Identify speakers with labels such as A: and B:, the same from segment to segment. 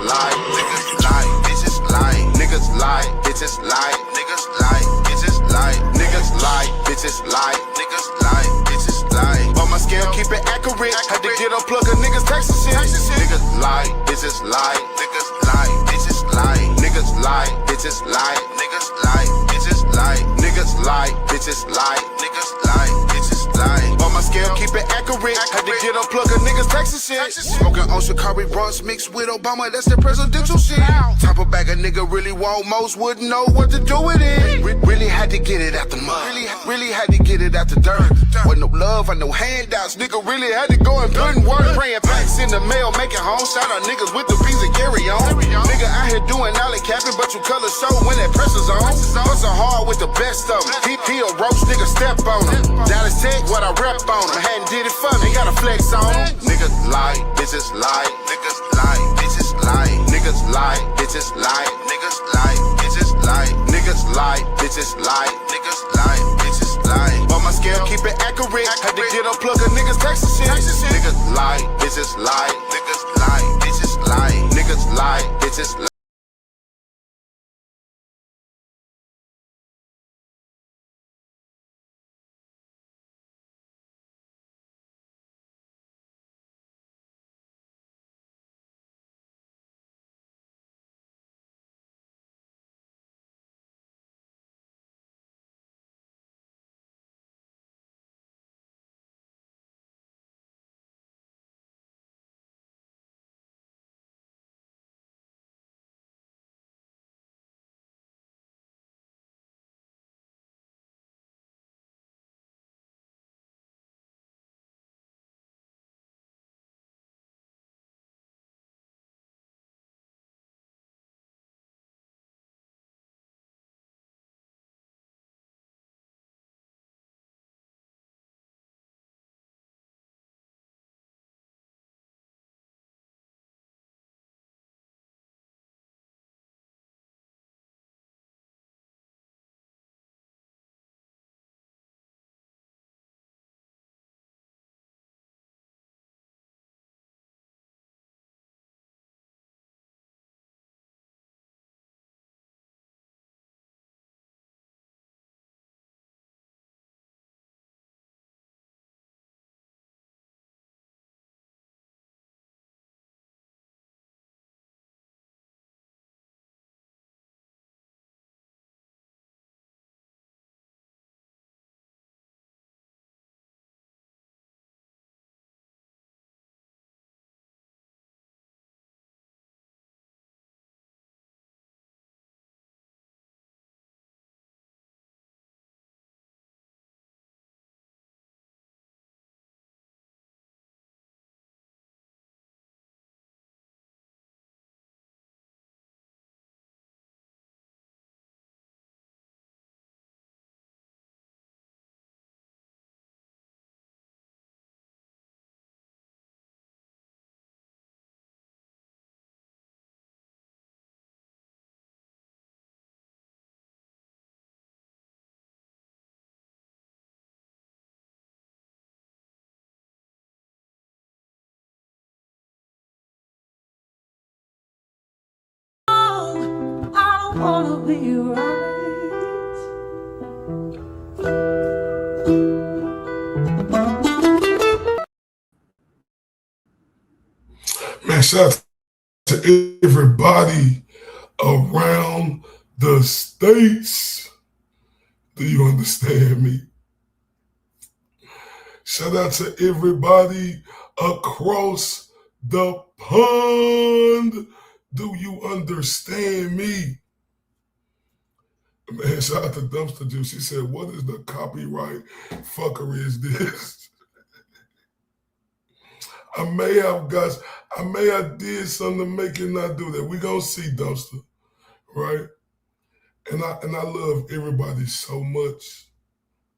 A: lie, niggas lie, bitches lie, niggas lie, bitches lie, niggas lie, bitches lie, niggas lie, bitches lie, niggas lie, bitches lie. On my scale, keep it accurate. Had to get unplug a niggas text and shit. Niggas lie, bitches lie, niggas lie, bitches lie, niggas lie, bitches lie, niggas lie, bitches lie, niggas lie, bitches lie, niggas lie, bitches lie. On my scale, keep it accurate. Had to get unplug a niggas text and shit. Smoking on Shikari Bronx mixed with Obama, that's the presidential shit. Type of bag a nigga really want, most wouldn't know what to do with it. Really had to get it out the mud. Really had to get it out the dirt. With no love or no handouts, nigga really had to go and put in work. Praying packs in the mail, making home. Shout out niggas with the piece of carry on. Nigga out here doing alley capping, but you color show when that pressure's on. Bustin' hard with the best of them. He a roach, nigga step on him. Dallas Tech, what I rep on him. Hadn't did it for me, gotta flex on him. Niggas lie, bitches lie, niggas lie, bitches lie, niggas lie, bitches lie, niggas lie, bitches lie, niggas lie, bitches lie, niggas lie, bitches lie. On my scale, keep it accurate. Had to get unplug a niggas text and shit. Niggas lie, bitches lie, niggas lie, bitches lie, niggas lie, bitches lie.
B: I wanna be right.
C: Man, shout out to everybody around the states. Do you understand me? Shout out to everybody across the pond. Do you understand me? Man, shout out to Dumpster Juice. He said, what is the copyright fuckery is this? I may have did something to make it not do that. We gonna see, Dumpster, right? And I love everybody so much,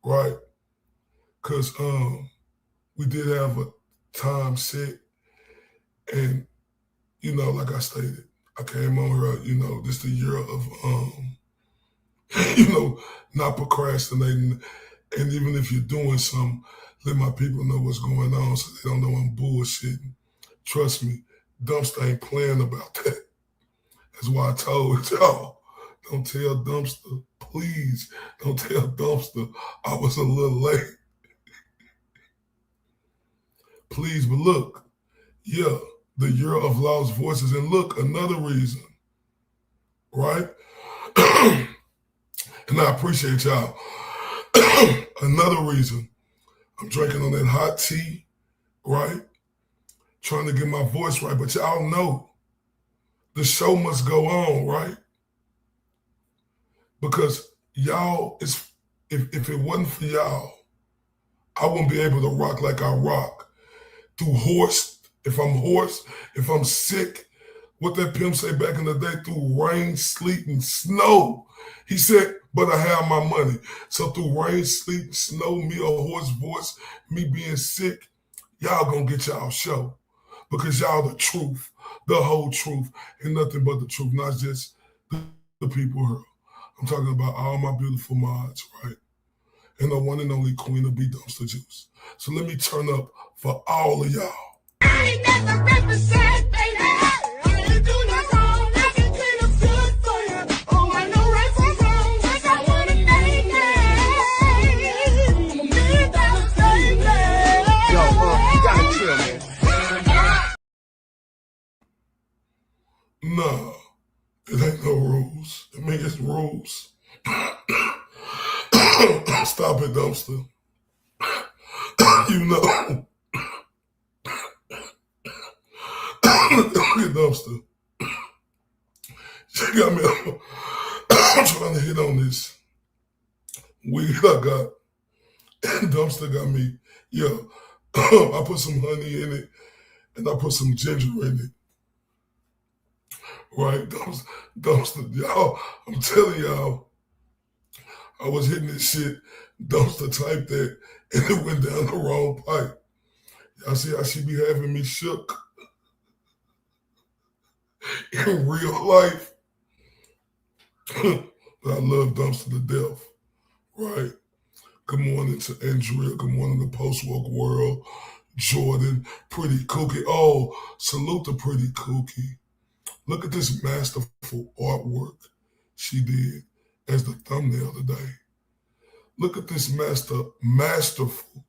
C: right? Cause we did have a time set, and like I stated, I came on here, this the year of not procrastinating, and even if you're doing something, let my people know what's going on so they don't know I'm bullshitting. Trust me, Dumpster ain't playing about that. That's why I told y'all, don't tell Dumpster, please, don't tell Dumpster I was a little late. Please, but look, yeah, the year of lost voices. And look, another reason, right? And I appreciate y'all. Another reason, I'm drinking on that hot tea, right? Trying to get my voice right. But y'all know the show must go on, right? Because y'all, if it wasn't for y'all, I wouldn't be able to rock like I rock. Through hoarse, if I'm sick, what that pimp say back in the day, through rain, sleet, and snow. He said, but I have my money. So through rain, sleet, and snow, me a hoarse voice, me being sick, y'all gonna get y'all show. Because y'all the truth, the whole truth, and nothing but the truth, not just the people here. I'm talking about all my beautiful mods, right? And the one and only queen of B Dumpster Juice. So let me turn up for all of y'all.
B: I ain't never represent, baby. I ain't do no wrong. I can clean up good for you. Oh, I know right from wrong. Cause I wanna name it. Me that baby.
D: Yo, you gotta chill, man.
C: Nah, it ain't no rules. I mean, it's rules. Stop it, Dumpster. You know. Look at Dumpster. She got me. I'm trying to hit on this weed I got. And Dumpster got me. Yeah. I put some honey in it and I put some ginger in it. Right? Dumpster, y'all, I'm telling y'all, I was hitting this shit. Dumpster typed that and it went down the wrong pipe. Y'all see how she be having me shook in real life? I love Dumpster to death, right? Good morning to Andrea. Good morning to Post-Woke World. Jordan, Pretty Cookie. Oh, salute to Pretty Cookie. Look at this masterful artwork she did as the thumbnail today. Look at this masterful.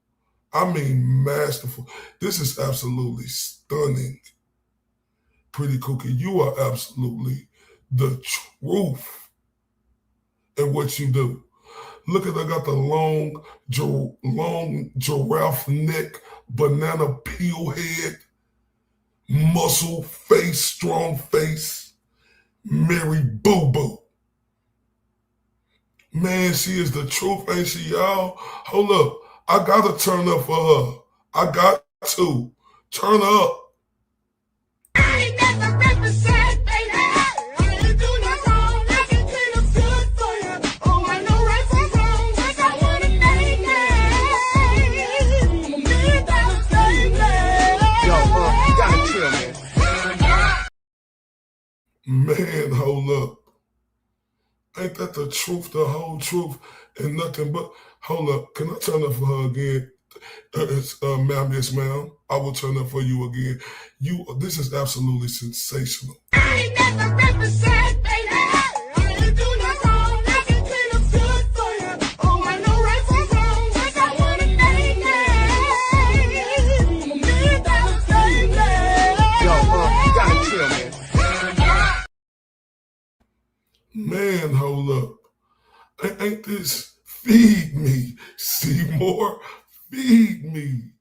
C: I mean masterful. This is absolutely stunning. Pretty Cookie, you are absolutely the truth in what you do. Look at, I got the long giraffe neck, banana peel head, muscle face, strong face, Mary Boo Boo. Man, she is the truth, ain't she, y'all? Hold up. I gotta turn up for her. I got to. Turn up.
B: I ain't never represent, baby. I ain't do no wrong. I can clean up good for you. Oh, I know right from wrong. Cause I wanna name it. Me that baby.
D: Yo, you gotta chill, man.
C: Man, hold up. Ain't that the truth, the whole truth, and nothing but... Hold up. Can I turn up for her again? Ma'am, yes, ma'am. I will turn up for you again. This is absolutely sensational.
B: I ain't never represent, baby. I ain't do no wrong. I can clean up good for you. Oh, I know right from wrong. Cause I wanna name it. Me that baby.
D: Yo, you gotta chill, man.
C: Man, hold up. Ain't this... Feed me, Seymour. Feed me,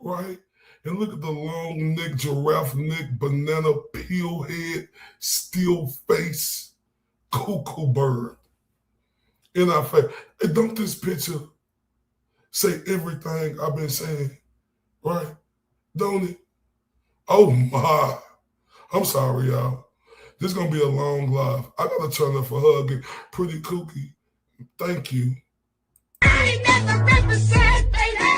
C: right? And look at the long neck, giraffe neck, banana peel head, steel face, cuckoo bird in our face. And don't this picture say everything I've been saying, right? Don't it? Oh my. I'm sorry, y'all. This is going to be a long live. I got to turn up for her again. Pretty Cookie, thank you.
B: I ain't never represent, baby. I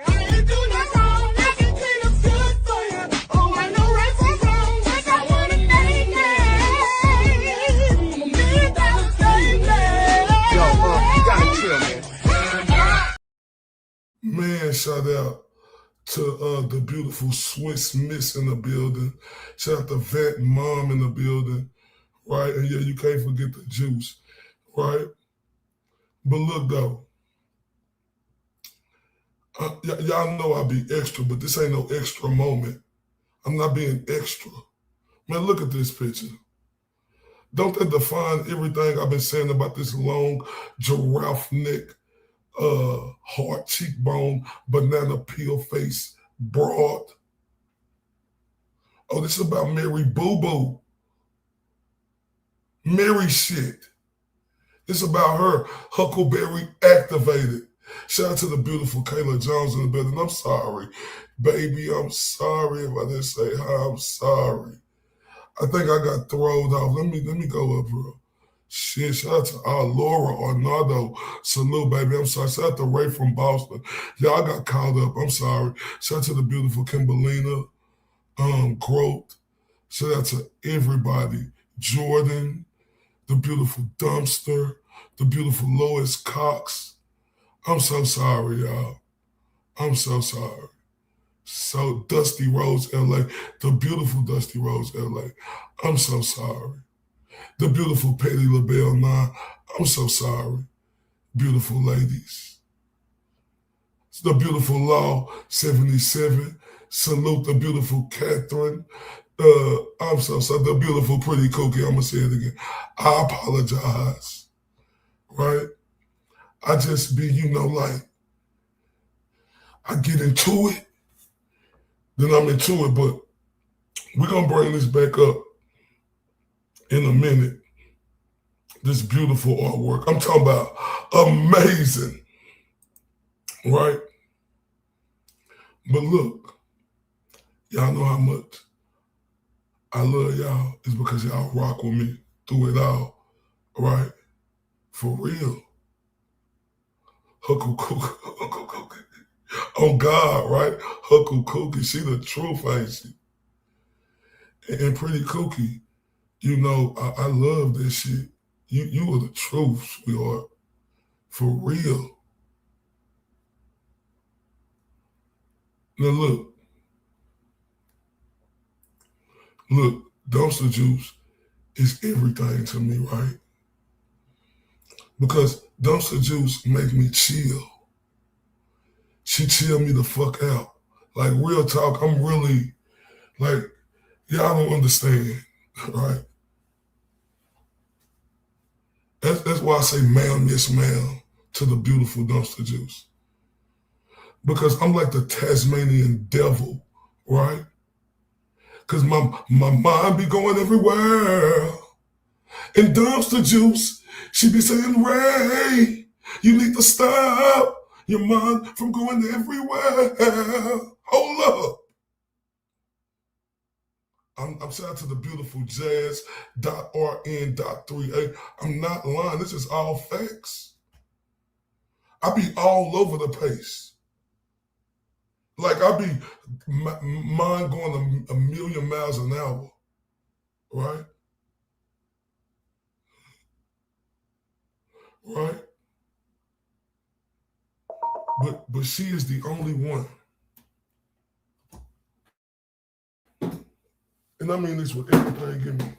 B: ain't do no wrong. I can clean up good for you. Oh, I know right from wrong. Cause I wanna name it. Me that baby.
D: Yo, you gotta chill, man.
C: Man, shout out to the beautiful Swiss Miss in the building. Shout out to Vet Mom in the building, right? And yeah, you can't forget the juice, right? But look though, y'all know I be extra, but this ain't no extra moment. I'm not being extra. Man, look at this picture. Don't that define everything I've been saying about this long giraffe neck, hard cheekbone, banana peel face, broad? Oh, this is about Mary Boo Boo. Mary shit. It's about her, Huckleberry activated. Shout out to the beautiful Kayla Jones in the building. I'm sorry, baby. I'm sorry if I didn't say hi. I'm sorry. I think I got thrown off. Let me go up, bro. Shit, shout out to Laura Arnado. Salute, baby. I'm sorry. Shout out to Ray from Boston. Y'all got caught up. I'm sorry. Shout out to the beautiful Kimberlina, Grote. Shout out to everybody. Jordan, the beautiful Dumpster, the beautiful Lois Cox. I'm so sorry, y'all. I'm so sorry. So Dusty Rose, LA, the beautiful Dusty Rose, LA. I'm so sorry. The beautiful Petty LaBelle 9. I'm so sorry. Beautiful ladies. The beautiful Law 77. Salute the beautiful Catherine. I'm so sorry. The beautiful Pretty Cookie. I'm going to say it again. I apologize. Right? I just be, like, I get into it, then I'm into it. But we're going to bring this back up in a minute. This beautiful artwork. I'm talking about amazing. Right? But look, y'all know how much I love y'all. It's because y'all rock with me through it all. Right? For real. Huckle Cookie. On God, right? Huckle Cookie. She the truth, ain't she? And Pretty Cookie, I love this shit. You are the truth, sweetheart. For real. Now look, Dumpster Juice is everything to me, right? Because Dumpster Juice make me chill. She chill me the fuck out. Like, real talk, I'm really, like, y'all don't understand, right? That's why I say ma'am, yes ma'am, to the beautiful Dumpster Juice. Because I'm like the Tasmanian devil, right? Because my mind be going everywhere. And Dumpster Juice, she be saying, Ray, you need to stop your mind from going everywhere. Hold up. I'm shout out to the beautiful jazz.rn.3a. I'm not lying. This is all facts. I be all over the place. Like, I be mind going a million miles an hour, right? Right? But she is the only one. And I mean this with everything in me.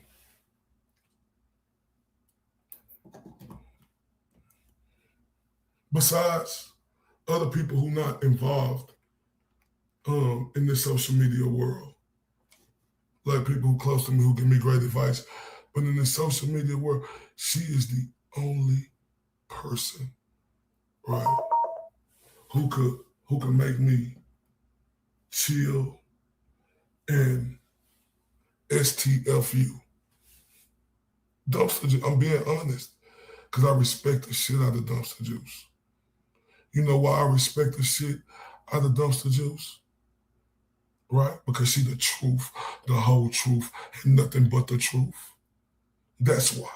C: Besides other people who not involved in this social media world. Like people who close to me who give me great advice. But in the social media world, she is the only person, right, who could make me chill and STFU. Dumpster Juice, I'm being honest, because I respect the shit out of Dumpster Juice. You know why I respect the shit out of Dumpster Juice? Right? Because she the truth, the whole truth, and nothing but the truth. That's why.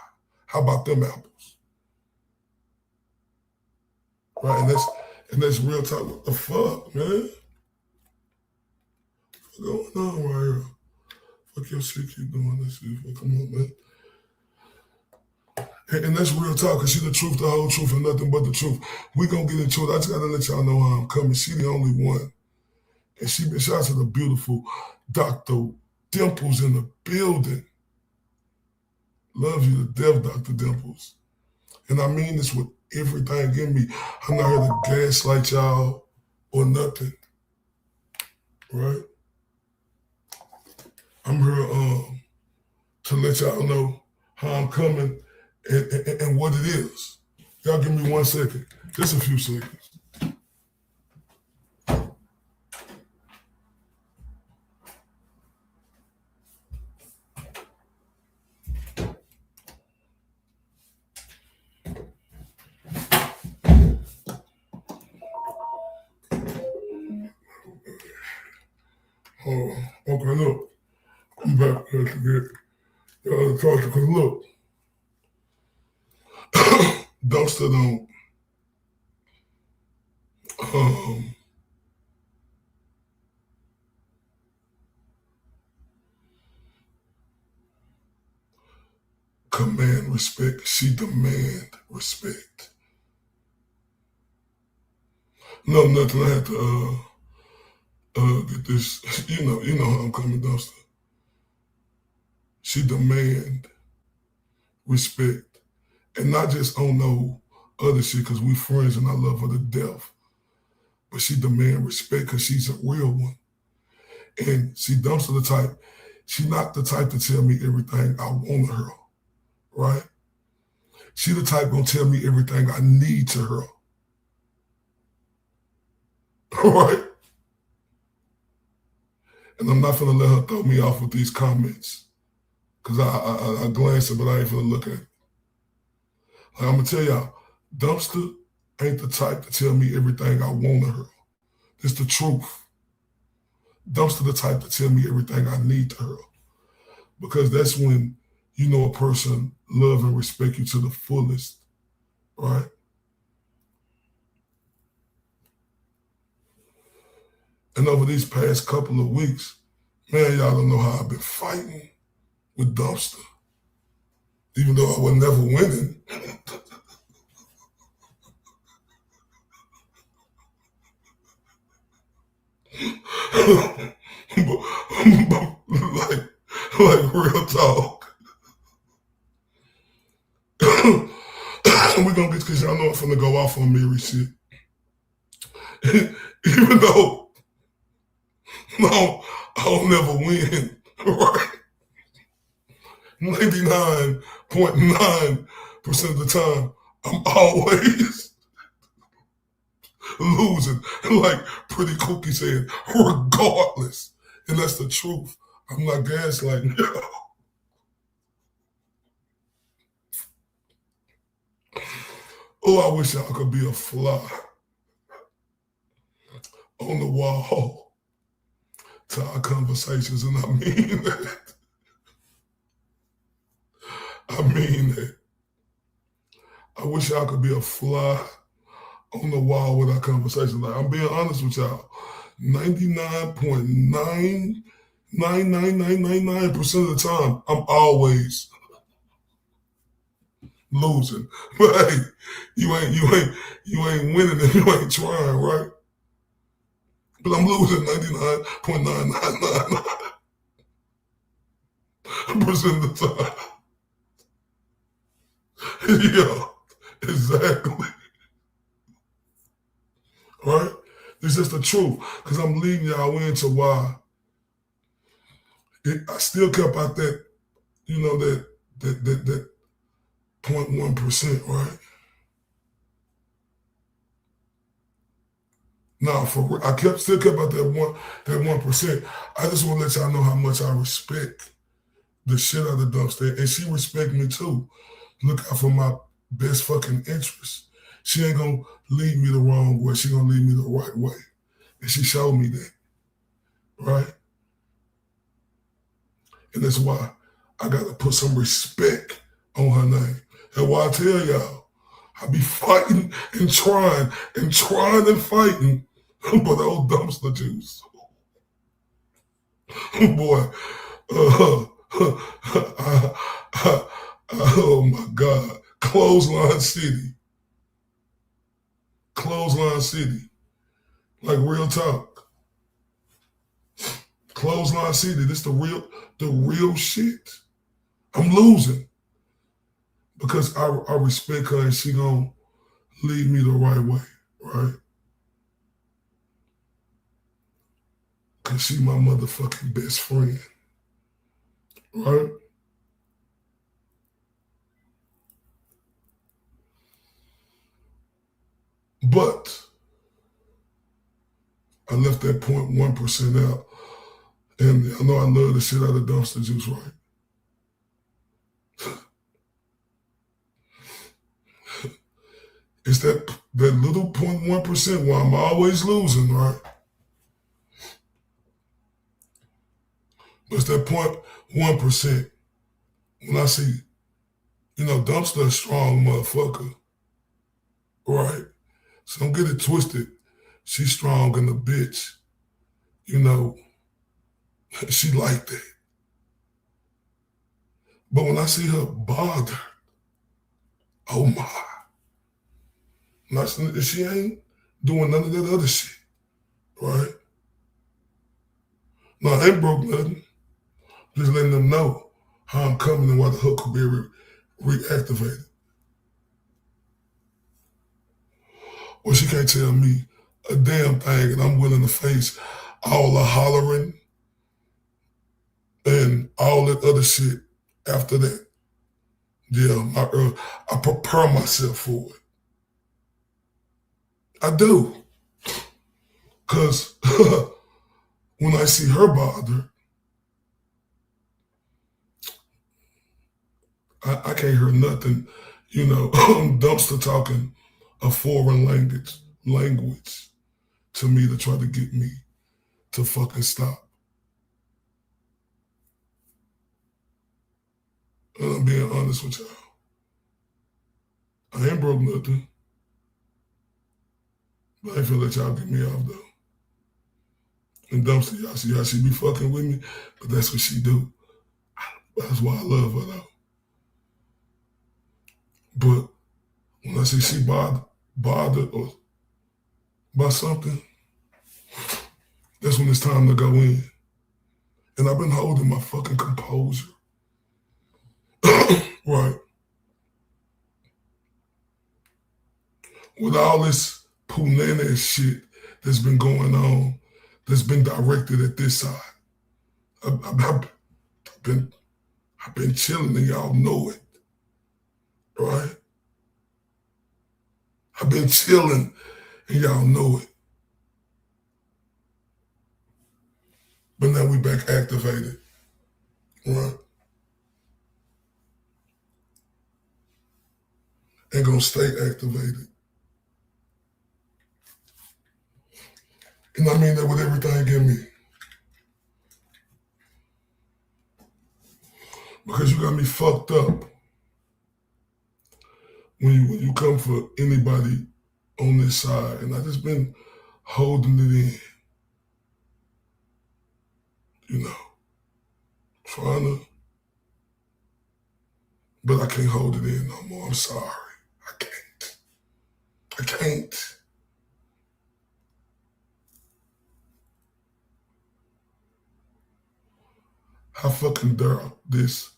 C: How about them apples? Right? And that's real talk. What the fuck, man? What's going on right here? Fuck your shit, keep doing this shit. Come on, man. And that's real talk, because she the truth, the whole truth, and nothing but the truth. We gonna get into it. I just gotta let y'all know how I'm coming. She the only one. And she been shout out to the beautiful Dr. Dimples in the building. Love you to death, Dr. Dimples. And I mean this with everything in me. I'm not here to gaslight y'all or nothing, right? I'm here to let y'all know how I'm coming and what it is. Y'all give me 1 second, just a few seconds. Hold on. Okay, look. I'm back here to get y'all to talk to, because look, Dumpster don't command respect. She demand respect. No, nothing. I had to get this. You know how I'm coming, Dumpster. She demand respect, and not just on no other shit, because we friends and I love her to death. But she demand respect because she's a real one, and she Dumpster the type. She not the type to tell me everything I want of her, right? She the type gonna tell me everything I need to her. Right? And I'm not gonna let her throw me off with these comments. Cause I glance it, but I ain't gonna look at it. Like, I'm gonna tell y'all, Dumpster ain't the type to tell me everything I want of her. It's the truth. Dumpster the type to tell me everything I need to her. Because that's when you know a person love and respect you to the fullest, right? And over these past couple of weeks, man, y'all don't know how I've been fighting with Dumpster. Even though I was never winning. like real talk. We're gonna get, because y'all know I'm finna go off on Mary shit. Even though, no, I'll never win, right? 99.9% of the time, I'm always losing. Like Pretty Cookie said, regardless. And that's the truth. I'm not gaslighting y'all. Oh, I wish y'all could be a fly on the wall to our conversations, and I mean that. I mean that. I wish y'all could be a fly on the wall with our conversation. Like, I'm being honest with y'all. 99.99999% of the time, I'm always losing. But hey, you ain't winning if you ain't trying, right? But I'm losing 99.999% of the time. Yeah, exactly. Right? It's just the truth. Because I'm leading y'all into why I still kept out that, that 0.1%, right? Now, I still kept out that 1%. I just want to let y'all know how much I respect the shit out of Dumpster, and she respect me too. Look out for my best fucking interest. She ain't gonna lead me the wrong way. She gonna lead me the right way, and she showed me that, right? And that's why I gotta put some respect on her name. And why I tell y'all, I be fighting and trying and fighting, but old Dumpster juice, boy. Oh my God. Clothesline City. Like real talk. Clothesline City. This the real shit. I'm losing. because I respect her and she gonna lead me the right way, right? Because she my motherfucking best friend, right? But I left that 0.1% out. And I know I love the shit out of dumpster juice, right? It's that little 0.1% where I'm always losing, right? It's that 0.1% when I see, dumpster a strong motherfucker, right? So don't get it twisted. She's strong in the bitch. She like that. But when I see her bother, oh my. She ain't doing none of that other shit, right? No, I ain't broke nothing. Just letting them know how I'm coming and why the hook could be reactivated. Well, she can't tell me a damn thing, and I'm willing to face all the hollering and all that other shit after that. Yeah, I prepare myself for it. I do. Because when I see her bother, I can't hear nothing, dumpster talking a foreign language to me to try to get me to fucking stop. And I'm being honest with y'all. I ain't broke nothing. But I ain't feel let y'all get me off though. And dumpster, y'all see how she be fucking with me, but that's what she do. That's why I love her though. But when I see she bothered or by something, that's when it's time to go in. And I've been holding my fucking composure. Right. With all this punana shit that's been going on, that's been directed at this side. I've been chilling and y'all know it. Right? I've been chilling and y'all know it. But now we back activated. Right? And gonna stay activated. And I mean that with everything in me. Because you got me fucked up when you come for anybody on this side. And I just been holding it in, trying to, but I can't hold it in no more. I'm sorry. I can't. How fucking dare this?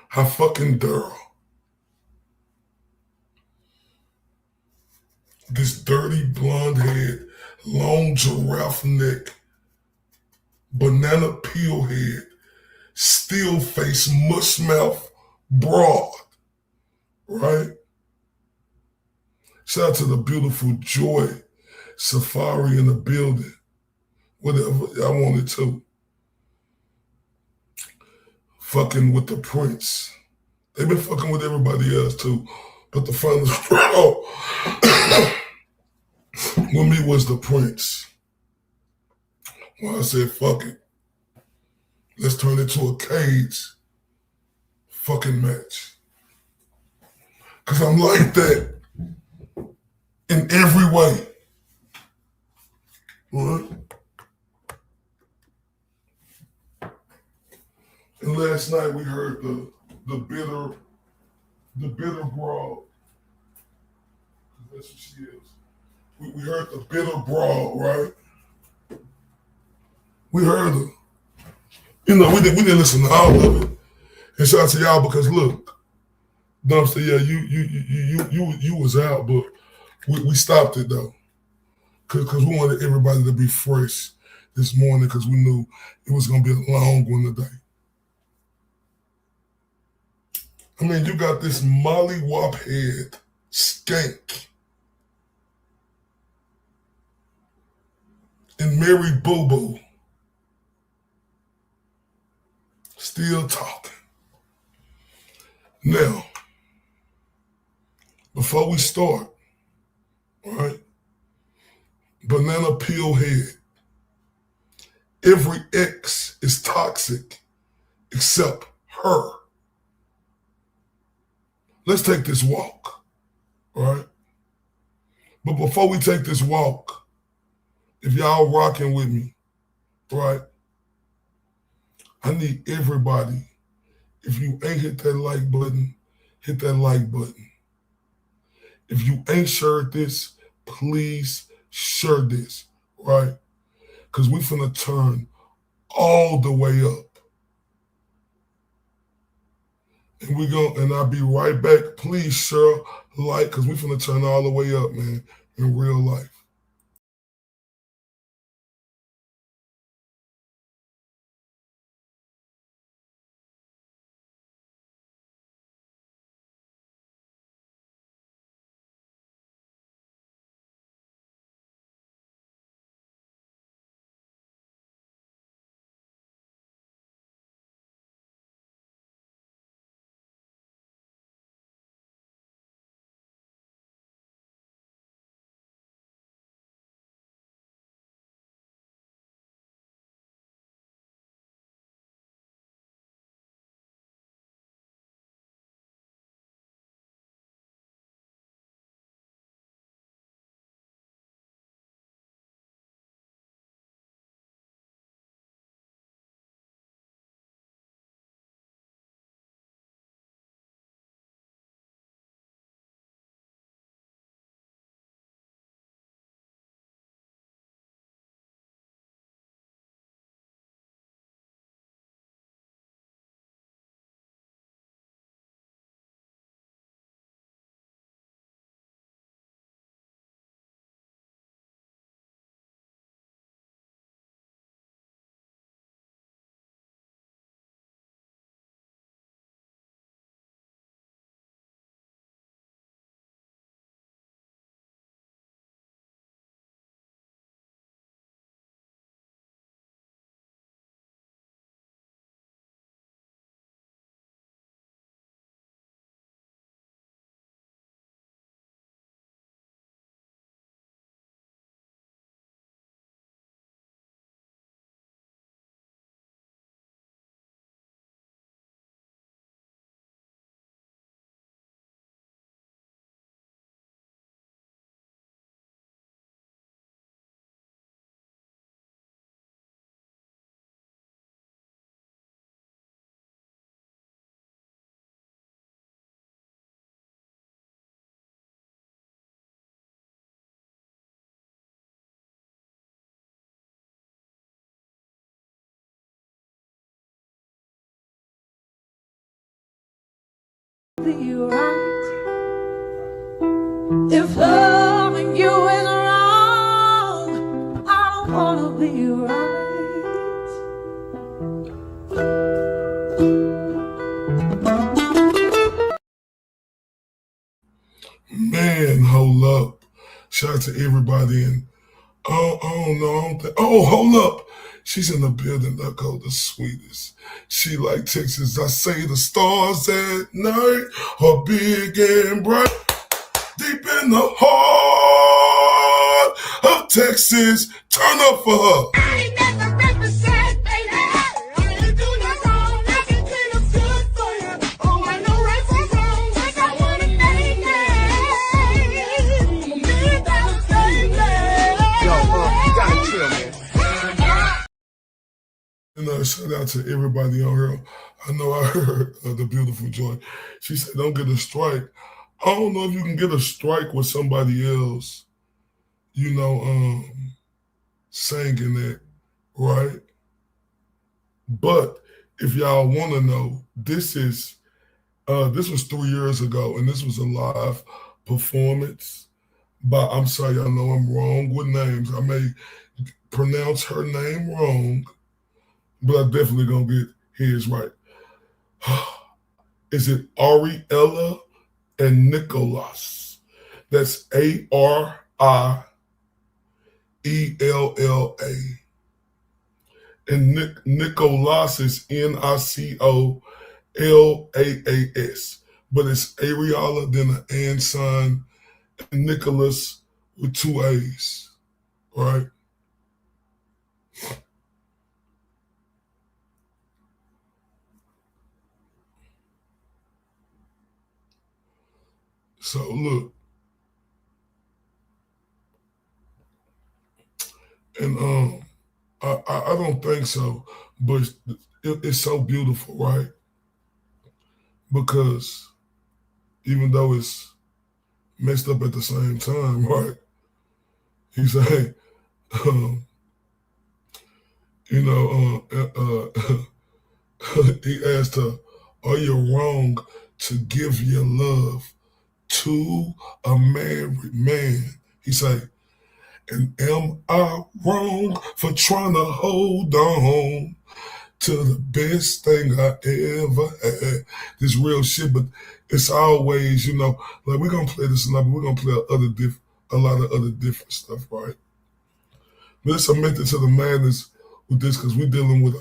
C: How fucking dare this dirty blonde head, long giraffe neck, banana peel head, still face, mush mouth, broad, right? Shout out to the beautiful Joy Safari in the building. Whatever I wanted to. Fucking with the Prince. They've been fucking with everybody else too. But the funnest with me was the Prince. Well, I said, fuck it. Let's turn it to a cage fucking match. Because I'm like that in every way. Right? And last night we heard the bitter broad. That's what she is. We heard the bitter broad, right? We heard her. You know, we didn't listen to all of it. And shout out to y'all because look, Dumpster, yeah, you was out, but we stopped it though. Cause we wanted everybody to be fresh this morning because we knew it was gonna be a long one today. I mean, you got this Molly Wop head skank and Mary Boo Boo still talking. Now, before we start, all right, banana peel head. Every ex is toxic except her. Let's take this walk, all right? But before we take this walk, if y'all rocking with me, right, I need everybody, if you ain't hit that like button, hit that like button. If you ain't shared this, please share this, right? Because we finna turn all the way up. And I'll be right back. Please share, like, because we finna turn all the way up, man, in real life.
B: Be right. If loving you is wrong, I don't wanna be right.
C: Man, hold up. Shout out to everybody. And I don't know. I don't think. Oh, hold up. She's in the building. That go the sweetest. She like Texas. I say the stars at night are big and bright. Deep in the heart of Texas. Turn up for her.
B: I ain't never represent, baby. I ain't do no wrong. I can clean up good for you. Oh, I know right from wrong. Yes, I wanna make it. Be that baby.
D: Yo, you gotta chill, man.
C: And shout out to everybody on here. I know I heard the beautiful Joy. She said, don't get a strike. I don't know if you can get a strike with somebody else, you know, singing it, right? But if y'all want to know, this was 3 years ago, and this was a live performance. But I'm sorry, y'all know I'm wrong with names. I may pronounce her name wrong, but I definitely gonna get his right. Is it Ariella and Nicholas? That's Ariella. And Nicholas is Nicolas, but it's Ariella, then an and sign, and Nicholas with two A's, right? So look, and I don't think so, but it's so beautiful, right? Because even though it's messed up at the same time, right? He said, um, you know, he asked her, "Are you wrong to give your love to a married man?" He said, "And am I wrong for trying to hold on to the best thing I ever had?" This real shit, but it's always, like we're gonna play this a lot, but we're gonna play a lot of other different stuff, right? But it's a method to the madness with this because we're dealing with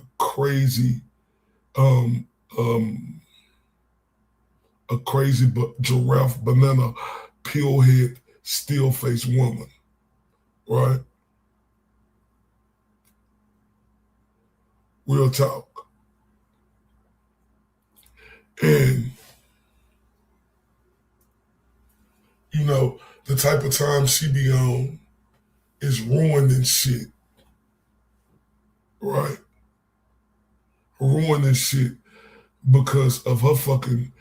C: um, um, a crazy giraffe banana peel head steel faced woman, right? Real talk. And the type of time she be on is ruining shit, right? Ruining shit because of her fucking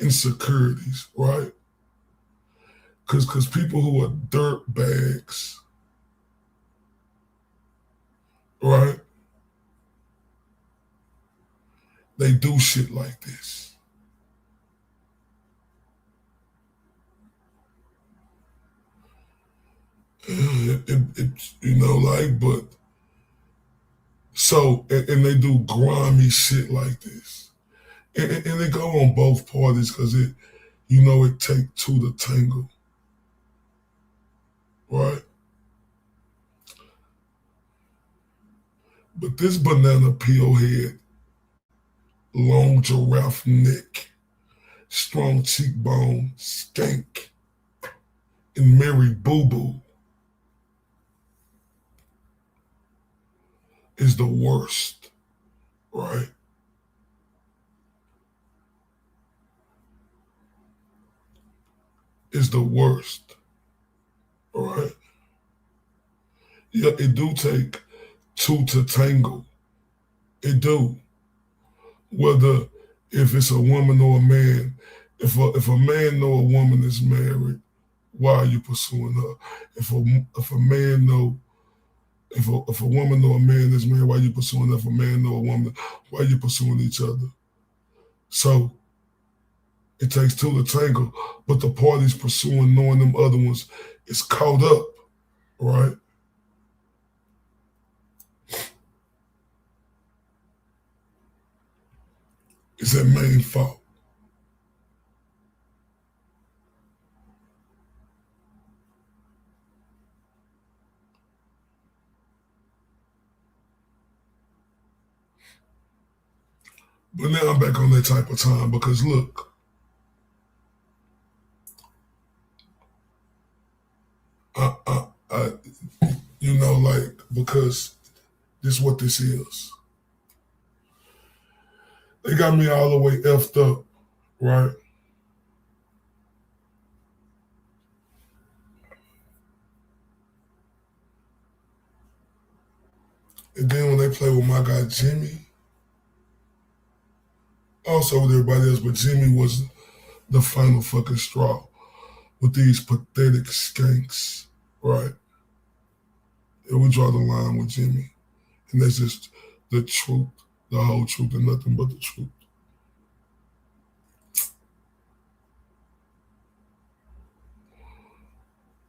C: insecurities, right? Because people who are dirt bags, right? They do shit like this. But so, and they do grimy shit like this. And they go on both parties because it take two to tangle, right? But this banana peel head, long giraffe neck, strong cheekbone, skank, and Mary Boo Boo is the worst, right? Is the worst, right? Yeah, it do take two to tangle. It do. Whether if it's a woman or a man, if a man know a woman is married, why are you pursuing her? If a man know if a woman know a man is married, why are you pursuing her? If a man know a woman, why are you pursuing each other? So it takes two to tangle, but the parties pursuing knowing them other ones is caught up, right? It's that main fault. But now I'm back on that type of time because look, I because this is what this is. They got me all the way effed up, right? And then when they play with my guy Jimmy, also with everybody else, but Jimmy was the final fucking straw with these pathetic skanks, right? And we draw the line with Jimmy. And that's just the truth. the whole truth and nothing but the truth.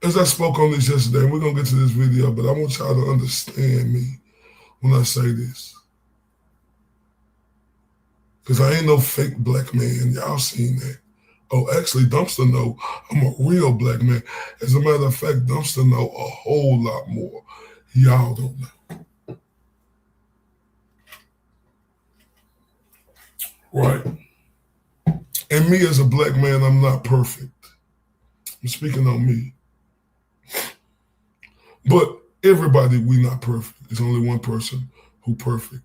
C: As I spoke on this yesterday, and we're going to get to this video, but I want y'all to understand me when I say this. Because I ain't no fake black man. Y'all seen that. Oh, actually, Dumpster know I'm a real black man. As a matter of fact, Dumpster know a whole lot more. Y'all don't know. Right? And me as a black man, I'm not perfect. I'm speaking on me. But everybody, we not perfect. There's only one person who perfect.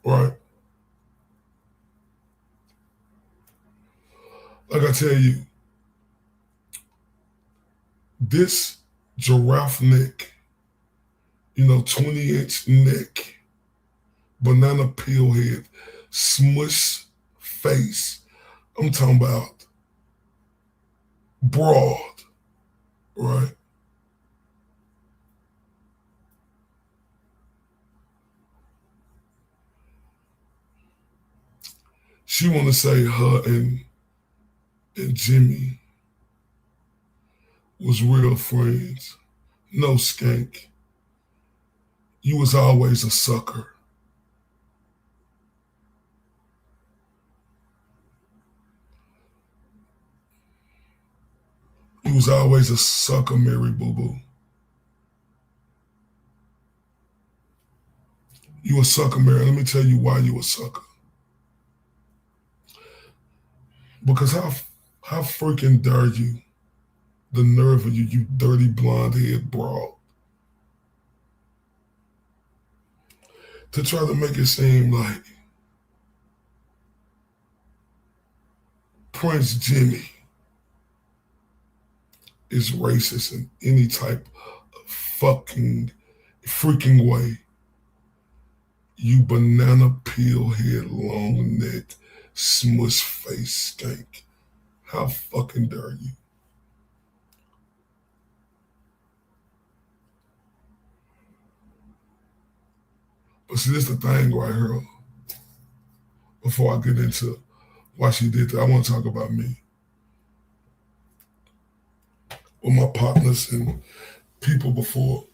C: Right? Like I tell you, this giraffe neck, 20-inch neck, banana peel head, smush face. I'm talking about broad, right? She want to say her and Jimmy was real friends. No, skank. You was always a sucker. You was always a sucker, Mary Boo Boo. You a sucker, Mary. Let me tell you why you a sucker. Because how freaking dare you, the nerve of you, you dirty blonde head broad, to try to make it seem like Prince Jimmy is racist in any type of freaking way. You banana peel head, long neck, smush face skank. How fucking dare you? But see, this is the thing right here. Before I get into why she did that, I want to talk about me. With my partners and people before,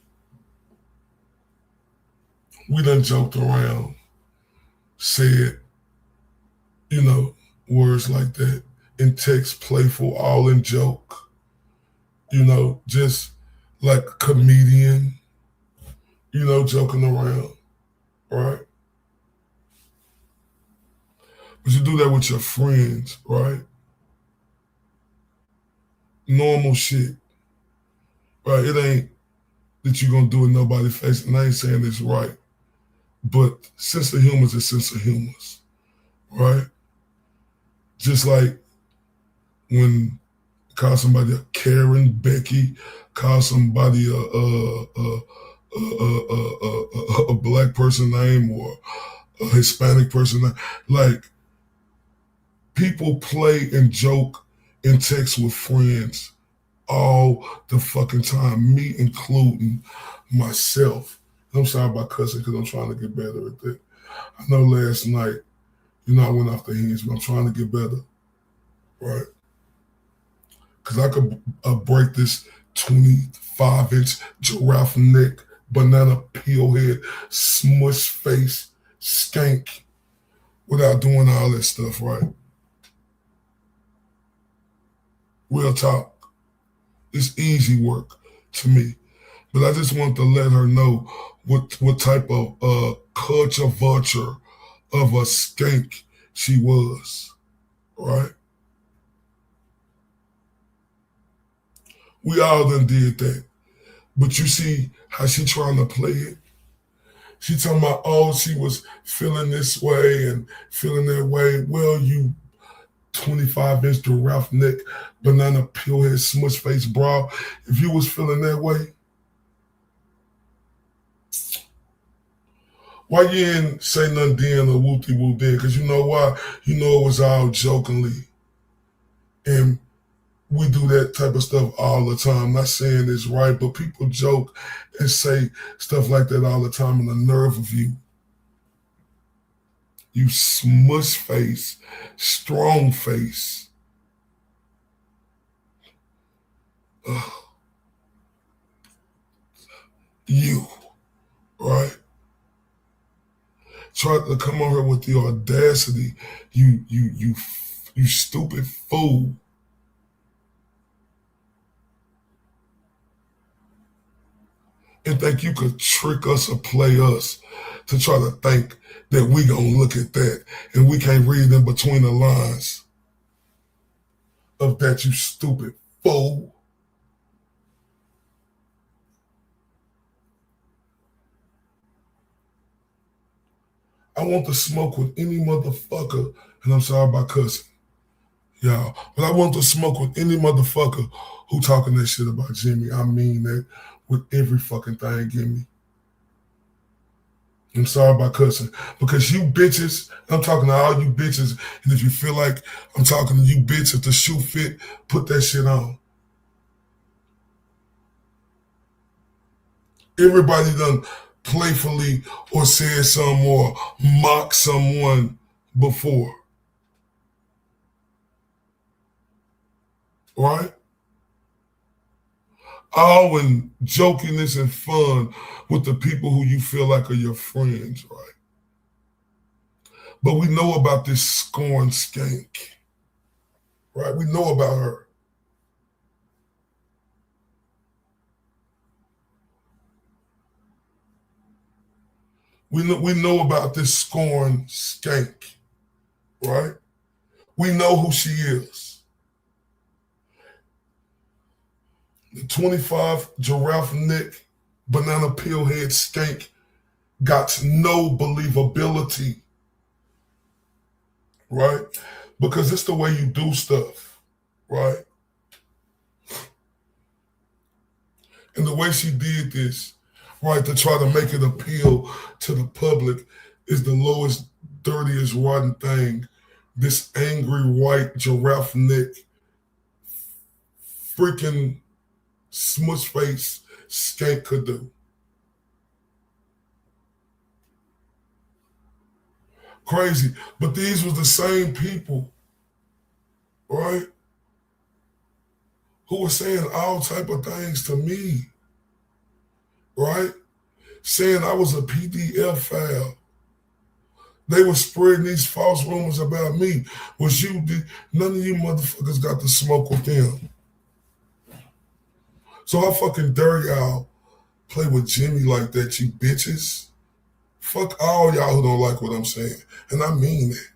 C: we done joked around, said, words like that in text, playful, all in joke, just like a comedian, joking around, right? But you do that with your friends, right? Normal shit, right? It ain't that you're going to do it in nobody's face, and I ain't saying it's right. But sense of humor is a sense of humor, right? Just like when call somebody a Karen, Becky, call somebody a black person name or a Hispanic person name. Like, people play and joke and text with friends all the fucking time, me including myself. I'm sorry about cussing because I'm trying to get better at that. I know last night, I went off the hinge, but I'm trying to get better, right? Because I could break this 25-inch giraffe neck, banana peel head, smush face, skank without doing all that stuff, right? Real talk. It's easy work to me. But I just want to let her know what type of culture vulture of a skank she was, right? We all done did that. But you see how she trying to play it? She talking about, oh, she was feeling this way and feeling that way. Well, you 25-inch giraffe neck, banana peel head, smush face bra. If you was feeling that way, why you didn't say nothing then or whoopty-whoop then? Because you know why? You know it was all jokingly. And we do that type of stuff all the time. Not saying it's right, but people joke and say stuff like that all the time, and the nerve of you. You smush face, strong face. You, right? Tried to come on here with the audacity. You stupid fool. And think you could trick us or play us to try to think that we gonna look at that and we can't read in between the lines of that, you stupid fool. I want to smoke with any motherfucker, and I'm sorry about cussing, y'all, but I want to smoke with any motherfucker who talking that shit about Jimmy. I mean that with every fucking thing in me. I'm sorry about cussing. Because you bitches, I'm talking to all you bitches, and if you feel like I'm talking to you bitch, if the shoe fit, put that shit on. Everybody done playfully or said something or mocked someone before. Right? All in jokiness and fun with the people who you feel like are your friends, right? But we know about this scorn skank, right? We know about her. We know about this scorn skank, right? We know who she is. The 25 giraffe neck, banana peel head skank got no believability, right? Because it's the way you do stuff, right? And the way she did this, right, to try to make it appeal to the public is the lowest, dirtiest, rotten thing this angry white giraffe neck, freaking smush face skank could do. Crazy. But these was the same people, right, who were saying all type of things to me, right? Saying I was a PDF file. They were spreading these false rumors about me. Was you? None of you motherfuckers got to smoke with them. So I fucking dare y'all play with Jimmy like that, you bitches. Fuck all y'all who don't like what I'm saying. And I mean it.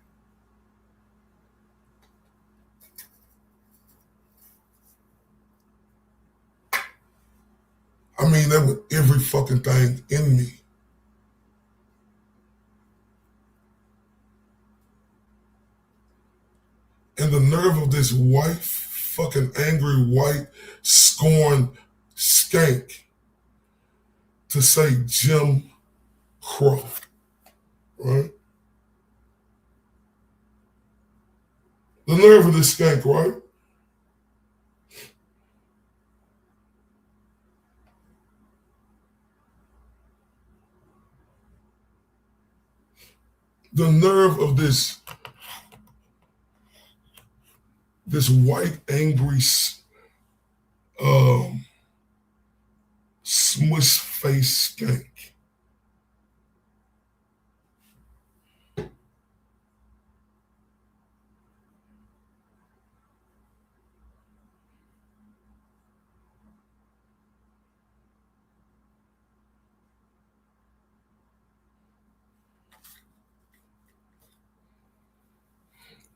C: I mean that with every fucking thing in me. And the nerve of this white, fucking angry white, scorned skank to say Jim Crow, right? The nerve of this skank, right? The nerve of this white, angry, smush face skank.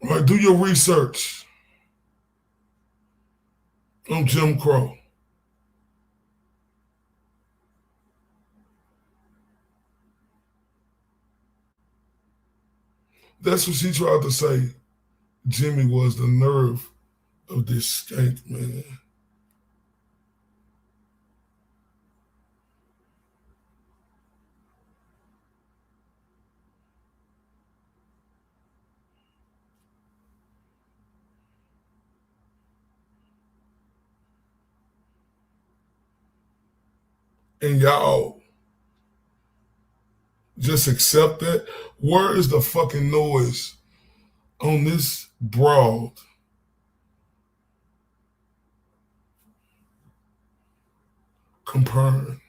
C: Right, do your research on Jim Crow. That's what she tried to say. Jimmy was the nerve of this skank, man. and y'all just accept that? Where is the fucking noise on this broad comparing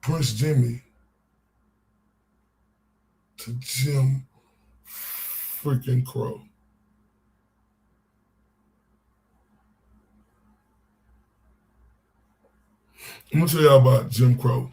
C: Prince Jimmy to Jim freaking Crow? I'm gonna tell y'all about Jim Crow.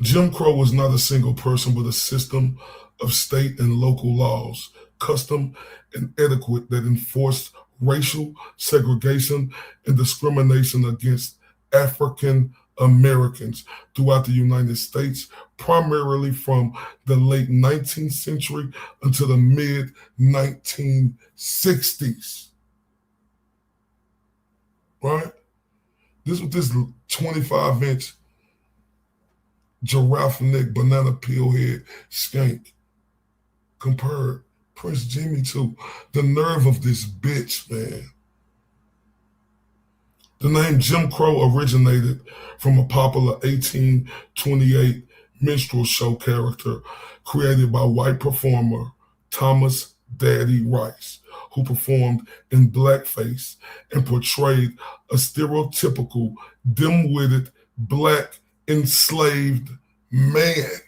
C: Jim Crow was not a single person, but a system of state and local laws, custom, and etiquette that enforced racial segregation and discrimination against African Americans throughout the United States, primarily from the late 19th century until the mid 1960s. Right? This was this 25-inch giraffe neck, banana peel head skank compared Prince Jimmy to. The nerve of this bitch, man. The name Jim Crow originated from a popular 1828 minstrel show character created by white performer Thomas Daddy Rice, who performed in blackface and portrayed a stereotypical, dim-witted, black enslaved man.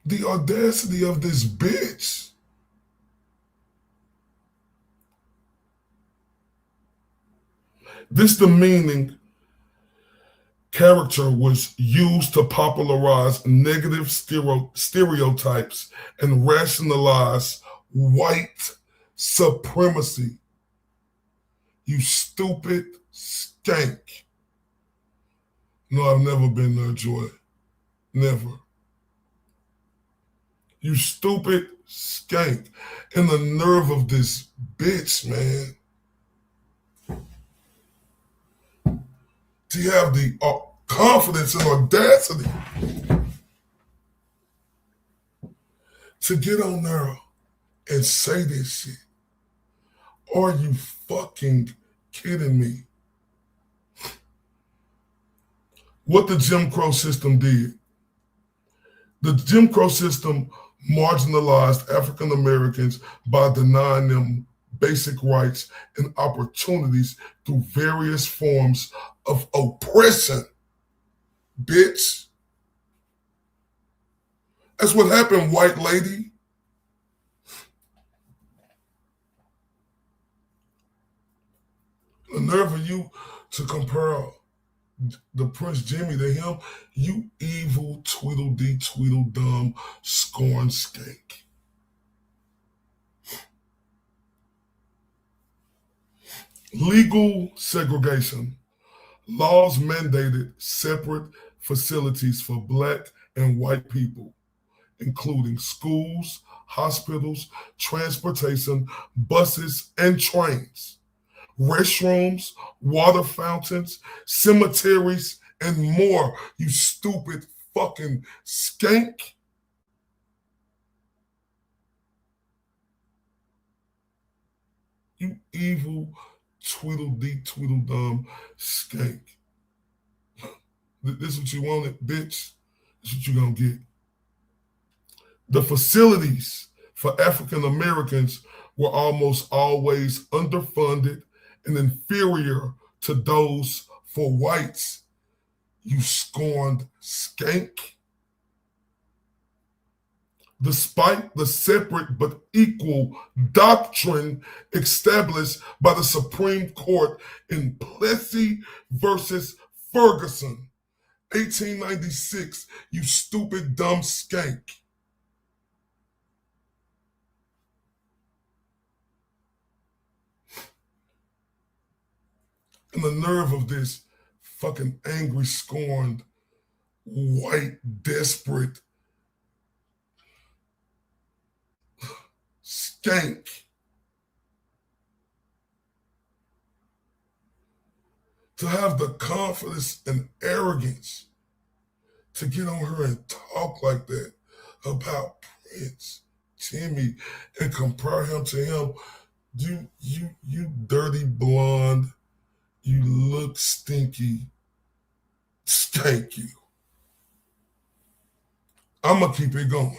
C: The audacity of this bitch. This demeaning character was used to popularize negative stereotypes and rationalize white supremacy. You stupid skank. No, I've never been there, Joy. Never. You stupid skank. And the nerve of this bitch, man. To have the confidence and audacity to get on there and say this shit. Are you fucking kidding me? What the Jim Crow system did. The Jim Crow system marginalized African Americans by denying them basic rights and opportunities through various forms of oppression. Bitch. That's what happened, white lady. The nerve of you to compare the Prince Jimmy to him, you evil Tweedledee Tweedledum scorn skank. Legal segregation. Laws mandated separate facilities for black and white people, including schools, hospitals, transportation, buses, and trains, restrooms, water fountains, cemeteries, and more, you stupid fucking skank. You evil Tweedledee Tweedledum skank. This is what you wanted, bitch. This is what you gonna get. The facilities for African Americans were almost always underfunded and inferior to those for whites. You scorned skank. Despite the separate but equal doctrine established by the Supreme Court in Plessy versus Ferguson, 1896, you stupid dumb skank. And the nerve of this fucking angry, scorned, white, desperate skank. To have the confidence and arrogance to get on her and talk like that about Prince Jimmy and compare him to him, You dirty blonde, you look stinky, stank you. I'ma keep it going,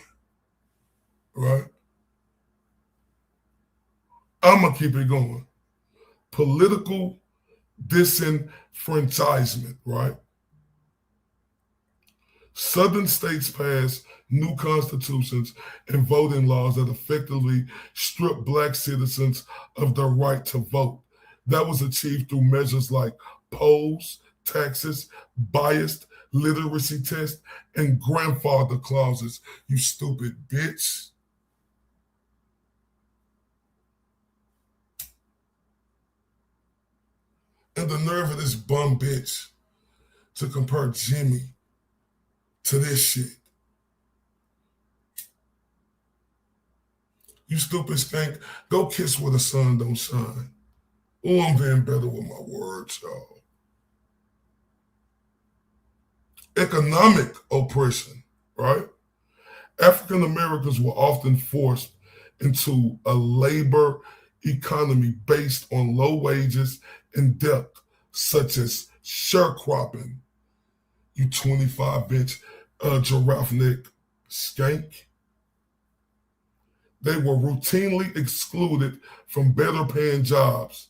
C: right? I'ma keep it going. Political disenfranchisement, right? Southern states passed new constitutions and voting laws that effectively stripped Black citizens of their right to vote. That was achieved through measures like polls, taxes, biased literacy tests, and grandfather clauses. You stupid bitch. And the nerve of this bum bitch to compare Jimmy to this shit. You stupid skank, go kiss where the sun don't shine. Oh, I'm being better with my words, y'all. Economic oppression, right? African Americans were often forced into a labor economy based on low wages and debt, such as sharecropping. You 25-inch giraffe neck skank. They were routinely excluded from better paying jobs,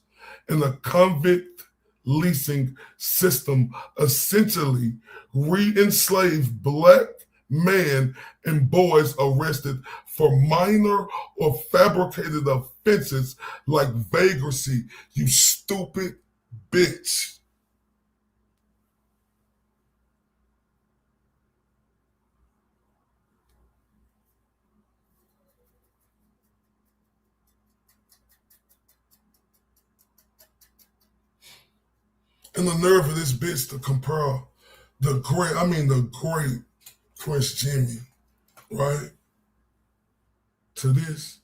C: and the convict leasing system essentially re-enslaved Black men and boys arrested for minor or fabricated offenses like vagrancy. You stupid bitch. And the nerve of this bitch to compare the great Prince Jimmy, right, to this.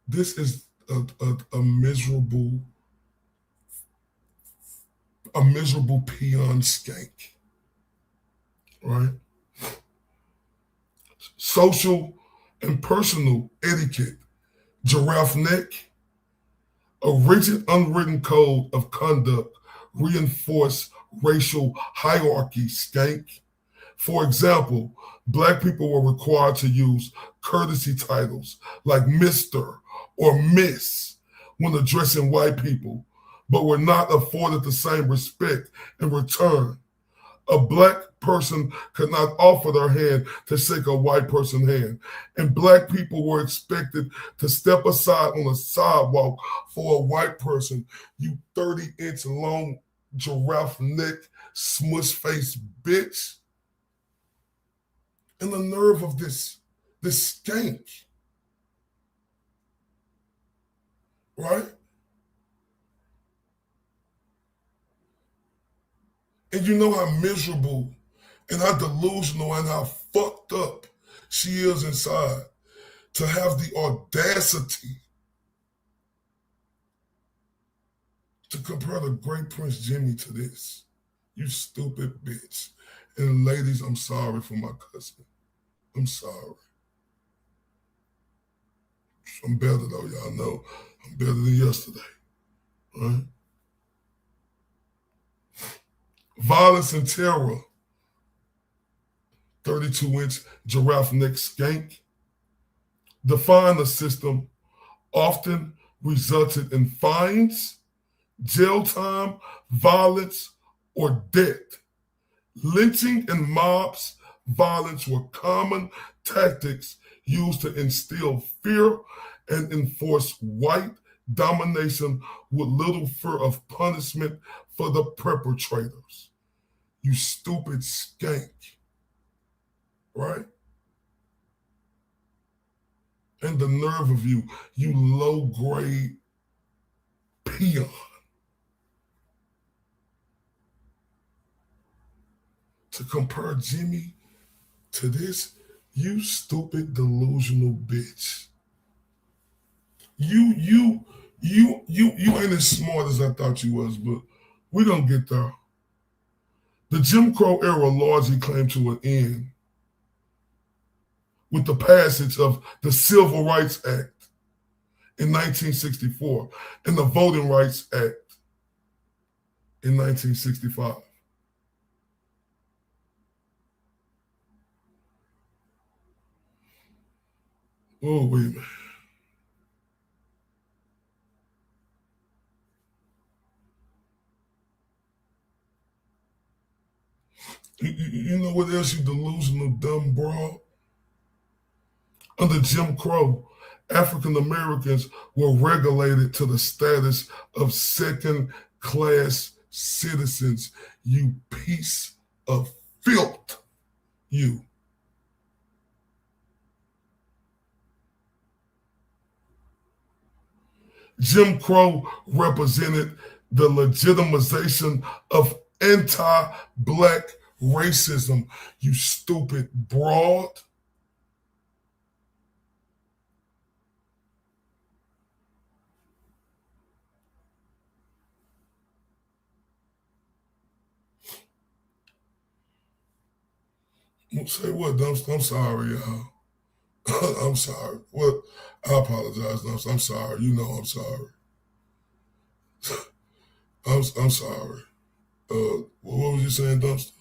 C: This is a miserable peon skank, right? Social and personal etiquette, giraffe neck, a rigid unwritten code of conduct reinforce racial hierarchy, skank. For example, Black people were required to use courtesy titles like Mr. or Miss when addressing white people, but were not afforded the same respect in return. A Black person could not offer their hand to shake a white person's hand, and Black people were expected to step aside on a sidewalk for a white person. You 30-inch long giraffe neck smush face bitch. And the nerve of this skank, right? And you know how miserable and how delusional and how fucked up she is inside to have the audacity to compare the great Prince Jimmy to this. You stupid bitch. And ladies, I'm sorry for my cousin. I'm sorry. I'm better though, y'all know. I'm better than yesterday, right? Violence and terror, 32-inch giraffe neck skank, define a system often resulted in fines, jail time, violence, or death. Lynching and mobs violence were common tactics used to instill fear and enforce white domination with little fear of punishment for the perpetrators. You stupid skank, right? And the nerve of you low-grade peon. To compare Jimmy to this, you stupid delusional bitch. You ain't as smart as I thought you was, but we're gonna get there. The Jim Crow era largely came to an end with the passage of the Civil Rights Act in 1964 and the Voting Rights Act in 1965. Oh, wait a minute. You know what else, you delusional dumb broad? Under Jim Crow, African Americans were relegated to the status of second-class citizens. You piece of filth, you. Jim Crow represented the legitimization of anti-black racism, you stupid broad. Say what, Dumpster? I'm sorry, y'all. I'm sorry. What? I apologize, Dumpster. I'm sorry. You know I'm sorry. I'm sorry. What was you saying, Dumpster?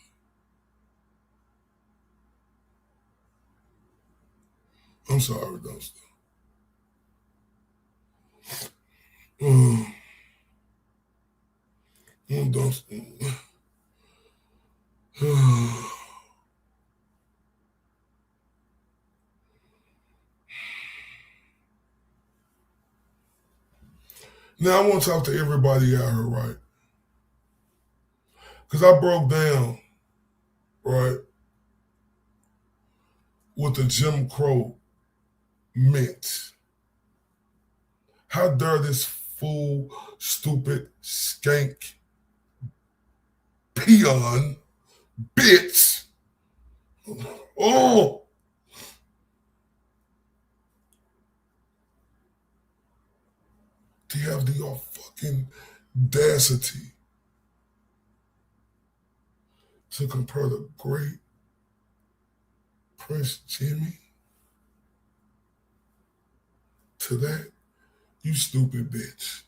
C: I'm sorry, Dumpster. Dumpster. Now I want to talk to everybody out here, right? Because I broke down, right, what the Jim Crow meant. How dare this fool, stupid, skank, peon, bitch. Oh. To have the fucking audacity to compare the great Prince Jimmy to that, you stupid bitch.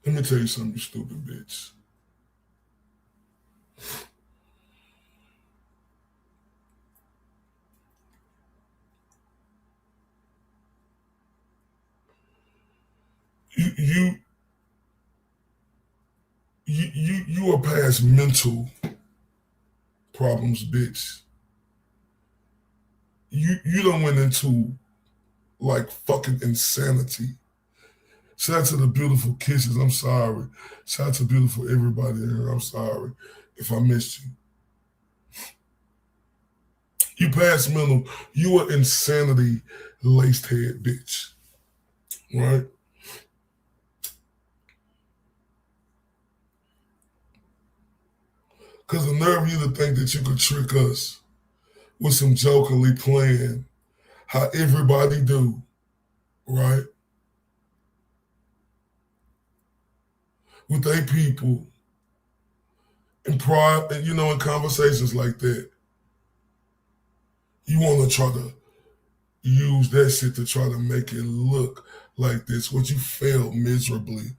C: Let me tell you something, you stupid bitch. You are past mental problems, bitch. You done went into like fucking insanity. Shout out to the beautiful kisses. I'm sorry. Shout out to beautiful everybody here. I'm sorry if I missed you. You past mental. You are insanity laced head bitch. Right? Because the nerve of you to think that you could trick us with some jokingly playing how everybody do, right? With their people in pride, you know, in conversations like that. You want to try to use that shit to try to make it look like this, what you failed miserably,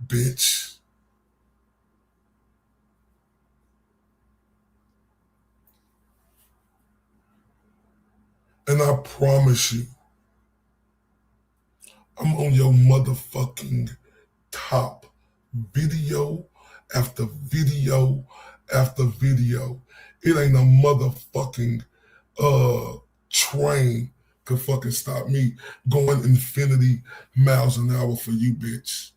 C: bitch. And I promise you, I'm on your motherfucking top video after video after video. It ain't a motherfucking train could fucking stop me going infinity miles an hour for you, bitch.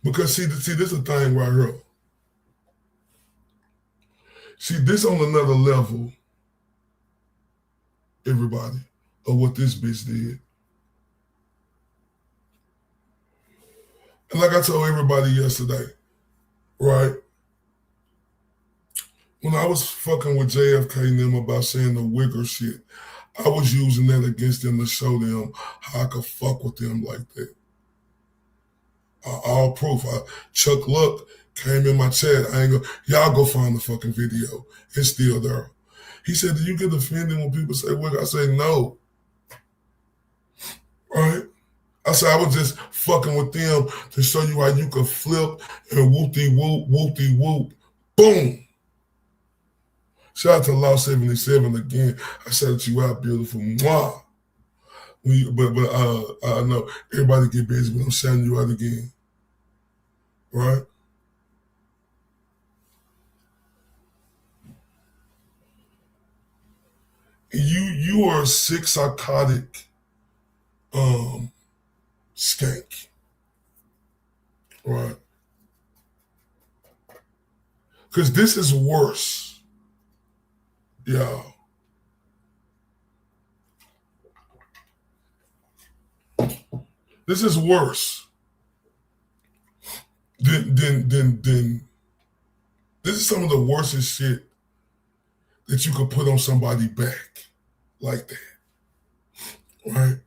C: Because see, this is the thing right here. See, this on another level, everybody, of what this bitch did. And like I told everybody yesterday, right? When I was fucking with JFK and them about saying the wigger shit, I was using that against them to show them how I could fuck with them like that. All proof. Chuck Luck Came in my chat. I ain't go. Y'all go find the fucking video. It's still there. He said, "Do you get offended when people say wig?" I say, "No." Right? I said, "I was just fucking with them to show you how you could flip and whoop-de-whoop, whoop-de-whoop. Boom." Shout out to Law 77 again. I shouted you out, beautiful. Mwah. But I know everybody get busy, but I'm shouting you out again. Right? You are a sick, psychotic skank. Right? Because this is worse. Y'all. This is worse than this is some of the worstest shit that you could put on somebody back like that. Right?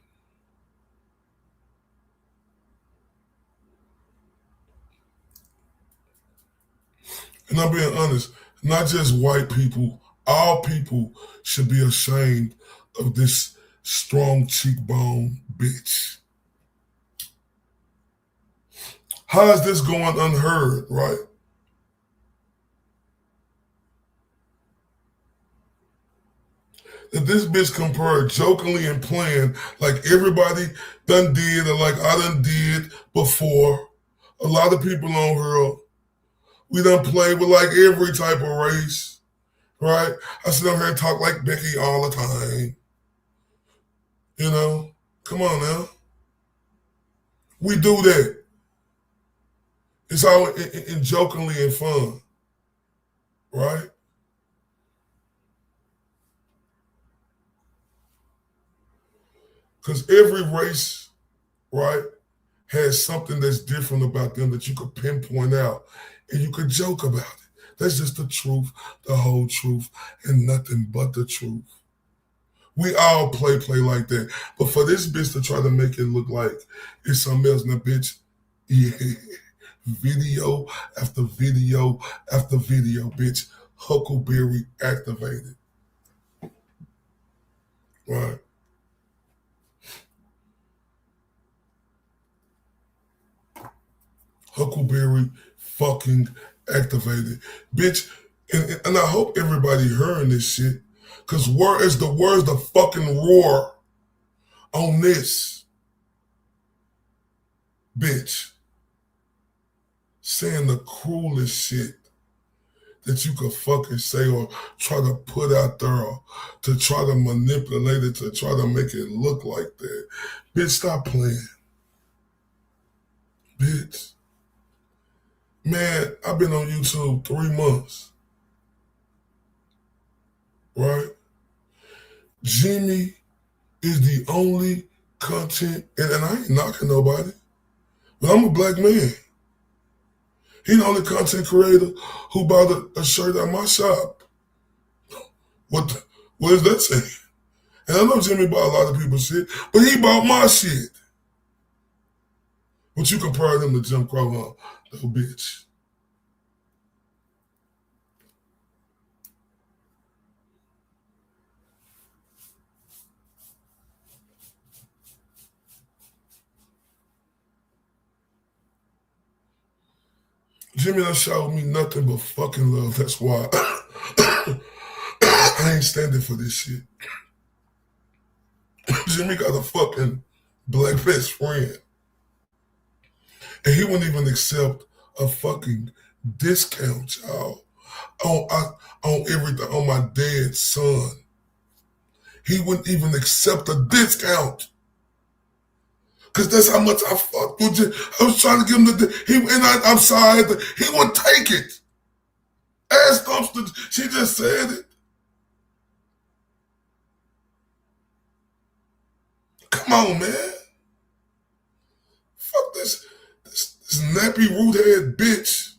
C: And I'm being honest, not just white people, all people should be ashamed of this strong cheekbone bitch. How is this going unheard, right? That this bitch compared jokingly and playing like everybody done did or like I done did before. A lot of people on here, we done played with like every type of race, right? I sit up here and talk like Becky all the time. You know? Come on now. We do that. It's all in jokingly and fun, right? Because every race, right, has something that's different about them that you could pinpoint out and you could joke about it. That's just the truth, the whole truth, and nothing but the truth. We all play like that. But for this bitch to try to make it look like it's something else, and the bitch, yeah, video after video after video, bitch, Huckleberry activated. Right. Huckleberry fucking activated. Bitch, and I hope everybody hearing this shit, because where's the fucking roar on this? Bitch. Saying the cruelest shit that you could fucking say or try to put out there or to try to manipulate it, to try to make it look like that. Bitch, stop playing. Bitch. Man, I've been on YouTube 3 months. Right? Jimmy is the only content, and I ain't knocking nobody, but I'm a black man. He the only content creator who bought a shirt at my shop. What does that say? And I know Jimmy bought a lot of people's shit, but he bought my shit. But you compare them to Jim Crow, huh? Little bitch. Jimmy done showed me nothing but fucking love. That's why I ain't standing for this shit. Jimmy got a fucking black best friend. And he wouldn't even accept a fucking discount, y'all, on everything, on my dead son. He wouldn't even accept a discount. Because that's how much I fucked with you. I was trying to give him I'm sorry, he wouldn't take it. Ass dumpster, she just said it. Come on, man. Fuck this nappy root head bitch.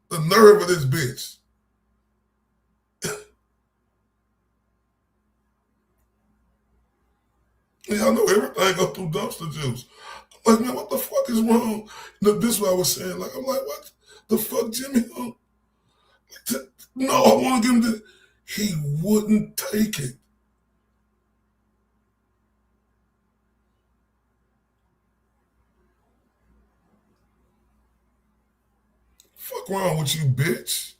C: The nerve of this bitch. Y'all know everything go through dumpster juice. I'm like, man, what the fuck is wrong? This is what I was saying. Like, I'm like, what? The fuck, Jimmy? No, I want to give him this. He wouldn't take it. Fuck wrong with you, bitch?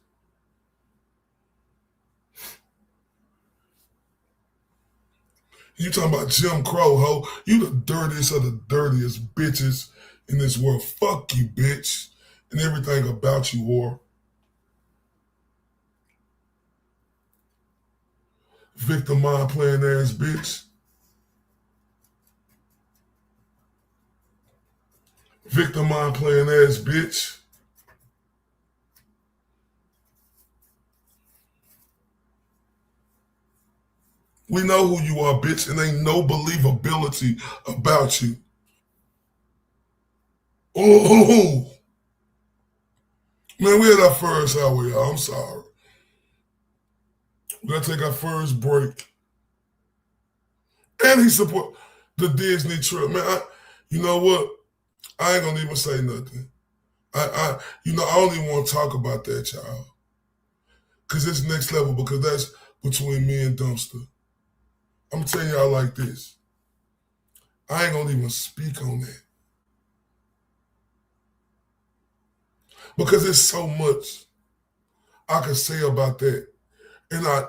C: You talking about Jim Crow, ho? You the dirtiest of the dirtiest bitches in this world. Fuck you, bitch. And everything about you, whore. Victim mind playing ass bitch. Victim mind playing ass bitch. We know who you are, bitch, and ain't no believability about you. Oh, man, we had our first hour, y'all. I'm sorry. We gotta take our first break. And he support the Disney trip, man. You know what? I ain't gonna even say nothing. I don't even want to talk about that, y'all, because it's next level. Because that's between me and Dumpster. I'm gonna tell y'all like this. I ain't gonna even speak on that because there's so much I can say about that, and I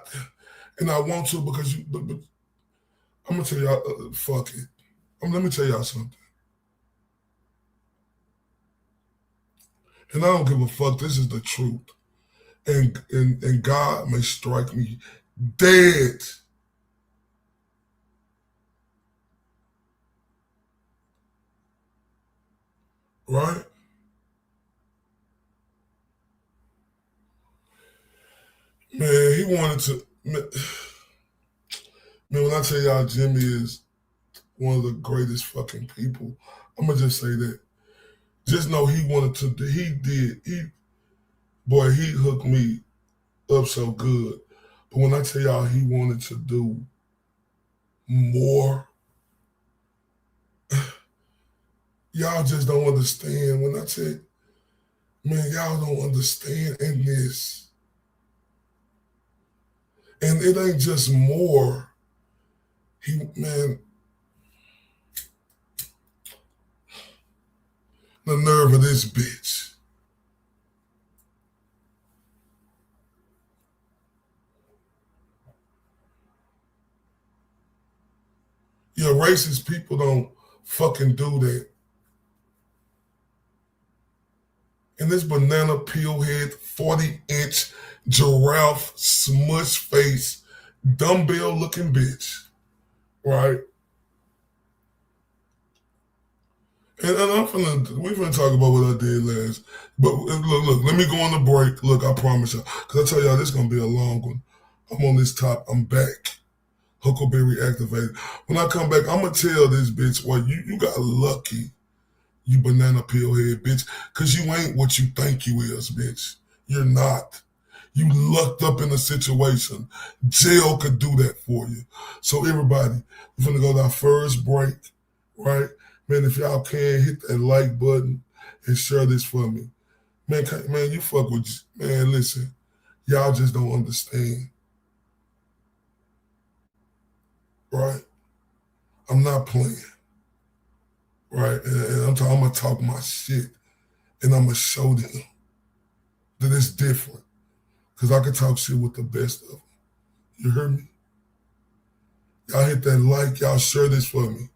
C: want to because but I'm gonna tell y'all, fuck it. Let me tell y'all something. And I don't give a fuck. This is the truth. And God may strike me dead. Right? Man, he wanted to. Man, when I tell y'all Jimmy is one of the greatest fucking people, I'm gonna just say that. Just know he wanted to. He hooked me up so good. But when I tell y'all he wanted to do more, y'all just don't understand. When I say, man, y'all don't understand in this. And it ain't just more. Man, the nerve of this bitch. Yeah, racist people don't fucking do that. And this banana peel head, 40-inch giraffe smush face, dumbbell looking bitch, right? And we finna talk about what I did last. But look, let me go on the break. Look, I promise y'all. Because I tell y'all, this is going to be a long one. I'm on this top. I'm back. Huckleberry activated. When I come back, I'm going to tell this bitch, well, you got lucky, you banana peel head bitch, because you ain't what you think you is, bitch. You're not. You lucked up in a situation. Jail could do that for you. So everybody, we're going to go to our first break, right? Man, if y'all can, hit that like button and share this for me. Man, you fuck with, man, listen, y'all just don't understand, right? I'm not playing, right? And I'm going to talk my shit, and I'm going to show them that it's different, because I can talk shit with the best of them. You hear me? Y'all hit that like, y'all share this for me.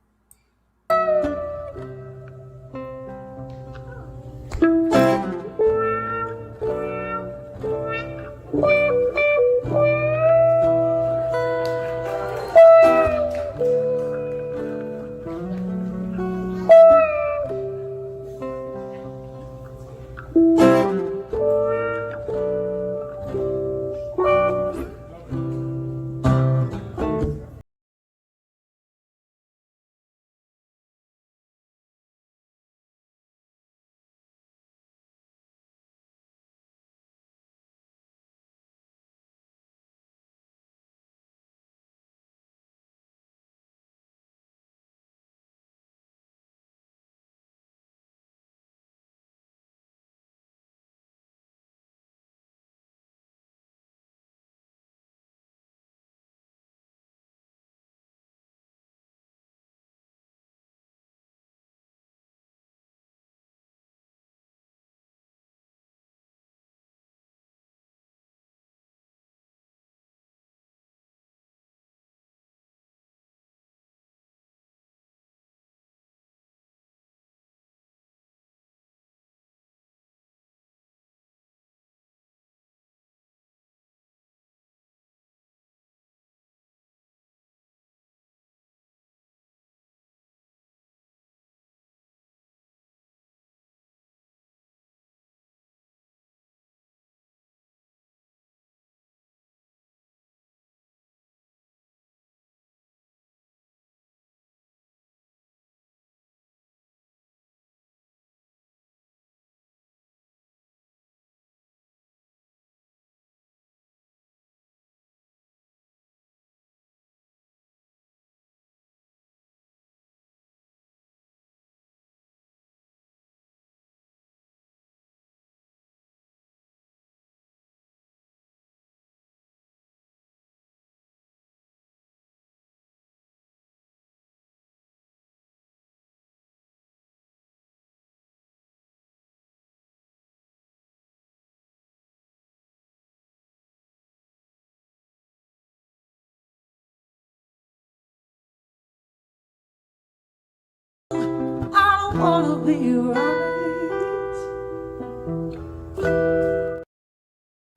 B: gonna be right.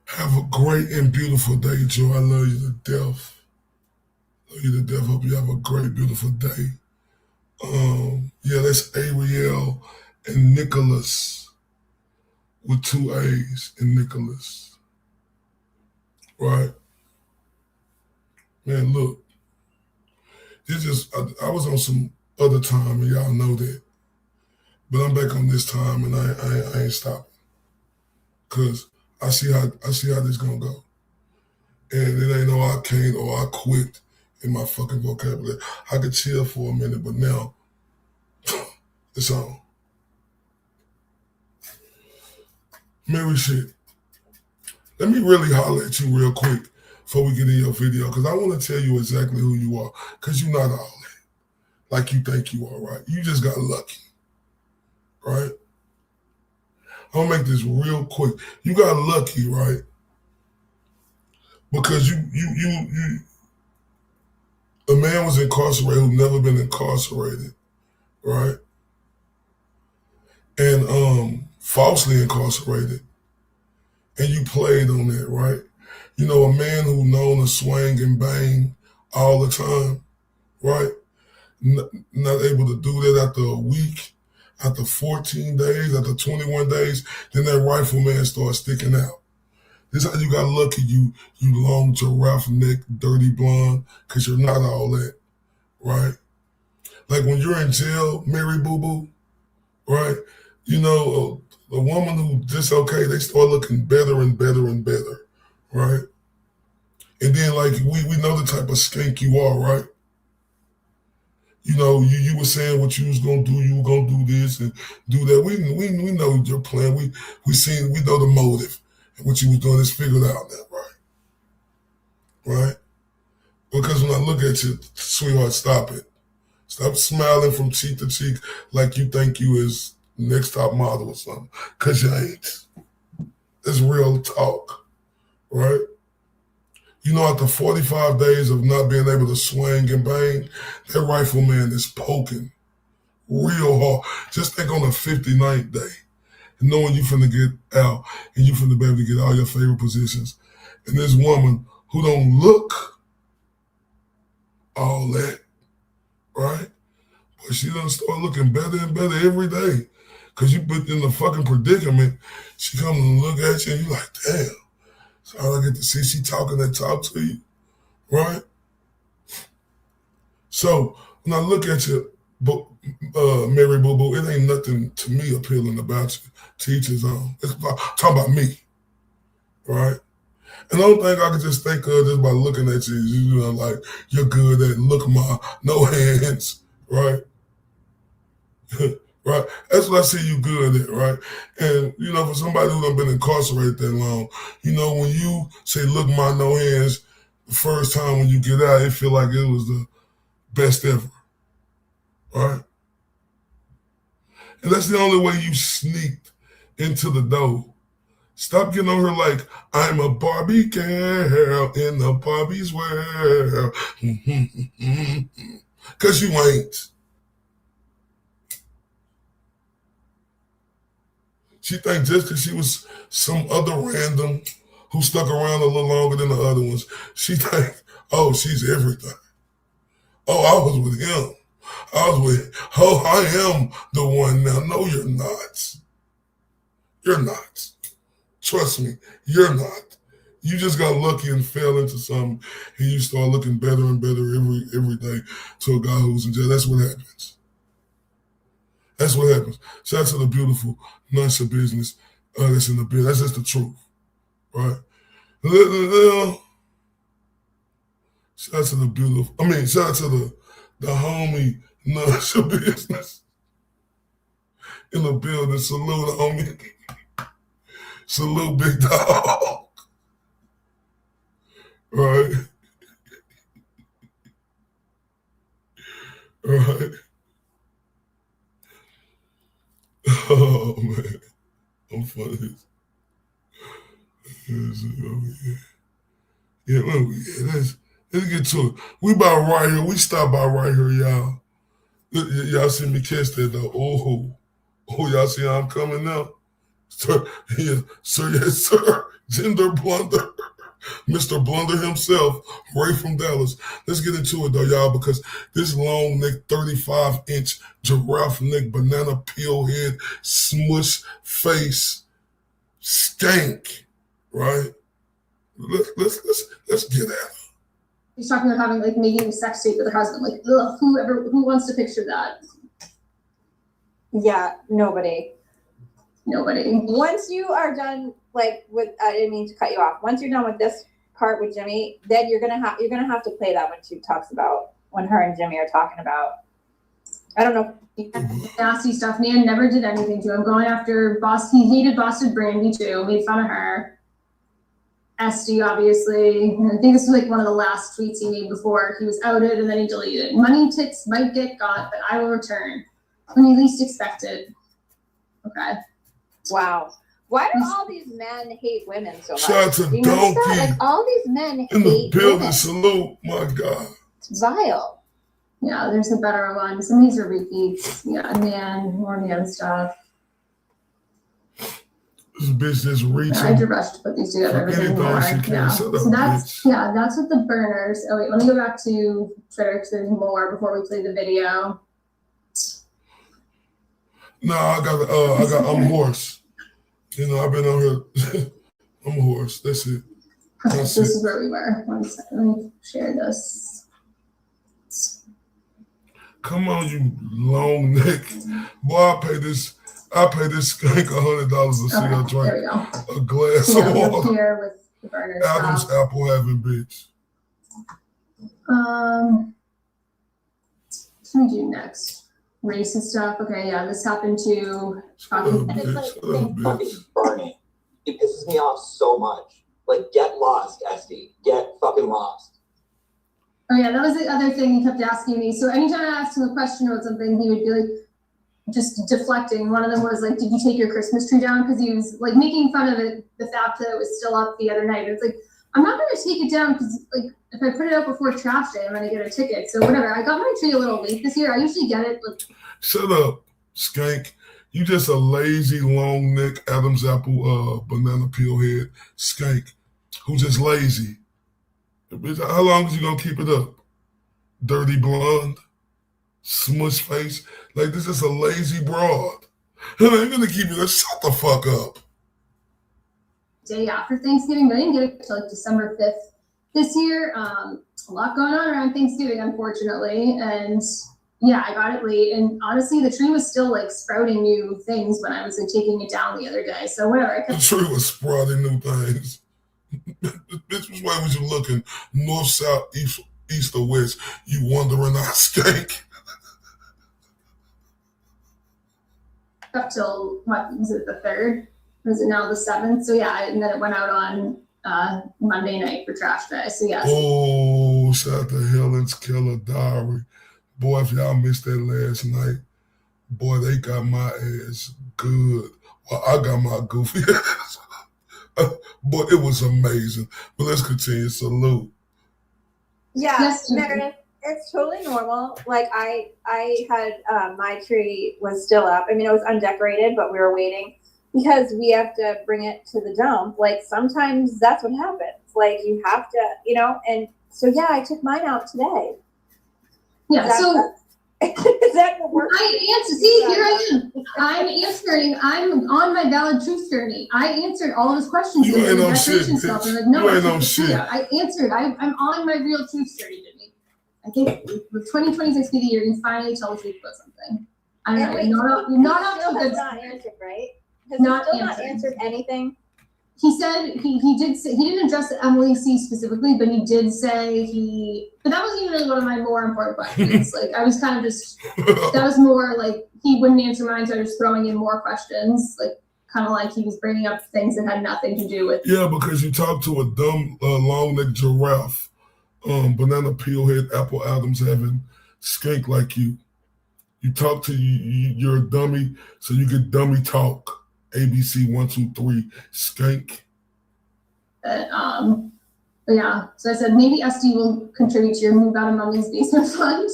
C: Have a great and beautiful day, Joe. I love you to death. Love you to death. Hope you have a great, beautiful day. Yeah, that's Ariel and Nicholas with 2 A's in Nicholas. Right? Man, look. It's just, I was on some other time, and y'all know that. But I'm back on this time, and I ain't stopping. Because I see how this gonna go. And it ain't no I can't or I quit in my fucking vocabulary. I could chill for a minute, but now it's on. Mary shit. Let me really holler at you real quick before we get in your video, because I want to tell you exactly who you are, because you're not all that like you think you are, right? You just got lucky, right? I'm gonna make this real quick. You got lucky, right? Because you a man was incarcerated who never been incarcerated, right? And falsely incarcerated. And you played on that, right? You know, a man who known to swing and bang all the time, right? Not able to do that after a week, after 14 days, after 21 days, then that rifleman starts sticking out. This is how you got lucky, you long giraffe neck, dirty blonde, because you're not all that, right? Like when you're in jail, Mary Boo Boo, right? You know, a woman who just okay, they start looking better and better and better, right? And then like we know the type of skank you are, right? You know, you were saying what you was gonna do, you were gonna do this and do that. We know your plan. We know the motive and what you was doing is figured out now, right? Right? Because when I look at you, sweetheart, stop it. Stop smiling from cheek to cheek like you think you is next top model or something. Cause you ain't. It's real talk, right? You know, after 45 days of not being able to swing and bang, that rifleman is poking real hard. Just think on the 59th day, knowing you finna get out and you finna be able to get all your favorite positions. And this woman who don't look all that, right? But she done start looking better and better every day. Cause you put in the fucking predicament, she come and look at you and you like, damn. So I get to see she talking that talk to you, right? So when I look at you, Mary Boo Boo, it ain't nothing to me appealing about you. Teachers on. It's talking about me, right? And the only thing I can just think of just by looking at you is, you know, like you're good at look ma, no hands, right? Right? That's what I see you good at, right? And, you know, for somebody who done been incarcerated that long, you know, when you say, look, my no hands, the first time when you get out, it feel like it was the best ever, right? And that's the only way you sneaked into the door. Stop getting on her like, I'm a Barbie girl in the Barbie's world. Because you ain't. She think just because she was some other random who stuck around a little longer than the other ones, she think, oh, she's everything. Oh, I was with him. I am the one now. No, you're not. You're not. Trust me, you're not. You just got lucky and fell into something, and you start looking better and better every day to a guy who's in jail. That's what happens. That's what happens. Shout out to the beautiful nurse of business that's in the bed. That's just the truth, right? Shout out to the beautiful. Shout out to the homie nurse of business in the building. Salute, homie. Salute, big dog. Right? Right? Oh, man. I'm funny. Yeah, let's get to it. We about right here. We stop by right here, y'all. Y'all see me catch that though. Oh, y'all see how I'm coming now? Sir, yeah, sir, yes, sir. Gender blunder. Mr. Blunder himself, right from Dallas. Let's get into it though, y'all, because this long neck, 35-inch giraffe neck, banana peel head, smush face, stank, right? Let's get at it.
B: She's talking about having like making a sex tape with her husband. Like, ugh, who wants to picture that?
E: Yeah, nobody. Once you are done, like with, I didn't mean to cut you off. Once you're done with this part with Jimmy, then you're gonna have to play that when she talks about when her and Jimmy are talking about. I don't know.
B: Nasty stuff. Man never did anything to him. Going after Boss, he hated Boston Brandy too. Made fun of her. Esty, obviously. And I think this was like one of the last tweets he made before he was outed, and then he deleted. Money tips might get got, but I will return when you least expect it. Okay.
E: Wow. Why do all these men hate women so much?
C: Shout out to
E: You notice that?
C: Donkey
E: Like all these men
C: in the
E: hate
C: building.
E: women.
C: Salute, my God.
E: It's vile.
B: Yeah, there's a better one. Some of these are repeats. Yeah, man, more man stuff.
C: This bitch just reaching.
B: I had to rush to put these together.
C: For anything
B: more.
C: she can.
B: Yeah.
C: Shut up,
B: So that's
C: bitch.
B: that's with the burners. Oh wait, let me go back to Twitter because there's more before we play the video.
C: No, I'm a horse. You know, I've been on here. I'm a horse. That's it.
B: Okay,
C: That's
B: so this
C: it.
B: is where we were. 1 second, let me share this.
C: Come on, you long neck. Boy, I pay this skank $100 to see her
B: Okay,
C: drink
B: there we go.
C: a glass
B: Yeah,
C: of
B: we're
C: water.
B: here with the burner
C: Adam's
B: stuff.
C: apple having bitch.
B: What do we do next? Racist stuff. Okay, yeah, this happened to.
C: Shut up,
F: And it's
C: bitch.
F: like
C: Shut up,
F: fucking
C: bitch.
F: burning. It pisses me off so much. Like, get lost, Esty. Get fucking lost.
B: Oh yeah, that was the other thing he kept asking me. So anytime I asked him a question about something, he would be like, just deflecting. One of them was like, "Did you take your Christmas tree down?" Because he was like making fun of it, the fact that it was still up the other night. It's like, I'm not going to take it down because like if I put it up before trash day, I'm going to get a ticket. So whatever. I got my tree a little late this year. I usually get it like.
C: Shut up, skank. You just a lazy, long neck Adam's apple, banana peel head skank who just lazy. Bitch, how long is you gonna keep it up? Dirty blonde, smush face. Like this is a lazy broad. And I'm gonna keep it up. Shut the fuck up.
B: Day after Thanksgiving, but I didn't get it until like December 5th this year. A lot going on around Thanksgiving, unfortunately, and yeah, I got it late. And honestly, the tree was still like sprouting new things when I was like taking it down the other day. So whatever. I
C: The
B: kept
C: tree was sprouting new things. Bitch, which way was you looking? North, south, east, or west? You wandering out, skank.
B: up till what was it, the 3rd? Was it now the 7th? So yeah, and then it went out on Monday night for trash day. So yes.
C: Oh, shout out to Helen's Killer Diary. Boy, if y'all missed that last night, boy, they got my ass good. Well, I got my goofy ass. Boy, it was amazing. But let's continue. Salute.
E: Yeah,
B: Yes,
E: Meredith, it's totally normal. Like I had my tree was still up. I mean, it was undecorated, but we were waiting because we have to bring it to the dump. Like sometimes that's what happens. Like you have to, and so yeah, I took mine out today.
B: Yeah. So
E: Is that the worst?
B: I answer. See, here I am. I'm answering. I'm on my valid truth journey. I answered all of his questions.
C: You ain't no shit,
B: decoration stuff.
C: bitch.
B: I'm like, no,
C: You
B: I
C: ain't no
B: took the tree
C: shit.
B: out. I answered. I'm on my real truth journey, Jimmy. I think with 2026 be the year you finally tell the truth about something. I don't know. You're not up to a good.
E: Not answered, right? Has
B: Not
E: he still not
B: answered.
E: answered anything?
B: He said he did say he didn't address Emily C specifically, but he did say but that wasn't even really one of my more important questions. Like I was kind of just that was more like he wouldn't answer mine, so I was just throwing in more questions, like kind of like he was bringing up things that had nothing to do with.
C: Yeah, because you talked to a dumb, long-necked giraffe, banana peel head, Apple Adams having skink like you. You talk to you're a dummy, so you get dummy talk. ABC 1, 2, 3 skank.
B: But yeah, so I said maybe SD will contribute to your move out of mommy's basement fund.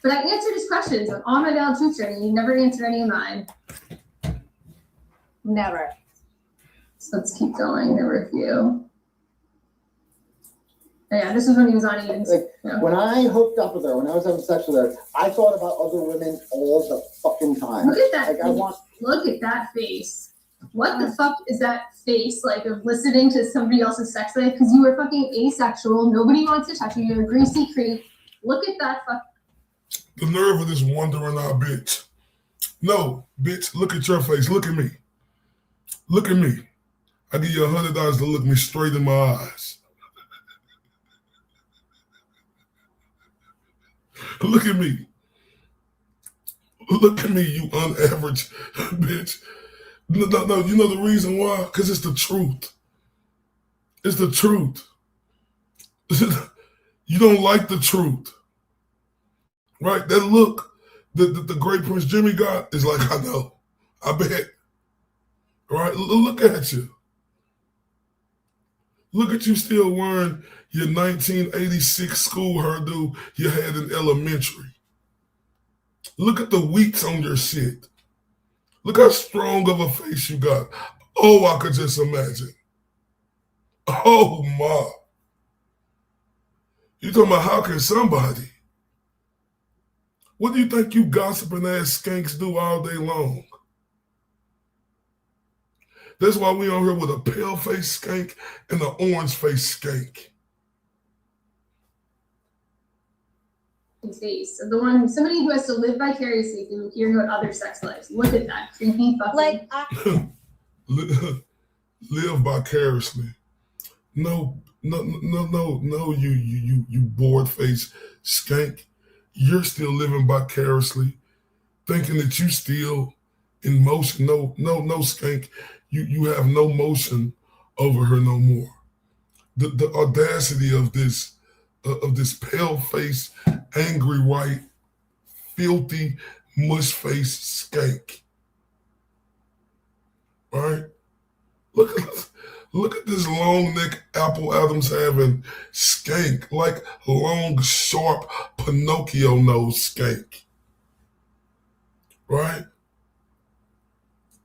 B: But I answered his questions on my valid truth sharing. You never answered any of mine.
E: Never.
B: So let's keep going. There were a few. Yeah, this was when he was on Eden's.
G: When I hooked up with her, when I was having sex with her, I thought about other women all the fucking time.
B: Look at that
G: Like,
B: face. Look at that face. What the fuck is that face like of listening to somebody else's sex life? Because you were fucking asexual. Nobody wants to touch you. You're a greasy creep. Look at that fuck.
C: The nerve of this wandering eye bitch. No, bitch, look at your face. Look at me. Look at me. I give you $100 to look me straight in my eyes. Look at me. Look at me, you unaverage bitch. No, you know the reason why? Because it's the truth. It's the truth. You don't like the truth. Right? That look that the great Prince Jimmy got is like, I know. I bet. Right? Look at you. Look at you still wearing your 1986 school hairdo you had in elementary. Look at the weeks on your shit. Look how strong of a face you got. Oh, I could just imagine. Oh, my. You talking about how can somebody? What do you think you gossiping ass skanks do all day long? That's why we on here with a pale face skank and an orange face skank.
B: Face of the one, somebody who has to live vicariously through hearing about other sex lives. Look at that creepy fucking.
E: Like,
C: Live vicariously. No, you bored face skank. You're still living vicariously, thinking that you still in motion. No, skank. You have no motion over her no more. The audacity of this pale face, angry white, filthy, mush face skank. Right? Look at this long neck Apple Adams having skank, like long, sharp Pinocchio nose skank. Right?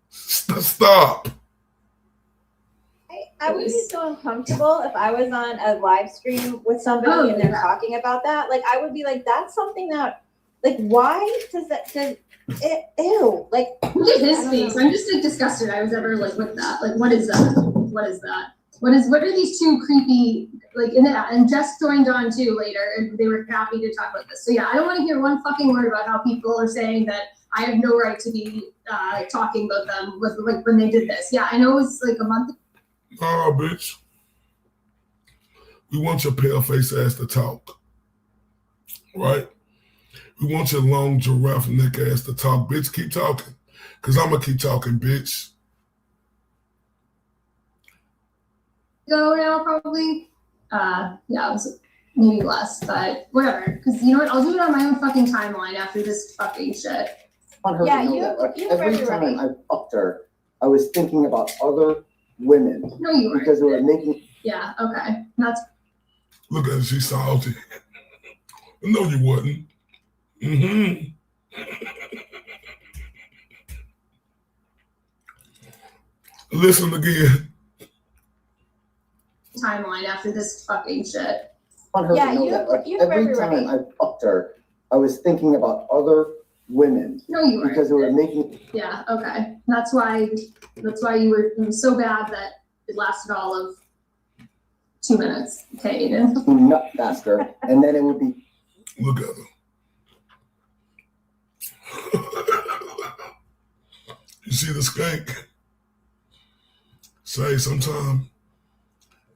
C: Stop.
E: I would be so uncomfortable if I was on a live stream with somebody and they're talking about that. Like, I would be like, that's something that, like, why does ew. Like,
B: look at his face. I'm just like disgusted I was ever like with that. Like, what is that? What is that? What are these two creepy, like, and Jess joined on too later, and they were happy to talk about this. So yeah, I don't want to hear one fucking word about how people are saying that I have no right to be talking about them with, like, when they did this. Yeah, I know it was like a month.
C: Nah, bitch. We want your pale face ass to talk. Right? We want your long giraffe neck ass to talk. Bitch, keep talking. Because I'm going to keep talking, bitch.
B: Go now, probably. Yeah, it was maybe less, but whatever. Because you know what? I'll do it on my own fucking timeline after this fucking shit.
G: On her
E: Yeah,
G: to know
E: you-
G: that, like,
E: you
G: every
E: very
G: time
E: right.
G: I fucked her, I was thinking about other women
B: No, you weren't.
G: because it was making.
B: Yeah, okay. That's
C: Look at her, she's salty. No, you wasn't. Mm-hmm. Listen again.
B: timeline after this fucking shit.
G: On her
E: Yeah,
G: to know
E: you-
G: that, like,
E: you have
G: every
E: every
G: time
E: right.
G: I fucked her, I was thinking about other women
B: No, you weren't.
G: because it was making.
B: Yeah, okay. That's why you were, it was so bad that it lasted all of 2 minutes. Okay, Aiden.
G: Nut faster, and then it would be.
C: Look at her. You see the skank? Say sometime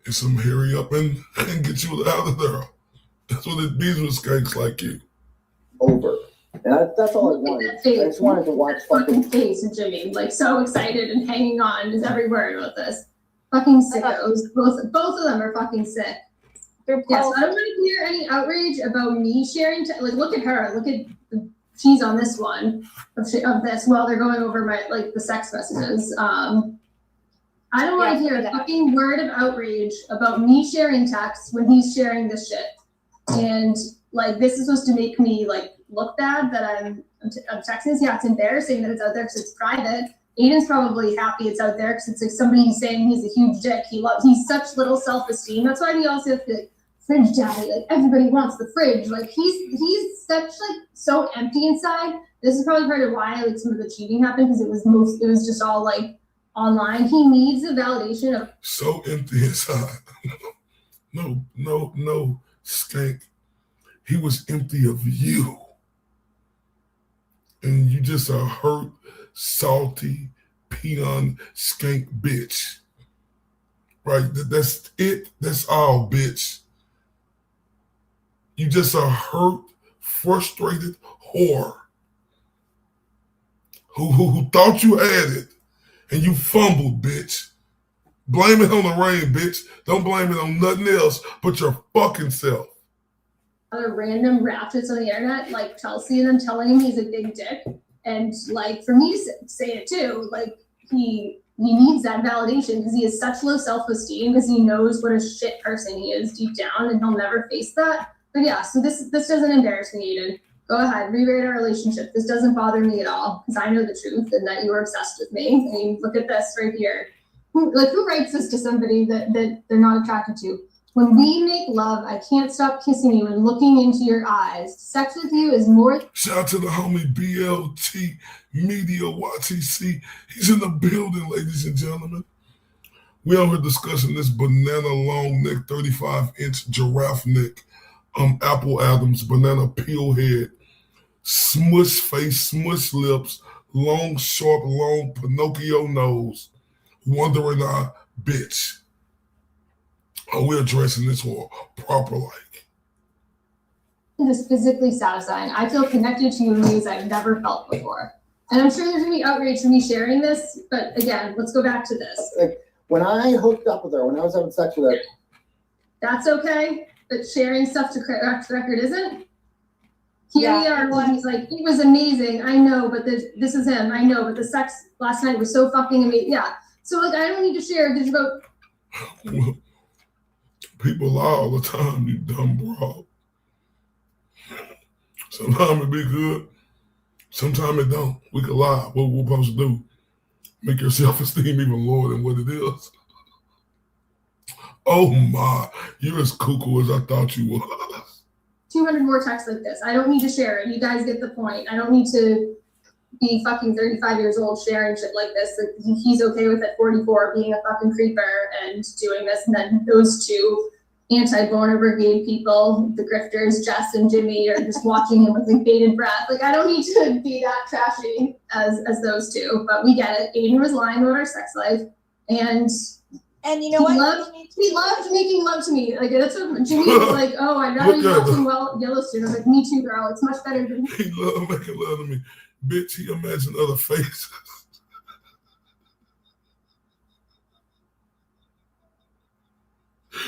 C: it's some hurry up and get you out of there. That's what it be with skanks like you.
G: Over. And that's all I
B: Look at
G: wanted.
B: that face.
G: I just wanted to watch
B: Fucking
G: fucking.
B: face of Jimmy, like so excited and hanging on to every word about this. Fucking sickos. Both of them are fucking sick.
E: They're
B: Yes,
E: both-
B: I don't want to hear any outrage about me sharing. Like, look at her. Look at she's on this one of this while they're going over my the sex messages. I don't want to hear a fucking word of outrage about me sharing texts when he's sharing this shit. And like, this is supposed to make me like look bad that I'm texting this. Yeah, it's embarrassing that it's out there because it's private. Aiden's probably happy it's out there because it's like somebody who's saying he's a huge dick. He's such little self-esteem. That's why we also feel like fridge daddy. Like everybody wants the fridge. Like he's such like so empty inside. This is probably part of why like some of the cheating happened because it was just all like online. He needs the validation of
C: so empty inside. No, skank. He was empty of you. And you just a hurt, salty, peon, skank bitch. Right? That's it. That's all, bitch. You just a hurt, frustrated whore who thought you had it and you fumbled, bitch. Blame it on the rain, bitch. Don't blame it on nothing else but your fucking self.
B: Other random ratchets on the internet, like Chelsea and them telling him he's a big dick. And like for me to say it too, like he needs that validation because he has such low self-esteem because he knows what a shit person he is deep down and he'll never face that. But yeah, so this doesn't embarrass me, Aiden. Go ahead, rewrite our relationship. This doesn't bother me at all because I know the truth and that you are obsessed with me. I mean, look at this right here. Who writes this to somebody that they're not attracted to? When we make love, I can't stop kissing you and looking into your eyes. Sex with you is more.
C: Shout out to the homie BLT Media YTC. He's in the building, ladies and gentlemen. We out here discussing this banana long neck, 35-inch giraffe neck, Apple Adams, banana peel head, smush face, smush lips, long, sharp, long Pinocchio nose, wondering eye, bitch. Are we addressing this one proper like?
B: This physically satisfying. I feel connected to you in ways I've never felt before. And I'm sure there's gonna be outrage for me sharing this, but again, let's go back to this.
G: Like when I hooked up with her, when I was having sex with her.
B: That's okay, but sharing stuff to correct the record isn't? Here we are, when he's like, it was amazing, I know, but this is him, I know, but the sex last night was so fucking amazing. Yeah, so like, I don't need to share, did you go?
C: People lie all the time, you dumb broad. Sometimes it be good, sometimes it don't. We could lie. What we're supposed to do? Make your self-esteem even lower than what it is. Oh my, you're as cuckoo as I thought you was.
B: 200 more texts like this. I don't need to share it. You guys get the point. I don't need to be fucking 35 years old sharing shit like this. Like, he's okay with at 44 being a fucking creeper and doing this. And then those two anti-boner brigade people, the grifters, Jess and Jimmy, are just watching him with like bated breath. Like, I don't need to be that trashy as those two, but we get it. Aiden was lying about our sex life, and
E: you know
B: he loved making love to me. Like, that's what Jimmy was like, oh, I'd rather you watching Yellowstone. I was like, me too, girl. It's much better than
C: He loved making love to me. Bitch, he imagined other faces.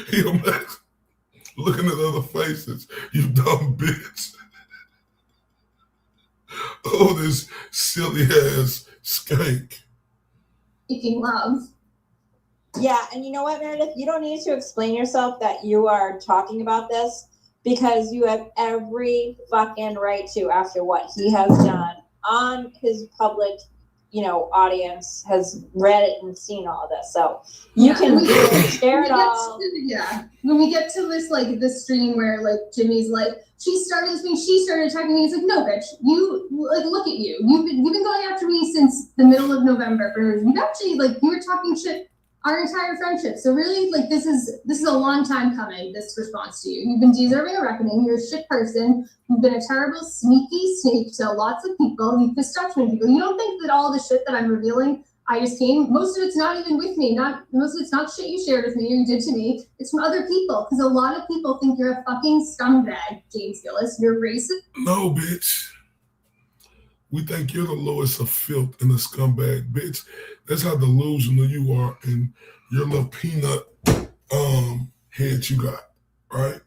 C: He imagined looking at other faces. You dumb bitch. Oh, this silly ass skank.
B: making love.
E: Yeah, and you know what, Meredith? You don't need to explain yourself that you are talking about this because you have every fucking right to after what he has done on his public, audience has read it and seen all this. So you can share it all.
B: When we get to this, like, this stream where, like, Jimmy's like, she started attacking me. He's like, no, bitch, you, like, look at you. You've been going after me since the middle of November. You've actually, like, you were talking shit our entire friendship. So really, like, this is a long time coming, this response to you. You've been deserving a reckoning. You're a shit person. You've been a terrible, sneaky snake to lots of people. You've pissed off many people. You don't think that all the shit that I'm revealing, most of it's not even with me. Most of it's not shit you shared with me or you did to me. It's from other people. Because a lot of people think you're a fucking scumbag, James Gillis. You're racist.
C: No, bitch. We think you're the lowest of filth and a scumbag, bitch. That's how delusional you are and your little peanut head you got, right?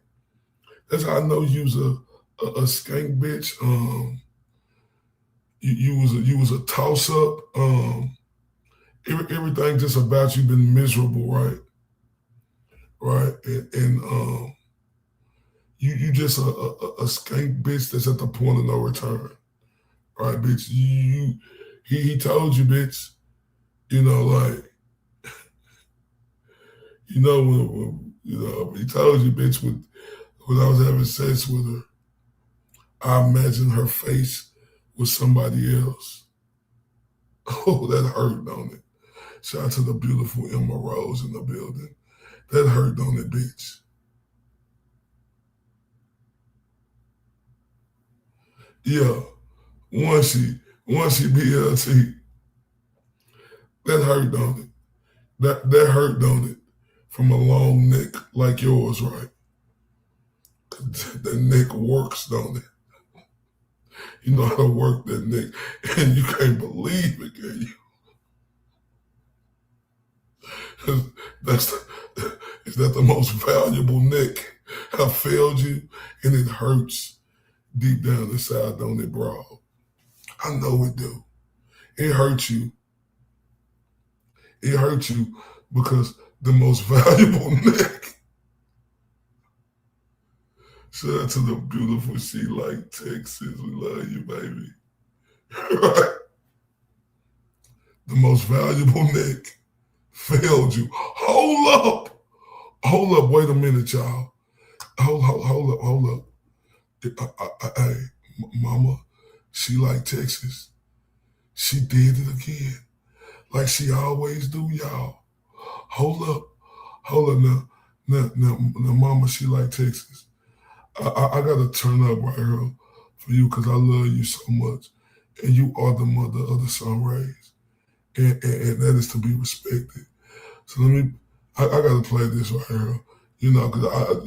C: That's how I know you's a skank, bitch. You was a toss up. Everything just about you been miserable, right? Right, and You just a skank bitch that's at the point of no return. Right, bitch? He told you, bitch. You know, like, you know, he told you, bitch, when I was having sex with her, I imagined her face with somebody else. Oh, that hurt, don't it? Shout out to the beautiful Emma Rose in the building. That hurt, don't it, bitch? Yeah, once she BLT, that hurt, don't it? That hurt, don't it? From a long neck like yours, right? The neck works, don't it? You know how to work that neck, and you can't believe it, can you? Is that the most valuable neck? I failed you, and it hurts deep down inside, don't it, bro? I know it do. It hurts you. It hurts you because the most valuable neck. Shout out to the beautiful She Like Texas. We love you, baby. Right? The most valuable neck failed you. Hold up. Wait a minute, y'all. Hold up. Hey, mama, She Like Texas. She did it again. Like she always do, y'all. Hold up now, mama, She Like Texas. I gotta turn up right here for you because I love you so much. And you are the mother of the sun rays. And that is to be respected. So I gotta play this right here. You know, because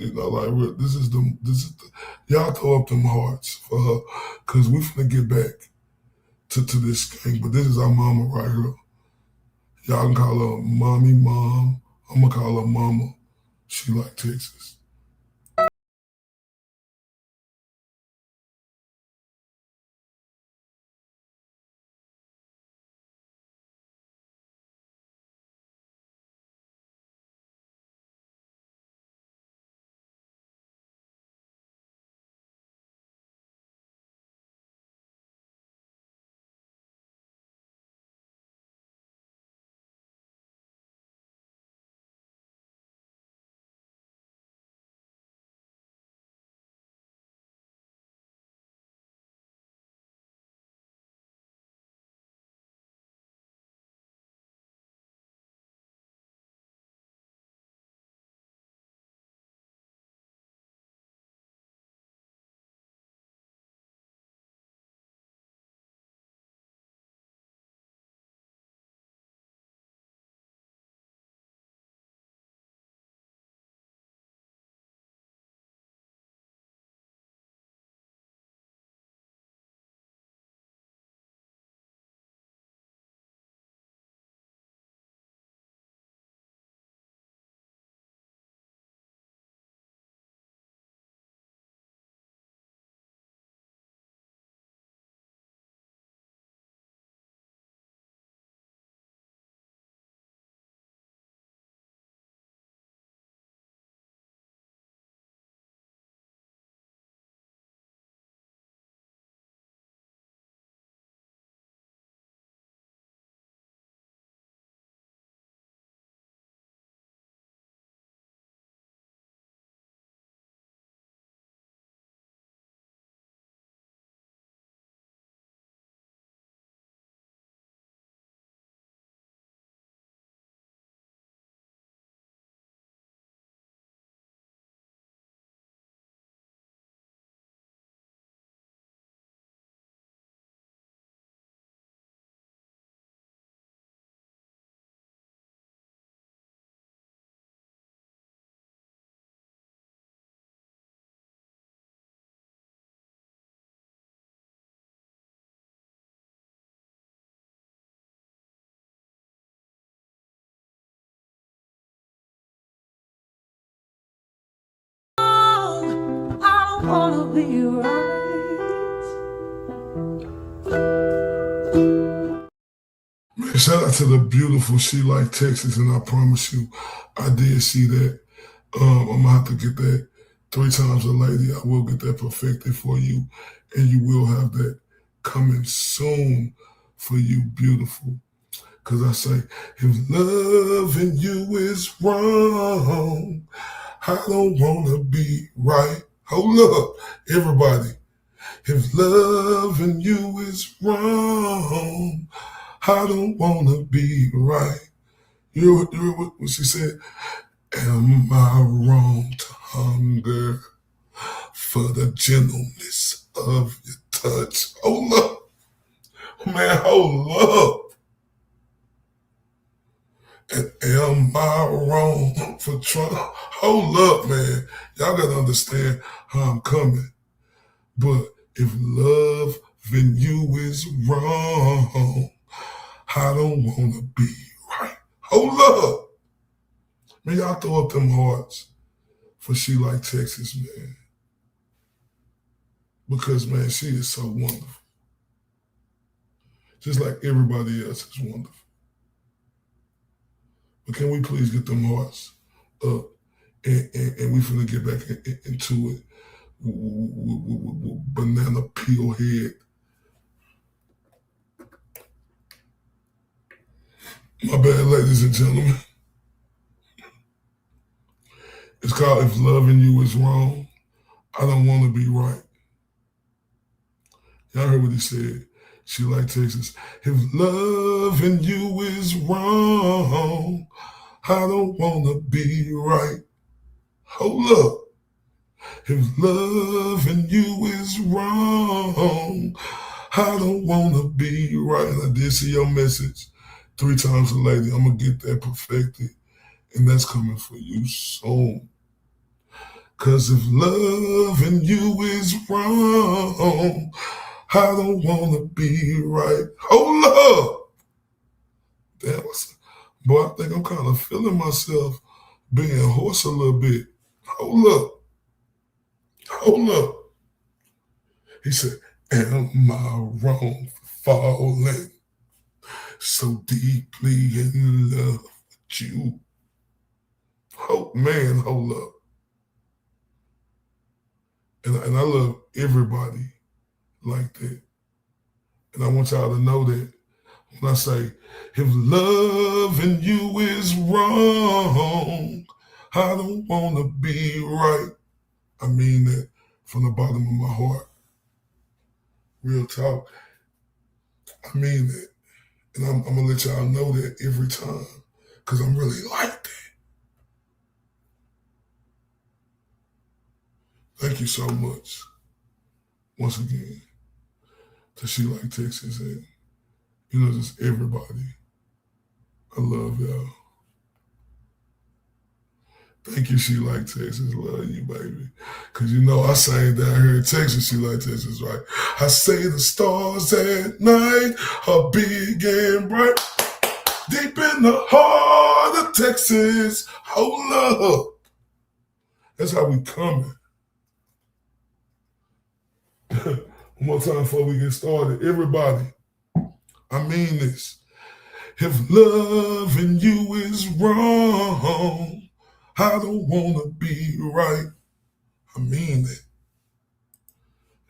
C: this is the y'all throw up them hearts for her because we finna get back to this thing. But this is our mama right here. Y'all can call her mommy, mom. I'm gonna call her mama. She Like Texas.
H: I wanna be right.
C: Man, shout out to the beautiful She Like Texas, and I promise you, I did see that. I'm gonna have to get that 3 times a lady, I will get that perfected for you, and you will have that coming soon for you, beautiful. Because I say, if loving you is wrong, I don't want to be right. Hold up, everybody. If loving you is wrong, I don't want to be right. You hear what she said? Am I wrong to hunger for the gentleness of your touch? Hold up, man, hold up. And am I wrong for trying? Hold up, man. Y'all gotta understand how I'm coming. But if loving you is wrong, I don't wanna be right. Hold up. Man, y'all throw up them hearts for She Like Texas, man. Because, man, she is so wonderful. Just like everybody else is wonderful. But can we please get them hearts up? And we finna get back into it with banana peel head. My bad, ladies and gentlemen. It's called If Loving You Is Wrong, I Don't Want to Be Right. Y'all heard what he said. She Like Texas. If loving you is wrong, I don't want to be right. Hold up. If loving you is wrong, I don't want to be right. And I did see your message 3 times a lady. I'm going to get that perfected. And that's coming for you soon. Because if loving you is wrong, I don't want to be right. Hold up. Damn, boy, I think I'm kind of feeling myself being hoarse a little bit. Hold up. Hold up. He said, am I wrong for falling so deeply in love with you? Oh, man, hold up. And I love everybody like that. And I want y'all to know that when I say, if loving you is wrong, I don't want to be right. I mean that from the bottom of my heart. Real talk. I mean that. And I'm going to let y'all know that every time because I'm really like that. Thank you so much. Once again, to She Like Texas and, just everybody. I love y'all. Thank you, She Like Texas. Love you, baby. Because I sang down here in Texas, She Like Texas, right? I say the stars at night are big and bright. Deep in the heart of Texas. Hold up. That's how we coming. One more time before we get started. Everybody, I mean this. If loving you is wrong, I don't want to be right. I mean it.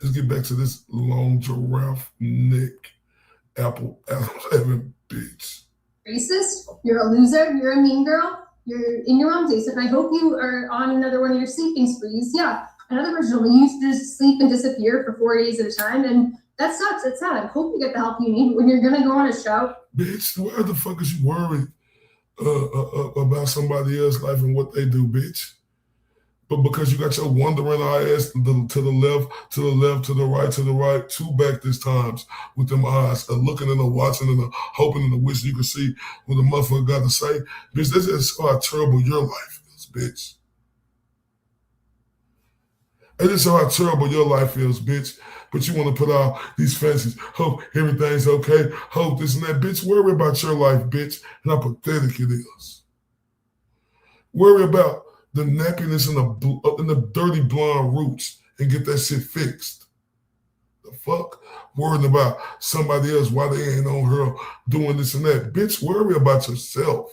C: Let's get back to this long giraffe neck apple having bitch.
B: Racist, you're a loser, you're a mean girl, you're in your mom's days, and I hope you are on another one of your sleeping sprees. Yeah, another version where you used to just sleep and disappear for 4 days at a time, and that sucks. It's sad. I hope you get the help you need when you're gonna go on a show.
C: Bitch, why the fuck is you worried about somebody else's life and what they do, bitch? But because you got your wandering eyes to the left, to the left, to the right, two back this times with them eyes, looking and watching and hoping and wishing you could see what the motherfucker got to say. Bitch, this is how terrible your life is, bitch. And this is how terrible your life is, bitch. But you want to put out these fantasies. Hope everything's okay. Hope this and that. Bitch, worry about your life, bitch, and how pathetic it is. Worry about the nappiness and the dirty blonde roots and get that shit fixed. The fuck? Worrying about somebody else, why they ain't on her doing this and that. Bitch, worry about yourself.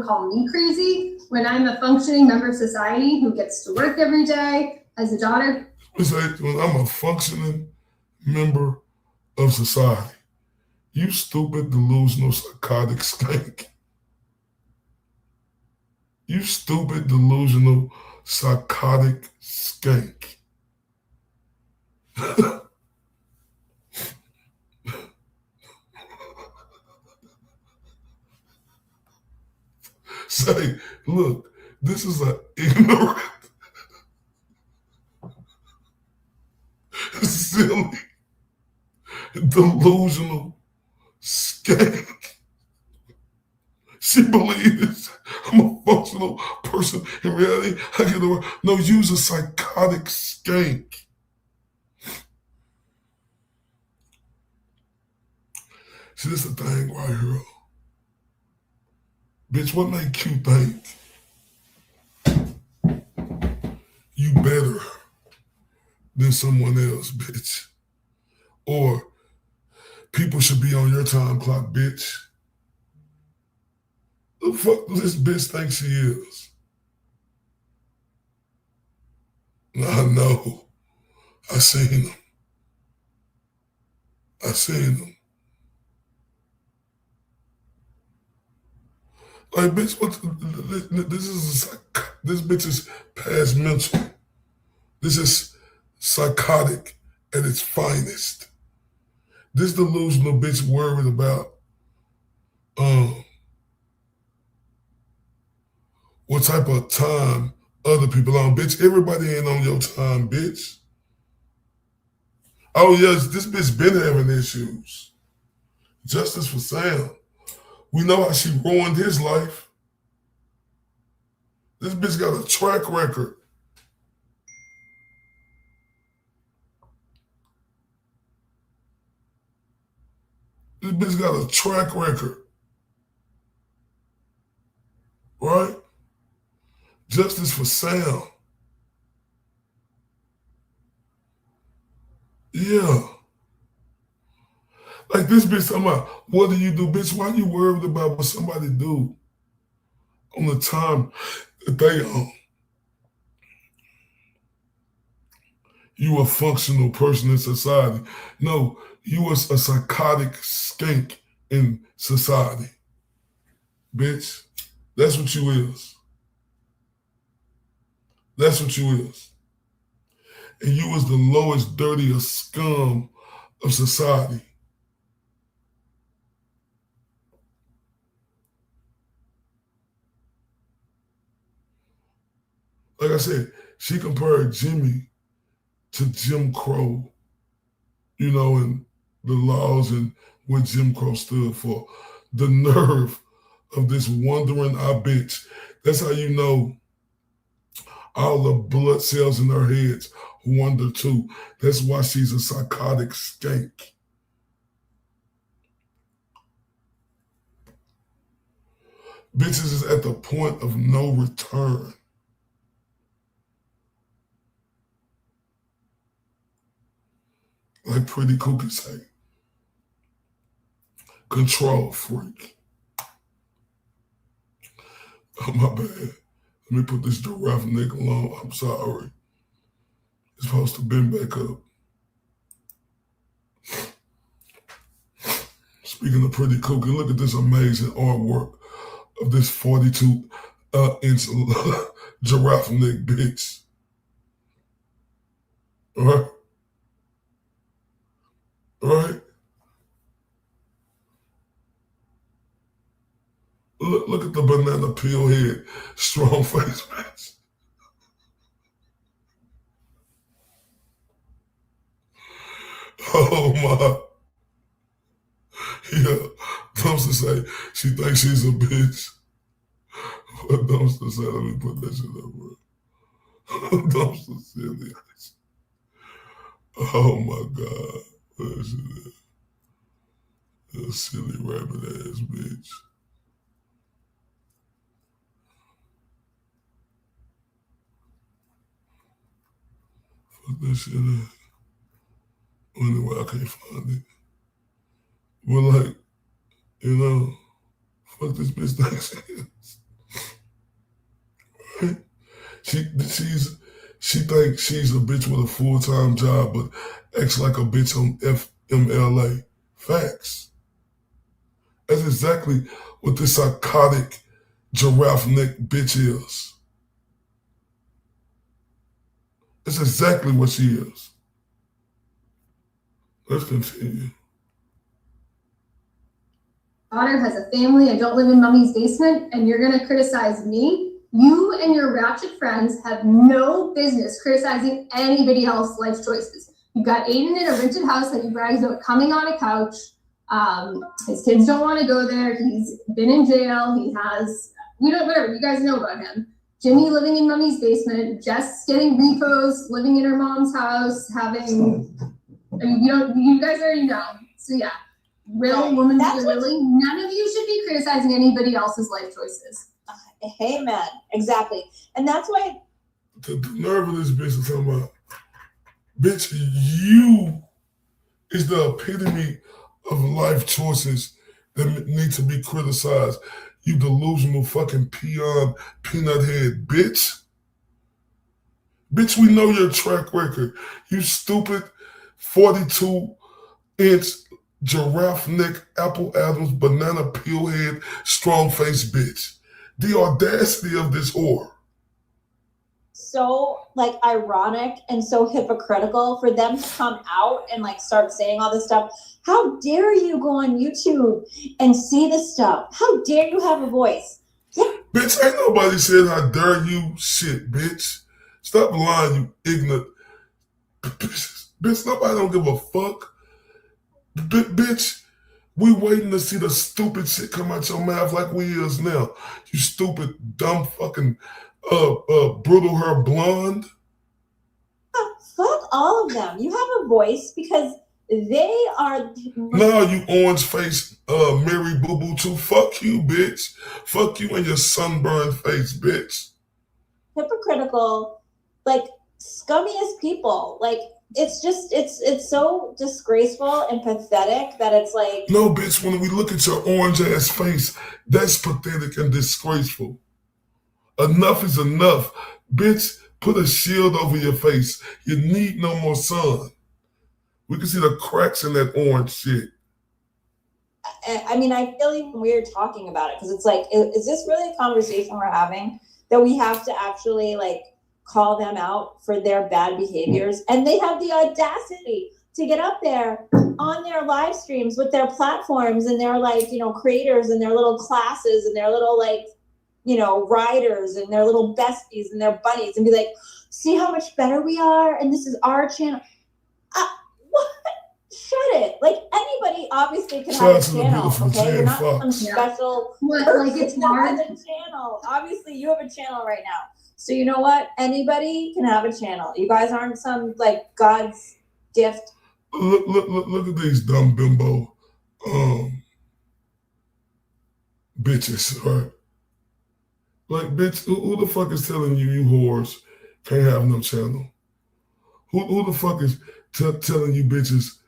B: call me crazy when I'm a functioning member of society who gets to work every day, has a daughter.
C: When I'm a functioning member of society, you stupid, delusional, psychotic skank. You stupid, delusional, psychotic skank. Say, look, this is an ignorant, silly, delusional skank. She believes I'm a functional person. In reality, I get the word. No, use a psychotic skank. See, this is the thing right here. Bitch, what make you think you better than someone else, bitch? Or people should be on your time clock, bitch? Who the fuck does this bitch think she is? I know. I seen them. I seen them. Like, bitch, this bitch is past mental. This is psychotic at its finest. This delusional bitch worried about what type of time other people on. Bitch, everybody ain't on your time, bitch. Oh yes, this bitch been having issues. Justice for Sam. We know how she ruined his life. This bitch got a track record. This bitch got a track record. Right? Justice for Sam. Yeah. Like this bitch talking about, what do you do, bitch? Why you worried about what somebody do on the time that they on? You a functional person in society. No, you was a psychotic skank in society. Bitch, that's what you is. That's what you is. And you was the lowest, dirtiest scum of society. Like I said, she compared Jimmy to Jim Crow, you know, and the laws and what Jim Crow stood for. The nerve of this wandering bitch. That's how you know all the blood cells in her heads wonder too. That's why she's a psychotic skank. Bitches is at the point of no return. Like Pretty Cookie say. Control freak. Oh, my bad. Let me put this giraffe neck alone. I'm sorry. It's supposed to bend back up. Speaking of Pretty Cookie, look at this amazing artwork of this 42-inch giraffe neck bitch. All right? All right? Look at the banana peel head, strong face bitch. Oh my. Yeah. Dumpster say she thinks she's a bitch. What Dumpster say? Let me put that shit up, bro. Dumpster silly. Oh my God. What is it? A silly rabbit ass bitch. Fuck that shit up. Anyway, I can't find it. But like, you know, fuck this bitch thinks she is. She thinks she's a bitch with a full-time job, but acts like a bitch on FMLA. Facts. That's exactly what this psychotic giraffe neck bitch is. That's exactly what she is. Let's continue.
B: Daughter has a family. I don't live in mommy's basement, and you're gonna criticize me? You and your ratchet friends have no business criticizing anybody else's life choices. You've got Aiden in a rented house that he brags about coming on a couch. His kids don't want to go there. He's been in jail. He has, whatever, you guys know about him. Jimmy living in mommy's basement, Jess getting repos, living in her mom's house, having, you guys already know. So yeah, really, woman, really, none of you should be criticizing anybody else's life choices.
E: Hey, man, exactly. And that's why.
C: The nerve of this bitch is talking about, bitch, you is the epitome of life choices that need to be criticized. You delusional fucking peon, peanut head, bitch. Bitch, we know your track record. You stupid 42-inch giraffe neck, Apple Adams, banana peel head, strong face bitch. The audacity of this whore.
E: So like ironic and so hypocritical for them to come out and like start saying all this stuff. How dare you go on YouTube and see this stuff? How dare you have a voice? Yeah.
C: Bitch, ain't nobody said how dare you shit, bitch. Stop lying, you ignorant. Bitch, nobody don't give a fuck. Bitch, we waiting to see the stupid shit come out your mouth like we is now. You stupid, dumb fucking brutal hair blonde.
E: Fuck all of them. You have a voice because they are.
C: No, you orange face Mary Boo Boo too. Fuck you, bitch. Fuck you and your sunburned face, bitch.
E: Hypocritical, like scummiest people. Like it's just it's so disgraceful and pathetic that it's like.
C: No, bitch, when we look at your orange ass face, that's pathetic and disgraceful. Enough is enough. Bitch, put a shield over your face. You need no more sun. We can see the cracks in that orange shit.
E: I mean, I feel even weird talking about it because it's like, is this really a conversation we're having that we have to actually like call them out for their bad behaviors? And they have the audacity to get up there on their live streams with their platforms and their like, creators and their little classes and their little like, riders and their little besties and their bunnies and be like, see how much better we are? And this is our channel. What? Shut it. Like anybody obviously can have a channel, okay? You're not some special
B: like it's hard.
E: a channel. Obviously you have a channel right now. So you know what? Anybody can have a channel. You guys aren't some like God's gift.
C: Look at these dumb bimbo bitches, right? Like, bitch, who the fuck is telling you whores can't have no channel? Who the fuck is telling you bitches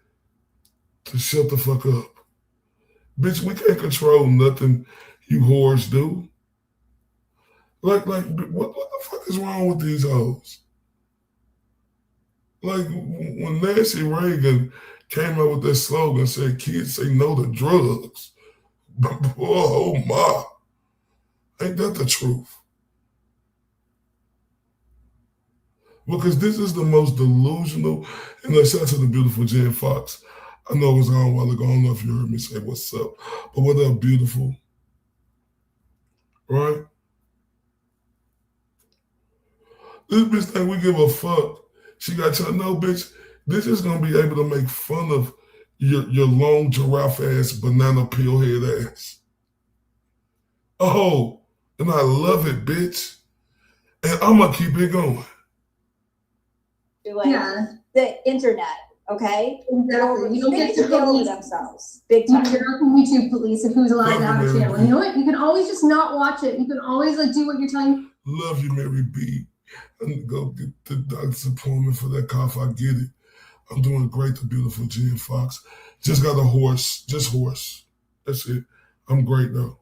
C: to shut the fuck up? Bitch, we can't control nothing you whores do. Like, what the fuck is wrong with these hoes? Like, when Nancy Reagan came out with that slogan, said kids say no to drugs. Oh my. Ain't that the truth? Because this is the most delusional, and let's shout out to the beautiful Jen Fox. I know it was on a while ago. I don't know if you heard me say what's up, but what up, beautiful? Right? This bitch think we give a fuck. She got to know, bitch, this is gonna be able to make fun of your long giraffe ass, banana peel head ass. Oh, and I love it, bitch. And I'm gonna keep it going.
E: Like the internet, okay?
B: Exactly. You don't get to
E: police themselves. Big time.
B: You're not the YouTube police of who's allowed to have a channel. You know what? You can always just not watch it. You can always like do what you're telling.
C: Love you, Mary B. I need to go get the doctor's appointment for that cough. I get it. I'm doing great, the beautiful Jen Fox. Just got a horse. Just horse. That's it. I'm great though.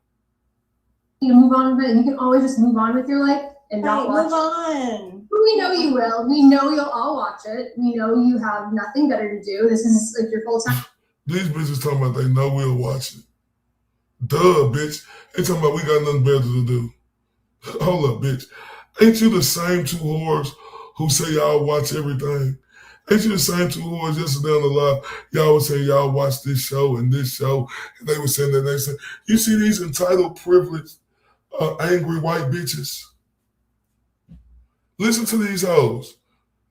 B: You move on with it, and you can always just move on with your life and
E: Hey,
B: not watch
E: move on.
B: We know you will. We know you'll all watch it. We know you have nothing better to do. This is like your full time.
C: These bitches talking about they know we'll watch it. Duh, bitch. They talking about we got nothing better to do. Hold up, bitch. Ain't you the same two whores who say y'all watch everything? Ain't you the same two whores yesterday on the live? Y'all would say y'all watch this show, and they were saying that they said, you see these entitled, privileged, angry white bitches? Listen to these hoes.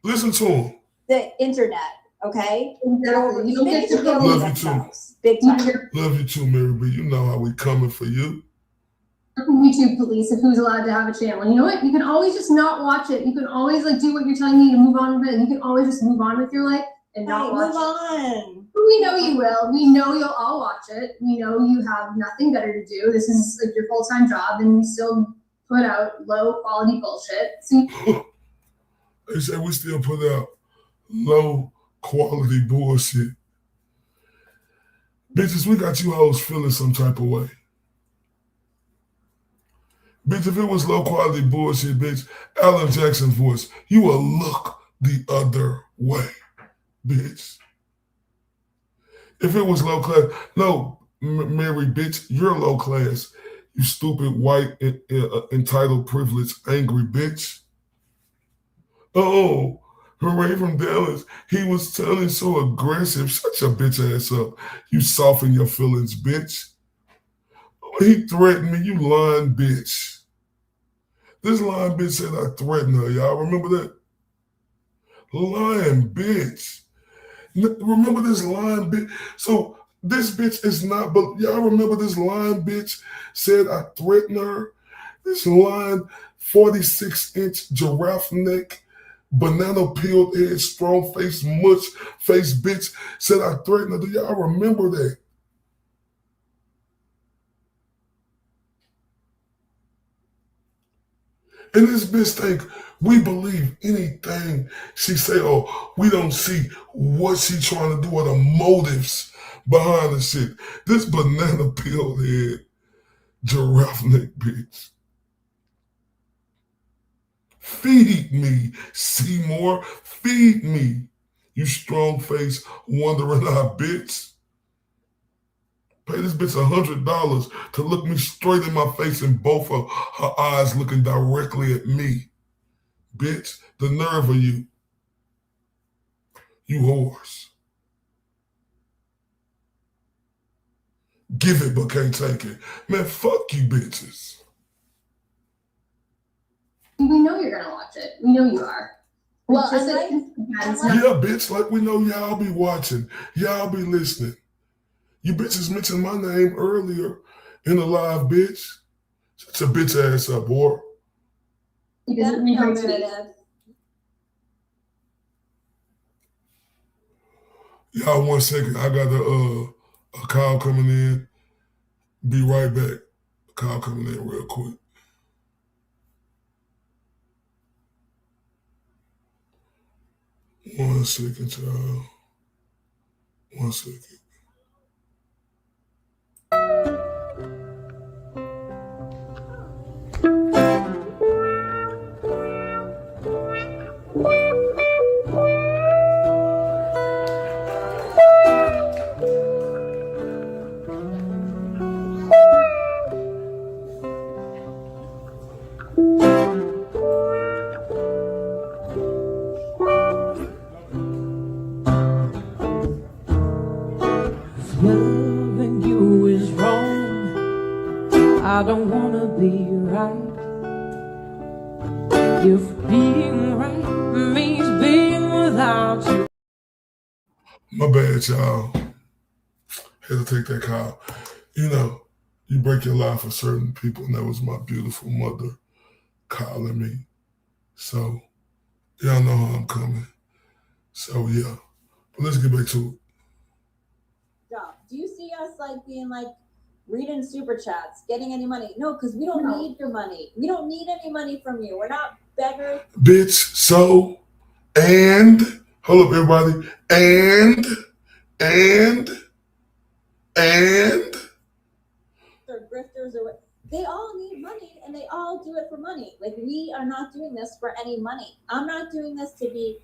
C: Listen to them.
E: The internet, okay?
B: Exactly. You don't get to
E: kill
C: Love you
E: themselves. Big time.
C: Love you too, Mary B. You know how we coming for you.
B: YouTube police of who's allowed to have a channel. You know what? You can always just not watch it. You can always like do what you're telling me to move on with it. And you can always just move on with your life and not
E: Hey,
B: watch
E: move on.
B: it. We know you will. We know you'll all watch it. We know you have nothing better to do. This is like your full-time job, and you still put out low quality bullshit. So
C: They say we still put out low quality bullshit. Bitches, we got you hoes feeling some type of way. Bitch, if it was low quality bullshit, bitch, Alan Jackson's voice, you will look the other way, bitch. If it was low class, no, Mary, bitch, you're low class. You stupid, white, entitled, privileged, angry bitch. Oh, Hooray from Dallas. He was telling so aggressive. Shut your bitch ass up. You soften your feelings, bitch. He threatened me, you lying bitch. This lying bitch said I threatened her, y'all. Remember that? Lying bitch. Remember this lying bitch? So this bitch is not, but y'all remember this lying bitch said I threatened her? This lying 46-inch giraffe neck, banana peeled head, strong face, much face bitch said I threatened her. Do y'all remember that? And this bitch think we believe anything she say, or we don't see what she trying to do or the motives behind the shit. This banana peeled head, giraffe neck bitch. Feed me, Seymour. Feed me, you strong face, wandering eye bitch. Pay this bitch $100 to look me straight in my face and both of her eyes looking directly at me. Bitch, the nerve of you. You whores. Give it but can't take it. Man, fuck you bitches.
B: we know you're gonna watch it. We know you are.
E: Well,
B: Just
C: Yeah, bitch, like we know y'all be watching. Y'all be listening. You bitches mentioned my name earlier in the live, bitch. Shut your bitch ass up, boy.
B: because it rewrites me.
C: Y'all 1 second. I got a call coming in. Be right back. A call coming in real quick. One second, y'all. 1 second.
H: Loving you is wrong. I don't wanna be right. If being right means being without you.
C: My bad, y'all. Had to take that call. You know, you break your life for certain people, and that was my beautiful mother calling me. So, y'all know how I'm coming. So, yeah. But let's get back to it.
E: Do you see us like being like reading super chats, getting any money? No, because we don't need your money. We don't need any money from you. We're not beggars.
C: Bitch, so, and, hold up, everybody, and,
E: Or grifters or they all need money and they all do it for money. Like, we are not doing this for any money. I'm not doing this to be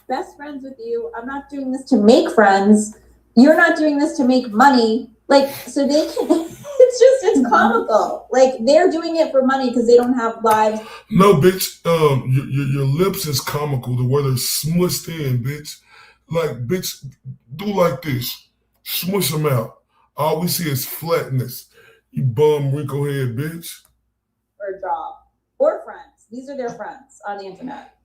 E: best friends with you. I'm not doing this to make friends. You're not doing this to make money. Like, so they can, it's comical. Like, they're doing it for money because they don't have lives.
C: No, bitch. Your lips is comical the way they're smushed in, bitch. Like, bitch, do like this. Smush them out. All we see is flatness. You bum wrinkle head, bitch.
E: Or a job. Or friends. These are their friends on the internet.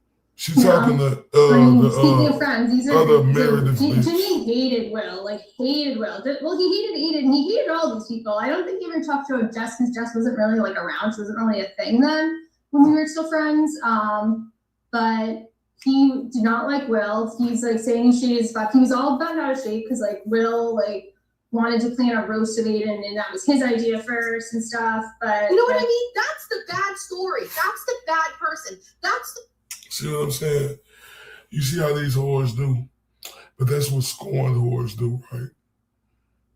C: She's talking to
B: speaking of friends, these are
C: other married
B: Jimmy hated Will, like hated Will. Well, he hated Aiden, and he hated all these people. I don't think he ever talked to Jess because Jess wasn't really like around. She wasn't really a thing then when we were still friends. But he did not like Will. He's like saying she is fuck. He was all bent out of shape because like Will like wanted to plan a roast of Aiden, and that was his idea first and stuff. But
I: you know what I mean? That's the bad story. That's the bad person. That's the
C: See what I'm saying? You see how these whores do? But that's what scorned whores do, right?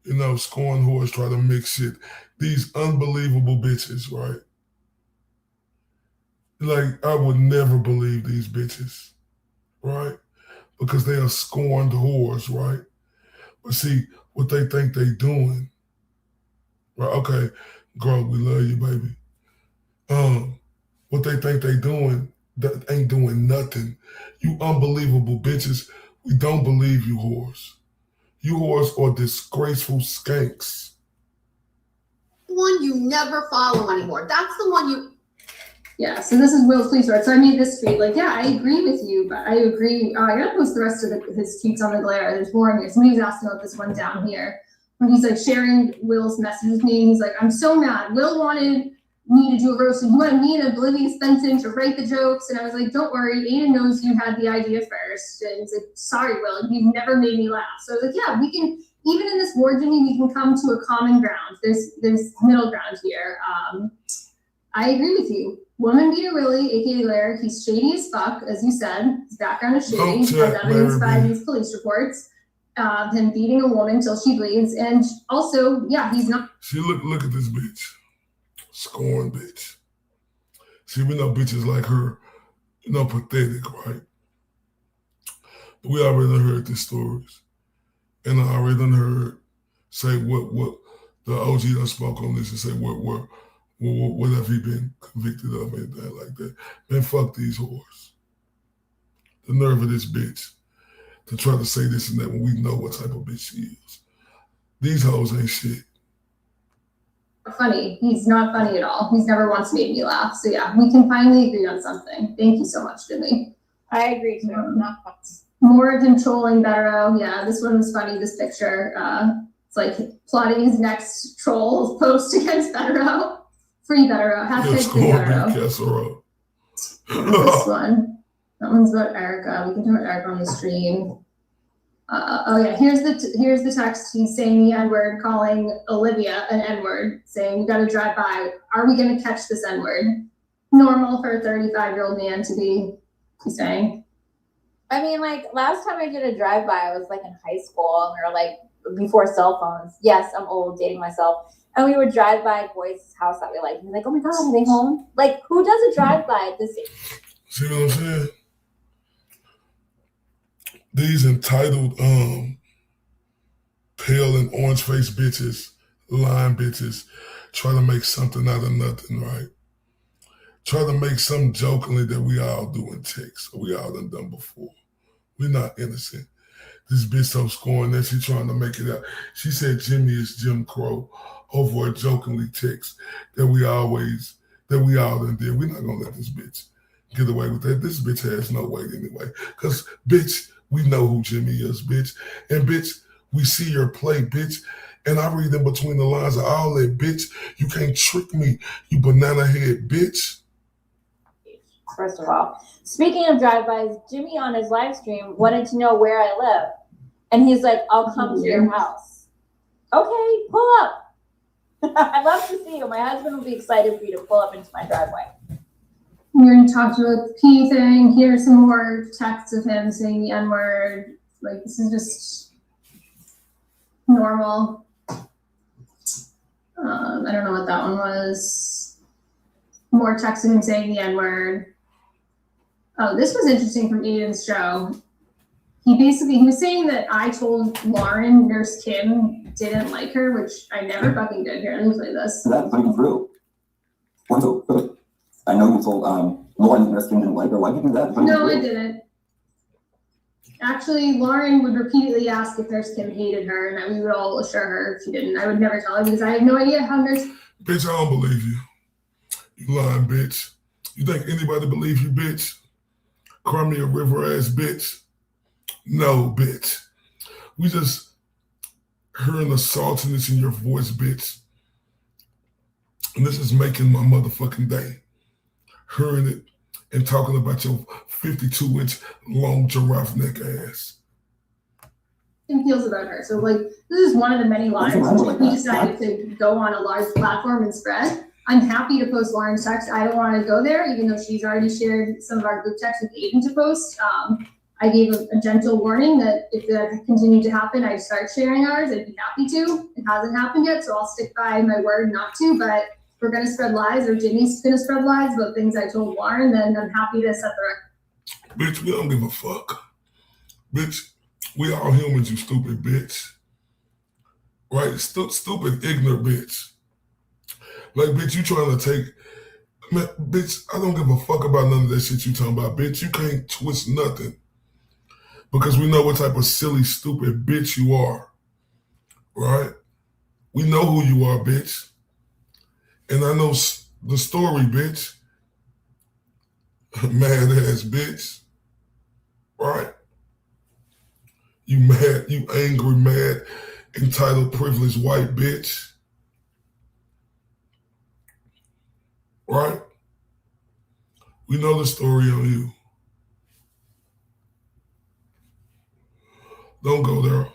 C: You know, scorned whores try to mix shit. These unbelievable bitches, right? Like, I would never believe these bitches, right? Because they are scorned whores, right? But see, what they think they doing, right? Okay, girl, we love you, baby. What they think they doing, that ain't doing nothing. You unbelievable bitches. We don't believe you whores. You whores are disgraceful skanks.
I: one you never follow anymore. That's the one you.
B: Yeah, so this is Will's police report. So I made this tweet. Like, yeah, I agree with you, but I agree. I gotta post the rest of his tweets on the glare. There's more in here. Somebody was asking about this one down here. When he's like sharing Will's message with me, and he's like, I'm so mad. Will wanted me to do a roast, and he wanted me and Oblivious Benson to write the jokes. And I was like, don't worry, Aiden knows you had the idea first. And he's like, sorry, Will, you've never made me laugh. So I was like, yeah, we can, even in this war, Jimmy, we can come to a common ground. There's middle ground here. I agree with you. Woman beater Willie, aka Lair, he's shady as fuck, as you said. His background is shady, as evidenced by these police reports. Him beating a woman till she bleeds. And also, yeah, he's not.
C: See, look at this bitch. Scorned bitch. See, we know bitches like her, you know, pathetic, right? But we already heard these stories. And I already done heard say what the OG done spoke on this and say what have he been convicted of and that like that. Man, fuck these whores. The nerve of this bitch to try to say this and that when we know what type of bitch she is. These hoes ain't shit.
B: Funny. He's not funny at all. He's never once made me laugh. So yeah, we can finally agree on something. Thank you so much, Jimmy.
E: I agree too. Not fun.
B: More of him trolling Bettero. Yeah, this one was funny, this picture. It's like plotting his next troll post against Bettero. Free Bettero. Hashtag free Bettero. This one. That one's about Erica. We can talk about Erica on the stream. Oh yeah, here's the text. He's saying the N-word, calling Olivia an N-word, saying we gotta drive by. Are we gonna catch this N-word? Normal for a 35-year-old man to be saying.
E: I mean, like, last time I did a drive-by, I was, like, in high school, and we were, like, before cell phones. Yes, I'm old, dating myself. And we would drive by boys' house that we liked, and be like, oh my God, are they home? Like, who does a drive-by at this age?
C: See what I'm saying? These entitled, pale and orange-faced bitches, lying bitches, try to make something out of nothing, right? Try to make something jokingly that we all do in text, or we all done before. We're not innocent. This bitch so scorned that she trying to make it out. She said Jimmy is Jim Crow over a jokingly text that we all done did. We're not gonna let this bitch get away with that. This bitch has no weight anyway. Cause bitch, we know who Jimmy is, bitch. And bitch, we see your play, bitch. And I read in between the lines of all that, bitch. You can't trick me, you banana head, bitch.
E: First of all, speaking of drive-bys, Jimmy on his live stream wanted to know where I live. And he's like, I'll come to your house. Okay, pull up. I'd love to see you. My husband will be excited for you to pull up into my driveway.
B: We're going to talk about the P thing. Here's some more texts of him saying the N-word. Like, this is just normal. I don't know what that one was. more texts of him saying the N-word. Oh, this was interesting from Aiden's show. He was saying that I told Lauren Nurse Kim didn't like her, which I never fucking did. Here, let me play this.
J: That's not even true. I know you told Lauren Nurse Kim didn't like her. Why did you do that?
B: No, I didn't. Actually, Lauren would repeatedly ask if Nurse Kim hated her, and that we would all assure her if she didn't. I would never tell her because I had no idea how Nurse.
C: Bitch, I don't believe you. You lying, bitch. You think anybody believes you, bitch? Crimea River ass bitch. No, bitch. We just hearing the saltiness in your voice, bitch. And this is making my motherfucking day. Hearing it and talking about your 52-inch long giraffe neck ass.
B: Feels about her. So like this is one of the many lies we decided to go on a large platform and spread. I'm happy to post Lauren's text. I don't want to go there, even though she's already shared some of our group texts with Aiden to post. I gave a gentle warning that if that continued to happen, I'd start sharing ours. I'd be happy to. It hasn't happened yet, so I'll stick by my word not to. But if we're going to spread lies, or Jimmy's going to spread lies about things I told Lauren, then I'm happy to set the record.
C: Bitch, we don't give a fuck. Bitch, we all humans, you stupid bitch. Right? Stupid, ignorant bitch. Like, bitch, you trying to take... Man, bitch, I don't give a fuck about none of that shit you talking about. Bitch, you can't twist nothing. Because we know what type of silly, stupid bitch you are. Right? We know who you are, bitch. And I know the story, bitch. Mad ass bitch. Right? You mad, you angry, mad, entitled, privileged white bitch. Right? We know the story on you. Don't go there.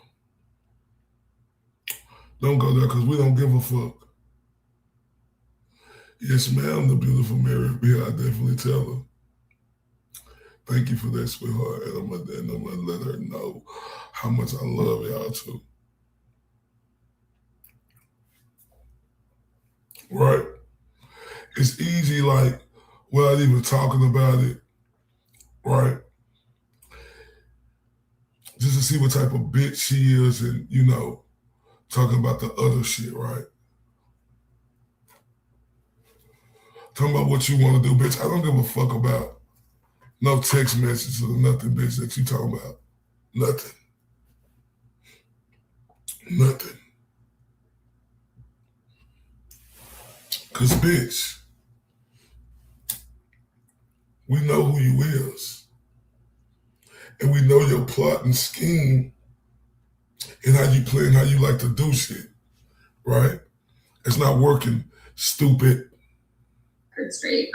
C: Don't go there because we don't give a fuck. Yes, ma'am, the beautiful Mary B. I definitely tell her. Thank you for that, sweetheart. And I'm gonna let her know how much I love y'all too. Right? It's easy, like, without even talking about it, right? Just to see what type of bitch she is and, you know, talking about the other shit, right? Talking about what you want to do, bitch. I don't give a fuck about no text messages or nothing, bitch, that you talking about. Nothing. Nothing. Because, bitch, we know who you is. And we know your plot and scheme and how you play and how you like to do shit, right? It's not working, stupid.
B: Straight.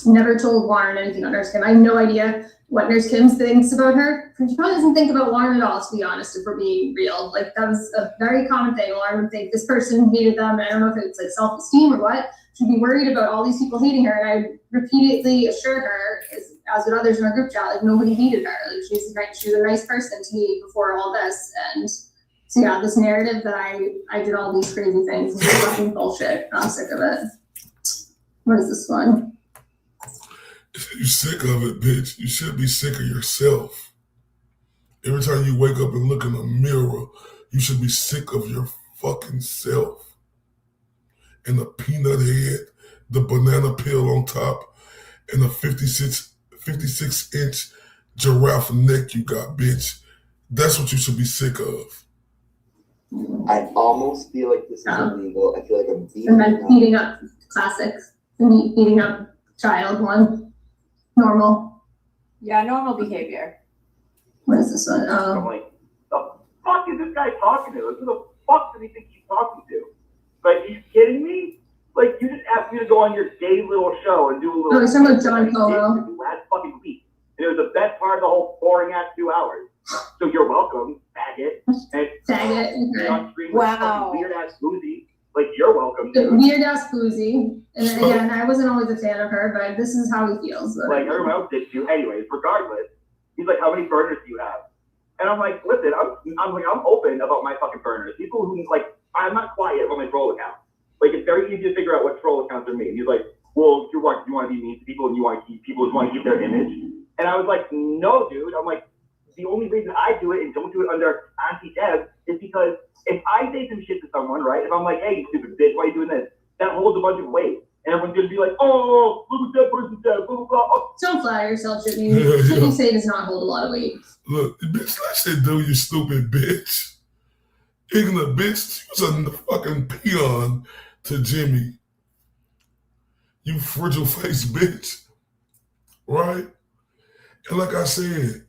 B: Never told Lauren anything on Nurse Kim. I have no idea what Nurse Kim thinks about her. She probably doesn't think about Lauren at all, to be honest, if we're being real. Like, that was a very common thing. Lauren would think this person hated them, and I don't know if it's like self-esteem or what. She'd be worried about all these people hating her, and I repeatedly assured her, as with others in our group chat, like, nobody hated her. Like, she was a nice person to me before all this. And so yeah, this narrative that I did all these crazy things is fucking bullshit. I'm sick of it. What is this one?
C: If you're sick of it, bitch, you should be sick of yourself. Every time you wake up and look in a mirror, you should be sick of your fucking self. And the peanut head, the banana peel on top, and the 56-inch giraffe neck you got, bitch. That's what you should be sick of.
F: I almost feel like this is illegal. I feel like I'm
B: beating up classics. Beating up child one. Normal.
E: Yeah, normal behavior.
B: What is this one?
K: I'm like, the fuck is this guy talking to? Like, who the fuck does he think he's talking to? Like, are you kidding me? Like, you just asked me to go on your gay little show and do a little...
B: Oh, he's talking about John Polo.
K: Last fucking week. And it was the best part of the whole boring ass 2 hours. So you're welcome, faggot. And
B: faggot. Okay.
K: On screen
E: wow.
K: Weird ass boozy. Like, you're welcome.
B: Weird ass boozy. And then, again, I wasn't always a fan of her, but this is how he feels.
K: Like, everyone else did too. Anyways, regardless, he's like, how many burners do you have? And I'm like, listen, I'm open about my fucking burners. People who, like, I'm not quiet on my troll account. Like, it's very easy to figure out what troll accounts are me. And he's like, well, you want to be mean to people and people just want to keep their image. And I was like, no, dude. I'm like, the only reason I do it and don't do it under anti-Deb is because if I say some shit to someone, right? If I'm like, hey, you stupid bitch, why are you doing this? That holds a bunch of weight. And everyone's going to be like, oh, look what that person said, blah, blah, blah. Oh.
B: Don't flatter yourself, Jimmy. Shit you say does not hold a lot of weight.
C: Look, bitch, that shit do, you stupid bitch. Ignorant bitch, she was a fucking peon to Jimmy. You fragile faced bitch. Right? And like I said,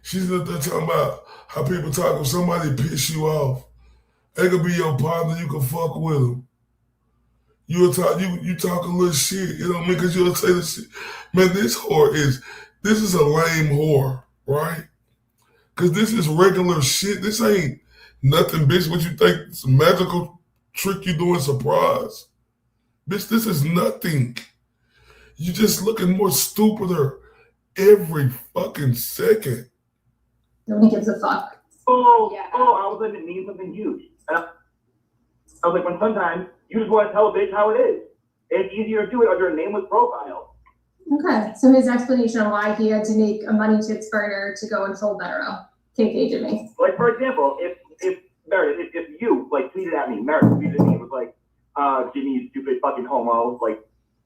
C: she's up there talking about how people talk if somebody piss you off. They could be your partner, you can fuck with them. You talk a little shit, you know what I mean? Because you'll say the shit. Man, this is a lame whore, right? Because this is regular shit. This ain't nothing, bitch. What you think? It's a magical trick you doing, surprise. Bitch, this is nothing. You just looking more stupider every fucking second.
B: Nobody gives a fuck.
K: All of a sudden it means something huge. And I was like, when sometimes you just want to tell a bitch how it is. And it's easier to do it under a nameless profile.
B: Okay, so his explanation on why he had to make a money tips burner to go and troll Meryl. KK Jimmy.
K: Like, for example, if Meredith, if you, like, tweeted at me, Meredith tweeted at me, was like, Jimmy, you stupid fucking homo, like.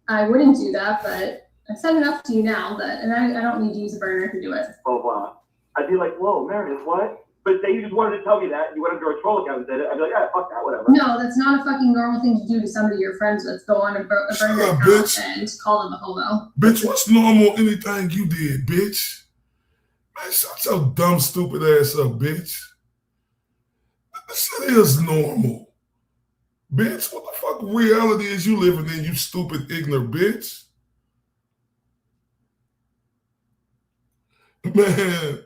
B: I wouldn't do that, but I've said enough to you now that, and I don't need to use a burner to do it.
K: Blah, blah. I'd be like, whoa, Meredith, what? But say you just wanted to tell me that, you went under a troll account and said it, I'd be like, yeah, fuck that, whatever.
B: No, that's not a fucking normal thing to do to somebody you're friends with. Go on a burner account
C: bitch.
B: and call them a homo.
C: Bitch, what's normal anything you did, bitch? Man, shut your dumb, stupid ass up, bitch. This shit is normal. Bitch, what the fuck reality is you living in, you stupid, ignorant bitch? Man,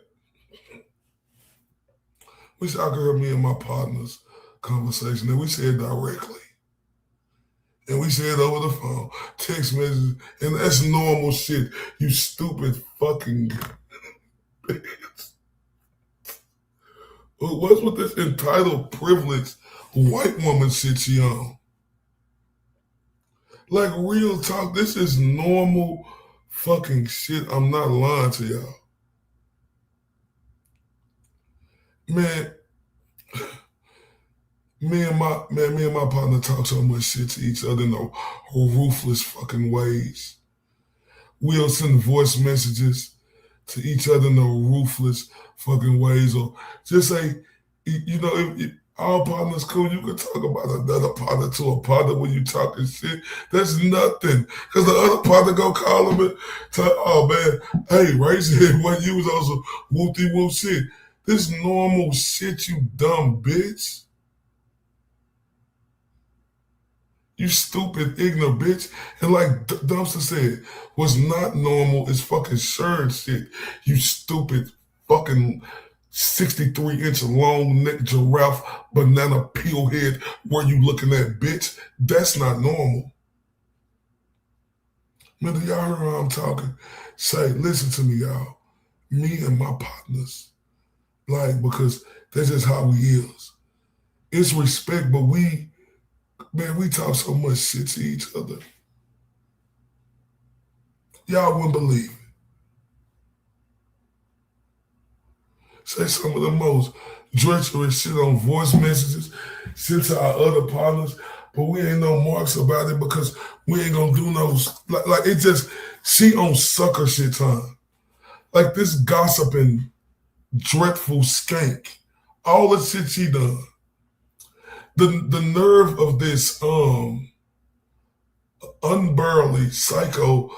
C: wish I could hear me and my partner's conversation, and we said directly. And we said over the phone, text messages, and that's normal shit, you stupid fucking bitch. What's with this entitled privilege white woman shit she on? Like, real talk, this is normal fucking shit. I'm not lying to y'all. Man, me and my partner talk so much shit to each other in the ruthless fucking ways. We'll send voice messages to each other in the ruthless fucking ways, or just say, you know, if our partner's cool, you can talk about another partner to a partner when you talking shit. That's nothing, because the other partner go call him and tell, oh man, hey, Ray said when you was also whoop-de-whoop shit. This normal shit, you dumb bitch. You stupid, ignorant bitch. And like Dumpster said, what's not normal is fucking sharing shit. You stupid fucking 63-inch long neck giraffe banana peel head where you looking at, bitch. That's not normal. Man, do y'all hear how I'm talking? Say, listen to me, y'all. Me and my partners. Like, because that's just how we is. It's respect, but we talk so much shit to each other. Y'all wouldn't believe it. Say some of the most treacherous shit on voice messages, sent to our other partners, but we ain't no marks about it because we ain't gonna do no, like it just, she on sucker shit time. Like this gossiping, dreadful skank. All the shit she done. The nerve of this unburly psycho,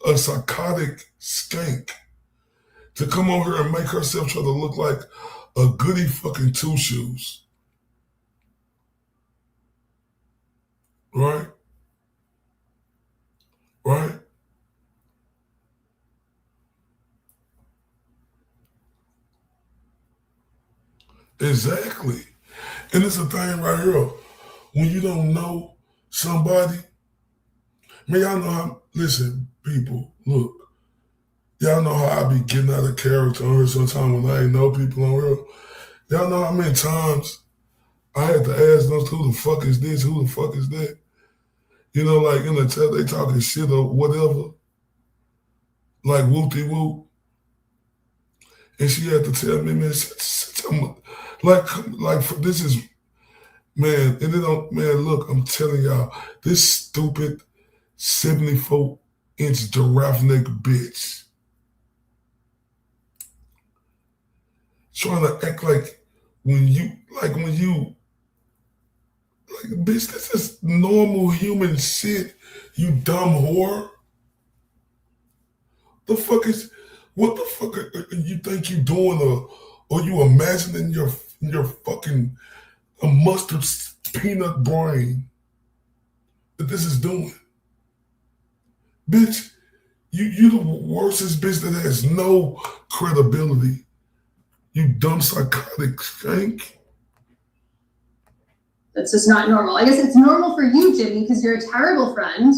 C: a psychotic skank to come over here and make herself try to look like a goody fucking two shoes. Right? Right? Exactly. And it's a thing right here. When you don't know somebody, man, y'all know how, listen, people, look, y'all know how I be getting out of character on here sometimes when I ain't know people on here. Y'all know how many times I had to ask those, who the fuck is this, who the fuck is that? You know, like in the chat, they talking shit or whatever. Like whoop-de-whoop. And she had to tell me, man, this is, man, and it don't, man, look, I'm telling y'all, this stupid 74-inch giraffe neck bitch trying to act like bitch, this is normal human shit, you dumb whore. What the fuck you think you doing, or you imagining your fucking a mustard peanut brain that this is doing? Bitch, you the worstest bitch that has no credibility. You dumb psychotic skank.
B: That's just not normal. I guess it's normal for you, Jimmy, because you're a terrible friend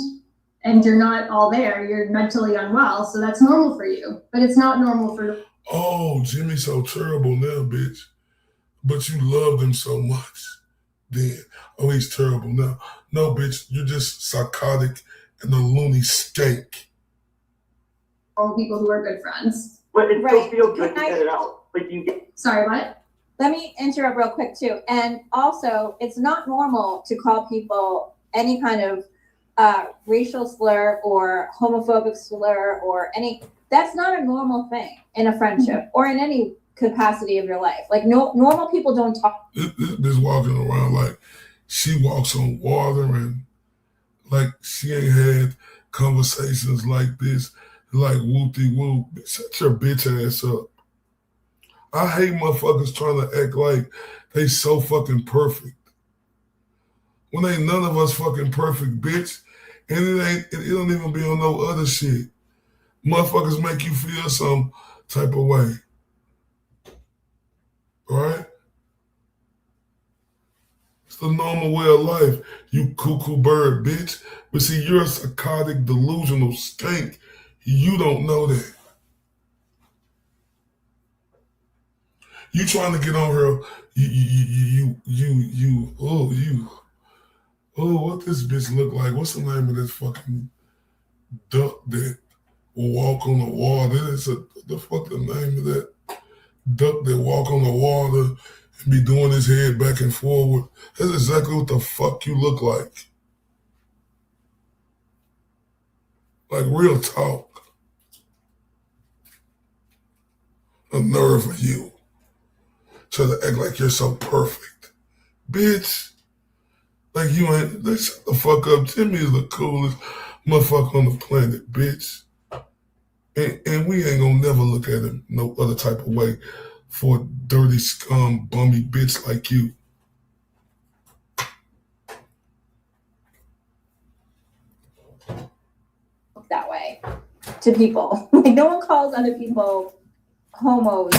B: and you're not all there. You're mentally unwell, so that's normal for you. But it's not normal for...
C: Oh, Jimmy's so terrible now, bitch. But you loved him so much then. Oh, he's terrible now. No, bitch, you're just psychotic and a loony skank.
B: All people who are good friends.
K: But it still feels good to get it out. Like you get.
B: Sorry, what?
E: Let me interrupt real quick too. And also, it's not normal to call people any kind of racial slur or homophobic slur or that's not a normal thing in a friendship or in any capacity of your life. Like normal people don't talk.
C: This walking around like she walks on water and like she ain't had conversations like this, like whoop-de-whoop. Shut your bitch ass up. I hate motherfuckers trying to act like they so fucking perfect. When ain't none of us fucking perfect, bitch. And it don't even be on no other shit. Motherfuckers make you feel some type of way. Right? It's the normal way of life, you cuckoo bird, bitch. But see, you're a psychotic, delusional skank. You don't know that. You trying to get on her, what this bitch look like? What's the name of this fucking duck that will walk on the water? The fuck the name of that duck that walk on the water and be doing his head back and forward? That's exactly what the fuck you look like. Like real talk. A nerve of you. Try to act like you're so perfect. Bitch. Like you ain't, shut the fuck up. Jimmy is the coolest motherfucker on the planet, bitch. And we ain't gonna never look at him no other type of way for a dirty scum, bummy bitch like you.
E: That way to people. Like no one calls other people homos,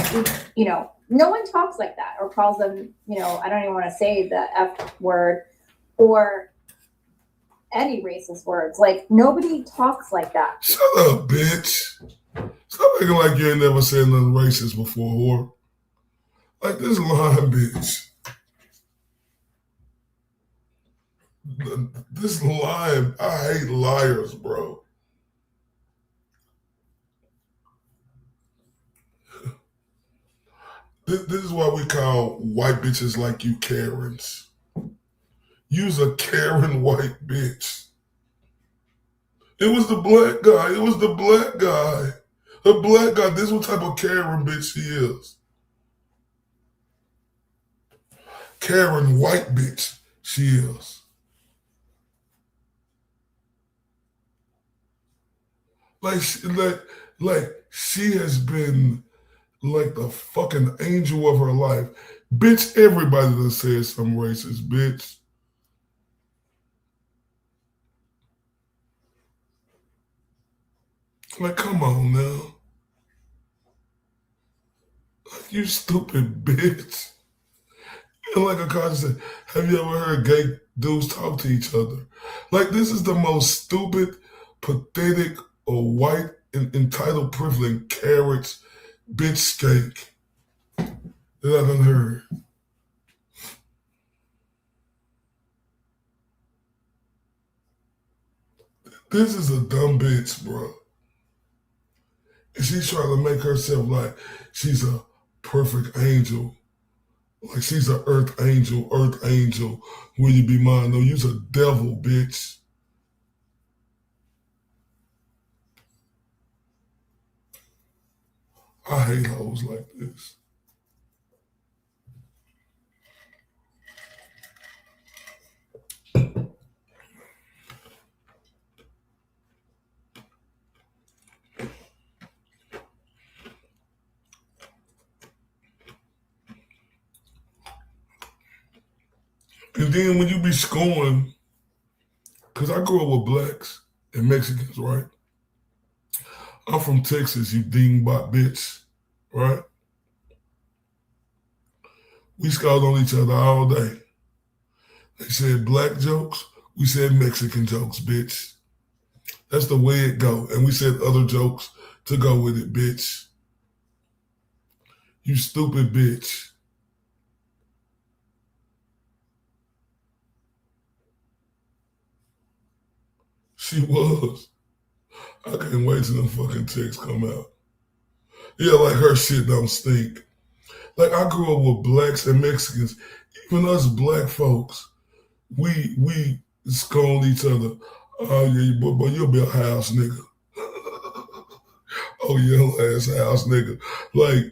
E: you know, no one talks like that or calls them, you know, I don't even want to say the F word or any racist words. Like nobody talks like that.
C: Shut up, bitch. Stop acting like you ain't never said nothing racist before, whore. Like this lying bitch. This lying, I hate liars, bro. This is why we call white bitches like you Karens. You's a Karen white bitch. It was the black guy. It was the black guy. The black guy, this is what type of Karen bitch she is. Karen white bitch she is. Like she has been like the fucking angel of her life. Bitch, everybody that says some racist, bitch. Like, come on now. You stupid bitch. And like Akash said, have you ever heard gay dudes talk to each other? Like, this is the most stupid, pathetic, or white and entitled privileged carrots bitch skank that I done heard. This is a dumb bitch, bro. And she's trying to make herself like she's a perfect angel. Like she's an earth angel. Will you be mine? No, you's a devil, bitch. I hate hoes like this. And then when you be scoring, because I grew up with blacks and Mexicans, right? I'm from Texas, you dingbot bitch, right? We scored on each other all day. They said black jokes, we said Mexican jokes, bitch. That's the way it go. And we said other jokes to go with it, bitch. You stupid bitch. She was. I can't wait till them fucking texts come out. Yeah, like her shit don't stink. Like I grew up with blacks and Mexicans. Even us black folks, we scorn each other. Oh yeah, but you'll be a house nigga. Oh yeah, ass house nigga. Like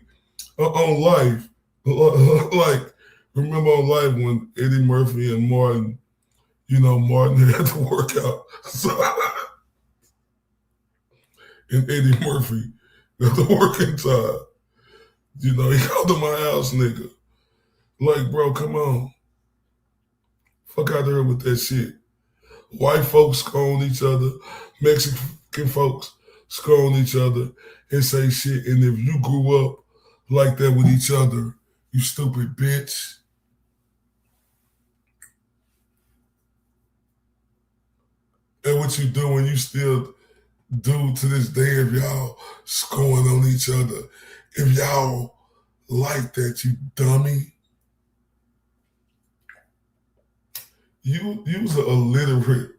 C: on Life, like remember on Life when Eddie Murphy and Martin, Martin had to work out. So, and Eddie Murphy got the working time. He called him my house nigga. Like, bro, come on. Fuck out there with that shit. White folks scorn each other. Mexican folks scorn each other and say shit. And if you grew up like that with each other, you stupid bitch. And what you do and you still do to this day if y'all scoring on each other. If y'all like that, you dummy. You's an illiterate.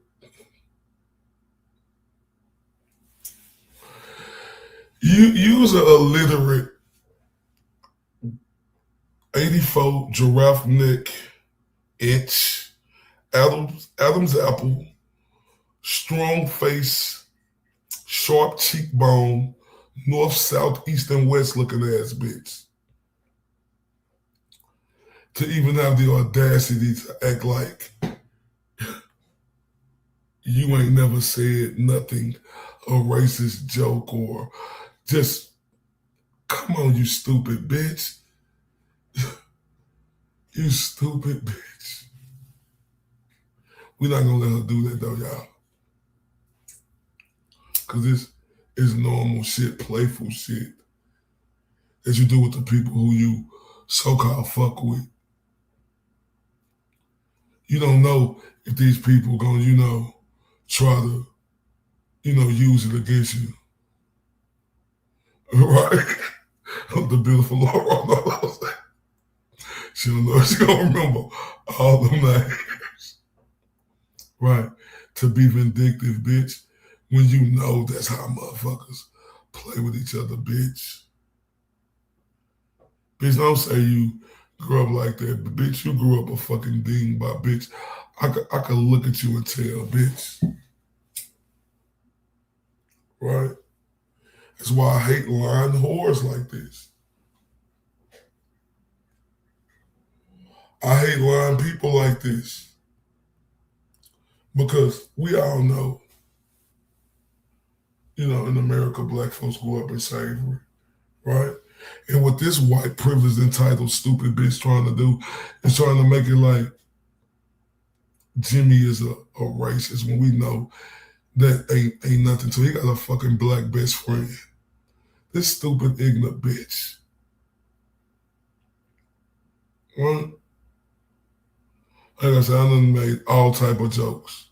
C: You's an illiterate 84 giraffe neck inch Adam's apple, strong face, sharp cheekbone, north, south, east, and west looking ass bitch. To even have the audacity to act like you ain't never said nothing, a racist joke, or just, come on, you stupid bitch. You stupid bitch. We're not gonna let her do that though, y'all. Cause this is normal shit, playful shit that you do with the people who you so-called fuck with. You don't know if these people gonna, try to, use it against you. Right? The beautiful Laura. She don't know if she gonna remember all them names. Right? To be vindictive, bitch, when you know that's how motherfuckers play with each other, bitch. Bitch, don't say you grew up like that, but bitch, you grew up a fucking dingbat, bitch. I could look at you and tell, bitch. Right? That's why I hate lying whores like this. I hate lying people like this. Because we all know, in America, black folks grew up in slavery, right? And what this white privileged entitled stupid bitch trying to do is trying to make it like Jimmy is a racist when we know that ain't nothing to. He got a fucking black best friend. This stupid ignorant bitch. Right? Like I said, I done made all type of jokes.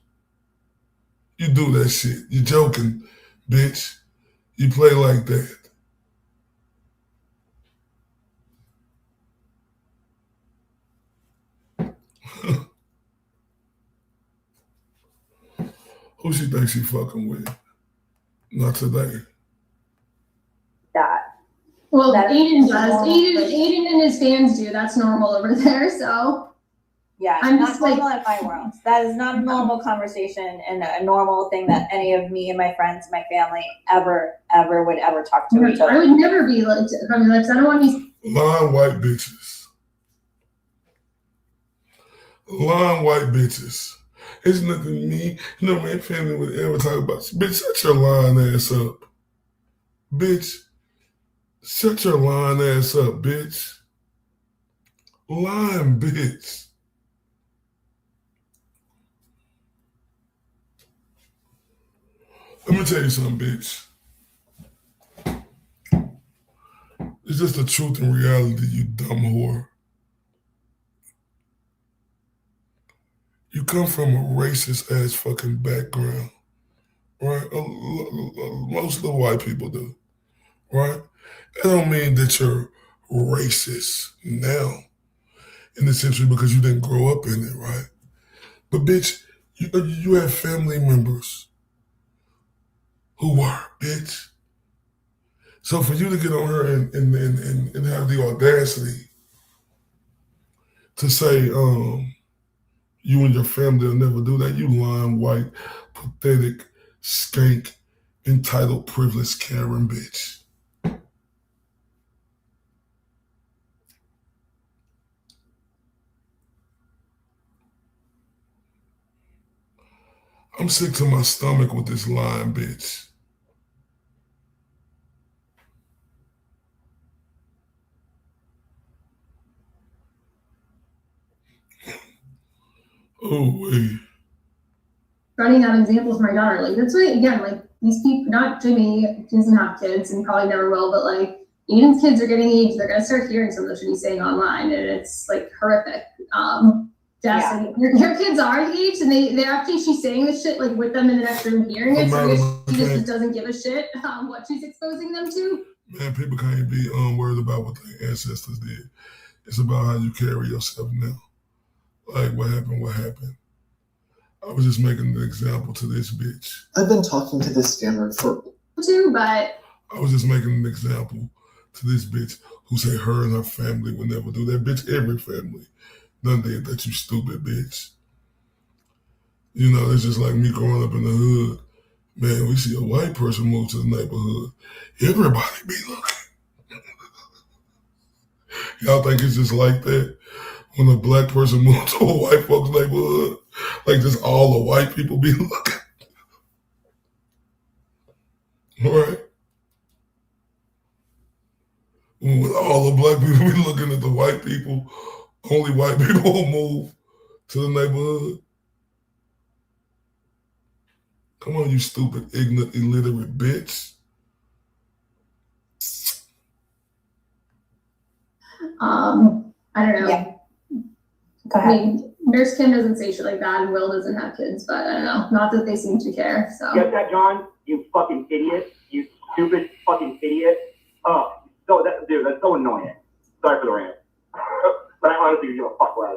C: You do that shit. You joking, bitch. You play like that. Who she thinks she fucking with? Not today.
E: That.
B: Well,
E: That's
B: Aiden does.
E: normal.
B: Aiden and his fans do. That's normal over there. So
E: Yeah,
B: I'm
E: not
B: just like-
E: normal in my world. That is not a normal conversation and a normal thing that any of me and my friends, my family ever would ever talk to each
B: I
E: other.
B: would never be like from your lips. I don't want these.
C: Lying white bitches. Lying white bitches. It's nothing me. You know, my family would ever talk about. Bitch, shut your lying ass up. Bitch, shut your lying ass up, bitch. Lying bitch. Let me tell you something, bitch. It's just the truth and reality, you dumb whore. You come from a racist ass fucking background, right? Most of the white people do, right? That don't mean that you're racist now in this century because you didn't grow up in it, right? But bitch, you have family members who were, bitch. So for you to get on her and have the audacity to say, you and your family will never do that, you lying, white, pathetic, skank, entitled, privileged Karen bitch. I'm sick to my stomach with this lying bitch. Oh, wait.
B: Running out examples for my daughter. Like, that's why, again, like, these people, not Jimmy, doesn't have kids and probably never will, but like, Aiden's kids are getting age, they're gonna start hearing some of the shit he's saying online, and it's like horrific. Jess,
E: Yeah.
B: and your kids are engaged, and they actually, she's saying this shit like with them in the next room hearing it, so I guess she just doesn't give a shit what she's exposing them to.
C: Man, people can't be worried about what their ancestors did. It's about how you carry yourself now. Like, what happened? I was just making an example to this bitch.
G: I've been talking to this scammer for
B: too, but
C: I was just making an example to this bitch who say her and her family would never do that. Bitch, every family done did that, you stupid bitch. You know, it's just like me growing up in the hood. Man, we see a white person move to the neighborhood. Everybody be looking. Y'all think it's just like that? When a black person moves to a white folks neighborhood, like just all the white people be looking. Right? When all the black people be looking at the white people, only white people will move to the neighborhood. Come on, you stupid, ignorant, illiterate bitch.
B: I don't know.
E: Yeah. Go
B: I
E: ahead.
B: mean, Nurse Kim doesn't say shit like that, and Will doesn't have kids, but I don't know. Not that they seem to care, so.
K: Get that, John? You fucking idiot. You stupid fucking idiot. Oh, dude, that's so annoying. Sorry for the rant. But I honestly give a fuck less.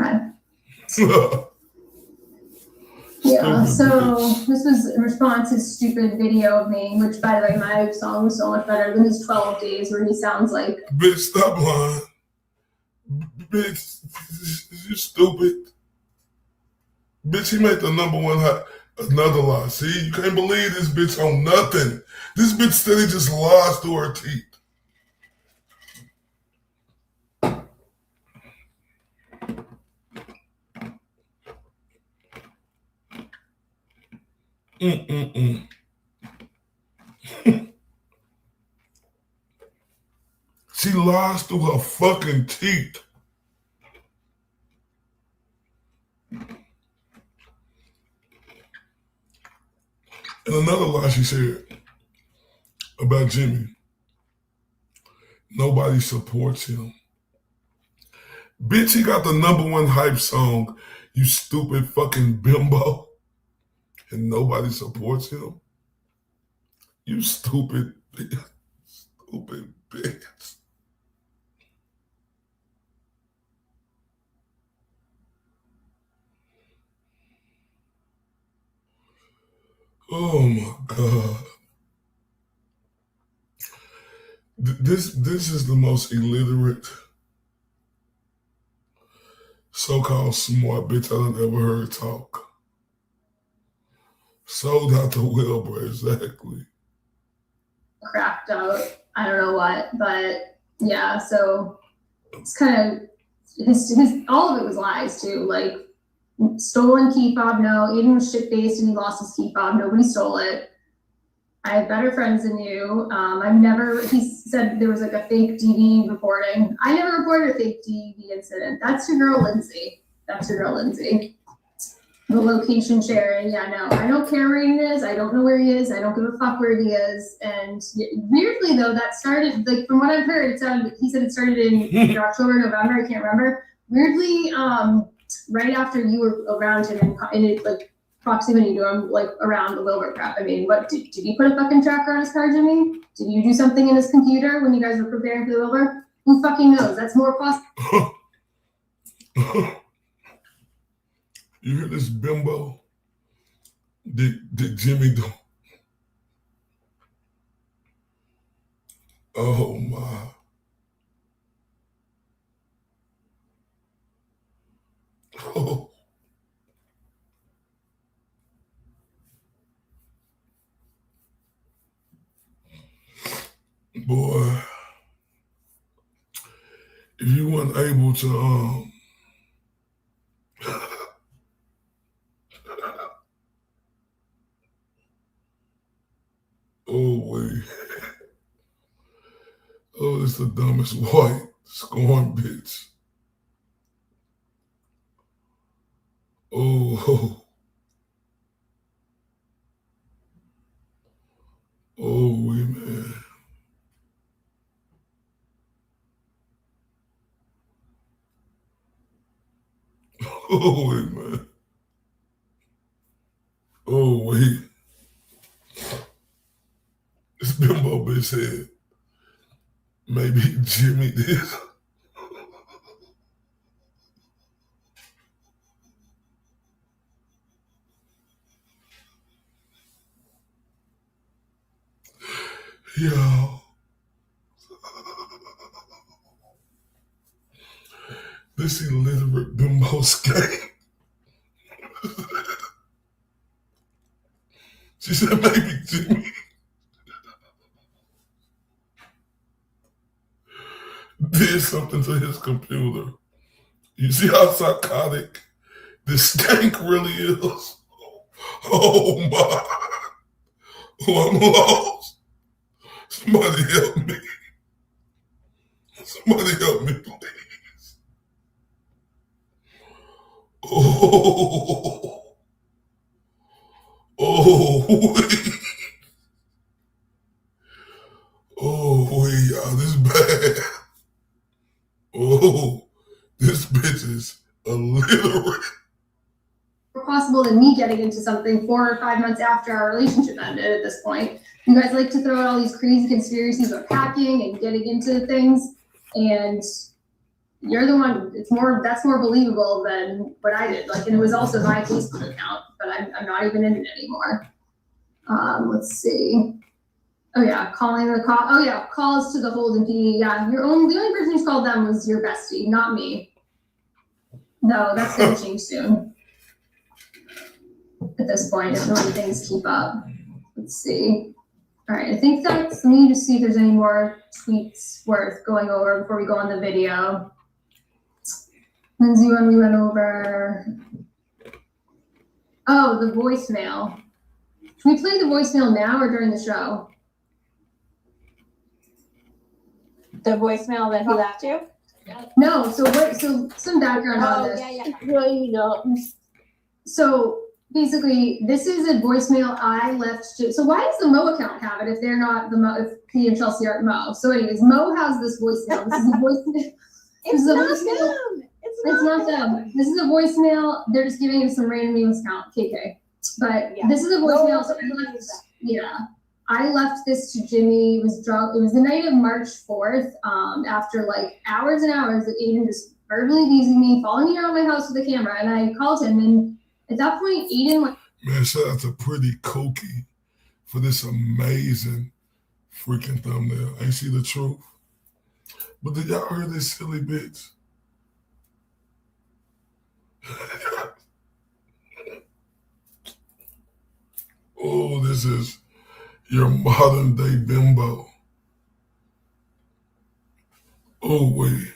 B: Okay. Yeah, so this was in response to his stupid video of me, which, by the way, my song was so much better than his 12 days where he sounds like...
C: Bitch, stop lying. Bitch, you stupid. Bitch, he made the number one another lie. See, you can't believe this bitch on nothing. This bitch steady just lies through her teeth. She lies through her fucking teeth. And another lie she said about Jimmy. Nobody supports him. Bitch, he got the number one hype song, you stupid fucking bimbo. And nobody supports him. You stupid bitch. Oh my God. This is the most illiterate, so-called smart bitch I done ever heard talk. Sold out to Wilbur, exactly.
B: Cracked out, I don't know what, but yeah, so it's kind of his all of it was lies too. Like stolen key fob, no. Aiden was shit-faced and he lost his key fob. Nobody stole it. I have better friends than you. He said there was like a fake DV reporting. I never reported a fake DV incident. That's your girl, Lindsay. The location sharing, yeah, no. I don't care where he is. I don't know where he is. I don't give a fuck where he is. And weirdly though, that started, like from what I've heard, he said it started in October, November, I can't remember. Weirdly, right after you were around him in like proximity to him, like around the Wilbur crap. I mean, what did you put a fucking tracker on his car, Jimmy? Did you do something in his computer when you guys were preparing for the Wilbur? Who fucking knows? That's more possible.
C: You hear this bimbo? Did Jimmy do? Oh my. Oh. Boy, if you weren't able to oh wait. Oh, it's the dumbest white scorn bitch. Oh. Oh, wait, man. Oh, wait, man. Oh, wait. This bimbo bitch said, maybe Jimmy did. Yo. This illiterate bimbo skank. She said, maybe Jimmy did something to his computer. You see how psychotic this skank really is? Oh my. Oh, I'm lost. Somebody help me. Somebody help me, please. Oh. Oh, wait. Oh, wait, y'all, this bad. Oh, this bitch is illiterate.
B: Possible than me getting into something 4 or 5 months after our relationship ended at this point. You guys like to throw out all these crazy conspiracies about hacking and getting into things, and you're the one, that's more believable than what I did. Like, and it was also my Facebook account, but I'm not even in it anymore. Let's see. Oh yeah, calls to the Holden PD. Yeah, the only person who's called them was your bestie, not me. No, that's gonna change soon. At this point, if really things keep up. Let's see. All right, I think that's, let me just see if there's any more tweets worth going over before we go on the video. Lindsay, when we went over, oh, the voicemail. Can we play the voicemail now or during the show?
E: The voicemail that he left you?
B: No, so some background on this.
E: Yeah.
B: So basically, this is a voicemail I left. So why does the Mo account have it if they're not the Mo? If P and Chelsea aren't Mo? So, anyways, Mo has this voicemail. This is a voicemail. It's not them. This is a voicemail. They're just giving him some random names count, KK. But this is a voicemail. So I left this to Jimmy. It was drunk. It was the night of March 4th. After like hours and hours of Aiden just verbally abusing me, following me around my house with a camera, and I called him and. At that point, Aiden
C: Man, shout out to Pretty Cookie for this amazing freaking thumbnail. Ain't she the truth? But did y'all hear this silly bitch? Oh, this is your modern day bimbo. Oh, wait.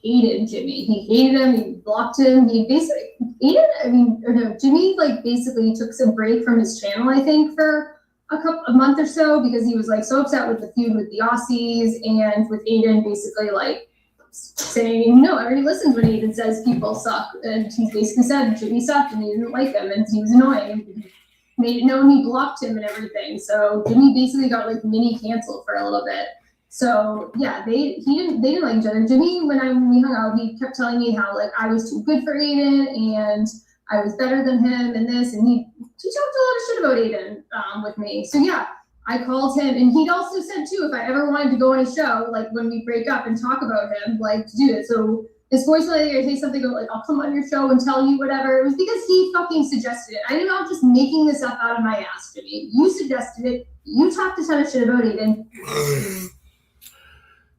B: Hated Jimmy. He hated him. He blocked him. He basically hated. Jimmy like basically took some break from his channel. I think for a month or so because he was like so upset with the feud with the Aussies and with Aiden basically like saying, no, everybody listens when Aiden says people suck, and he basically said Jimmy sucked and he didn't like him and he was annoying. He made it known he blocked him and everything. So Jimmy basically got like mini canceled for a little bit. So yeah, they didn't like each other. Jimmy, when we hung out, he kept telling me how like I was too good for Aiden and I was better than him and this, and he talked a lot of shit about Aiden with me. So yeah, I called him, and he'd also said too, if I ever wanted to go on a show, like when we break up and talk about him, like to do it. So this voice I say something like, I'll come on your show and tell you whatever. It was because he fucking suggested it. I am not just making this up out of my ass, Jimmy. You suggested it. You talked a ton of shit about Aiden.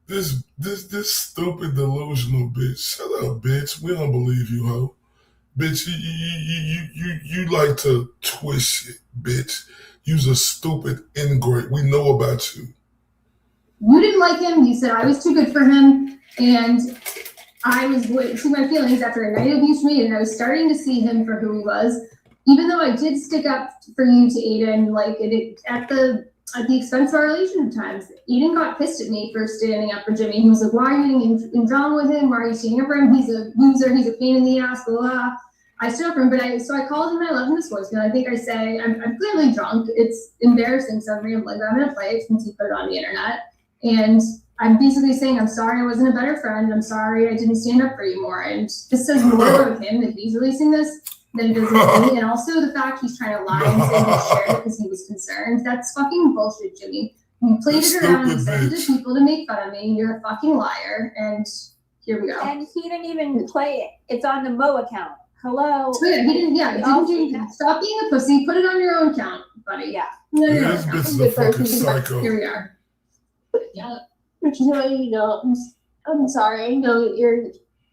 C: This stupid delusional bitch. Shut up, bitch. We don't believe you, ho. Bitch, you like to twist shit, bitch. You's a stupid ingrate. We know about you.
B: You didn't like him. You said I was too good for him, and I was voicing my feelings after a night of abuse from Aiden. I was starting to see him for who he was, even though I did stick up for you to Aiden, like at the expense of our relationship times. Aiden got pissed at me for standing up for Jimmy. He was like, why are you getting in drama with him? Why are you standing up for him? He's a loser. He's a pain in the ass, blah, blah. I stood up for him, but I called him and I left him this voicemail. I think I say, I'm clearly drunk. It's embarrassing, so I'm rambling, but I'm going to play it since he put it on the internet. And I'm basically saying, I'm sorry I wasn't a better friend. I'm sorry I didn't stand up for you more. And this says more about him that he's releasing this than it does about me. And also the fact he's trying to lie and say he shared it because he was concerned. That's fucking bullshit, Jimmy. You played it around and sent it to people to make fun of me. You're a fucking liar. And here we go.
E: And he didn't even play it. It's on the Mo account. Hello.
B: So yeah, he didn't stop being a pussy. Put it on your own account, buddy.
E: Yeah.
C: This bitch is a fucking psycho.
B: Here we are. Yeah.
I: I'm sorry. I know that you're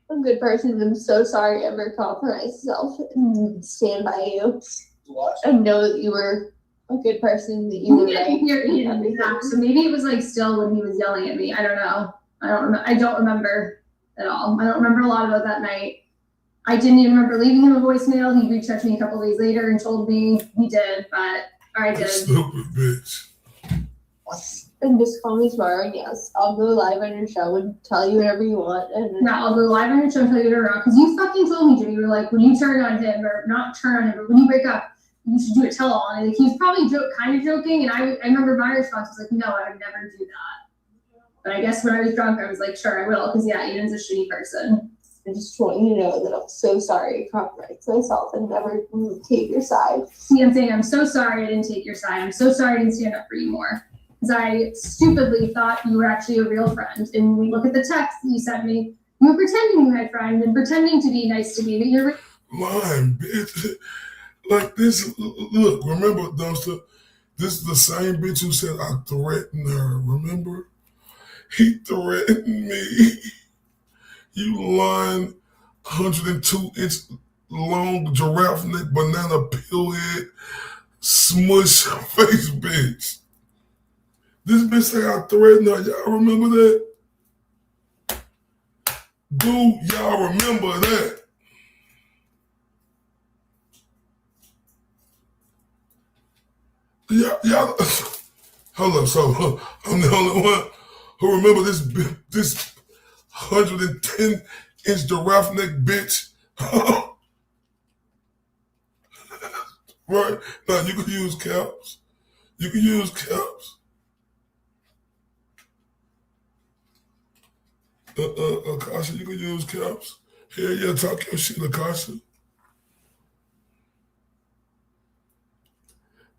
I: a good person. I'm so sorry I ever compromised myself and stand by you.
G: What?
I: I know that you were a good person, that you were right.
B: So maybe it was like still when he was yelling at me. I don't know. I don't remember at all. I don't remember a lot about that night. I didn't even remember leaving him a voicemail. He reached out to me a couple days later and told me he did, or I did.
C: Stupid bitch.
I: And just call me tomorrow, and yes, I'll go live on your show and tell you whatever you want. And
B: yeah, I'll go live on your show and tell you whatever I want. Because you fucking told me, Jimmy, you were like, when you turn on him, or not turn on him, but when you break up, you should do a tell-all. And like, he was probably kind of joking, and I remember my response was like, no, I would never do that. But I guess when I was drunk, I was like, sure, I will, because yeah, Aiden's a shitty person.
I: I just want you to know that I'm so sorry I compromised myself and never take your side.
B: See, I'm saying I'm so sorry I didn't take your side. I'm so sorry I didn't stand up for you more. Because I stupidly thought you were actually a real friend. And when we look at the text that you sent me, you were pretending you had a friend and pretending to be nice to me, but you're
C: lying, bitch. Like this, look, remember, Dumpster, this is the same bitch who said I threatened her, remember? He threatened me. You lying 102-inch long giraffe neck banana peel head smush face bitch. This bitch say I threatened her. Y'all remember that? Do y'all remember that? Y'all, hold up, so I'm the only one who remember this 110-inch giraffe neck bitch. Right? Now you can use caps. You can use caps. Akasha, you can use caps. Yeah, talk your shit, Akasha.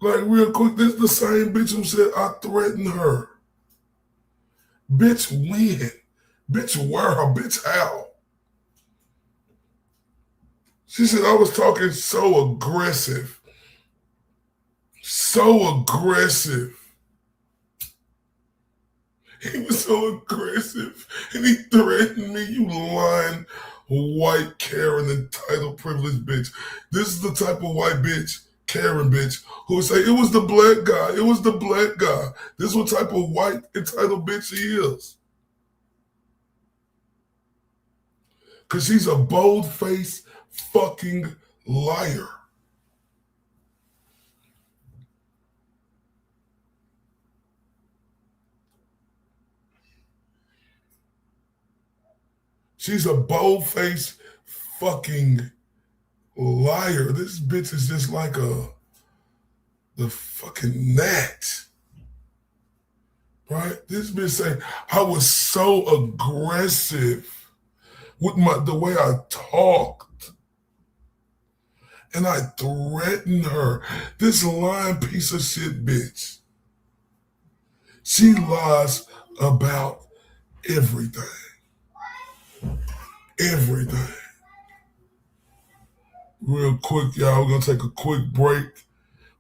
C: Like, real quick, this is the same bitch who said I threatened her. Bitch, when? Bitch, where? Bitch, how? She said, I was talking so aggressive. So aggressive. He was so aggressive. And he threatened me, you lying, white, Karen, entitled, privileged bitch. This is the type of white bitch, Karen bitch, who would say, it was the black guy. It was the black guy. This is what type of white, entitled bitch she is. Because she's a bold-faced fucking liar. She's a bold-faced fucking liar. This bitch is just like the fucking gnat. Right? This bitch saying, I was so aggressive with the way I talked. And I threatened her. This lying piece of shit bitch. She lies about everything. Everything. Real quick, y'all, we're gonna take a quick break.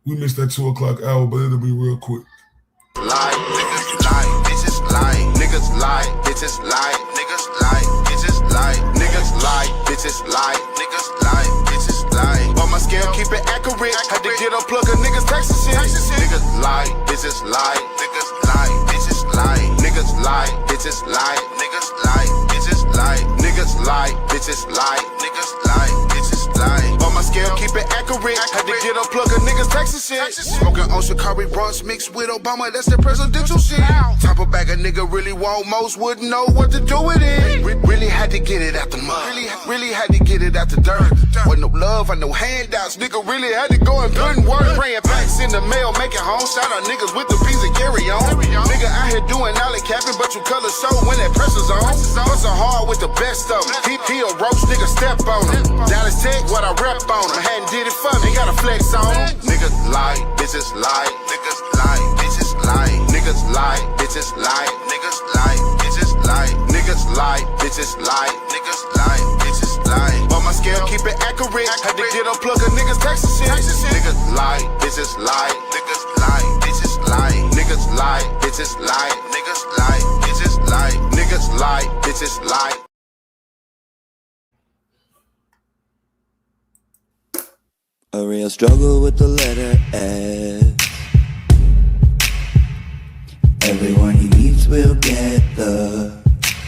C: We missed that 2 o'clock hour, but it'll be real quick.
A: Lie, niggas lie, bitches lie, niggas lie, bitches lie, niggas lie, bitches lie, niggas lie, bitches lie, niggas lie, bitches lie. On my scale, keep it accurate. Had to get a plug of niggas texting shit. Niggas lie, bitches lie, niggas lie, bitches lie, niggas lie, bitches lie, niggas lie, bitches lie, niggas lie, bitches lie, niggas lie, bitches lie. On my scale, keep it accurate. Had to get a plug of niggas texting shit. Smoking on Shikari brunch mixed with Obama, that's the presidential shit. Type of bag a nigga really want, most wouldn't know what to do with it. Really had to get it out the mud. Really had to get it out the dirt. With no love and no handouts, nigga really had to go and put in work. Praying packs in the mail, making home. Shout out niggas with the piece of carry on. Nigga out here doing alley capping, but you color show when that pressure's on. Bustin' hard with the best of them. He a roach, nigga step on him. Dallas Tech, what I rep on him. Hadn't did it for me, gotta flex on him. Niggas lie, bitches lie, niggas lie, bitches lie, niggas lie, bitches lie, niggas lie, bitches lie, niggas lie, bitches lie, niggas lie, bitches lie. On my scale, keep it accurate. Had to get a plug of niggas texting shit. Niggas lie, bitches lie, niggas lie, bitches lie, niggas lie, bitches lie, niggas lie, bitches lie, niggas lie, bitches lie.
L: A real struggle with the letter S. Everyone he meets will get the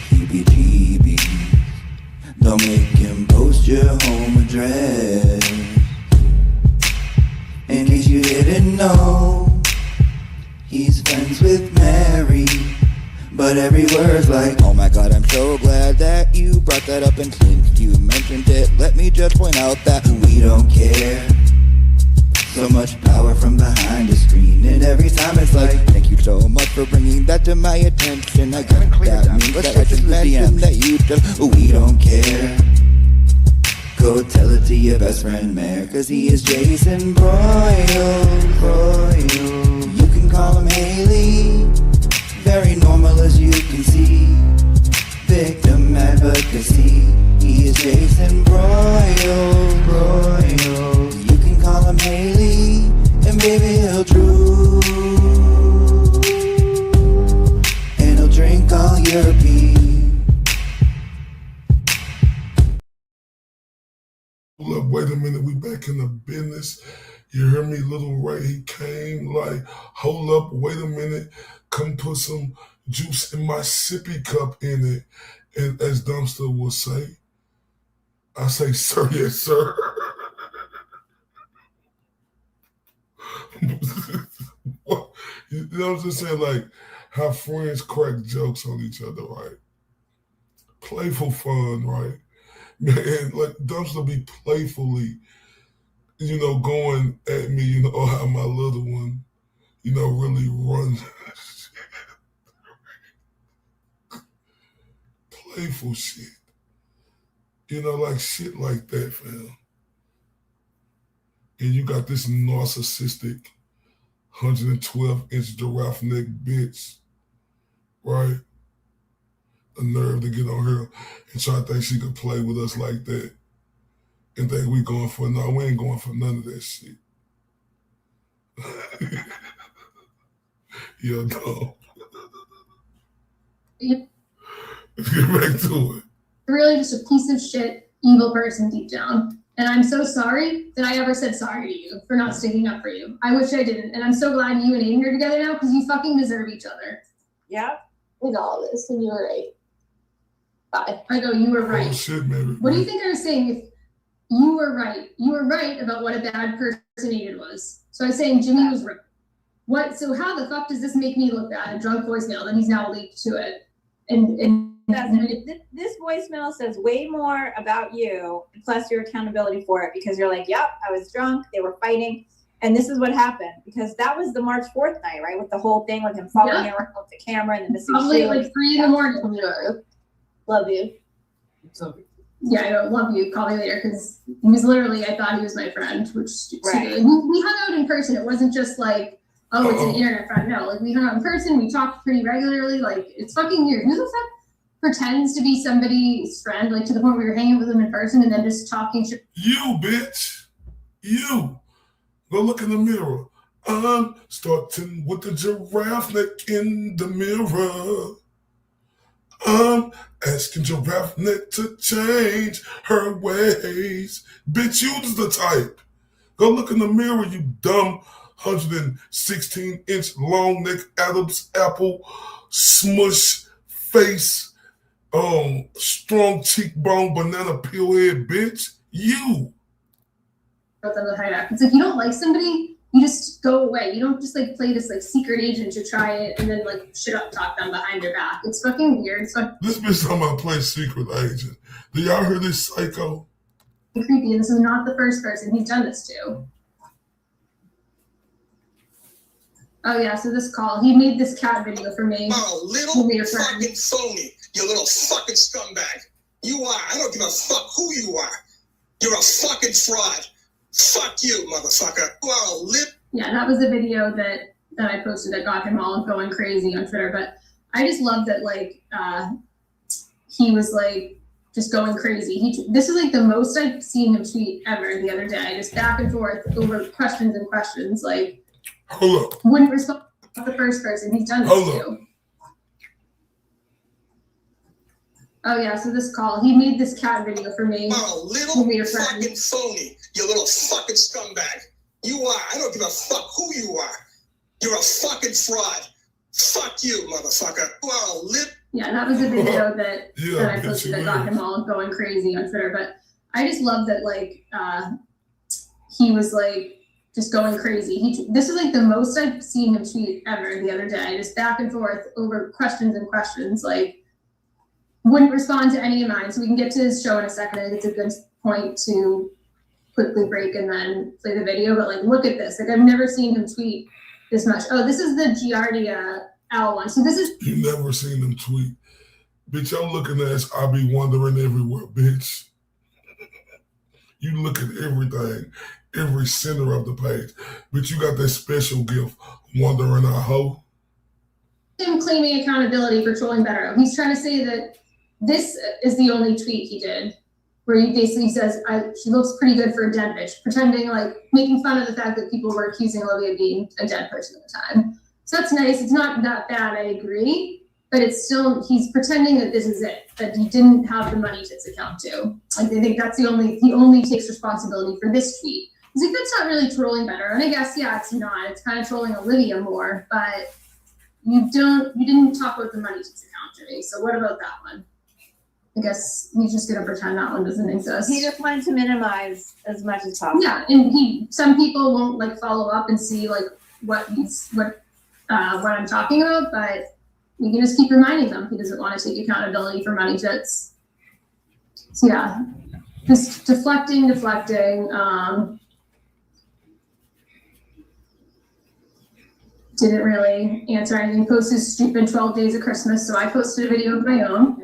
L: heebie-jeebies. Don't make him post your home address. In case you didn't know, he's friends with Mary. But every word's like, oh my god, I'm so glad that you brought that up. And since you mentioned it, let me just point out that we don't care. So much power from behind the screen, and every time it's like, thank you so much for bringing that to my attention. I got that means that I just mentioned that you just, we don't care. Go tell it to your best friend Mayor, cause he is Jason Broyle. You can call him Haley, very normal as you can see. Victim advocacy, he is Jason Broyle. You can call him Haley, and baby he'll drool, and he'll drink all your pee.
C: Hold up, wait a minute, we back in the business. You hear me, Little Ray, he came like, hold up, wait a minute, come put some juice in my sippy cup in it. And as Dumpster will say, I say, sir, yes, sir. What? You know what I'm just saying? Like, how friends crack jokes on each other, right? Playful fun, right? Man, like, Dumpster be playfully, going at me, how my little one, really runs. Playful shit. Like shit like that, fam. And you got this narcissistic 112-inch giraffe neck bitch, right? The nerve to get on here and try to think she could play with us like that. and think we going for, no, we ain't going for none of that shit. Yo, dog. Let's get back to it.
B: Really just a piece of shit, evil person deep down. And I'm so sorry that I ever said sorry to you for not sticking up for you. I wish I didn't. And I'm so glad you and Aiden are together now because you fucking deserve each other.
E: Yeah.
I: In all this, and you were right. Bye.
B: I go, you were right.
C: Oh, shit, man.
B: What do you think I was saying? If you were right about what a bad person Aiden was. So I was saying Jimmy was right. What? So how the fuck does this make me look bad? A drunk voicemail that he's now leaked to it. And
E: this voicemail says way more about you, plus your accountability for it, because you're like, yep, I was drunk, they were fighting, and this is what happened. Because that was the March 4th night, right? With the whole thing with him following me around with the camera and the missing
B: probably
E: shoe.
B: like 3 in the morning.
I: Love you.
B: Yeah, I don't love you. Call me later because he was literally, I thought he was my friend, which
E: Right.
B: we hung out in person. It wasn't just like, oh, it's an internet friend. No, like we hung out in person. We talked pretty regularly. Like it's fucking weird. Who the fuck pretends to be somebody's friend, like to the point where you're hanging with them in person and then just talking shit?
C: You, bitch. You. Go look in the mirror. I'm starting with the giraffe neck in the mirror. I'm asking Giraffe Neck to change her ways. Bitch, you's the type. Go look in the mirror, you dumb 116-inch long neck Adam's apple smush face, strong cheekbone banana peel head bitch. You.
B: It's like you don't like somebody, you just go away. You don't just like play this like secret agent to try it and then like shit up talk them behind their back. It's fucking weird. It's fucking
C: This bitch talking about play secret agent. Do y'all hear this psycho?
B: creepy, and this is not the first person he's done this to. Oh yeah, so this call, he made this cat video for me.
D: Oh, little fucking phony. You little fucking scumbag. You are. I don't give a fuck who you are. You're a fucking fraud. Fuck you, motherfucker. You are a
B: Yeah, that was the video that I posted that got him all going crazy on Twitter. But I just love that like he was like just going crazy. This is like the most I've seen him tweet ever the other day. Just back and forth over questions and questions. Like
C: hold up.
B: Wouldn't respond to the first person he's done this to. Oh yeah, so this call, he made this cat video for me.
D: Oh, little fucking phony. You little fucking scumbag. You are. I don't give a fuck who you are. You're a fucking fraud. Fuck you, motherfucker. You are a
B: Yeah, that was the video that I posted that got him all going crazy on Twitter. But I just love that like he was like just going crazy. This is like the most I've seen him tweet ever the other day. Just back and forth over questions and questions. Like wouldn't respond to any of mine. So we can get to his show in a second. I think it's a good point to quickly break and then play the video. But like, look at this. Like I've never seen him tweet this much. Oh, this is the Giardia Al one. So this is.
C: You never seen him tweet. Bitch, I'm looking at this. I be wandering everywhere, bitch. You look at everything, every center of the page. But you got that special gift, wandering a hoe.
B: Him claiming accountability for trolling Better. He's trying to say that this is the only tweet he did where he basically says, she looks pretty good for a dead bitch, pretending like making fun of the fact that people were accusing Olivia of being a dead person at the time. So that's nice. It's not that bad, I agree, but it's still, he's pretending that this is it, that he didn't have the money to his account to. Like they think that's he only takes responsibility for this tweet. He's like, that's not really trolling Better. And I guess, yeah, it's not. It's kind of trolling Olivia more, but you didn't talk about the money to his account, Jimmy. So what about that one? I guess he's just gonna pretend that one doesn't exist.
E: He just wanted to minimize as much as possible.
B: Yeah, and some people won't like follow up and see like what I'm talking about, but you can just keep reminding them he doesn't want to take accountability for money tips. So yeah, just deflecting. Didn't really answer anything. Posted stupid 12 days of Christmas, so I posted a video of my own.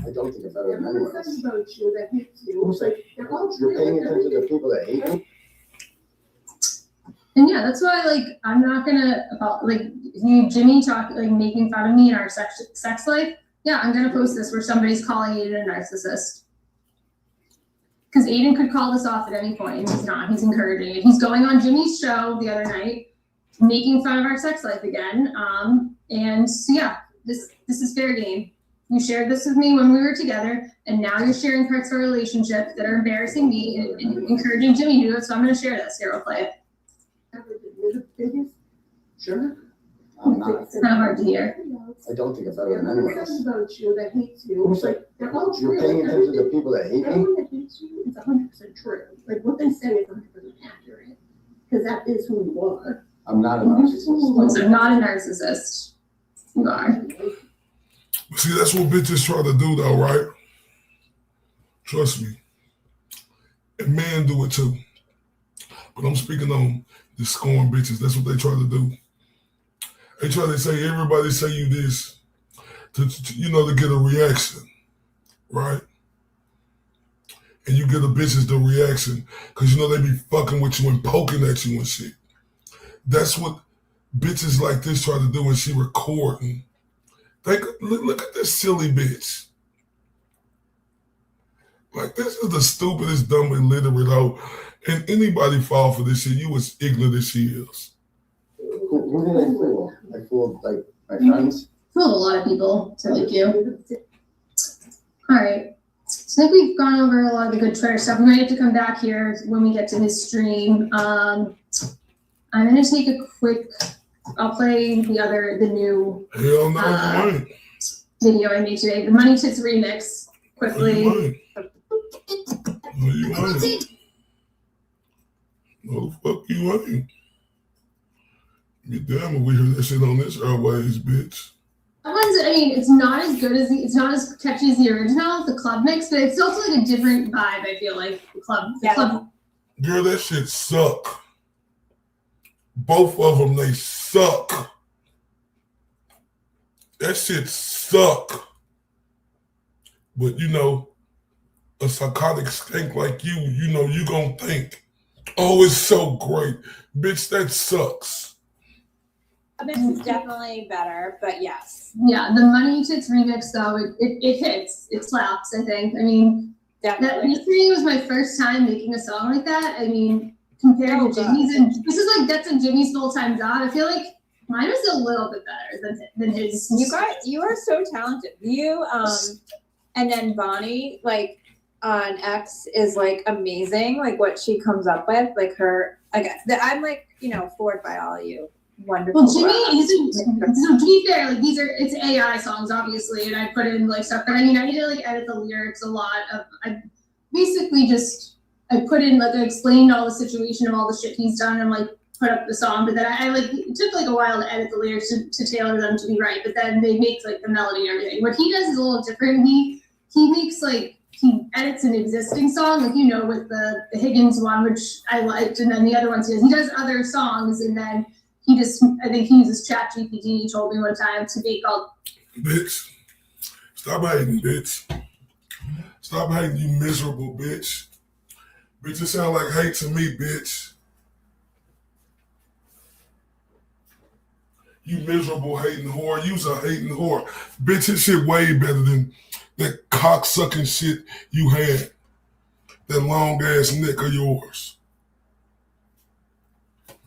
G: I don't think about it anyone else. Who's like, you're paying attention to people that hate you?
B: And yeah, that's why like I'm not gonna Jimmy talk like making fun of me in our sex life. Yeah, I'm gonna post this where somebody's calling you a narcissist. because Aiden could call this off at any point, and he's not. He's encouraging it. He's going on Jimmy's show the other night, making fun of our sex life again. And so yeah, this is fair game. You shared this with me when we were together, and now you're sharing parts of our relationship that are embarrassing me and encouraging Jimmy to do it. So I'm going to share this. Here, we'll play it.
G: Sure. I'm not.
B: It's kind of hard to hear.
G: I don't think I'm better than anyone else.
I: about you that hates you.
G: Who's like,
I: They're all
G: you're
I: true.
G: paying attention to people that hate me?
I: Everyone that hates you is 100% true. Like what they say is 100% accurate. Because that is who you are.
G: I'm not a narcissist.
B: So not a narcissist. You are.
C: See, that's what bitches try to do, though, right? Trust me. And men do it too. But I'm speaking on the scorn bitches. That's what they try to do. They try to say, everybody say you this to get a reaction, right? And you get the bitches the reaction because, they be fucking with you and poking at you and shit. That's what bitches like this try to do when she recording. Look at this silly bitch. Like, this is the stupidest, dumb, illiterate hoe. And anybody fall for this shit, you as ignorant as she is.
G: Who did I fool? I fooled, like, my friends?
B: Fooled a lot of people to like you. All right. So I think we've gone over a lot of the good Twitter stuff. We might have to come back here when we get to his stream. I'm going to take a quick... I'll play the new
C: Hell no,
B: video I made today, the Money Tits remix, quickly.
C: No, you ain't. No, the fuck you ain't. You damn if we heard that shit on this airways, bitch.
B: That one's, it's not as good as it's not as catchy as the original, the club mix, but it's also like a different vibe, I feel like, the club.
C: Girl, that shit suck. Both of them, they suck. That shit suck. But a psychotic skank like you gonna think, oh, it's so great. Bitch, that sucks.
E: This is definitely better, but yes.
B: Yeah, the Money Tits remix, though, it hits. It slaps, I think.
E: Definitely.
B: Yesterday was my first time making a song like that. Compared to Jimmy's, and this is like that's in Jimmy's full-time job. I feel like mine was a little bit better than his.
E: You are so talented. You and then Bonnie, like on X, is like amazing. Like what she comes up with, like her. I'm like floored by all of you. Wonderful.
B: Well, Jimmy, so to be fair, like it's AI songs, obviously, and I put in like stuff. But I need to like edit the lyrics a lot. I basically just. I put in I explained all the situation of all the shit he's done and like put up the song, but then I it took like a while to edit the lyrics to tailor them to be right. But then they make like the melody and everything. What he does is a little different. He makes he edits an existing song, with the Higgins one, which I liked, and then the other ones he does other songs, and then I think he uses ChatGPT. He told me one time to make all.
C: Bitch, stop hating, bitch. Stop hating, you miserable bitch. Bitch, it sound like hate to me, bitch. You miserable hating whore. You's a hating whore. Bitch, this shit way better than that cock-sucking shit you had. That long-ass neck of yours.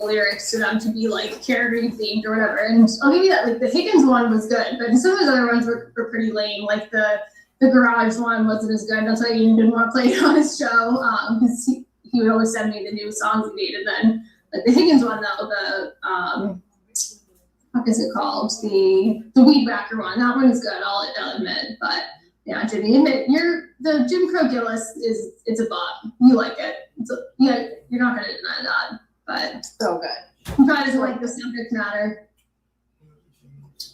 B: Lyrics to them to be like character themed or whatever. And I'll give you that, the Higgins one was good, but some of his other ones were pretty lame. Like the garage one wasn't as good. That's why he didn't want to play it on his show, because he would always send me the new songs he made. And then the Higgins one, though, the what is it called? The Weed Whacker one. That one is good. I'll admit. But yeah, Jimmy, admit the Jim Crow Gillis it's a bop. You like it. You're not gonna deny that. But
E: so good.
B: He probably doesn't like the subject matter.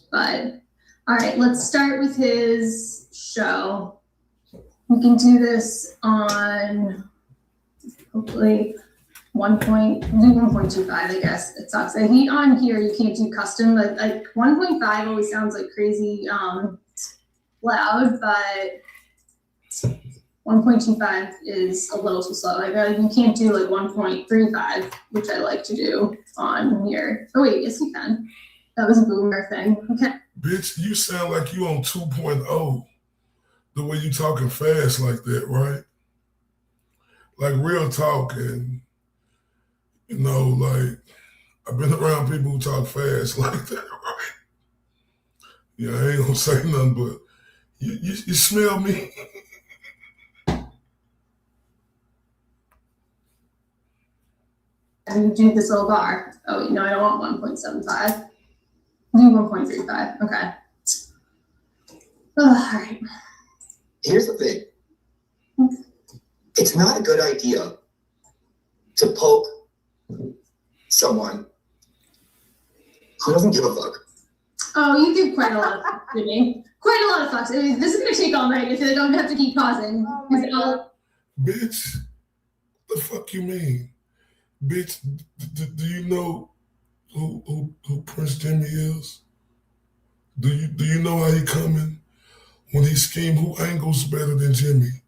B: But all right, let's start with his show. We can do this on hopefully 1.25, I guess. It sucks. I hate on here you can't do custom, but like 1.5 always sounds like crazy loud, but 1.25 is a little too slow. I feel like you can't do like 1.35, which I like to do on here. Oh wait, yes you can. That was a boomer thing. Okay.
C: Bitch, you sound like you on 2.0. The way you talking fast like that, right? like real talk, and you know, like I've been around people who talk fast like that, right? Yeah, I ain't gonna say nothing, but you smell me.
B: And do this little bar. Oh wait, no, I don't want 1.75. Do 1.35. Okay. All right.
F: Here's the thing. It's not a good idea to poke someone who doesn't give a fuck.
B: Oh, you give quite a lot of fucks to me. Quite a lot of fucks. I mean, this is gonna take all night if I don't have to keep pausing.
E: Oh my God.
C: Bitch, the fuck you mean? Bitch, do you know who Prince Jimmy is? Do you know how he coming? When he scheme, who angles better than Jimmy?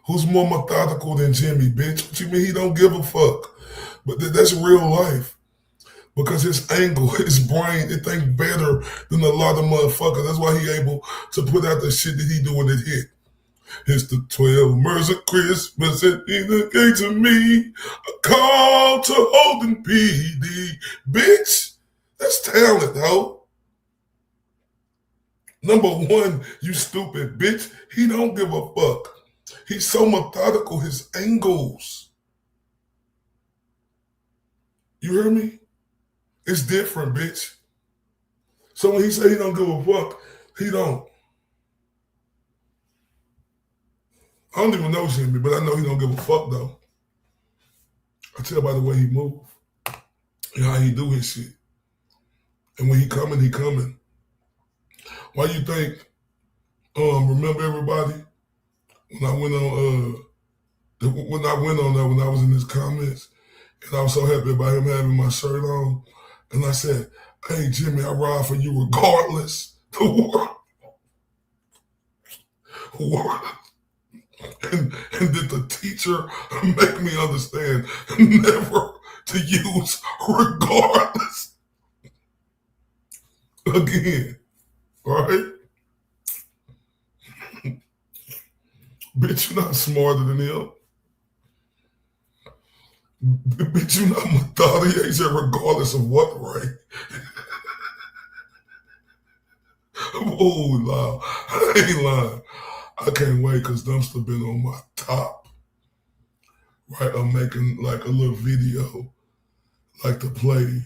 C: Who's more methodical than Jimmy, bitch? What you mean he don't give a fuck? But that's real life. Because his angle, his brain, it think better than a lot of motherfuckers. That's why he able to put out the shit that he do when it hit. It's the 12 Mers of Christmas and indicate to me a call to Holden PD. Bitch, that's talent, ho. Number one, you stupid bitch. He don't give a fuck. He's so methodical, his angles. You hear me? It's different, bitch. So when he say he don't give a fuck, he don't. I don't even know Jimmy, but I know he don't give a fuck though. I tell by the way he move and how he do his shit. And when he coming, he coming. Why you think? Remember everybody when I went on when I was in his comments, and I was so happy about him having my shirt on, and I said, "Hey Jimmy, I ride for you regardless." The world. And did the teacher make me understand never to use regardless again, right? Bitch, you're not smarter than him. Bitch, you're not methodical. He said regardless of what, right? Oh, wow. I ain't lying. I can't wait because Dumpster been on my top. Right? I'm making like a little video like to play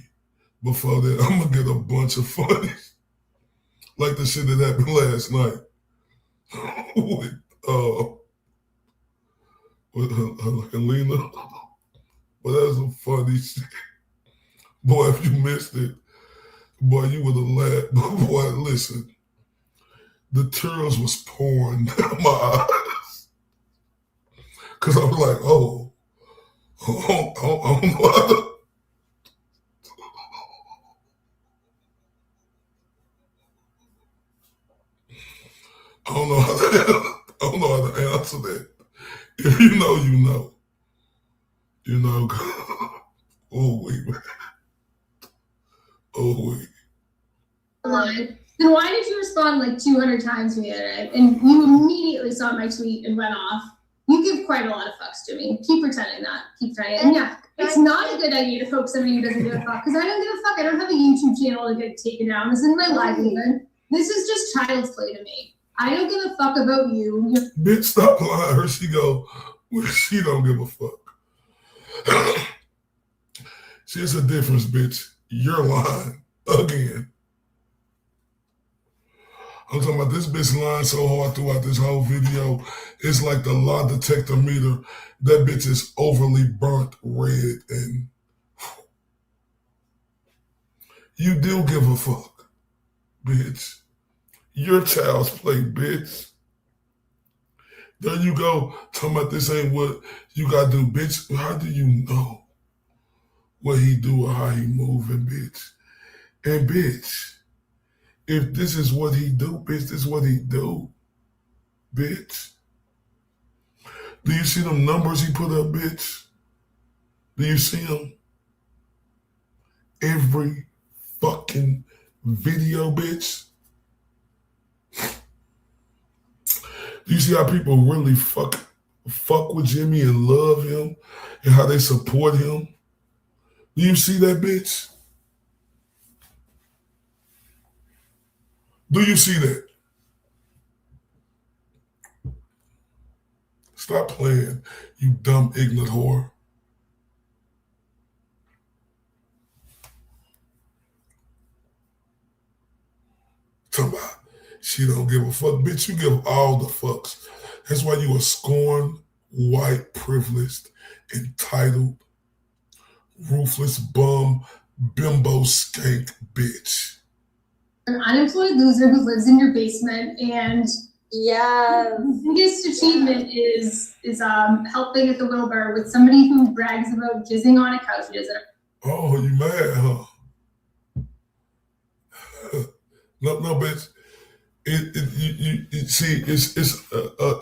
C: before that. I'm going to get a bunch of funnies. Like the shit that happened last night. with Helena. But that's some funny shit. Boy, if you missed it, boy, you would have laughed. But boy, listen. The tears was pouring down my eyes. Because I was like, oh, I don't know how to. I don't know how to answer that. If you know, you know. You know, oh, wait, man. Oh, wait.
B: Then why did you respond like 200 times to me the other day? And you immediately saw my tweet and went off. You give quite a lot of fucks to me. Keep pretending that. Keep pretending. And yeah, it's not a good idea to poke somebody who doesn't give a fuck. Because I don't give a fuck. I don't have a YouTube channel to get taken down. This isn't my livelihood. This is just child's play to me. I don't give a fuck about you.
C: Bitch, stop lying. Her she go, well, she don't give a fuck. See, it's a difference, bitch. You're lying again. I'm talking about this bitch lying so hard throughout this whole video. It's like the lie detector meter. That bitch is overly burnt red, and you do give a fuck, bitch. Your child's play, bitch. There you go, talking about this ain't what you gotta do, bitch. How do you know what he do or how he moving, bitch? And bitch, if this is what he do, bitch, this is what he do, bitch. Do you see them numbers he put up, bitch? Do you see them? Every fucking video, bitch. Do you see how people really fuck fuck with Jimmy and love him and how they support him. Do you see that, bitch? Do you see that? Stop playing, you dumb, ignorant whore. Talking about she don't give a fuck. Bitch, you give all the fucks. That's why you a scorned, white, privileged, entitled, ruthless bum, bimbo skank bitch.
B: An unemployed loser who lives in your basement, and the biggest achievement is helping at the Wilbur with somebody who brags about jizzing on a couch.
C: Oh, you mad, huh? No, bitch.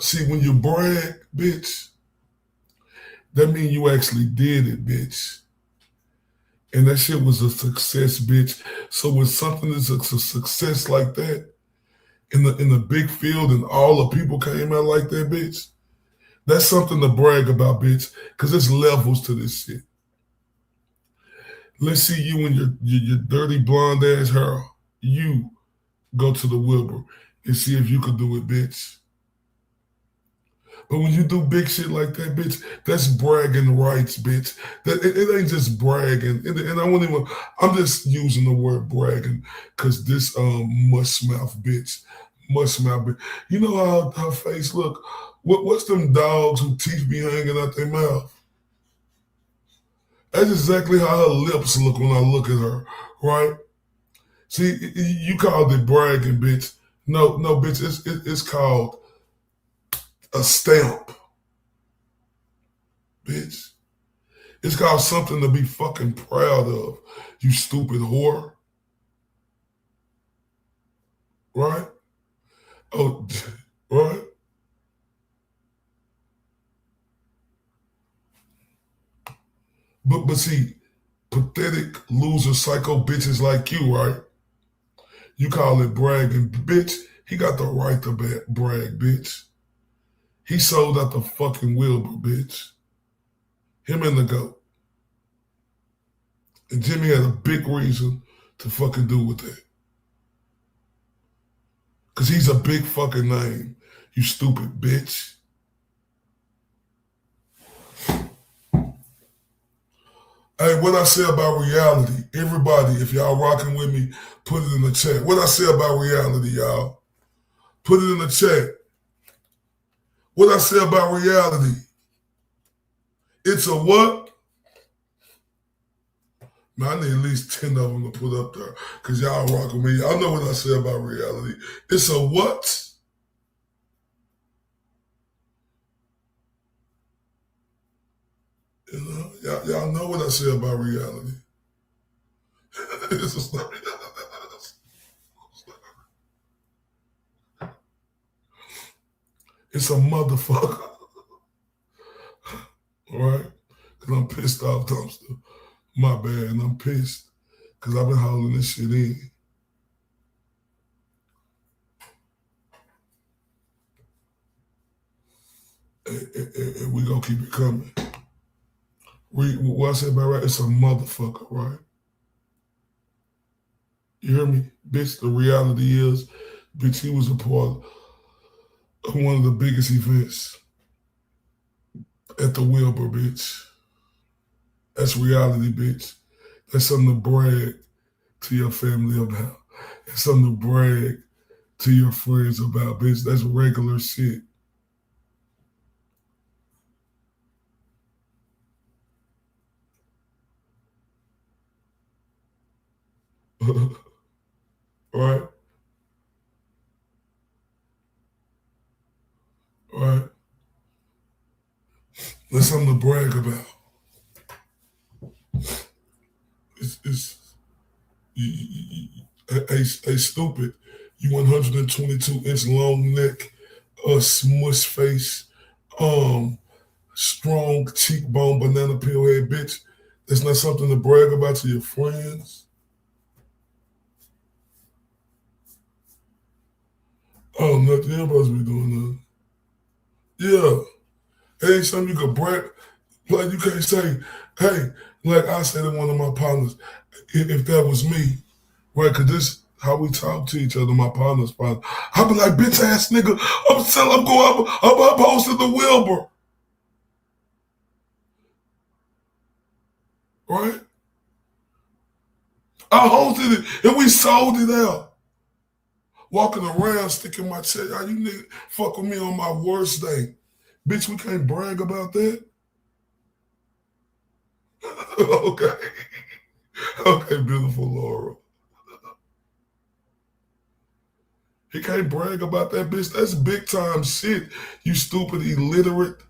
C: See, when you brag, bitch, that means you actually did it, bitch. And that shit was a success, bitch. So when something is a success like that, in the big field and all the people came out like that, bitch, that's something to brag about, bitch, because there's levels to this shit. Let's see you and your dirty blonde ass hair. You go to the Wilbur and see if you could do it, bitch. But when you do big shit like that, bitch, that's bragging rights, bitch. That it ain't just bragging. And I won't even, I'm just using the word bragging because this mush-mouth bitch. You know how her face look? What's them dogs whose teeth be hanging out their mouth? That's exactly how her lips look when I look at her, right? See, you called it bragging, bitch. No, bitch, it's called a stamp, bitch. It's called something to be fucking proud of, you stupid whore. Right? Oh, right? But see, pathetic loser psycho bitches like you, right? You call it bragging, bitch. He got the right to brag, bitch. He sold out the fucking Wilbur, bitch. Him and the GOAT. And Jimmy had a big reason to fucking do with that. Because he's a big fucking name, you stupid bitch. Hey, what I say about reality, everybody, if y'all rocking with me, put it in the chat. What I say about reality, y'all? Put it in the chat. What I say about reality? It's a what? Man, I need at least 10 of them to put up there because y'all rock with me. Y'all know what I say about reality. It's a what? You know, y'all know what I say about reality. It's a It's a motherfucker. All right? Because I'm pissed off, Dumpster. My bad, and I'm pissed because I've been holding this shit in. And we gonna keep it coming. What I said about right, it's a motherfucker, right? You hear me? Bitch, the reality is, bitch, he was a part of one of the biggest events at the Wilbur, bitch. That's reality, bitch. That's something to brag to your family about. That's something to brag to your friends about, bitch. That's regular shit. Right? Right? That's something to brag about. Hey, stupid. You 122-inch long neck, smush face, strong cheekbone, banana peel head bitch. That's not something to brag about to your friends. Oh, nothing. You're supposed to be doing nothing. Yeah. It ain't something you could brag. Like you can't say, hey, like I said to one of my partners, if that was me, right? Because this how we talk to each other, my partners. I be like, bitch ass nigga, I'm posting the Wilbur. Right? I hosted it and we sold it out. Walking around, sticking my chest out. You nigga fuck with me on my worst day. Bitch, we can't brag about that. Okay. Okay, beautiful Laura. He can't brag about that, bitch. That's big time shit. You stupid, illiterate,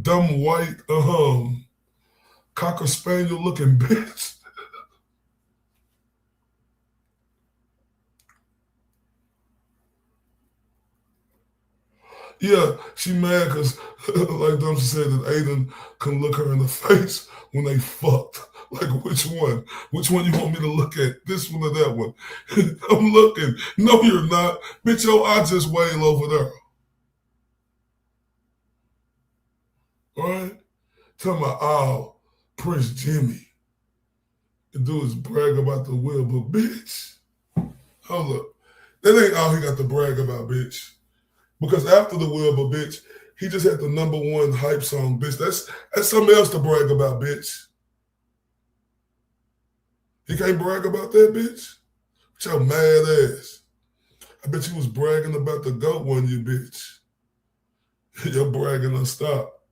C: dumb white, cocker spaniel looking bitch. Yeah, she mad because, like Dumpster said, that Aiden can look her in the face when they fucked. Like, which one? Which one you want me to look at? This one or that one? I'm looking. No, you're not. Bitch, your eye just wail over there. All right? Tell my Prince Jimmy. The dude is brag about the will, but bitch, hold up. That ain't all he got to brag about, bitch. Because after the will, but bitch, he just had the #1 hype song, bitch. That's something else to brag about, bitch. He can't brag about that, bitch? With your mad ass. I bet you was bragging about the GOAT one, you bitch. Your bragging don't stop.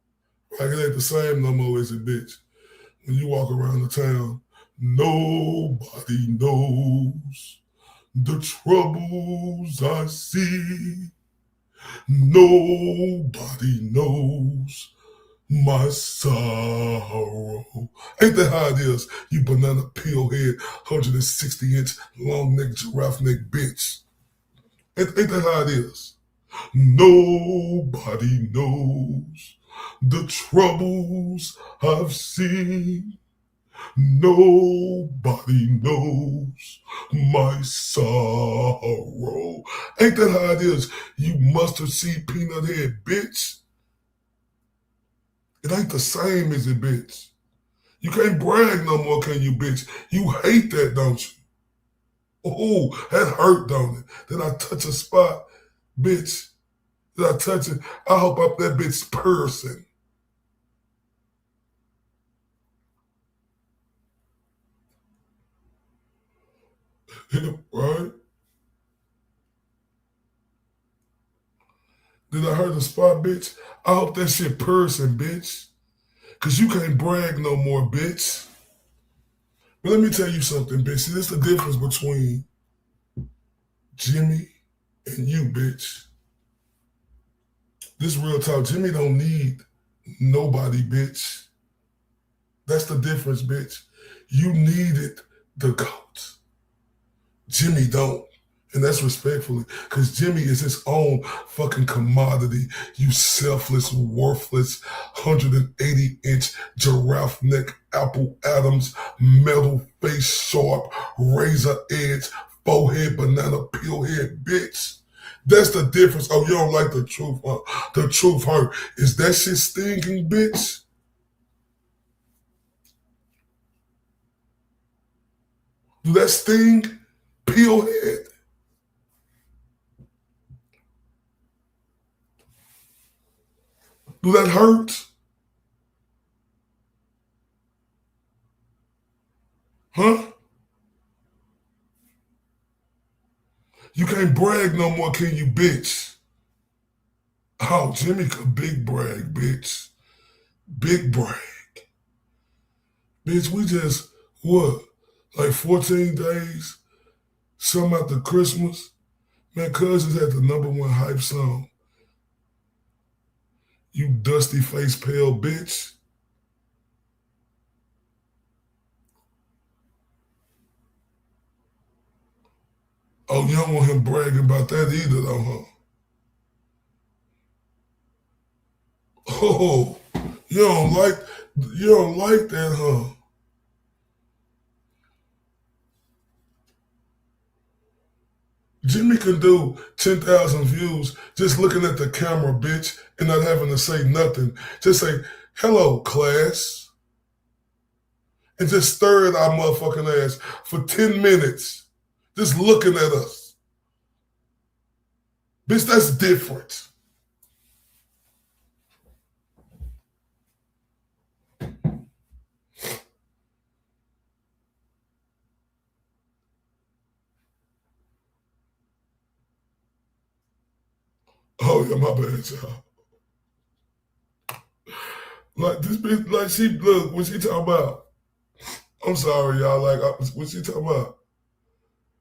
C: Like it ain't the same no more, is it, bitch? When you walk around the town, nobody knows the troubles I see. Nobody knows my sorrow. Ain't that how it is, you banana peel head, 160-inch long neck giraffe neck bitch? Ain't that how it is? Nobody knows the troubles I've seen. Nobody knows my sorrow. Ain't that how it is, you mustard seed peanut head bitch? It ain't the same, is it, bitch? You can't brag no more, can you, bitch? You hate that, don't you? Oh, that hurt, don't it? Did I touch a spot? Bitch, did I touch it? I hope up that bitch person. Right? Did I hurt the spot, bitch? I hope that shit person, bitch. Because you can't brag no more, bitch. But let me tell you something, bitch. See, this is the difference between Jimmy and you, bitch. This real talk. Jimmy don't need nobody, bitch. That's the difference, bitch. You needed the GOAT. Jimmy don't. And that's respectfully, because Jimmy is his own fucking commodity. You selfless, worthless, 180-inch giraffe neck, Apple Adams, metal face sharp, razor edge, forehead, banana peel head, bitch. That's the difference. Oh, you don't like the truth, huh? The truth hurt. Is that shit stinking, bitch? Do that sting? Peel head? Do that hurt? Huh? You can't brag no more, can you, bitch? Oh, Jimmy could big brag, bitch. Big brag. Bitch, we just, what? Like 14 days? Some after Christmas? Man, Cousins had the #1 hype song. You dusty face pale bitch. Oh, you don't want him bragging about that either, though, huh? Oh, you don't like that, huh? Jimmy can do 10,000 views just looking at the camera, bitch, and not having to say nothing. Just say, hello, class. And just stare at our motherfucking ass for 10 minutes. Just looking at us. Bitch, that's different. Oh, yeah, my bad, y'all. Like, this bitch, like, she, look, what she talking about? I'm sorry, y'all, like, what she talking about?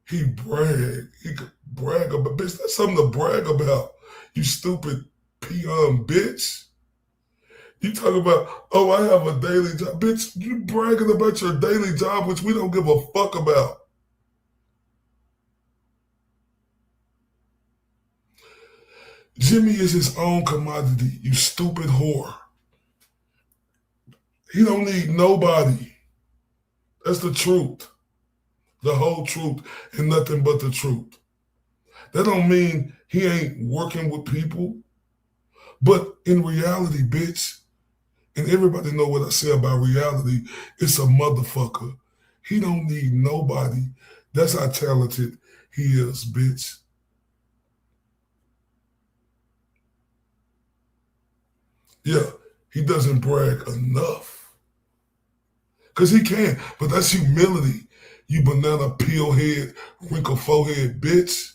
C: He brag. He could brag about, bitch, that's something to brag about, you stupid peon bitch. You talk about, oh, I have a daily job. Bitch, you bragging about your daily job, which we don't give a fuck about. Jimmy is his own commodity, you stupid whore. He don't need nobody. That's the truth. The whole truth and nothing but the truth. That don't mean he ain't working with people. But in reality, bitch, and everybody know what I say about reality, it's a motherfucker. He don't need nobody. That's how talented he is, bitch. Yeah, he doesn't brag enough. Because he can, but that's humility, you banana peel head, wrinkle forehead bitch.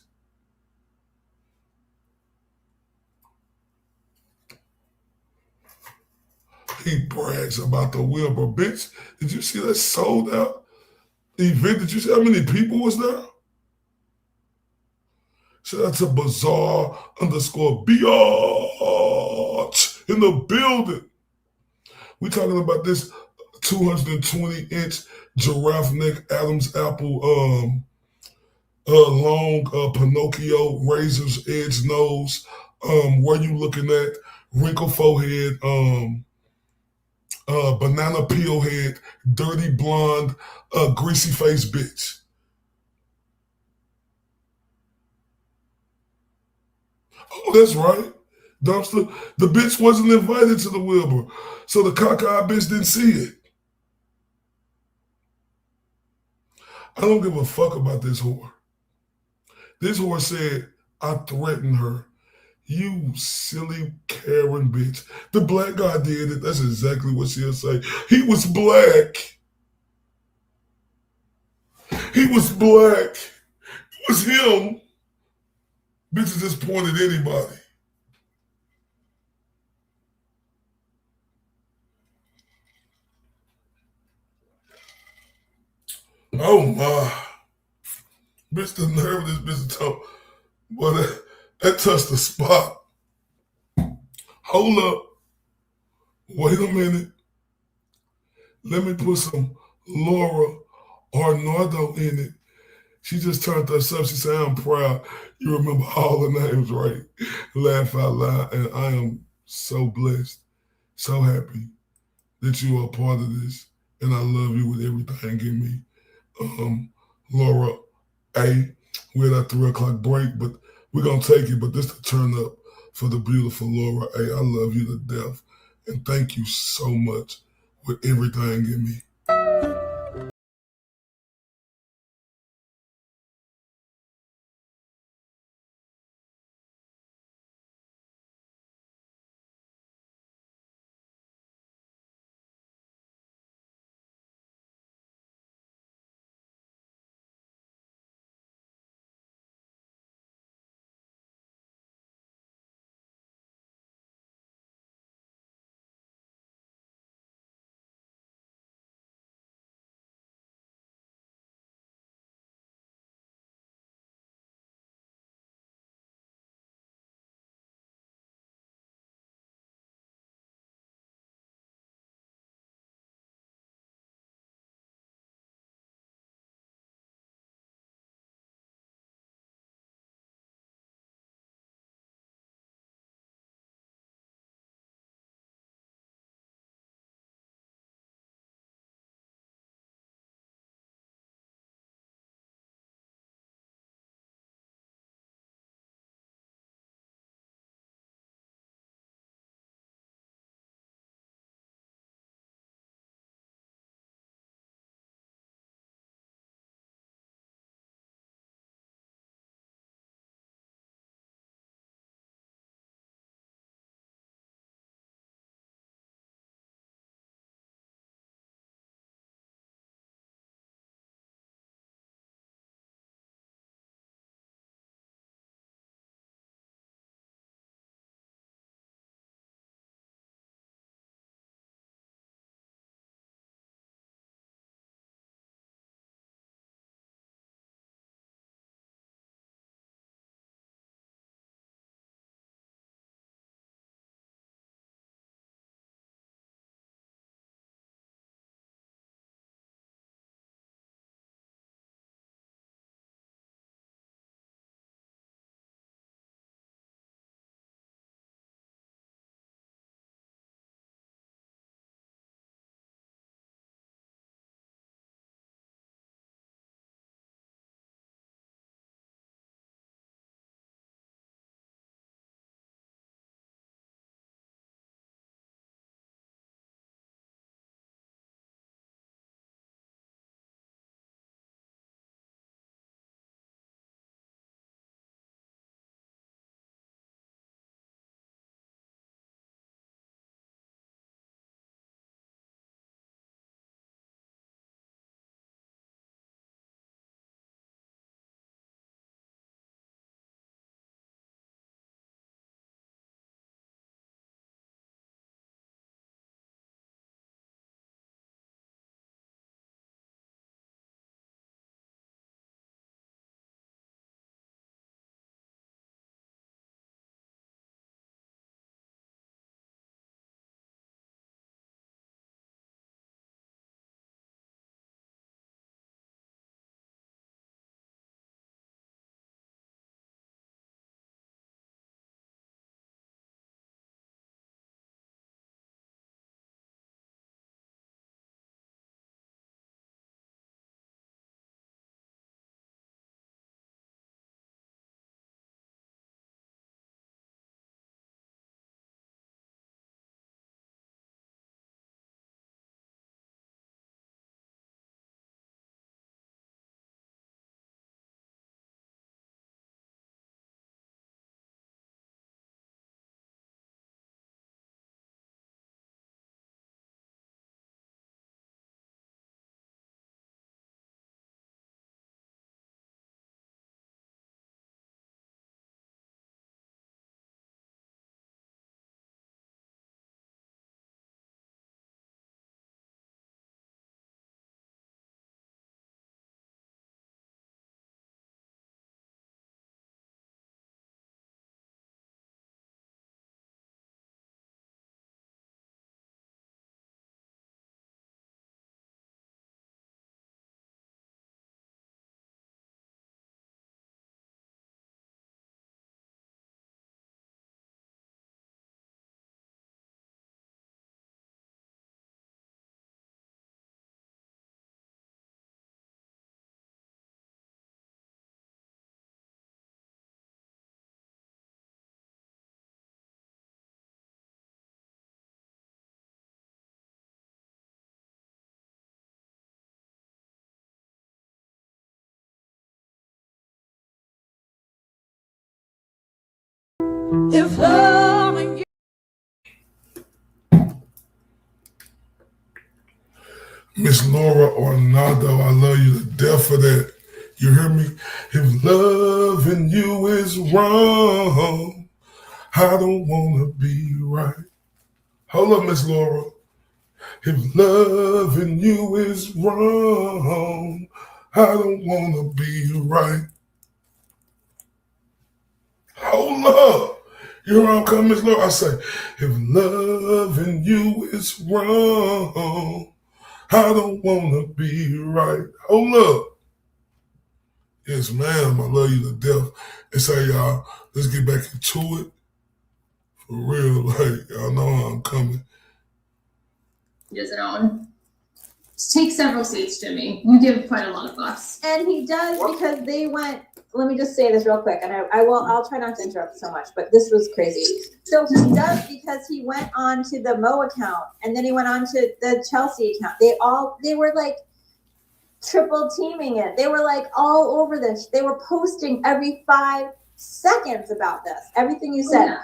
C: He brags about the Wilbur, bitch. Did you see that sold out event? Did you see how many people was there? Shout out to Bazaar _ Biatch in the building. We talking about this 220-inch giraffe neck Adam's apple long Pinocchio razor's edge nose. Where you looking at? Wrinkle forehead, banana peel head, dirty blonde, greasy face bitch. Oh, that's right. Dumpster. The bitch wasn't invited to the Wilbur, so the cockeyed bitch didn't see it. I don't give a fuck about this whore. This whore said, I threatened her. You silly Karen bitch. The black guy did it. That's exactly what she'll say. He was black. He was black. It was him. Bitches just pointed anybody. Oh my. Bitch, the nerve of this bitch to talk. Boy, that touched the spot. Hold up. Wait a minute. Let me put some Laura Arnardo in it. She just turned us up. She said, I'm proud. You remember all the names right. Laugh out loud. And I am so blessed, so happy that you are a part of this. And I love you with everything in me. Laura A. We're at that 3 o'clock break, but we're going to take it. But this to turn up for the beautiful Laura A. I love you to death. And thank you so much with everything in me.
H: If loving you.
C: Miss Laura Ornado, I love you to death for that. You hear me? If loving you is wrong, I don't want to be right. Hold up, Miss Laura. If loving you is wrong, I don't want to be right. Hold up. You know where I'm coming, Miss Laura? I say, if loving you is wrong, I don't want to be right. Hold up. Yes, ma'am. I love you to death. And so, y'all, let's get back into it. For real, like, y'all know how I'm coming.
B: He doesn't own. Take several seats, Jimmy. You give quite a lot of fucks.
E: And he does because they went. Let me just say this real quick, and I'll try not to interrupt so much, but this was crazy. So he does because he went on to the Mo account, and then he went on to the Chelsea account. They were like triple teaming it. They were like all over this. They were posting every 5 seconds about this. Everything you said.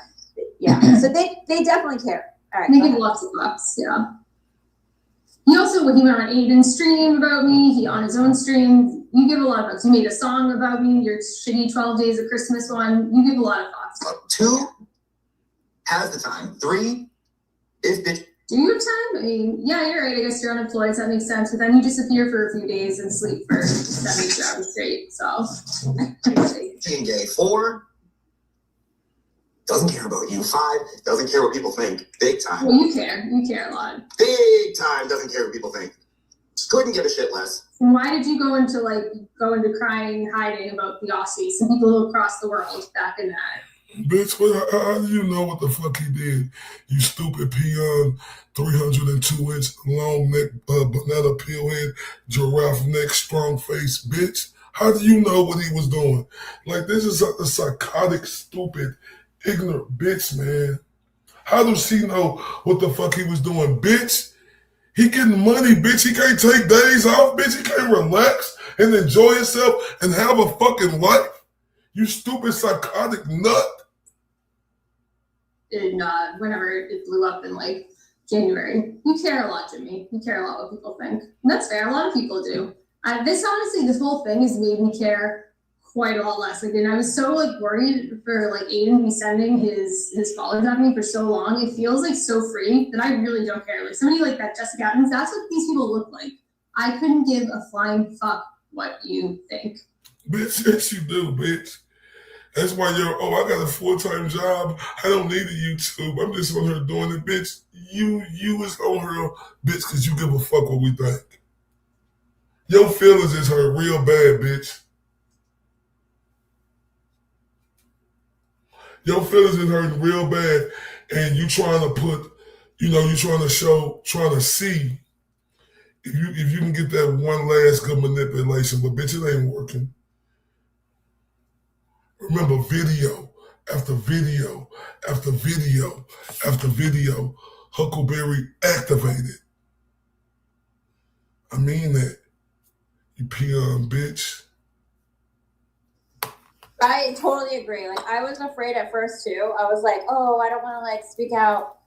E: Yeah. So they definitely care. All right.
B: They give lots of fucks, yeah. He also, he went on Aiden's stream about me. He on his own stream. You give a lot of fucks. You made a song about me, your shitty 12 Days of Christmas one. You give a lot of fucks.
F: 2, has the time. 3, is bitch.
B: Do you have time? I mean, yeah, you're right. I guess you're unemployed, so that makes sense. But then you disappear for a few days and sleep for 72 hours straight. So,
F: Being gay. 4, doesn't care about you. 5, doesn't care what people think. Big time.
B: Well, you care. You care a lot.
F: Big time, doesn't care what people think. Couldn't give a shit less.
B: Why did you go into crying, hiding about the Aussies and people across the world back in that?
C: Bitch, how do you know what the fuck he did? You stupid peon, 302-inch long neck, banana peel head, giraffe neck, strong face, bitch. How do you know what he was doing? Like, this is a psychotic, stupid, ignorant bitch, man. How does he know what the fuck he was doing, bitch? He getting money, bitch. He can't take days off, bitch. He can't relax and enjoy himself and have a fucking life. You stupid, psychotic nut.
B: Whenever it blew up in January. You care a lot, Jimmy. You care a lot what people think. And that's fair. A lot of people do. This whole thing has made me care quite a lot less. And I was so worried for Aiden to be sending his followers at me for so long. It feels so free that I really don't care. Somebody like that Jessica Atkins, that's what these people look like. I couldn't give a flying fuck what you think.
C: Bitch, yes you do, bitch. That's why I got a full-time job. I don't need a YouTube. I'm just on her doing it, bitch. You is on her, bitch, because you give a fuck what we think. Your feelings is hurt real bad, bitch. Your feelings is hurting real bad, and you trying to put, you trying to see if you can get that one last good manipulation, but bitch, it ain't working. Remember, video after video after video after video, Huckleberry activated. I mean that, you peon bitch.
E: I totally agree. I was afraid at first too. I was like, oh, I don't want to speak out.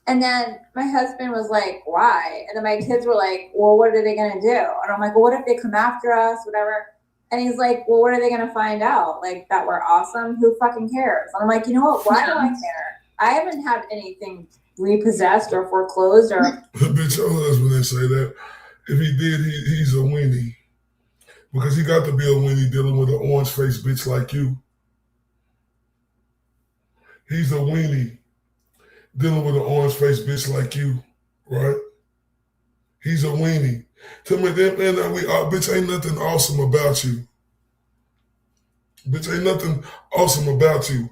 E: And then my husband was like, why? And then my kids were like, well, what are they going to do? And I'm like, well, what if they come after us, whatever? And he's like, well, what are they going to find out? That we're awesome? Who fucking cares? And I'm like, you know what? Why do I care? I haven't had anything repossessed or foreclosed or...
C: Bitch, your husband didn't say that. If he did, he's a weenie. Because he got to be a weenie dealing with an orange-faced bitch like you. He's a weenie dealing with an orange-faced bitch like you, right? He's a weenie. Tell me, bitch, ain't nothing awesome about you. Bitch, ain't nothing awesome about you.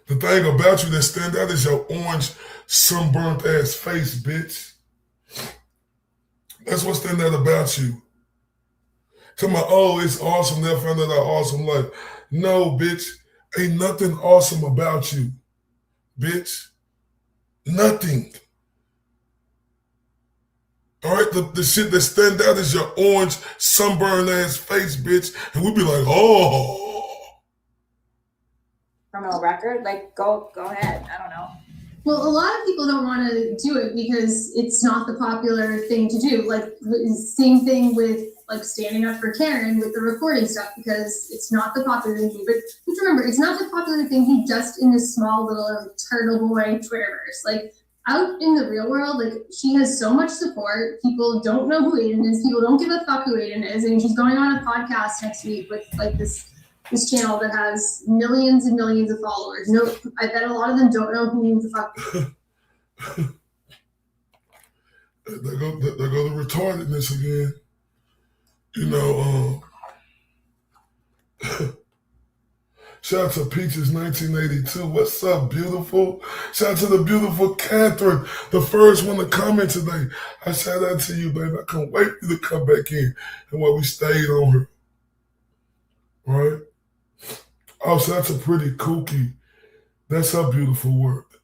C: The thing about you that stand out is your orange, sunburnt ass face, bitch. That's what stand out about you. Tell me, oh, it's awesome. They'll find out our awesome life. No, bitch, ain't nothing awesome about you, bitch. Nothing. All right, the shit that stand out is your orange, sunburned ass face, bitch. And we be like, oh.
E: Criminal record? Like, go ahead. I don't know.
B: Well, a lot of people don't want to do it because it's not the popular thing to do. Like, same thing with like standing up for Karen with the recording stuff because it's not the popular thing to do. But you have to remember, it's not the popular thing to do just in this small little turtle boy Twitterverse. Like, out in the real world, like, she has so much support. People don't know who Aiden is. People don't give a fuck who Aiden is. And she's going on a podcast next week with like this channel that has millions and millions of followers. No, I bet a lot of them don't know who the fuck.
C: There go the retardedness again. You know, shout out to Peaches 1982. What's up, beautiful? Shout out to the beautiful Catherine, the first one to comment today. I shout out to you, baby. I can't wait for you to come back in and while we stayed on her. Right? Oh, so that's a pretty kooky. That's her beautiful work.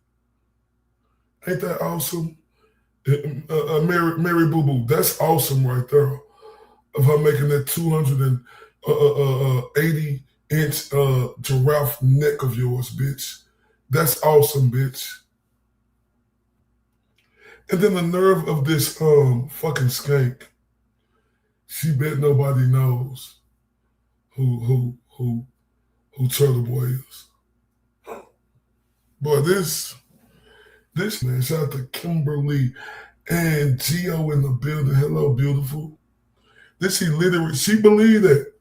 C: Ain't that awesome? Mary Boo Boo, that's awesome right there. Of her making that 280-inch giraffe neck of yours, bitch. That's awesome, bitch. And then the nerve of this fucking skank. She bet nobody knows who Turtle Boy is. Boy, this man, shout out to Kimberly and Gio in the building. Hello, beautiful. She believed that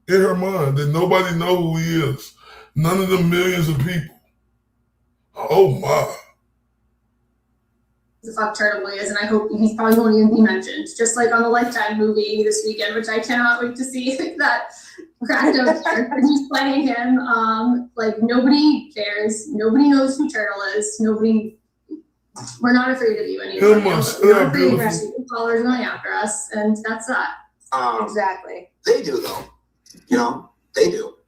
C: in her mind that nobody know who he is. None of the millions of people. Oh my.
B: The fuck Turtle Boy is, and I hope he probably won't even be mentioned. Just like on the Lifetime movie this weekend, which I cannot wait to see. That cracked out character who's playing him. Like, nobody cares. Nobody knows who Turtle is. We're not afraid of you anymore. We're not afraid of stupid callers going after us, and that's that.
E: Exactly.
F: They do, though. You know, they do.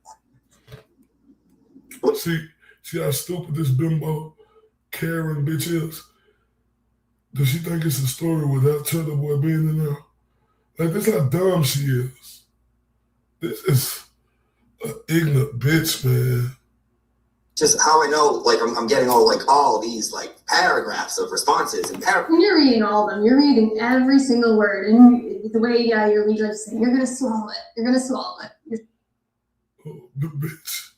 C: See how stupid this bimbo Karen bitch is? Does she think it's a story without Turtle Boy being in there? Like, this how dumb she is. This is an ignorant bitch, man.
F: Just how I know, like, I'm getting all these, like, paragraphs of responses and
B: When you're reading all of them, you're reading every single word, and the way you're reading, like, saying, you're gonna swallow it. You're gonna swallow it.
C: The bitch.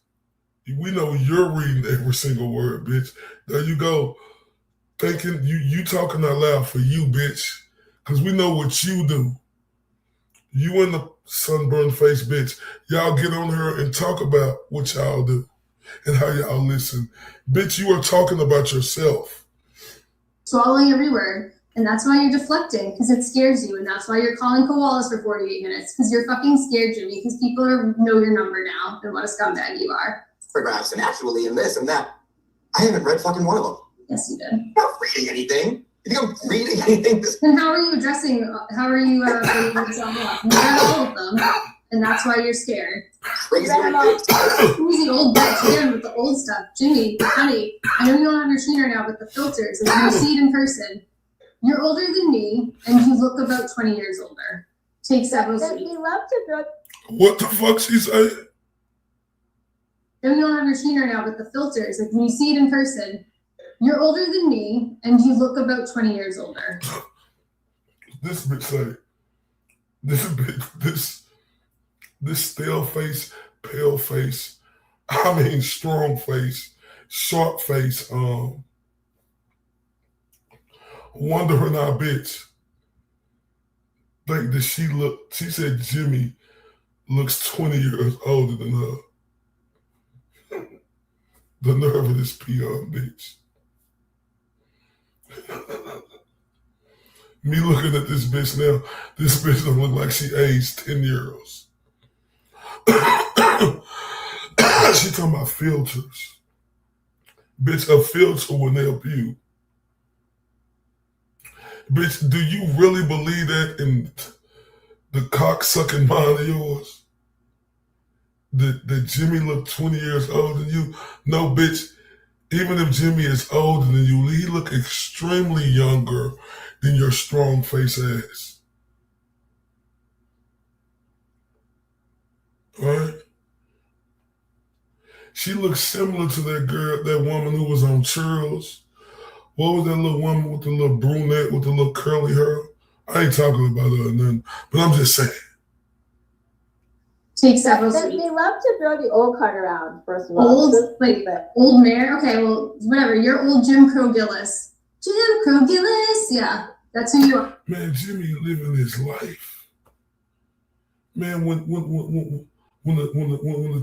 C: We know you're reading every single word, bitch. There you go. Thinking you talking out loud for you, bitch. Because we know what you do. You and the sunburned face bitch. Y'all get on her and talk about what y'all do and how y'all listen. Bitch, you are talking about yourself.
B: Swallowing every word. And that's why you're deflecting, because it scares you. And that's why you're calling Koalas for 48 minutes, because you're fucking scared, Jimmy, because people know your number now and what a scumbag you are.
F: paragraphs and actually and this and that. I haven't read fucking one of them.
B: Yes, you did.
F: I'm not reading anything. You think I'm reading anything?
B: Then how are you putting yourself up? You read all of them, and that's why you're scared.
F: Crazy
B: old bitch again with the old stuff. Jimmy, honey, I know you don't have your sheener now, but the filters, and when you see it in person, you're older than me, and you look about 20 years older. Take several seats.
C: What the fuck she saying?
B: I know you don't have your sheener now, but the filters, like when you see it in person, you're older than me, and you look about 20 years older.
C: This bitch say, this stale face, pale face, I mean strong face, sharp face, wondering our bitch. Like, she said Jimmy looks 20 years older than her. The nerve of this peon bitch. Me looking at this bitch now, this bitch don't look like she aged 10 years. She talking about filters. Bitch, a filter will help you. Bitch, do you really believe that in the cock-sucking mind of yours? That Jimmy looked 20 years older than you? No, bitch. Even if Jimmy is older than you, he look extremely younger than your strong face ass. Right? She looks similar to that girl, that woman who was on Churls. What was that little woman with the little brunette with the little curly hair? I ain't talking about her or nothing, but I'm just saying.
B: Takes several
E: They
B: sweets.
E: love to throw the old card around, first of all.
B: Old,
E: So
B: like
E: stupid.
B: old mayor. Okay, well, whatever. You're old Jim Crow Gillis. Jim Crow Gillis. Yeah, that's who you are.
C: Man, Jimmy living his life. Man, when the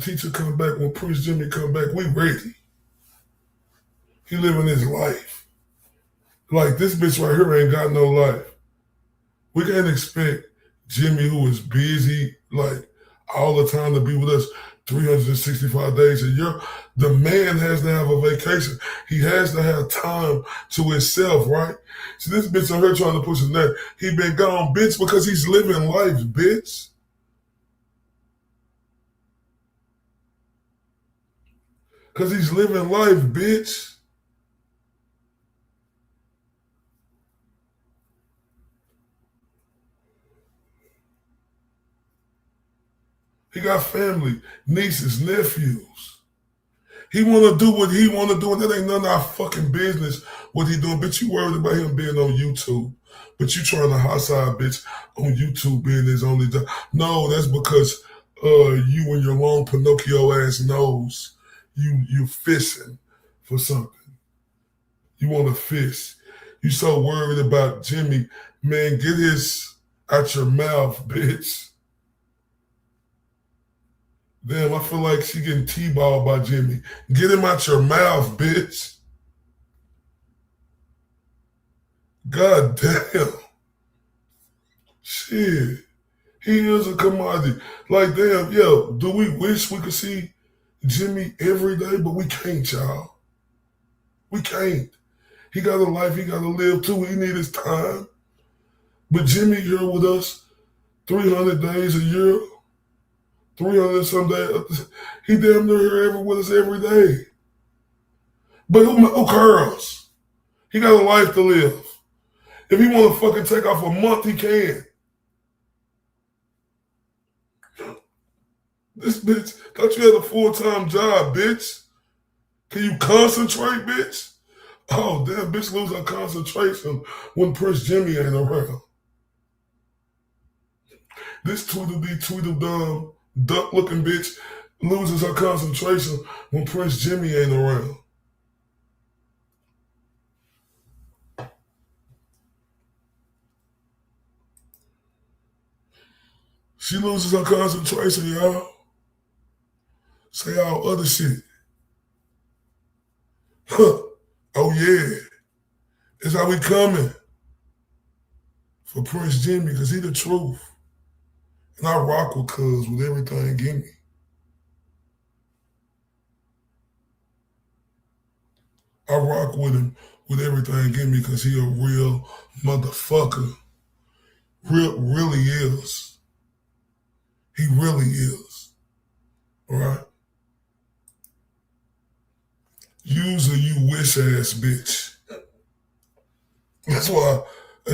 C: teacher come back, when Prince Jimmy come back, we ready. He living his life. Like, this bitch right here ain't got no life. We can't expect Jimmy, who is busy, like, all the time to be with us 365 days a year. The man has to have a vacation. He has to have time to himself, right? So this bitch on here trying to push his neck. He been gone, bitch, because he's living life, bitch. Because he's living life, bitch. He got family, nieces, nephews. He want to do what he want to do, and that ain't none of our fucking business what he doing. Bitch, you worried about him being on YouTube, but you trying to hot side bitch on YouTube being his only job. No, that's because you and your long Pinocchio ass nose, you fishing for something. You want to fish. You so worried about Jimmy. Man, get his out your mouth, bitch. Damn, I feel like she getting T-balled by Jimmy. Get him out your mouth, bitch. God damn. Shit. He is a commodity. Like, damn, yo, do we wish we could see Jimmy every day? But we can't, y'all. We can't. He got a life he got to live too. He need his time. But Jimmy here with us 300 days a year. 300 some days. He damn near here with us every day. But who cares? He got a life to live. If he want to fucking take off a month, he can. This bitch, thought you had a full-time job, bitch. Can you concentrate, bitch? Oh, damn, bitch lose her concentration when Prince Jimmy ain't around. This Tweedledee, duck-looking bitch loses her concentration when Prince Jimmy ain't around. She loses her concentration, y'all. Say all other shit. Huh. Oh, yeah. It's how we coming for Prince Jimmy, because he the truth. And I rock with cuz with everything give me. I rock with him with everything give me because he a real motherfucker. Really is. He really is. All right? Use a you wish ass bitch. That's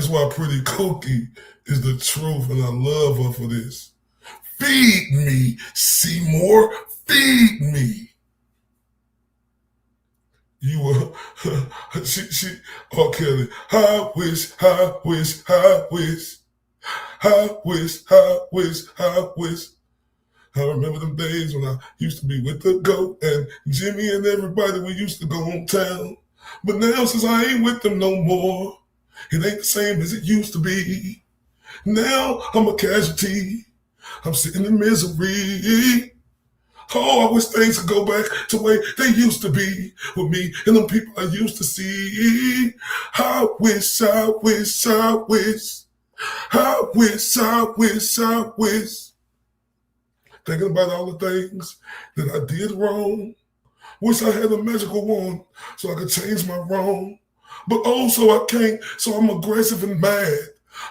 C: why Pretty Cookie is the truth, and I love her for this. Feed me, Seymour. Feed me. You were, oh, Kelly. I wish. I remember them days when I used to be with the GOAT and Jimmy and everybody. We used to go on town. But now, since I ain't with them no more, it ain't the same as it used to be. Now I'm a casualty. I'm sitting in misery. Oh, I wish things could go back to the way they used to be with me and the people I used to see. I wish. Thinking about all the things that I did wrong. Wish I had a magical wand so I could change my wrong. But also I can't, so I'm aggressive and mad.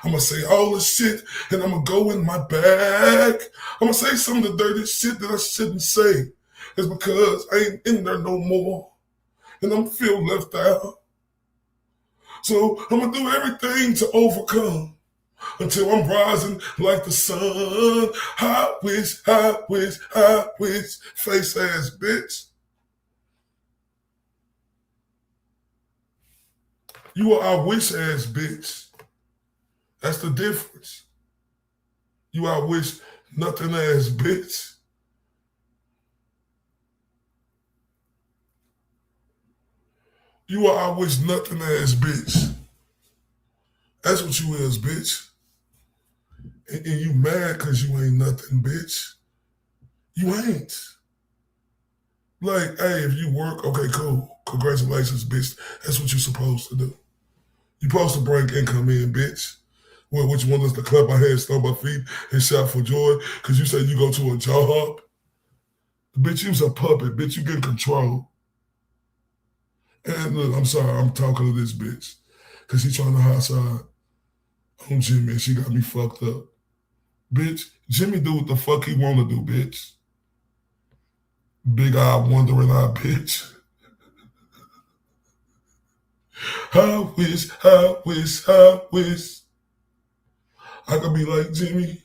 C: I'm going to say all the shit and I'm going to go in my bag. I'm going to say some of the dirty shit that I shouldn't say. It's because I ain't in there no more. and I'm feel left out. So I'm gonna do everything to overcome until I'm rising like the sun. I wish, face ass bitch. You are I wish ass bitch. That's the difference. You I wish nothing ass bitch. You are I wish nothing ass bitch. That's what you is, bitch. And you mad because you ain't nothing, bitch. You ain't. Like, hey, if you work, okay, cool. Congratulations, bitch. That's what you're supposed to do. You're supposed to bring income in, bitch. Well, which one is to clap my hands, stomp my feet, and shout for joy? Because you said you go to a job. Bitch, you's a puppet. Bitch, you get control. And look, I'm sorry, I'm talking to this bitch. Because she trying to high side on Jimmy, and she got me fucked up. Bitch, Jimmy do what the fuck he want to do, bitch. Big eye, wondering eye, bitch. I wish I could be like Jimmy.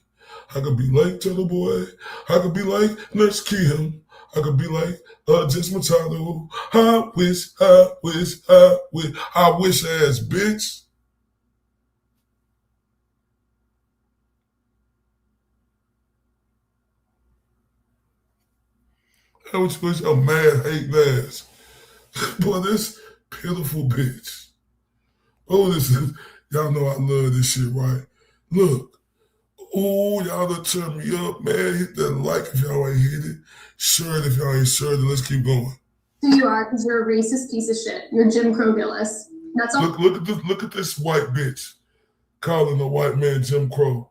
C: I could be like Turtle Boy. I could be like Nurse Kim. I could be like Jess Machado. I wish ass bitch. I wish a mad hating ass. Boy, this pitiful bitch. Oh, this is, y'all know I love this shit, right? Look. Oh, y'all done turn me up, man. Hit that like if y'all ain't hit it. Share it if y'all ain't sure it. Let's keep going.
B: Who you are, because you're a racist piece of shit. You're Jim Crow Gillis. That's all.
C: Look at this white bitch calling a white man Jim Crow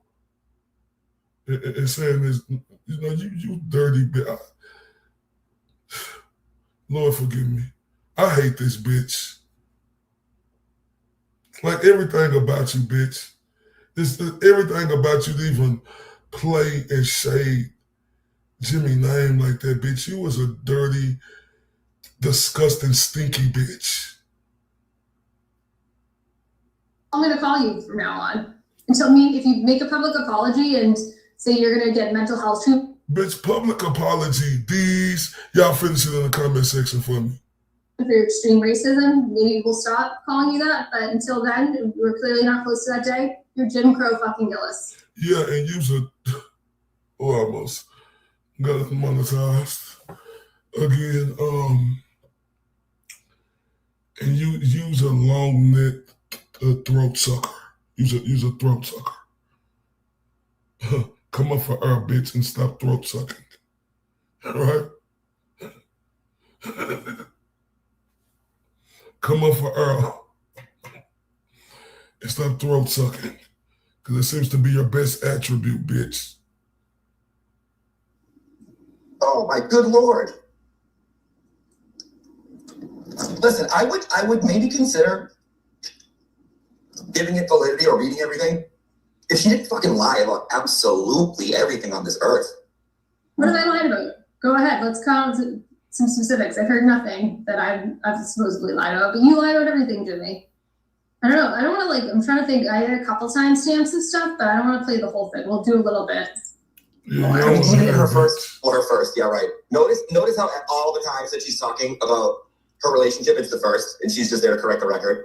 C: and saying this. You know, you dirty bitch. Lord forgive me. I hate this bitch. Like everything about you, bitch. Everything about you to even play and shade Jimmy name like that, bitch. You was a dirty, disgusting, stinky bitch.
B: I'm going to call you from now on. And tell me if you make a public apology and say you're going to get mental health treatment.
C: Bitch, public apology. These, y'all finish it in the comment section for me.
B: For your extreme racism, maybe we'll stop calling you that. But until then, we're clearly not close to that day. You're Jim Crow fucking Gillis.
C: Yeah, and use almost got monetized again. And you use a long neck throat sucker. Use a throat sucker. Come up for air, bitch, and stop throat sucking. All right? Come up for air and stop throat sucking. Because it seems to be your best attribute, bitch.
F: Oh my good Lord. Listen, I would maybe consider giving it validity or reading everything if she didn't fucking lie about absolutely everything on this earth.
B: What have I lied about? Go ahead, let's count some specifics. I've heard nothing that I've supposedly lied about, but you lied about everything, Jimmy. I don't know. I don't want to I'm trying to think. I had a couple timestamps and stuff, but I don't want to play the whole thing. We'll do a little bit.
C: Yeah,
F: I mean, even in her first, yeah, right. Notice how all the times that she's talking about her relationship, it's the first, and she's just there to correct the record.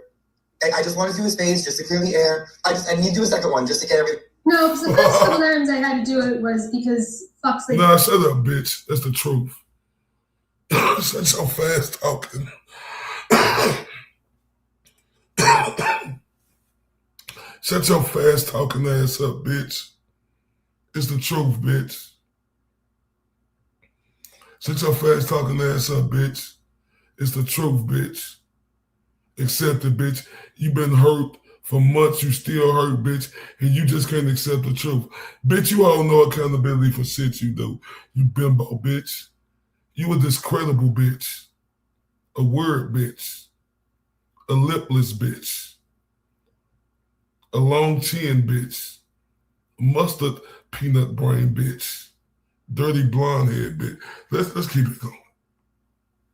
F: And I just want to do his face just to clear the air. I need to do a second one just to get everything.
B: No, because the first couple times I had to do it was because fuck's sake.
C: Nah, shut up, bitch. That's the truth. Shut your fast talking. Shut your fast talking ass up, bitch. It's the truth, bitch. Shut your fast talking ass up, bitch. It's the truth, bitch. Accept it, bitch. You've been hurt for months. You still hurt, bitch. And you just can't accept the truth. Bitch, you hold no accountability for shit you do. You bimbo, bitch. You a discreditable bitch. A word bitch. A lipless bitch. A long chin bitch. Mustard peanut brain bitch. Dirty blonde head bitch. Let's keep it going.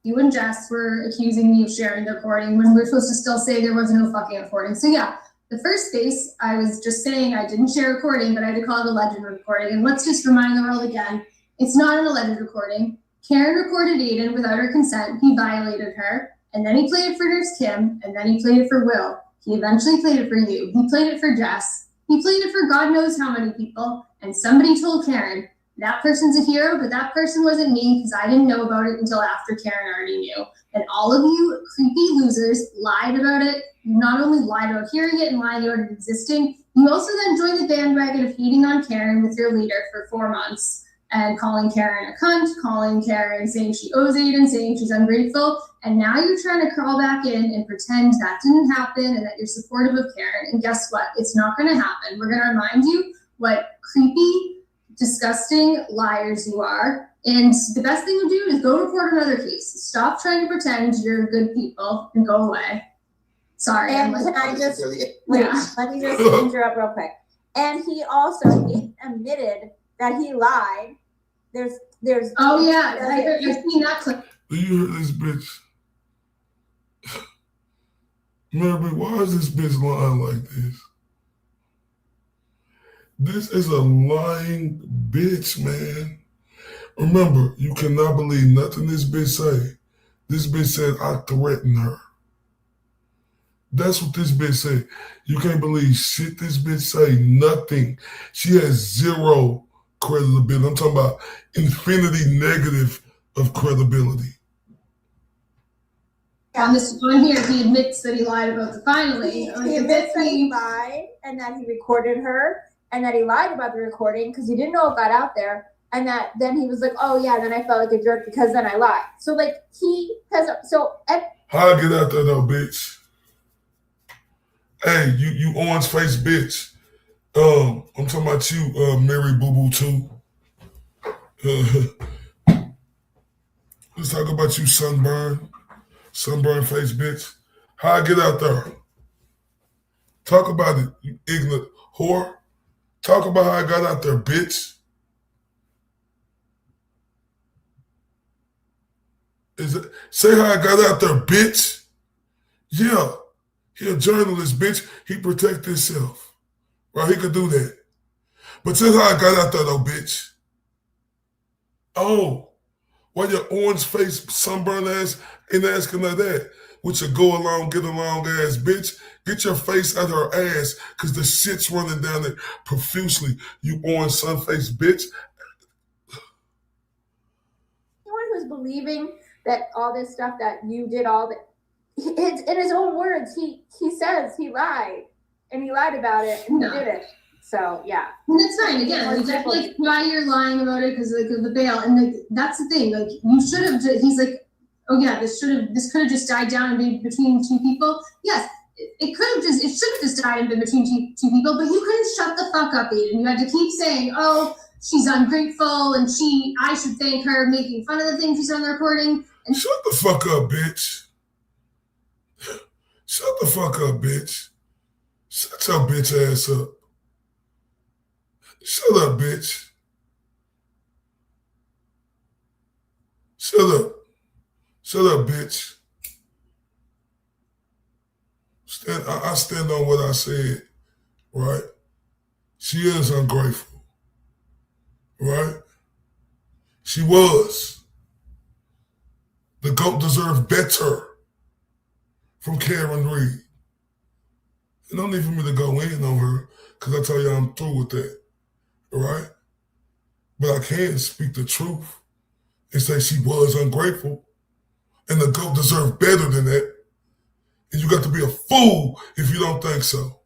B: you and Jess were accusing me of sharing the recording when we're supposed to still say there was no fucking recording. So yeah, the first space, I was just saying I didn't share recording, but I had to call it a alleged recording. And let's just remind the world again, it's not an alleged recording. Karen recorded Aiden without her consent. He violated her. And then he played it for Nurse Kim. And then he played it for Will. He eventually played it for you. He played it for Jess. He played it for God knows how many people. And somebody told Karen, that person's a hero, but that person wasn't me because I didn't know about it until after Karen already knew. And all of you creepy losers lied about it. You not only lied about hearing it and lied about it existing, you also then joined the bandwagon of hating on Karen with your leader for 4 months and calling Karen a cunt, calling Karen, saying she owes Aiden, saying she's ungrateful. And now you're trying to crawl back in and pretend that didn't happen and that you're supportive of Karen. And guess what? It's not going to happen. We're going to remind you what creepy, disgusting liars you are. And the best thing to do is go report another case. Stop trying to pretend you're good people and go away. Sorry.
E: And can I just wait?
B: Yeah.
E: Let me just interrupt real quick. And he also admitted that he lied. There's.
B: Oh yeah, I've seen that clip.
C: Do you hear this bitch? Mary, why is this bitch lying like this? This is a lying bitch, man. Remember, you cannot believe nothing this bitch say. This bitch said, I threatened her. That's what this bitch said. You can't believe shit this bitch say. Nothing. She has zero credibility. I'm talking about infinity negative of credibility.
B: On here, he admits that he lied about the finally.
E: He admits that he lied and that he recorded her and that he lied about the recording because he didn't know it got out there. And that then he was like, oh yeah, then I felt like a jerk because then I lied. So like he has,
C: How I get out there though, bitch? Hey, you orange face bitch. I'm talking about you, Mary Boo Boo too. Let's talk about you, sunburn face bitch. How I get out there? Talk about it, you ignorant whore. Talk about how I got out there, bitch. Say how I got out there, bitch. Yeah, he a journalist, bitch. He protect himself. Right, he could do that. But say how I got out there, though, bitch. Oh, why your orange face, sunburned ass ain't asking her that? With your go along, get along ass, bitch. Get your face out her ass, cause the shit's running down it profusely. You orange sun face bitch.
E: Anyone who's believing that all this stuff that you did, all that, in his own words, he says he lied and he lied about it and he did it. So yeah,
B: and that's fine. Again, like why you're lying about it because like of the bail, and like that's the thing. Like you should have. He's like, oh yeah, this could have just died down and been between two people. Yes, it should have just died and been between two people. But you couldn't shut the fuck up, Aiden. You had to keep saying, oh, she's ungrateful, and I should thank her, making fun of the things she's on the recording. And
C: shut the fuck up, bitch. Shut the fuck up, bitch. Shut your bitch ass up. Shut up, bitch. Shut up. Shut up, bitch. I stand on what I said, right? She is ungrateful, right? She was. The GOAT deserved better from Karen Reed. You don't need for me to go in on her because I tell you I'm through with that. Right? But I can speak the truth and say she was ungrateful and the GOAT deserved better than that. And you got to be a fool if you don't think so.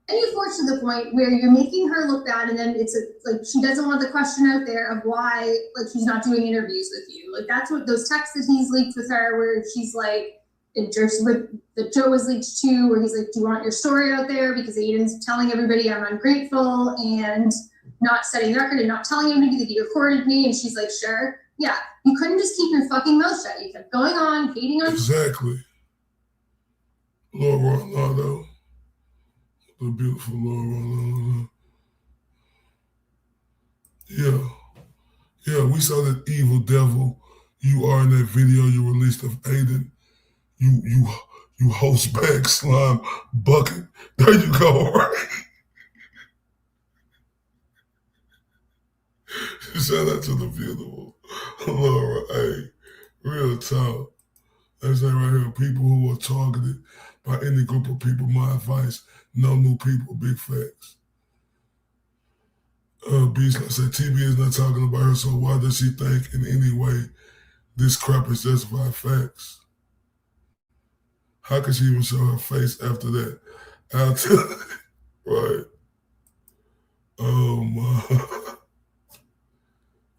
B: And you force to the point where you're making her look bad, and then it's like she doesn't want the question out there of why like she's not doing interviews with you. Like that's what those texts that he's leaked with her, where she's like, that Joe was leaked too, where he's like, do you want your story out there? Because Aiden's telling everybody I'm ungrateful and not setting the record and not telling anybody that he recorded me. And she's like, sure. Yeah. You couldn't just keep your fucking mouth shut. You kept going on, hating on.
C: Exactly. Laura Ronaldo. The beautiful Laura Ronaldo. Yeah. Yeah, we saw that evil devil you are in that video you released of Aiden. You host bag slime bucket. There you go, right? Shout out to the beautiful Laura. Hey, real talk. That's that right here. People who are targeted by any group of people, my advice, no new people, big facts. Beast, like I said, TB is not talking about her, so why does she think in any way this crap is justified facts? How could she even show her face after that? Right. Oh my.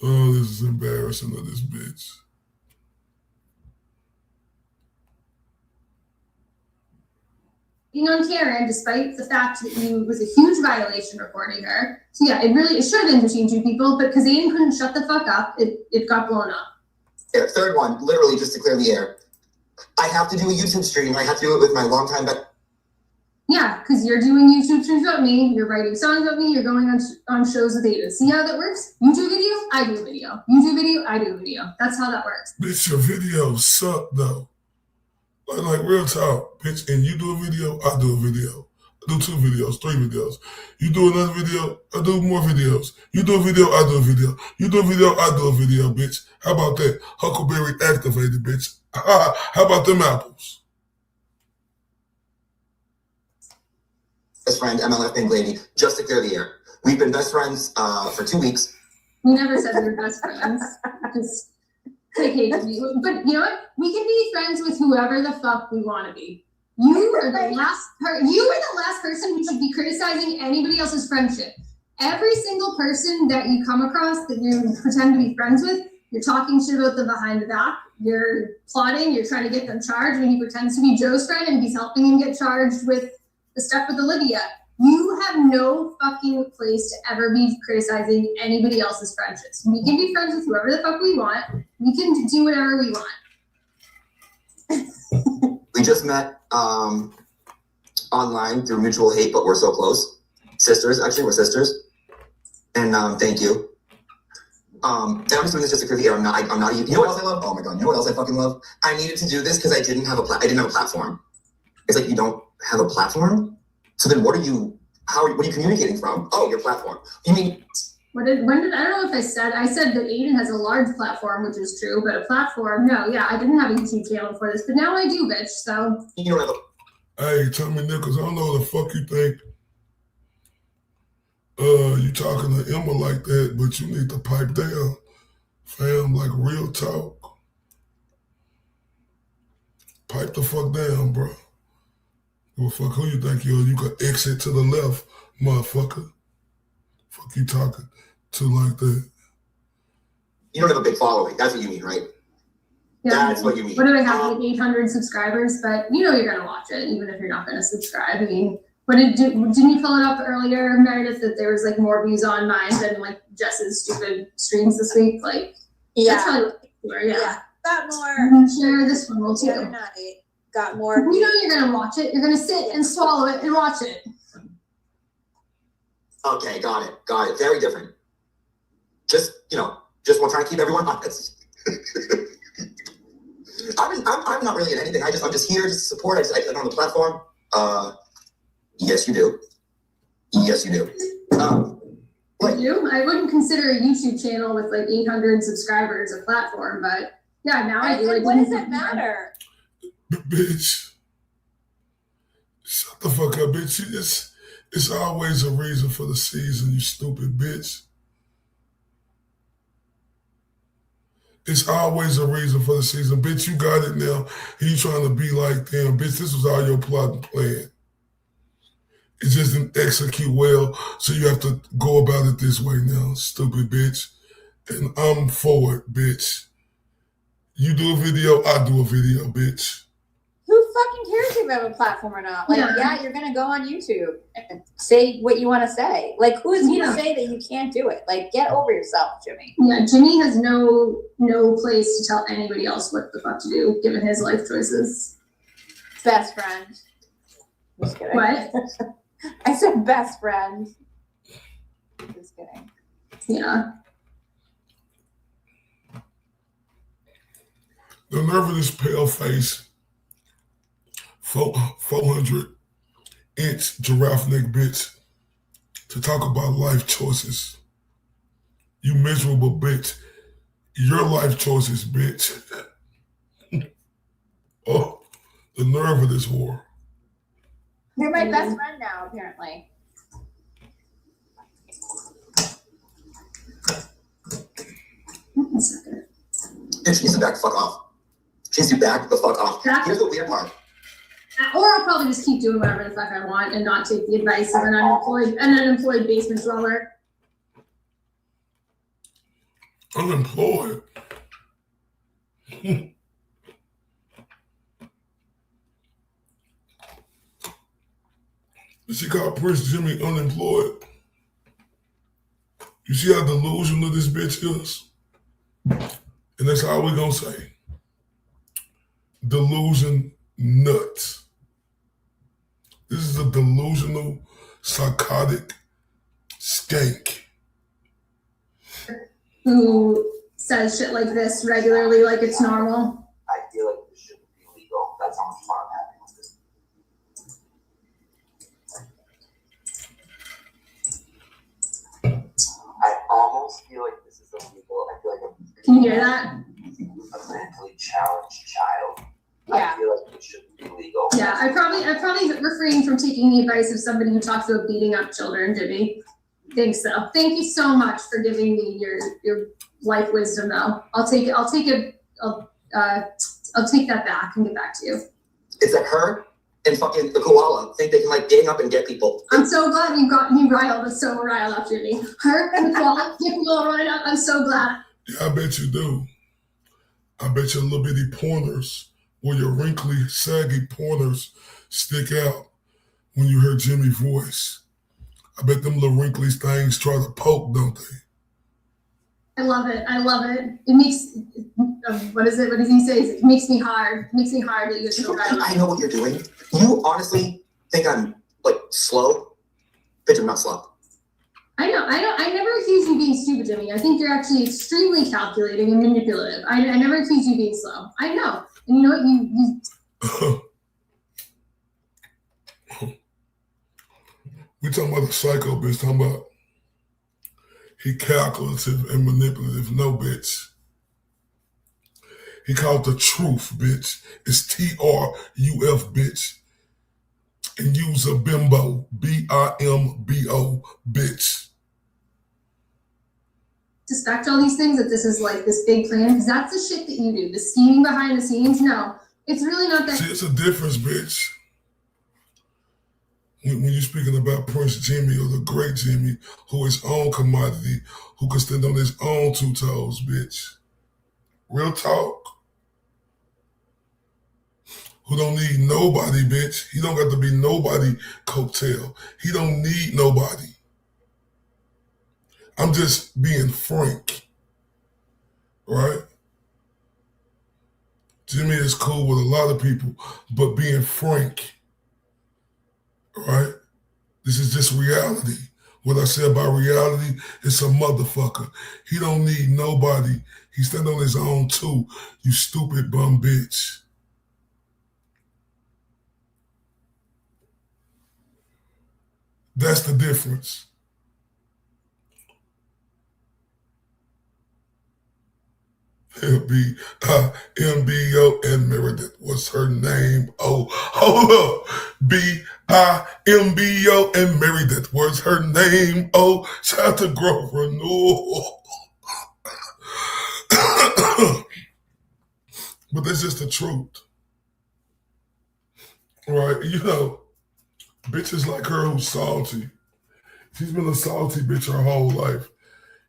C: Oh, this is embarrassing of this bitch.
B: On Karen, despite the fact that it was a huge violation recording her. So yeah, it should have been between two people, but because Aiden couldn't shut the fuck up, it got blown up.
F: Yeah, third one, literally just to clear the air. I have to do a YouTube stream. I have to do it with my longtime
B: Yeah, because you're doing YouTube streams about me, you're writing songs about me, you're going on shows with Aiden. See how that works? You do a video, I do a video. You do a video, I do a video. That's how that works.
C: Bitch, your videos suck though. Like real talk, bitch. And you do a video, I do a video. I do 2 videos, 3 videos. You do another video, I do more videos. You do a video, I do a video. You do a video, I do a video, bitch. How about that? Huckleberry activated, bitch. How about them apples?
F: best friend, MLF Pink Lady, just to clear the air. We've been best friends for 2 weeks.
B: We never said we were best friends. Just take hate to me. But you know what? We can be friends with whoever the fuck we want to be. You are the last person who should be criticizing anybody else's friendship. Every single person that you come across that you pretend to be friends with, you're talking shit about them behind the back. You're plotting. You're trying to get them charged when he pretends to be Joe's friend and he's helping him get charged with the stuff with Olivia. You have no fucking place to ever be criticizing anybody else's friendships. We can be friends with whoever the fuck we want. We can do whatever we want.
F: We just met online through mutual hate, but we're so close. Sisters, actually, we're sisters. And thank you. And I'm just doing this just to clear the air. I'm not. You know what else I love? Oh my god. You know what else I fucking love? I needed to do this because I didn't have a platform. It's like you don't have a platform. So then, what are you communicating from? Oh, your platform. You mean?
B: I don't know if I said that Aiden has a large platform, which is true, but a platform, no, yeah, I didn't have a YouTube channel for this, but now I do, bitch. So.
F: You don't have a.
C: Hey, Tommy Nichols, I don't know what the fuck you think. You talking to Emma like that, but you need to pipe down, fam. Like real talk. Pipe the fuck down, bro. Well, fuck who you think you are. You can exit to the left, motherfucker. Fuck you talking to like that.
F: You don't have a big following. That's what you mean, right?
B: Yeah,
F: that's what you mean.
B: What do I have, like 800 subscribers? But you know you're gonna watch it, even if you're not gonna subscribe. I mean, didn't you pull it up earlier, Meredith, that there was like more views on mine than like Jess's stupid streams this week? Like,
E: yeah,
B: that's how you are, yeah.
E: Got more.
B: Share this one, will too.
E: The other night got more.
B: You know you're gonna watch it. You're gonna sit and swallow it and watch it.
F: Okay, got it. Very different. Just we're trying to keep everyone honest. I'm not really in anything. I'm just here to support. I on the platform. Yes, you do. Yes, you do.
B: I wouldn't consider a YouTube channel with like 800 subscribers a platform, but yeah, now I do. Like,
E: what does it matter?
C: Bitch, shut the fuck up, bitch. It's always a reason for the season, you stupid bitch. It's always a reason for the season. Bitch, you got it now. You trying to be like them. Bitch, this was all your plot and plan. It just didn't execute well, so you have to go about it this way now, stupid bitch. And I'm for it, bitch. You do a video, I do a video, bitch.
E: Who fucking cares if you have a platform or not? Like, yeah, you're gonna go on YouTube and say what you want to say. Like, who is he to say that you can't do it? Like, get over yourself, Jimmy.
B: Yeah, Jimmy has no place to tell anybody else what the fuck to do, given his life choices.
E: Best friend. Just kidding.
B: What?
E: I said best friend. Just kidding.
B: Yeah.
C: The nerve of this pale-faced, 400-inch giraffe neck bitch to talk about life choices. You miserable bitch. Your life choices, bitch. Oh, the nerve of this war.
E: You're my best friend now, apparently.
F: Dude, she needs to back the fuck off. She needs to back the fuck off. Here's the weird part.
B: Or I'll probably just keep doing whatever the fuck I want and not take the advice of an unemployed basement dweller.
C: Unemployed? She called Prince Jimmy unemployed. You see how delusional this bitch is? And that's all we're gonna say. Delusion nuts. This is a delusional, psychotic skank.
B: Who says shit like this regularly like it's normal.
M: I feel like this shouldn't be legal. That's how much fun I'm having with this. I almost feel like this is illegal. I feel like
B: Can you hear that?
M: a mentally challenged child.
E: Yeah.
M: I feel like it shouldn't be legal.
B: Yeah, I probably refrain from taking the advice of somebody who talks about beating up children, Jimmy. Think so. Thank you so much for giving me your life wisdom, though. I'll take that back and get back to you.
F: It's like her and fucking the koala think they can like gang up and get people.
B: I'm so glad you got me riled. It's so riled up, Jimmy. Her and the koala get me all riled up. I'm so glad.
C: Yeah, I bet you do. I bet your little bitty pointers, or your wrinkly, saggy pointers stick out when you hear Jimmy's voice. I bet them little wrinkly things try to poke, don't they?
B: I love it. I love it. It makes, what is it? What does he say? It makes me hard. It makes me hard that you're so riled up.
F: I know what you're doing. You honestly think I'm like slow? Bitch, I'm not slow.
B: I know. I never accuse you of being stupid, Jimmy. I think you're actually extremely calculating and manipulative. I never accuse you of being slow. I know. And you know what? You
C: We talking about the psycho bitch, talking about he calculative and manipulative. No, bitch. He called the truth, bitch. It's TRUF, bitch. And use a bimbo, BIMBO, bitch.
B: suspect all these things, that this is like this big plan, because that's the shit that you do. The scheming behind the scenes, no. It's really not that.
C: See, it's a difference, bitch. When you're speaking about Prince Jimmy or the great Jimmy, who is own commodity, who can stand on his own two toes, bitch. Real talk. Who don't need nobody, bitch. He don't got to be nobody coattail. He don't need nobody. I'm just being frank, right? Jimmy is cool with a lot of people, but being frank, right? This is just reality. What I say about reality, it's a motherfucker. He don't need nobody. He stand on his own too, you stupid bum bitch. That's the difference. B-I-M-B-O and Meredith was her name. Oh, hold up. B-I-M-B-O and Meredith was her name. Oh, shout out to Grover. No. But that's just the truth. Right? You know, bitches like her who's salty. She's been a salty bitch her whole life.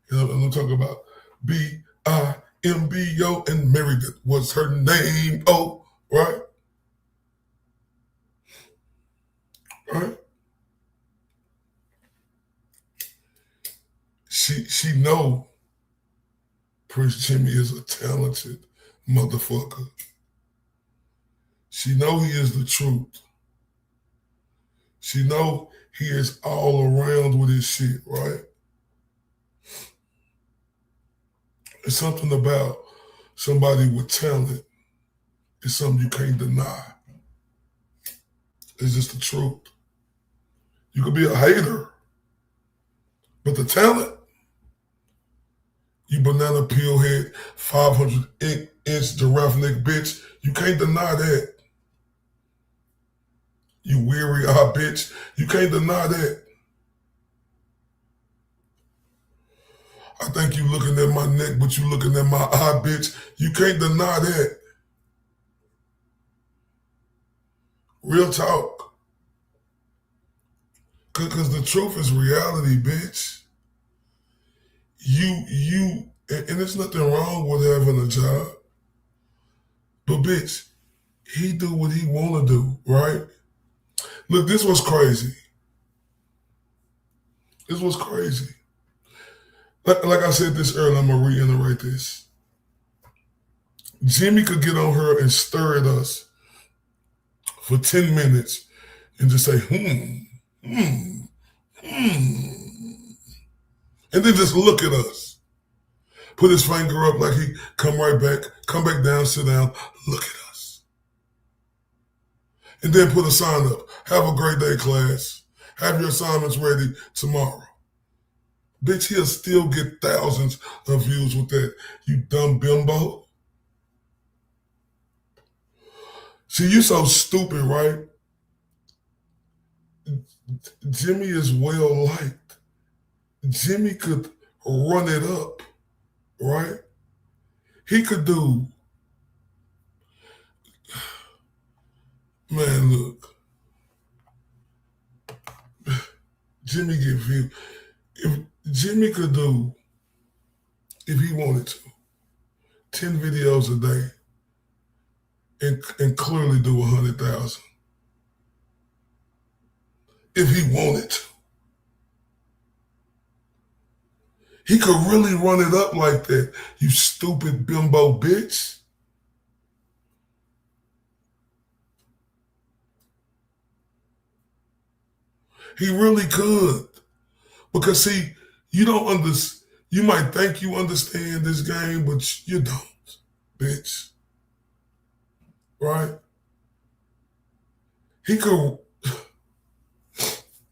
C: You know, and I'm talking about B-I-M-B-O and Meredith was her name. Oh, right? Right? She know Prince Jimmy is a talented motherfucker. She know he is the truth. She know he is all around with his shit, right? It's something about somebody with talent is something you can't deny. It's just the truth. You could be a hater, but the talent, you banana peel head, 500-inch giraffe neck bitch, you can't deny that. You weary eye bitch, you can't deny that. I think you looking at my neck, but you looking at my eye bitch, you can't deny that. Real talk. Because the truth is reality, bitch. And there's nothing wrong with having a job. But bitch, he do what he want to do, right? Look, this was crazy. This was crazy. Like I said this earlier, I'm going to reiterate this. Jimmy could get on her and stir at us for 10 minutes and just say, and then just look at us. Put his finger up like he come back down, sit down, look at us. And then put a sign up. Have a great day, class. Have your assignments ready tomorrow. Bitch, he'll still get thousands of views with that, you dumb bimbo. See, you so stupid, right? Jimmy is well liked. Jimmy could run it up, right? He could do, man, look. Jimmy get views. If Jimmy could do, if he wanted to, 10 videos a day and clearly do 100,000. If he wanted to. He could really run it up like that, you stupid bimbo bitch. He really could. Because see, you don't understand. You might think you understand this game, but you don't, bitch. Right? He could.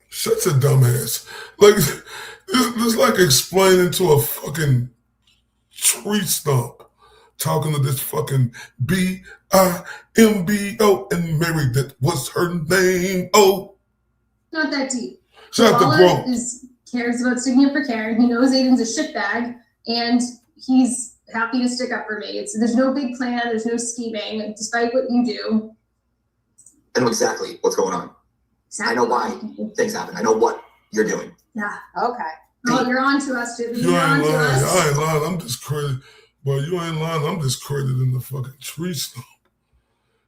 C: Such a dumbass. Like, it's like explaining to a fucking tree stump, talking to this fucking B-I-M-B-O and Mary, that was her name. Oh.
B: Not that deep.
C: Shut the bro.
B: Cares about sticking up for Karen. He knows Aiden's a shitbag, and he's happy to stick up for me. There's no big plan. There's no scheming, despite what you do.
F: I know exactly what's going on.
B: Exactly.
F: I know why things happen. I know what you're doing.
B: Yeah.
E: Okay.
B: Well, you're on to us, too.
C: You ain't lying. I ain't lying. I'm discredited. Boy, you ain't lying. I'm discredited in the fucking tree stump.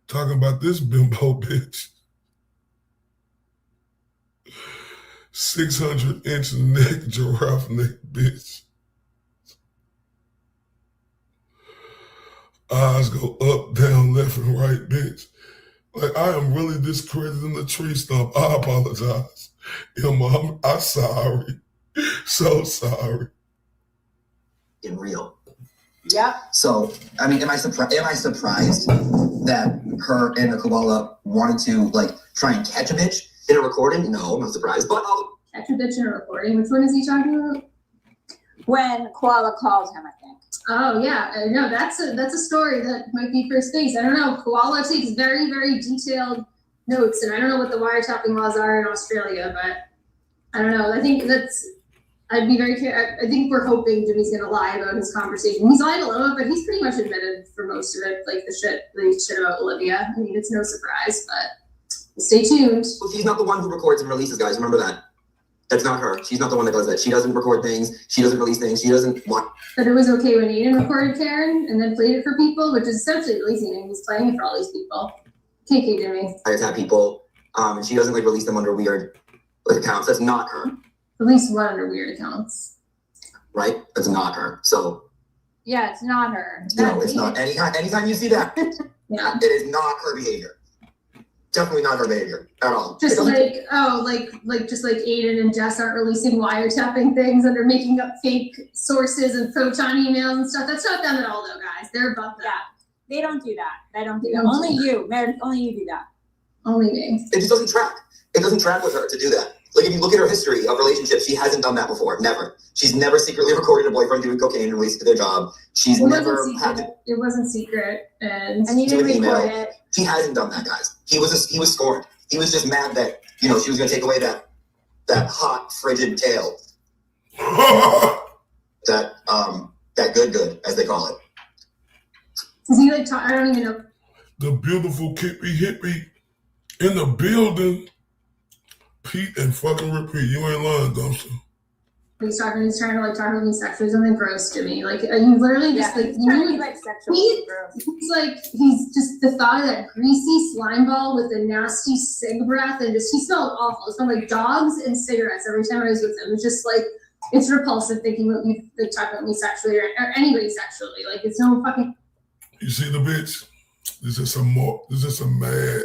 C: Talking about this bimbo bitch. 600-inch neck, giraffe neck bitch. Eyes go up, down, left, and right, bitch. Like, I am really discredited in the tree stump. I apologize. Mom, I'm sorry. So sorry.
F: In real.
E: Yeah.
F: So, I mean, am I surprised that her and the koala wanted to, like, try and catch a bitch in a recording? No, I'm not surprised. But
B: catch a bitch in a recording. Which one is he talking about?
E: When Koala calls him, I think.
B: Oh yeah, no, that's a story that might be for space. I don't know. Koala takes very, very detailed notes, and I don't know what the wiretapping laws are in Australia, but I don't know. I think I'd be very careful. I think we're hoping Jimmy's gonna lie about his conversation. He's lied a little, but he's pretty much admitted for most of it, like the shit about Olivia. I mean, it's no surprise, but stay tuned.
F: Well, she's not the one who records and releases, guys. Remember that. That's not her. She's not the one that does that. She doesn't record things. She doesn't release things. She doesn't want.
B: But it was okay when Aiden recorded Karen and then played it for people, which is essentially releasing it. He's playing it for all these people. KK Jimmy.
F: I just have people, and she doesn't like release them under weird accounts. That's not her.
B: Release one under weird accounts.
F: Right? That's not her. So.
E: Yeah, it's not her.
F: No, it's not. Anytime you see that,
B: yeah,
F: it is not her behavior. Definitely not her behavior at all.
B: Just like Aiden and Jess aren't releasing wiretapping things and they're making up fake sources and proton emails and stuff. That's not them at all, though, guys. They're above that.
E: They don't do that. They don't do
B: They
E: that.
B: don't
E: Only
B: do
E: you, Meredith. Only you do that.
B: Only me.
F: It just doesn't track. It doesn't track with her to do that. Like, if you look at her history of relationships, she hasn't done that before. Never. She's never secretly recorded a boyfriend doing cocaine and wasted their job. She's never had to.
B: It wasn't secret, and
E: you didn't record it.
F: He hasn't done that, guys. He was scorned. He was just mad that, you know, she was going to take away that hot, frigid tail. that good, as they call it.
B: Does he like talk? I don't even know.
C: The beautiful Kippy Hippie in the building. Pete and fucking repeat. You ain't lying, dumpster.
B: He's trying to like talk to me sexually, something gross to me. Like, you literally just like,
E: he's trying to be like sexual.
B: He's just the thought of that greasy slime ball with the nasty cig breath, and just, he smelled awful. It smelled like dogs and cigarettes every time I was with him. It's just like, it's repulsive thinking that you like talk about me sexually or anybody sexually. Like, it's no fucking.
C: You see the bitch? This is a mad,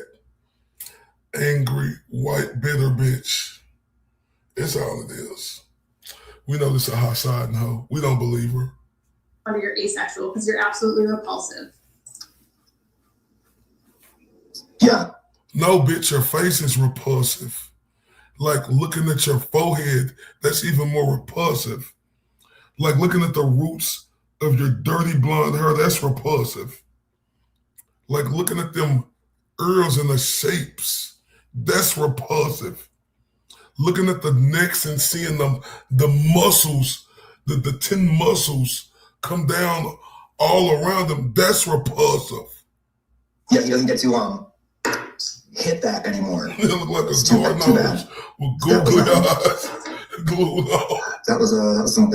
C: angry, white, bitter bitch. It's all it is. We know this is a hot side and hoe. We don't believe her.
B: You're asexual because you're absolutely repulsive.
F: Yeah.
C: No, bitch, your face is repulsive. Like, looking at your forehead, that's even more repulsive. Like, looking at the roots of your dirty blonde hair, that's repulsive. Like, looking at them earls and the shapes, that's repulsive. Looking at the necks and seeing the muscles, the 10 muscles come down all around them, that's repulsive.
F: Yeah, he doesn't get to hit that anymore.
C: They look like a doorknob with googly eyes. Glued on.
F: That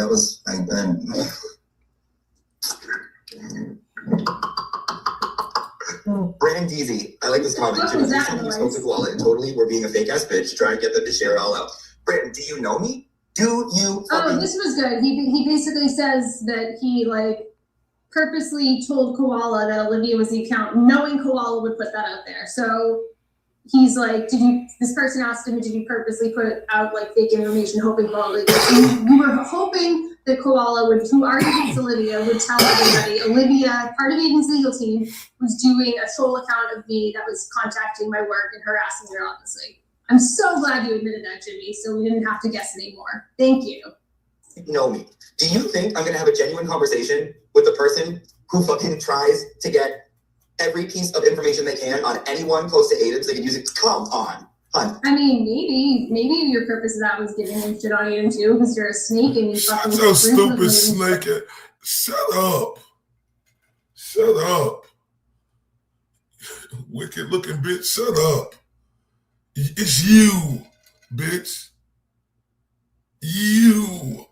F: was Brandon Deasy, I like this comment. You spoke to Koala and totally we're being a fake ass bitch trying to get them to share it all out. Brandon, do you know me? Do you?
B: This was good. He basically says that he like purposely told Koala that Olivia was the account, knowing Koala would put that out there. So he's like, this person asked him, did you purposely put out like fake information, hoping Koala, you were hoping that Koala who already hates Olivia, would tell everybody Olivia, part of Aiden's legal team, was doing a troll account of me that was contacting my work and harassing her honestly. I'm so glad you admitted that, Jimmy, so we didn't have to guess anymore. Thank you.
F: You know me. Do you think I'm going to have a genuine conversation with the person who fucking tries to get every piece of information they can on anyone close to Aiden so they can use it? Come on, hun.
B: I mean, maybe your purpose of that was giving him shit on Aiden too, because you're a snake and you fucking.
C: Shut your stupid snake. Shut up. Shut up. Wicked looking bitch, shut up. It's you, bitch. You.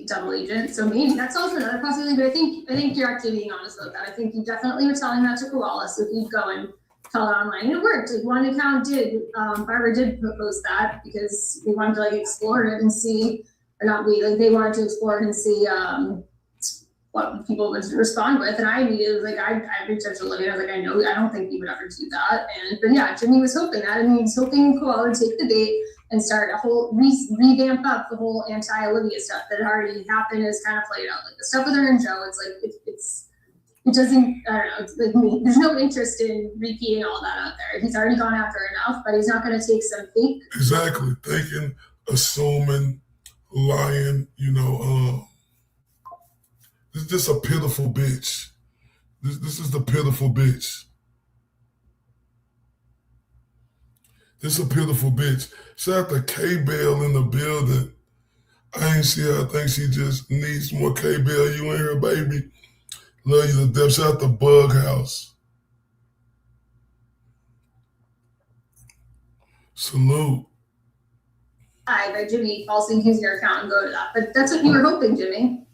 B: Double agent, so maybe that's also another possibility. But I think you're actually being honest about that. I think you definitely were telling that to Koala, so if you'd go and tell it online, and it worked. Like one account did, Barbara did post that because we wanted to like explore it and see, or not we, like they wanted to explore it and see what people would respond with. And I immediately was like, I reached out to Olivia. I was like, I don't think he would ever do that. But yeah, Jimmy was hoping that, and he was hoping Koala would take the bait and start a whole revamp up the whole anti-Olivia stuff that had already happened, is kind of played out. Like the stuff with her and Joe, it's like it doesn't, I don't know, it's like there's no interest in repeating all that out there. He's already gone after enough, but he's not going to take some fake.
C: Exactly. Thinking, assuming, lying, this is just a pitiful bitch. This is the pitiful bitch. This is a pitiful bitch. Shout out to K-Bell in the building. I ain't see her. I think she just needs more K-Bell. You in here, baby. Love you to death. Shout out to Bug House. Salute.
B: Hi, by Jimmy falsely use your account and go to that. But that's what you were hoping, Jimmy.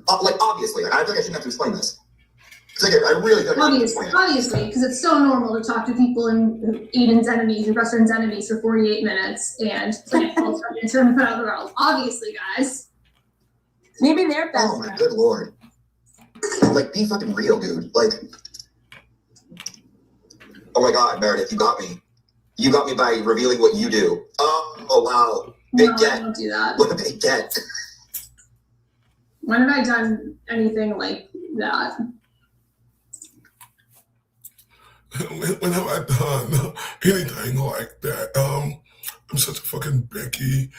F: Obviously. I think I shouldn't have to explain this. I really don't
B: Obviously, because it's so normal to talk to people in Aiden's enemies and Russell's enemies for 48 minutes and plant false evidence and put out the world. Obviously, guys.
E: Maybe they're best.
F: Oh my good lord. Like, be fucking real, dude. Like, oh my god, Meredith, you got me. You got me by revealing what you do. Oh wow. Big get.
B: Don't do that.
F: What a big get.
B: When have I done anything like that?
C: when have I done anything like that? I'm such a fucking Becky.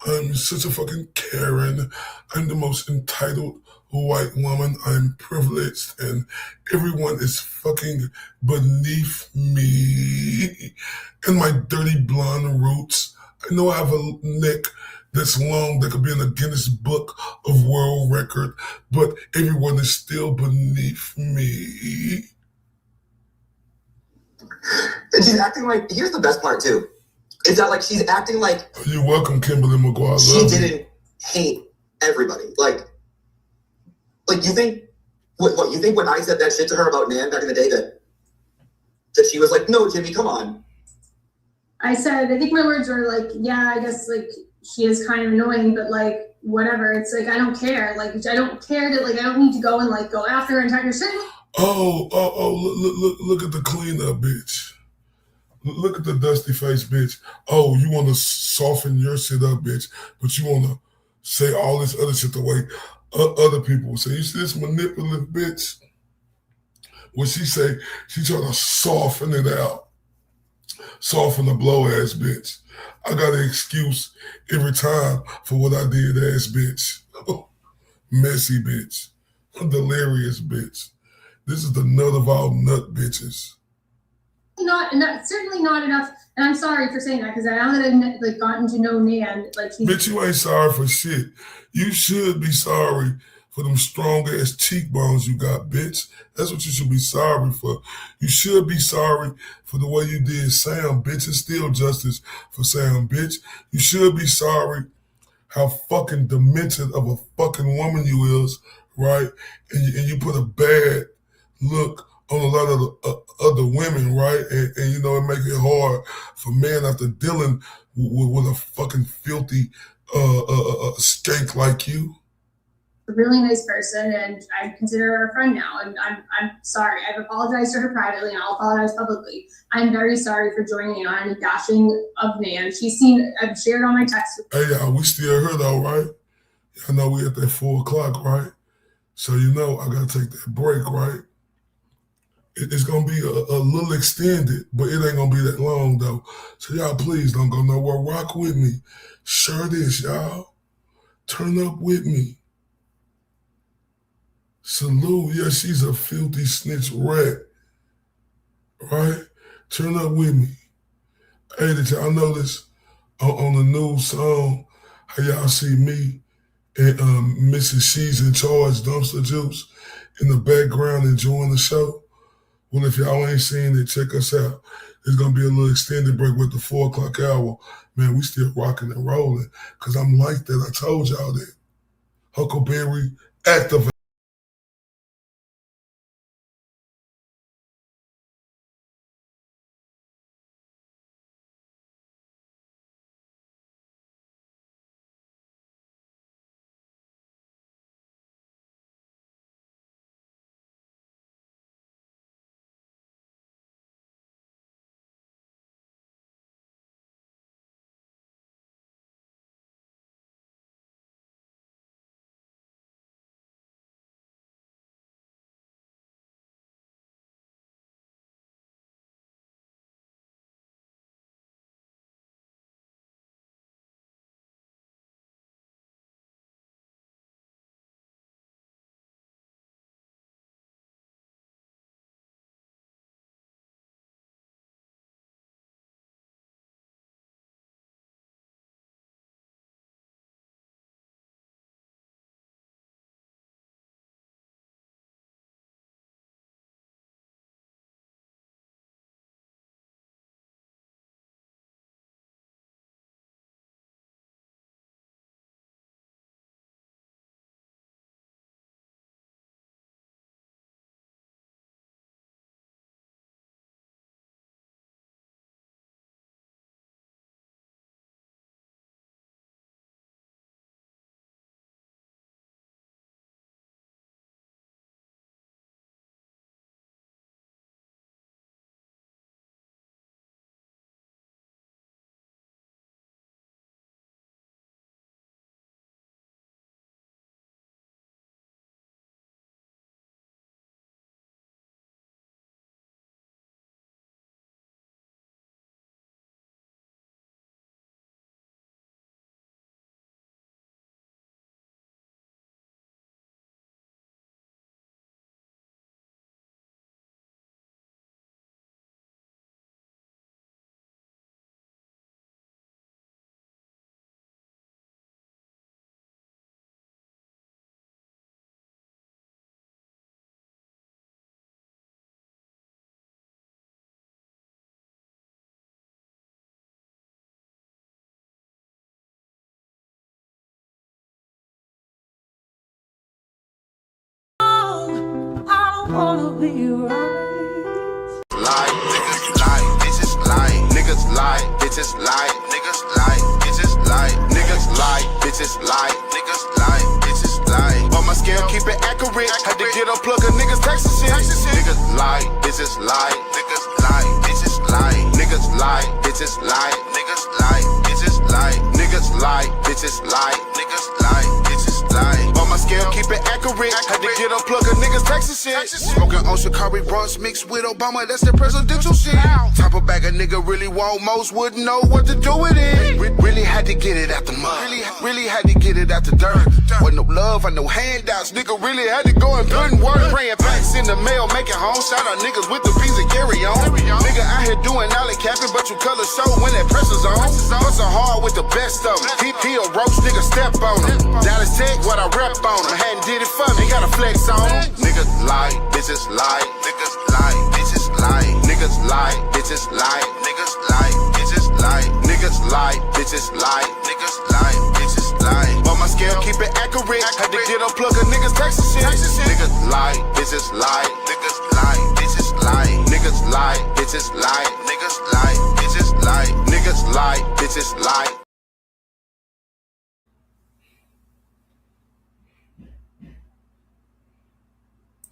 C: I'm such a fucking Karen. I'm the most entitled white woman. I'm privileged, and everyone is fucking beneath me. And my dirty blonde roots. I know I have a neck that's long that could be in the Guinness Book of World Record, but everyone is still beneath me.
F: And she's acting like, here's the best part too, is that like she's acting like
C: You're welcome, Kimberly McGuire.
F: she didn't hate everybody. Like you think what you think when I said that shit to her about Nan back in the day that she was like, no, Jimmy, come on.
B: I said, I think my words were like, yeah, I guess like she is kind of annoying, but like whatever. It's like I don't care. Like I don't care that like I don't need to go and like go after her and tell her shit.
C: Look at the cleanup, bitch. Look at the dusty face, bitch. Oh, you want to soften your shit up, bitch, but you want to say all this other shit the way other people say. You see this manipulative bitch? What she say? She trying to soften it out. Soften the blow ass bitch. I got an excuse every time for what I did, ass bitch. Messy bitch. Delirious bitch. This is the nut of all nut bitches.
B: Not certainly not enough. And I'm sorry for saying that because now that I've like gotten to know Nan, like she's
C: Bitch, you ain't sorry for shit. You should be sorry for them strong ass cheekbones you got, bitch. That's what you should be sorry for. You should be sorry for the way you did Sam, bitch. It's still justice for Sam, bitch. You should be sorry how fucking demented of a fucking woman you is, right? And you put a bad look on a lot of the other women, right? And you know, it make it hard for men after dealing with a fucking filthy skank like you.
B: a really nice person, and I consider her a friend now. And I'm sorry. I've apologized to her privately, and I'll apologize publicly. I'm very sorry for joining in on any bashing of Nan. I've shared all my texts with
C: Hey, y'all, we still here though, right? I know we at that 4 o'clock, right? So you know I gotta take that break, right? It's gonna be a little extended, but it ain't gonna be that long though. So y'all please don't go nowhere. Rock with me. Share this, y'all. Turn up with me. Salute. Yeah, she's a filthy snitch rat. Right? Turn up with me. Hey, did y'all notice on the new song how y'all see me and Mrs. She's in Charge Dumpster Juice in the background enjoying the show? Well, if y'all ain't seen it, check us out. There's going to be a little extended break with the 4 o'clock hour. Man, we still rocking and rolling because I'm like that. I told y'all that. Huckleberry, activate.
H: wanna be right.
A: Lie, niggas lie, bitches lie, niggas lie, bitches lie, niggas lie, bitches lie, niggas lie, bitches lie, niggas lie, bitches lie. On my scale, keep it accurate. Had to get unplug a niggas texting shit. Niggas lie, bitches lie, niggas lie, bitches lie, niggas lie, bitches lie, niggas lie, bitches lie, niggas lie, bitches lie, niggas lie, bitches lie. On my scale, keep it accurate. Had to get unplug a niggas texting shit. Smoking on Shikari brunch mixed with Obama, that's the presidential shit. Top of bag a nigga really want, most wouldn't know what to do with it. Really had to get it out the mud. Really had to get it out the dirt. Wasn't no love or no handouts. Nigga really had to go and put in work. Praying packs in the mail, making home. Shout out niggas with the P's and carry on. Nigga out here doing alley capping, but you color show when that pressure's on. Hustle hard with the best of them. He a roach, nigga step on him. Dallas Tech, what I rep on him. Hadn't did it for me, gotta flex on him. Niggas lie, bitches lie, niggas lie, bitches lie, niggas lie, bitches lie, niggas lie, bitches lie, niggas lie, bitches lie, niggas lie, bitches lie. On my scale, keep it accurate. Had to get unplug a niggas texting shit. Niggas lie, bitches lie, niggas lie, bitches lie, niggas lie, bitches lie, niggas lie, bitches lie, niggas lie, bitches lie.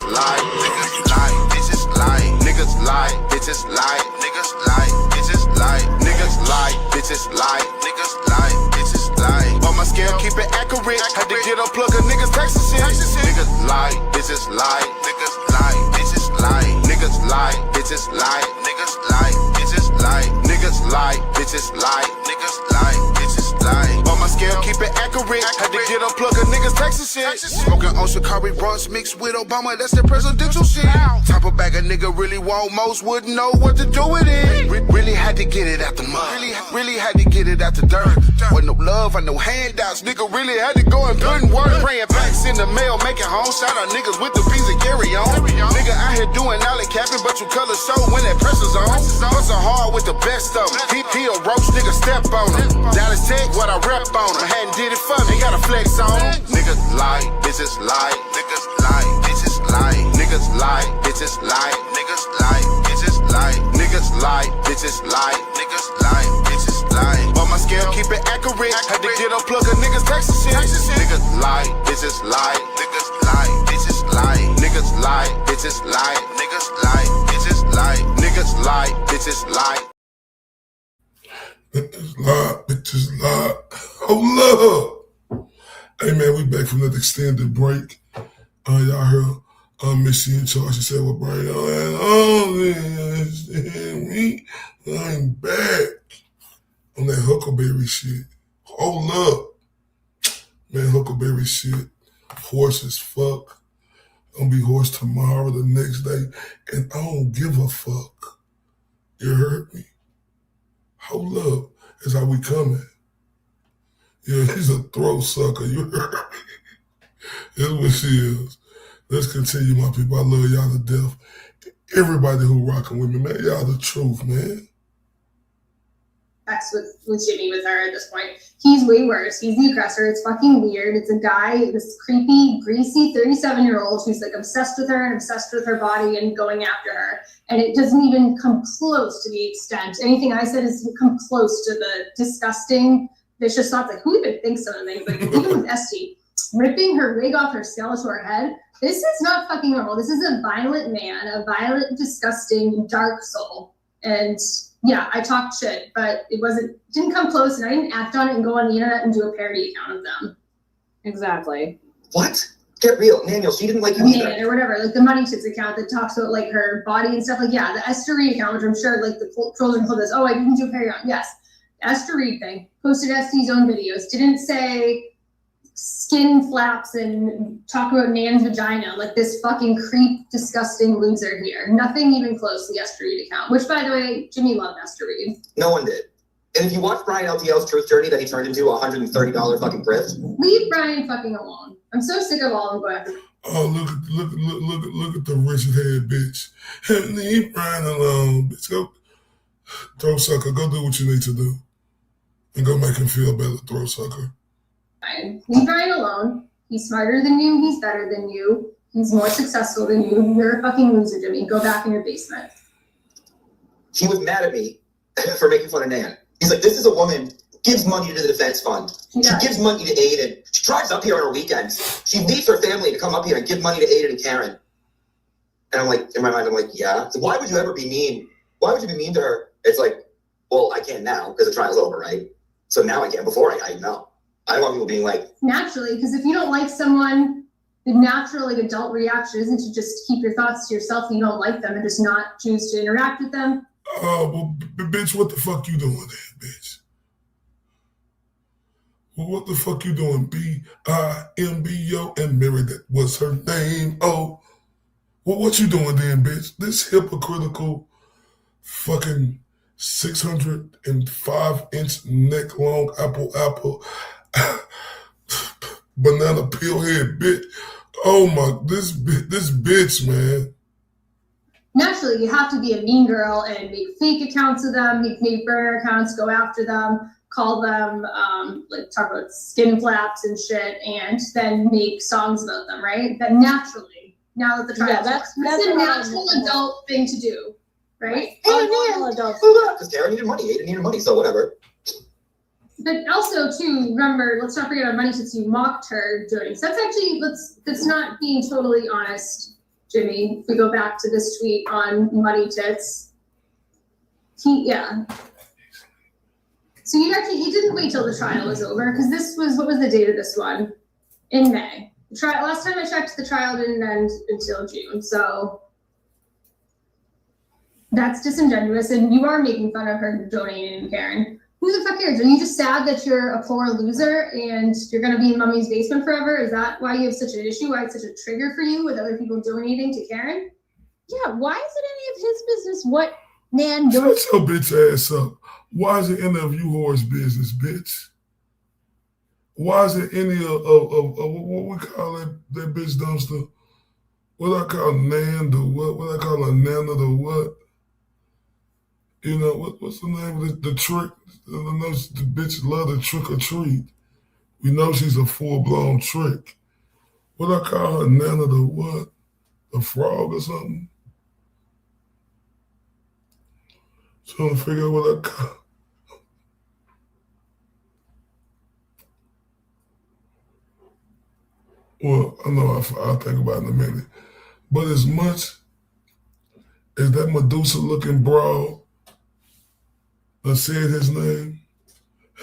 A: Lie, niggas lie, bitches lie, niggas lie, bitches lie, niggas lie, bitches lie, niggas lie, bitches lie, niggas lie, bitches lie. On my scale, keep it accurate. Had to get unplug a niggas texting shit. Niggas lie, bitches lie, niggas lie, bitches lie, niggas lie, bitches lie, niggas lie, bitches lie, niggas lie, bitches lie, niggas lie, bitches lie. On my scale, keep it accurate. Had to get unplug a niggas texting shit. Smoking on Shikari brunch mixed with Obama, that's the presidential shit. Top of bag a nigga really want, most wouldn't know what to do with it. Really had to get it out the mud. Really had to get it out the dirt. Wasn't no love or no handouts. Nigga really had to go and put in work. Praying packs in the mail, making home. Shout out niggas with the P's and carry on. Nigga out here doing alley capping, but you color show when that pressure's on. Hustle hard with the best of them. He a roach, nigga step on him. Dallas Tech, what I rep on him. Hadn't did it for me, gotta flex on him. Niggas lie, bitches lie, niggas lie, bitches lie, niggas lie, bitches lie, niggas lie, bitches lie, niggas lie, bitches lie, niggas lie, bitches lie. On my scale, keep it accurate. Had to get unplug a niggas texting shit. Niggas lie, bitches lie, niggas lie, bitches lie, niggas lie, bitches lie, niggas lie, bitches lie, niggas lie, bitches lie.
C: Bitches lie, bitches lie. Oh, love. Hey, man, we back from that extended break. Y'all heard Missy in charge. She said, well, bring on me. I'm back on that Huckleberry shit. Hold up. Man, Huckleberry shit. Horse as fuck. Gonna be horse tomorrow, the next day. And I don't give a fuck. You heard me? Hold up. That's how we coming. Yeah, he's a throat sucker. You heard me? That's what she is. Let's continue, my people. I love y'all to death. Everybody who rocking with me, man, y'all the truth, man.
B: With Jimmy with her at this point. He's way worse. He's the aggressor. It's fucking weird. It's a guy, this creepy, greasy 37-year-old who's like obsessed with her and obsessed with her body and going after her. And it doesn't even come close to the extent. Anything I said is come close to the disgusting, vicious thoughts. Like, who even thinks of things? Like, even with Esty, ripping her wig off her skull to her head. This is not fucking normal. This is a violent man, a violent, disgusting, dark soul. And yeah, I talked shit, but didn't come close, and I didn't act on it and go on the internet and do a parody account of them.
E: Exactly.
F: What? Get real. Daniel, she didn't like you either.
B: Or whatever, like the Money Tits account that talks about like her body and stuff. Like, yeah, the Esther Reed account, which I'm sure like the trolls are pull this. Oh, I didn't do a parody on. Yes. Esther Reed thing. Posted Esty's own videos. Didn't say skin flaps and talk about Nan's vagina like this fucking creep, disgusting loser here. Nothing even close to the Esther Reed account, which, by the way, Jimmy loved Esther Reed.
F: No one did. And if you watch Brian LTL's truth journey that he turned into a $130 fucking grift.
B: Leave Brian fucking alone. I'm so sick of all of them going after.
C: Oh, look at the Richard head bitch. Leave Brian alone, bitch. Go, throw sucker. Go do what you need to do, and go make him feel better, throw sucker.
B: Fine. Leave Brian alone. He's smarter than you. He's better than you. He's more successful than you. You're a fucking loser, Jimmy. Go back in your basement.
F: He was mad at me for making fun of Nan. He's like, this is a woman, gives money to the defense fund.
B: Yeah.
F: She gives money to Aiden. She drives up here on her weekends. She leaves her family to come up here and give money to Aiden and Karen. And I'm like, in my mind, I'm like, yeah. So why would you ever be mean? Why would you be mean to her? It's like, well, I can now because the trial's over, right? So now I can. Before I know. I don't want people being like,
B: naturally, because if you don't like someone, the natural like adult reaction isn't to just keep your thoughts to yourself and you don't like them and just not choose to interact with them.
C: Well, bitch, what the fuck you doing there, bitch? Well, what the fuck you doing? B-I-M-B-O and Mary, that was her name. Oh, well, what you doing then, bitch? This hypocritical fucking 605-inch neck long apple banana peel head bitch. Oh my, this bitch, man.
B: Naturally, you have to be a mean girl and make fake accounts of them, make fake burner accounts, go after them, call them, like talk about skin flaps and shit, and then make songs about them, right? That naturally, now that the trial, that's a natural adult thing to do, right?
F: because Karen needed money, Aiden needed money, so whatever.
B: But also, too, remember, let's not forget our money since you mocked her doing. So that's actually, that's not being totally honest, Jimmy. If we go back to this tweet on Muddy Tits, yeah. So you didn't wait till the trial was over because what was the date of this one? In May. The trial, last time I checked, the trial didn't end until June. So that's disingenuous, and you are making fun of her donating, Karen. Who the fuck cares? Are you just sad that you're a poor loser and you're going to be in mommy's basement forever? Is that why you have such an issue? Why it's such a trigger for you with other people donating to Karen?
N: Yeah, why is it any of his business what Nan
C: Shut
N: does?
C: your bitch ass up. Why is it any of you whores' business, bitch? Why is it any of what we call that bitch dumpster? What I call Nan the what? What I call a Nana the what? You know, what's the name of the trick? The bitch love to trick or treat. We know she's a full-blown trick. What I call her, Nana the what? The frog or something? Trying to figure out what I call. Well, I know I'll think about it in a minute. But as much as that Medusa-looking broad I said his name.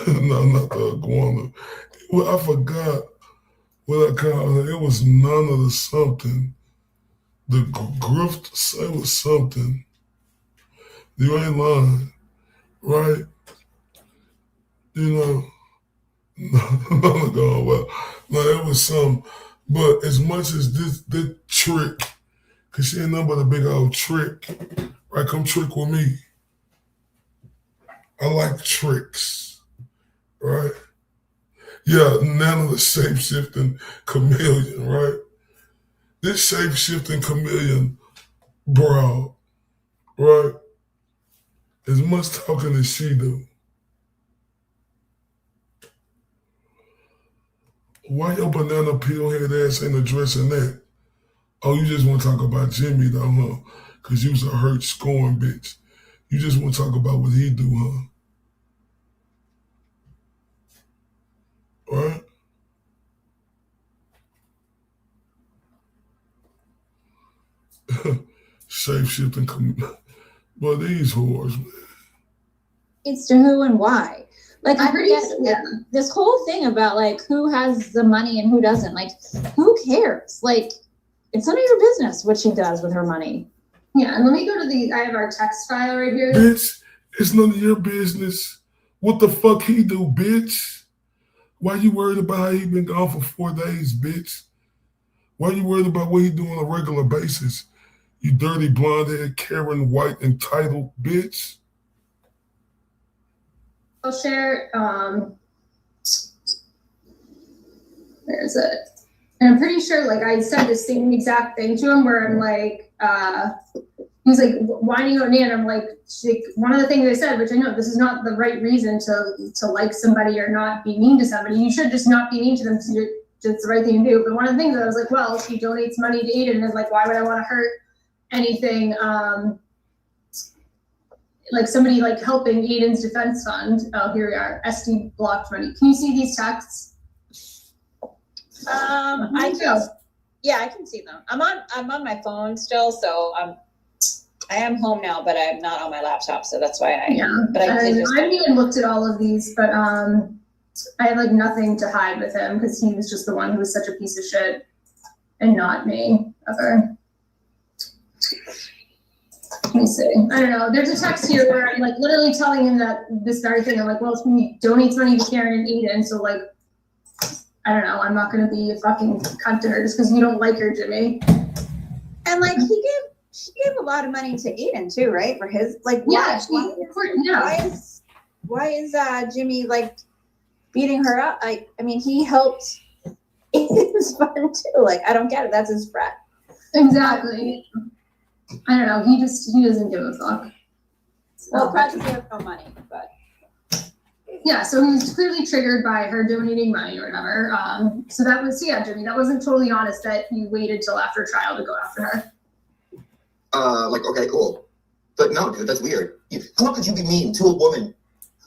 C: No, not the iguana. Well, I forgot what I called her. It was none of the something. The grift, it was something. You ain't lying, right? You know, no, well, no, it was some. But as much as this trick, because she ain't nothing but a big old trick, right? Come trick with me. I like tricks, right? Yeah, none of the shape-shifting chameleon, right? This shape-shifting chameleon broad, right? As much talking as she do. Why your banana peel head ass ain't addressing that? Oh, you just want to talk about Jimmy though, huh? Because you was a hurt, scorn bitch. You just want to talk about what he do, huh? Right? Shape-shifting. Well, these whores, man.
N: It's to who and why. Like, I forget
B: yeah.
N: this whole thing about, like, who has the money and who doesn't. Like, who cares? Like, it's none of your business what she does with her money.
B: Yeah, and let me go to I have our text file right here.
C: Bitch, it's none of your business. What the fuck he do, bitch? Why you worried about how he been gone for 4 days, bitch? Why you worried about what he do on a regular basis? You dirty blonde-haired, Karen White, entitled bitch.
B: I'll share, there's it. And I'm pretty sure, like, I said the same exact thing to him where I'm like, he was like, whining about Nan. I'm like, one of the things I said, which I know this is not the right reason to like somebody or not be mean to somebody. You should just not be mean to them because it's the right thing to do. But one of the things that I was like, well, she donates money to Aiden, and like, why would I want to hurt anything? Like somebody like helping Aiden's defense fund. Oh, here we are. SD blocked money. Can you see these texts?
N: I can see them. I'm on my phone still, so I am home now, but I'm not on my laptop, so that's why I haven't even looked at all of these, but I have like nothing to hide with him because he was just the one who was such a piece of shit and not me ever. Let me see. I don't know. There's a text here where I'm like literally telling him that this very thing. I'm like, well, he donates money to Karen and Aiden, so like, I don't know. I'm not going to be a fucking cunt to her just because you don't like her, Jimmy.
E: And like she gave a lot of money to Aiden too, right? For his like, why is Jimmy like beating her up? I mean, he helped Aiden's fun too. Like, I don't get it. That's his friend.
B: Exactly. I don't know. He doesn't give a fuck.
E: Well, probably has no money, but.
B: Yeah, so he was clearly triggered by her donating money or whatever. So that was, Jimmy, that wasn't totally honest that you waited till after trial to go after her.
F: Okay, cool. But no, dude, that's weird. How could you be mean to a woman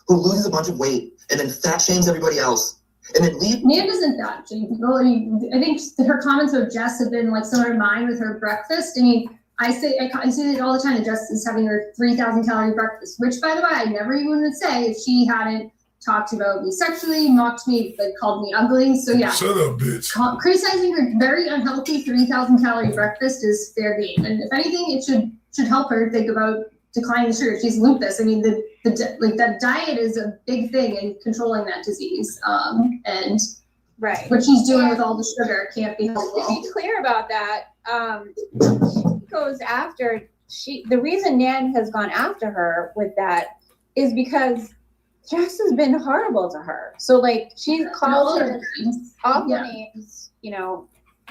F: who loses a bunch of weight and then fat shames everybody else and then leave?
B: Nan isn't that, Jimmy. Well, I think her comments with Jess have been like similar to mine with her breakfast. I mean, I say it all the time that Jess is having her 3,000 calorie breakfast, which by the way, I never even would say if she hadn't talked about me sexually, mocked me, like called me ugly. So yeah.
C: Shut up, bitch.
B: Criticizing her very unhealthy 3,000 calorie breakfast is fair game. And if anything, it should help her think about declining the sugar. She's lupus. I mean, that diet is a big thing in controlling that disease. And
E: right.
B: What she's doing with all the sugar can't be helpful.
E: To be clear about that, she goes after the reason Nan has gone after her with that is because Jess has been horrible to her. So like she's called her awful names,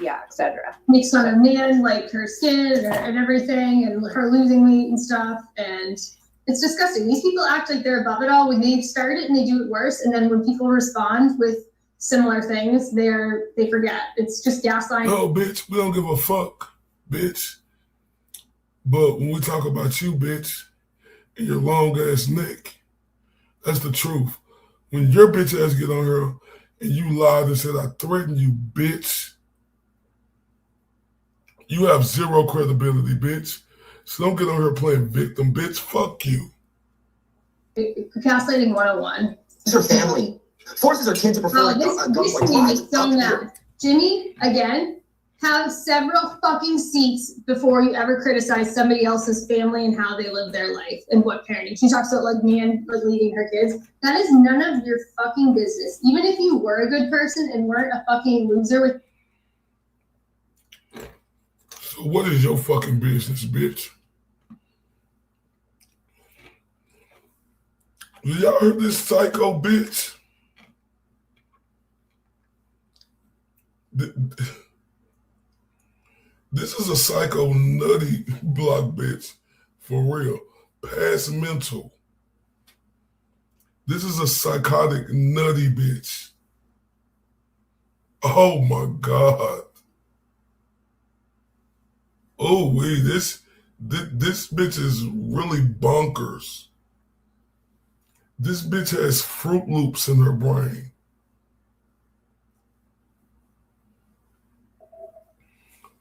E: etc.
B: Makes fun of Nan, like her skin and everything, and her losing weight and stuff. And it's disgusting. These people act like they're above it all when they start it and they do it worse. And then when people respond with similar things, they forget. It's just gaslighting.
C: No, bitch, we don't give a fuck, bitch. But when we talk about you, bitch, and your long ass neck, that's the truth. When your bitch ass get on her and you lied and said, I threatened you, bitch, you have zero credibility, bitch. So don't get on her playing victim, bitch. Fuck you.
B: Gaslighting 101.
F: It's her family. Forces her kids to prefer
B: this made me so mad. Jimmy, again, have several fucking seats before you ever criticize somebody else's family and how they live their life and what parenting. She talks about like Nan like leading her kids. That is none of your fucking business. Even if you were a good person and weren't a fucking loser with.
C: So what is your fucking business, bitch? Y'all heard this psycho bitch? This is a psycho nutty block bitch. For real. Past mental. This is a psychotic nutty bitch. Oh my God. Oh wait, this bitch is really bonkers. This bitch has Fruit Loops in her brain.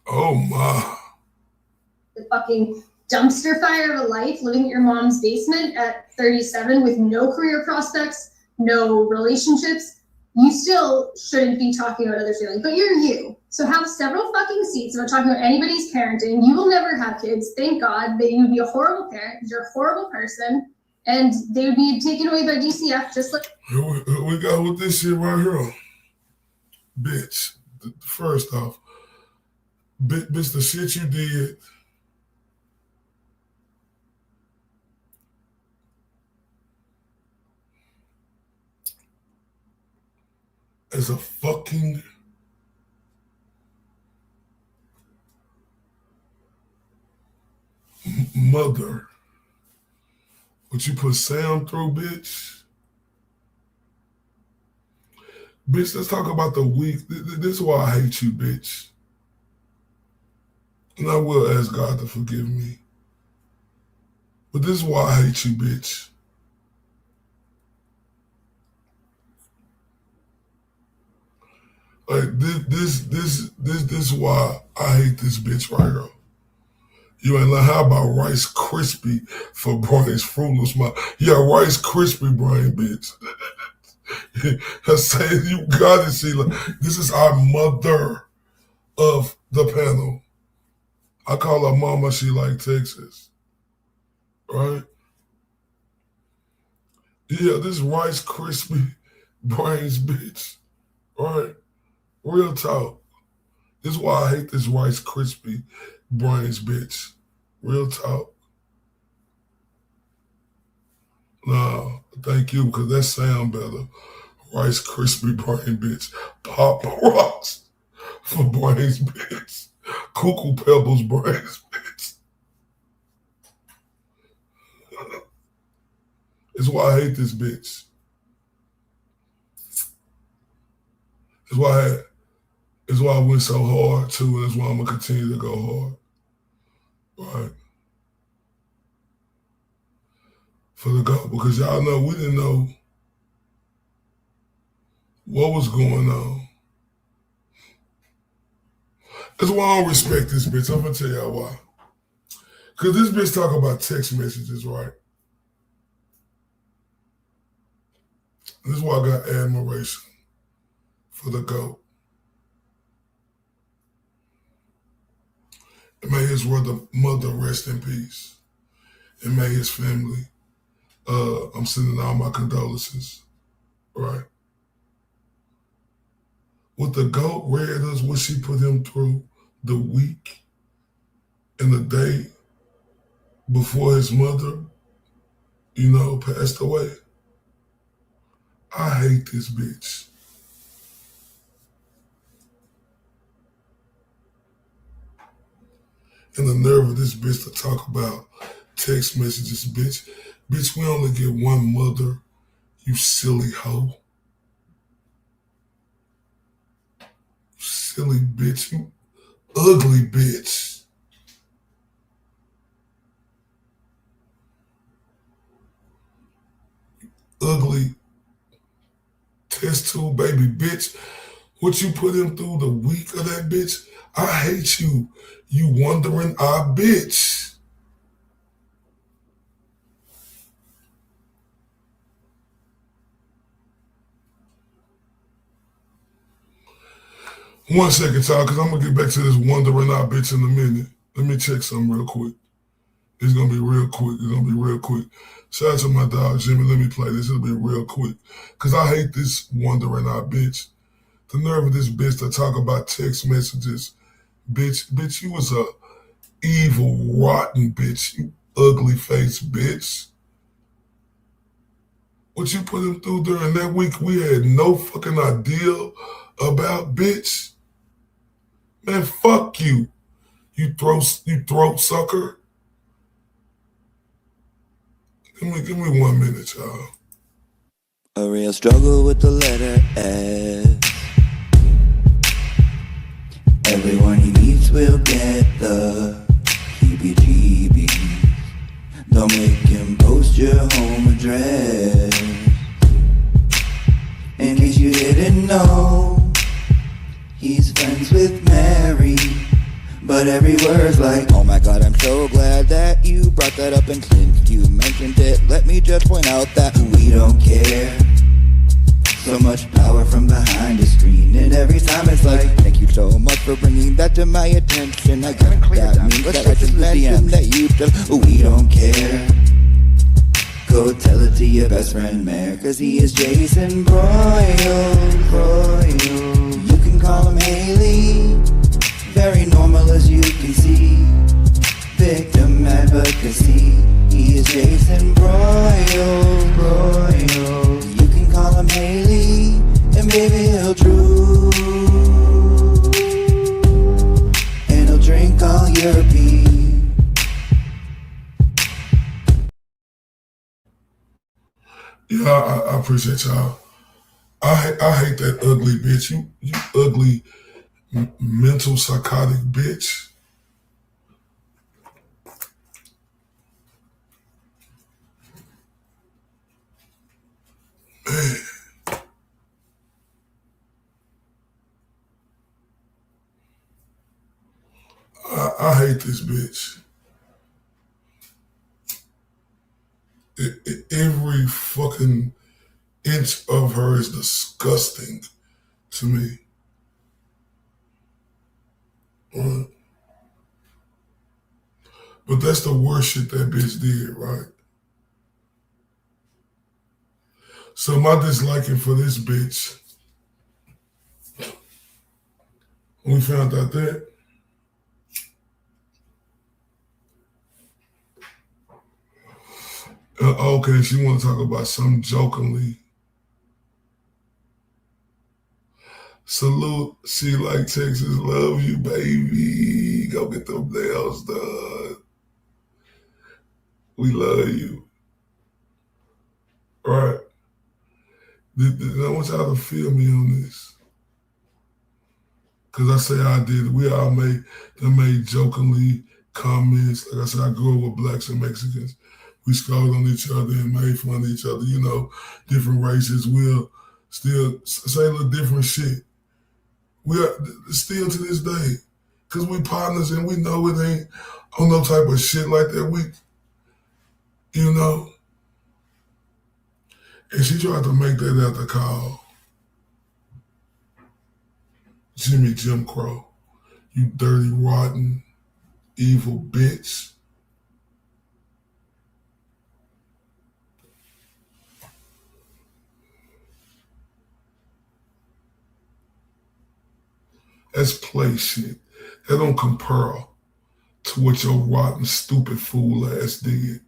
C: Oh my.
B: The fucking dumpster fire of a life, living in your mom's basement at 37 with no career prospects, no relationships. You still shouldn't be talking about others' feelings, but you're you. So have several fucking seats about talking about anybody's parenting. You will never have kids. Thank God. You would be a horrible parent because you're a horrible person. And they would be taken away by DCF just like.
C: Here we go with this shit right here. Bitch, first off, bitch, the shit you did. As a fucking mother, what you put Sam through, bitch? Bitch, let's talk about the week. This is why I hate you, bitch. And I will ask God to forgive me. But this is why I hate you, bitch. Like this is why I hate this bitch right here. You ain't like, how about Rice Krispie for brains, Fruit Smile? Yeah, Rice Krispie brain, bitch. I say you got it, Sheila. This is our mother of the panel. I call her mama, she like Texas. Right? Yeah, this Rice Krispie brains, bitch. Right? Real talk. This is why I hate this Rice Krispie brains, bitch. Real talk. No, thank you, because that sound better. Rice Krispie brain, bitch. Pop rocks for brains, bitch. Cuckoo Pebbles brains, bitch. It's why I hate this bitch. It's why I went so hard too, and it's why I'm gonna continue to go hard. Right. For the go, because y'all know we didn't know what was going on. That's why I don't respect this bitch. I'm gonna tell y'all why. Because this bitch talk about text messages, right? This is why I got admiration for the GOAT. And may his mother rest in peace. And may his family, I'm sending all my condolences, right? What the GOAT read us, what she put him through the week and the day before his mother, passed away. I hate this bitch. And the nerve of this bitch to talk about text messages, bitch. Bitch, we only get one mother, you silly hoe. Silly bitch, you ugly bitch. Ugly test tube baby bitch. What you put him through the week of that bitch, I hate you. You wandering eye bitch. One second, y'all, because I'm going to get back to this wandering eye bitch in a minute. Let me check something real quick. It's going to be real quick. It's going to be real quick. Shout out to my dog, Jimmy. Let me play this. It'll be real quick. Because I hate this wandering eye bitch. The nerve of this bitch to talk about text messages. Bitch, you was a evil, rotten bitch. You ugly face bitch. What you put him through during that week, we had no fucking idea about, bitch. Man, fuck you. You throat sucker. Give me 1 minute, y'all.
L: A real struggle with the letter S. Everyone he meets will get the heebie-jeebies. Don't make him post your home address. In case you didn't know, he's friends with Mary. But every word's like, oh my god, I'm so glad that you brought that up, and since you mentioned it, let me just point out that we don't care. So much power from behind the screen, and every time it's like, thank you so much for bringing that to my attention. I guess that means that I should mention that you just, we don't care. Go tell it to your best friend Mayor, cause he is Jason Broyle. You can call him Haley, very normal as you can see. Victim advocacy, he is Jason Broyle. You can call him Haley, and baby he'll drool, and he'll drink all your pee.
C: Yeah, I appreciate y'all. I hate that ugly bitch. You ugly mental psychotic bitch. Man. I hate this bitch. Every fucking inch of her is disgusting to me. Right? But that's the worst shit that bitch did, right? So my disliking for this bitch, when we found out that, okay, she want to talk about something jokingly. Salute, she like Texas, love you, baby. Go get them nails done. We love you. All right. I want y'all to feel me on this. Because I say I did. We all made jokingly comments. Like I said, I grew up with blacks and Mexicans. We scored on each other and made fun of each other. You know, different races. We'll still say a little different shit. We are still to this day. Because we partners and we know it ain't on no type of shit like that. You know. And she tried to make that out the call. Jim Crow. You dirty, rotten, evil bitch. That's play shit. That don't compare to what your rotten, stupid fool ass did.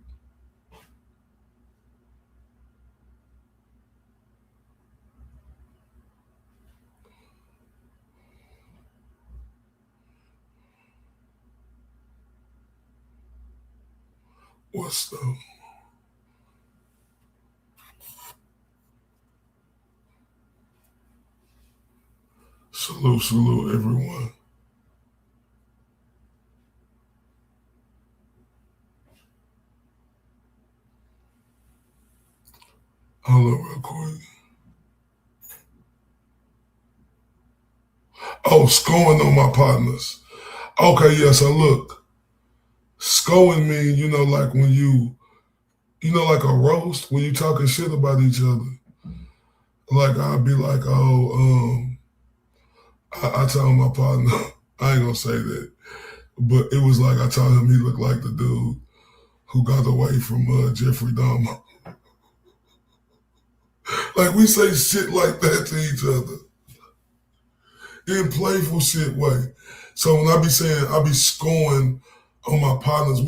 C: What's the... Salute, everyone. Hold up real quick. Oh, scoring on my partners. Okay, yeah, so look. Scoring mean, you know, like when like a roast, when you talking shit about each other. Like, I'll be like, I told my partner, I ain't gonna say that, but it was like I told him he looked like the dude who got away from Jeffrey Dahmer. Like, we say shit like that to each other in playful shit way. So when I be saying I be scoring on my partners,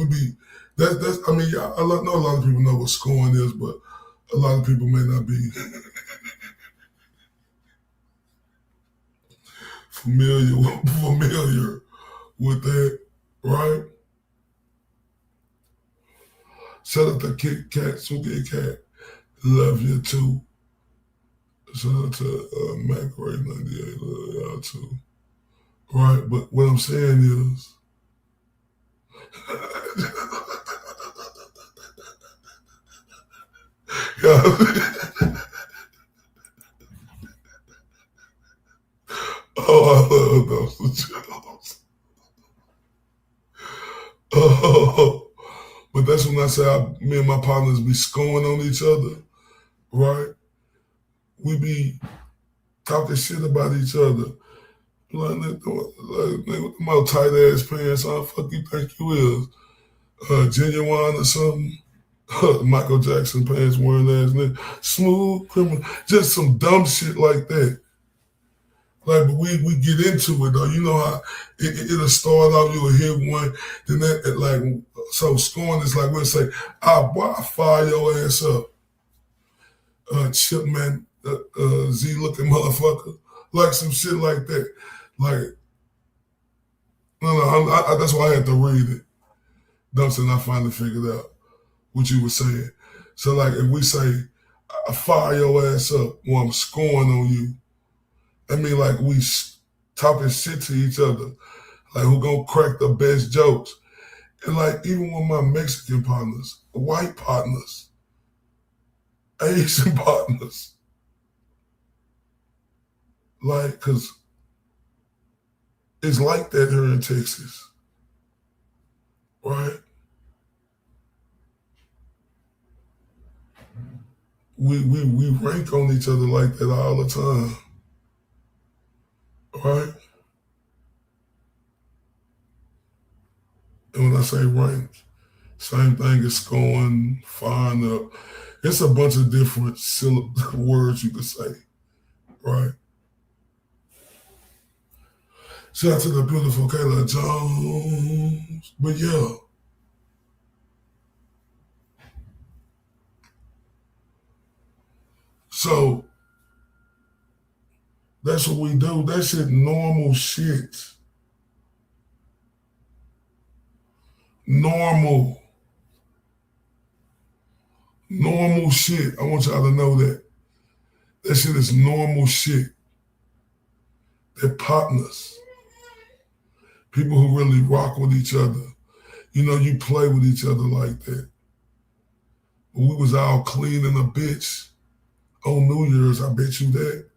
C: that's I mean, I know a lot of people know what scoring is, but a lot of people may not be familiar with that, right? Shout out to Kit Kat, Suki Cat. Love you too. Shout out to Mac Ray 98. Love y'all too. Right, but what I'm saying is, oh, I love those jokes. Oh, but that's when I say me and my partners be scoring on each other, right? We be talking shit about each other. Like, with them out tight ass pants on, fuck you think you is? Genuine or something? Michael Jackson pants wearing ass nigga. Smooth criminal. Just some dumb shit like that. Like, but we get into it though. You know how it'll start off, you'll hit one, then that, like, so scoring is like, we'll say, boy, I fire your ass up. Chipman, Z looking motherfucker. Like some shit like that. Like, no, that's why I had to read it. Dumpster, and I finally figured out what you were saying. So like, if we say, I fire your ass up while I'm scoring on you. I mean, like we talking shit to each other. Like who gonna crack the best jokes. And like even with my Mexican partners, white partners, Asian partners. Like, cause it's like that here in Texas. Right? We rank on each other like that all the time. Right? And when I say rank, same thing as scoring, find up. It's a bunch of different words you could say. Right? Shout out to the beautiful Kayla Jones. But yeah. So that's what we do. That shit normal shit. Normal shit. I want y'all to know that. That shit is normal shit. They're partners. People who really rock with each other. You know, you play with each other like that. When we was all cleaning a bitch on New Year's, I bet you that.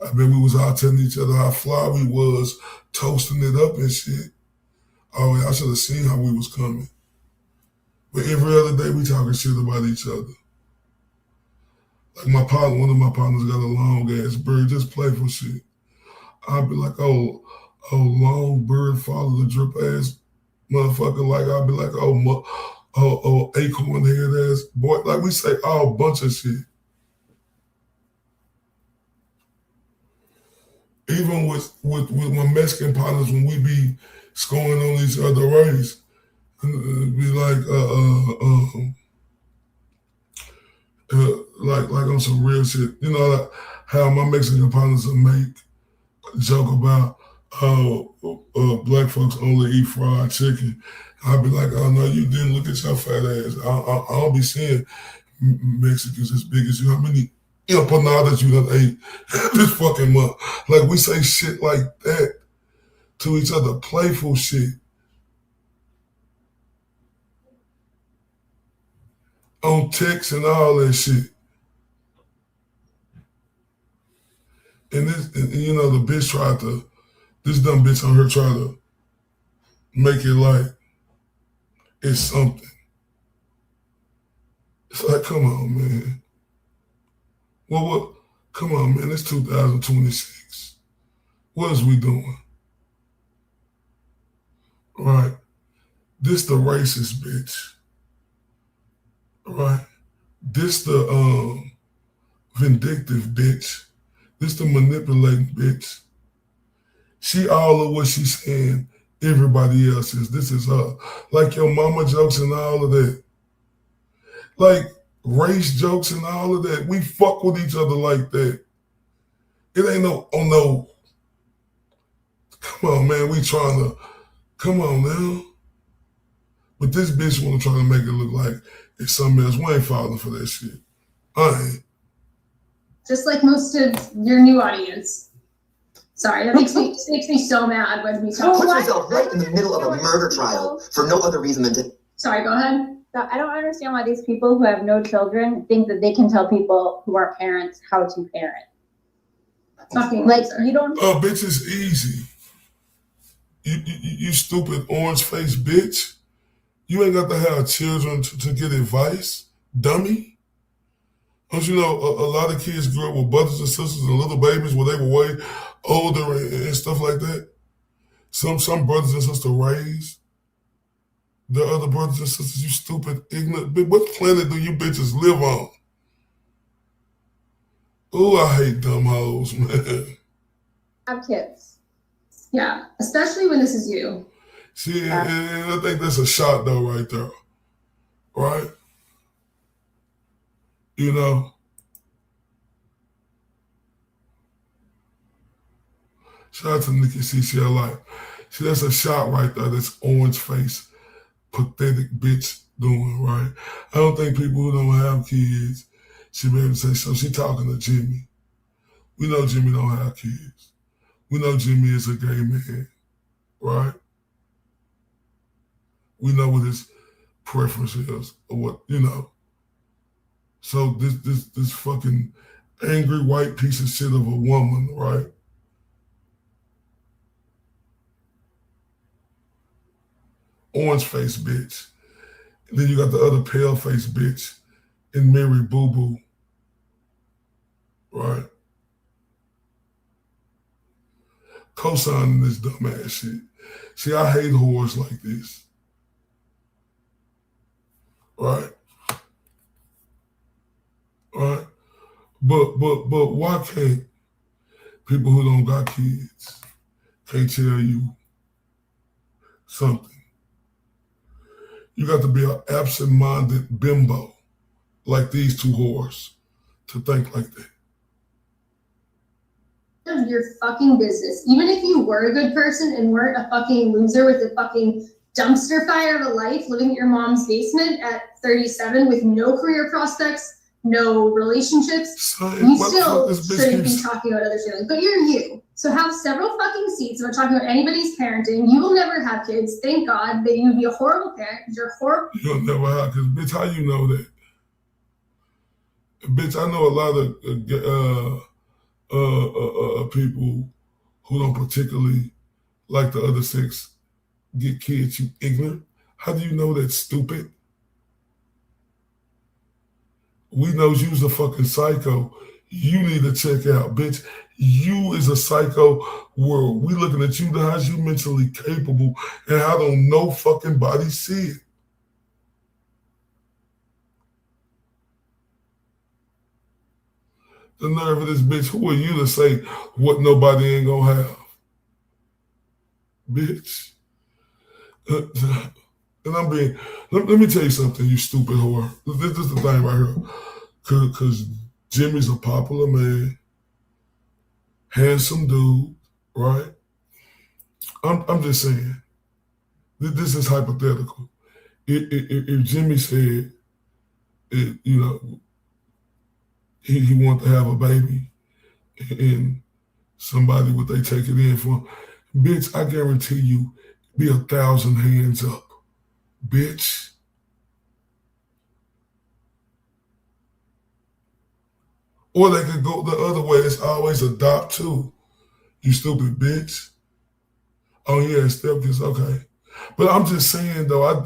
C: I bet we was all telling each other how fly we was, toasting it up and shit. Oh, I should have seen how we was coming. But every other day we talking shit about each other. Like my partner, one of my partners got a long ass bird, just playful shit. I'll be like, oh, long bird follow the drip ass motherfucker. Like I'll be like, oh, acorn head ass boy. Like we say all bunch of shit. Even with my Mexican partners, when we be scoring on each other race, be like, like on some real shit. You know, like how my Mexican partners will make a joke about, black folks only eat fried chicken. I'll be like, oh no, you didn't. Look at your fat ass. I'll be seeing Mexicans as big as you. How many empanadas you done ate this fucking month? Like we say shit like that to each other, playful shit. On text and all that shit. And you know, the bitch this dumb bitch on her tried to make it like it's something. It's like, come on, man. Well, what? Come on, man. It's 2026. What is we doing? Right? This the racist bitch. Right? This the vindictive bitch. This the manipulating bitch. She all of what she's saying everybody else is. This is her. Like your mama jokes and all of that. Like race jokes and all of that. We fuck with each other like that. It ain't no, come on, man. We trying to, come on now. But this bitch want to try to make it look like it's something else. We ain't falling for that shit. I ain't.
B: Just like most of your new audience. Sorry, that makes me so mad when we talk.
F: Put yourself right in the middle of a murder trial for no other reason than to...
B: Sorry, go ahead.
E: So I don't understand why these people who have no children think that they can tell people who are parents how to parent.
B: Fucking
E: like you don't.
C: Oh, bitch, it's easy. You stupid orange faced bitch. You ain't got to have children to get advice, dummy. Don't you know a lot of kids grew up with brothers and sisters and little babies where they were way older and stuff like that? Some brothers and sisters raised the other brothers and sisters. You stupid, ignorant bitch. What planet do you bitches live on? Ooh, I hate dumb hoes, man.
E: Have kids.
B: Yeah, especially when this is you.
C: See, and I think that's a shot though right there. Right? You know? Shout out to Nikki CCLI. See, that's a shot right there. That's orange face, pathetic bitch doing, right? I don't think people who don't have kids She be able to say, so she talking to Jimmy. We know Jimmy don't have kids. We know Jimmy is a gay man, right? We know what his preference is, or what, you know. So this fucking angry white piece of shit of a woman, right? Orange face bitch. And then you got the other pale face bitch in Mary Boo Boo, right? Co-signing this dumbass shit. See, I hate whores like this, right? Right? But why can't people who don't got kids can't tell you something? You got to be an absent-minded bimbo like these two whores to think like that.
B: None of your fucking business. Even if you were a good person and weren't a fucking loser with a fucking dumpster fire of a life living at your mom's basement at 37 with no career prospects, no relationships, you still shouldn't be talking about other feelings. But you're you. So have several fucking seats about talking about anybody's parenting. You will never have kids. Thank God that you would be a horrible parent because you're horrible.
C: You'll never have, because bitch, how you know that? Bitch, I know a lot of people who don't particularly like the other sex get kids, you ignorant. How do you know that, stupid? We know you's a fucking psycho. You need to check out, bitch. You is a psycho world. We looking at you, how's you mentally capable, and how don't no fucking body see it? The nerve of this bitch, who are you to say what nobody ain't gonna have? Bitch. And I'm being, let me tell you something, you stupid whore. This is the thing right here. Because Jimmy's a popular man, handsome dude, right? I'm just saying, this is hypothetical. If Jimmy said, you know, he wanted to have a baby and somebody would they take it in for, bitch, I guarantee you, be 1,000 hands up, bitch. Or they could go the other way. It's always adopt too. You stupid bitch. Oh yeah, stepkids, okay. But I'm just saying though,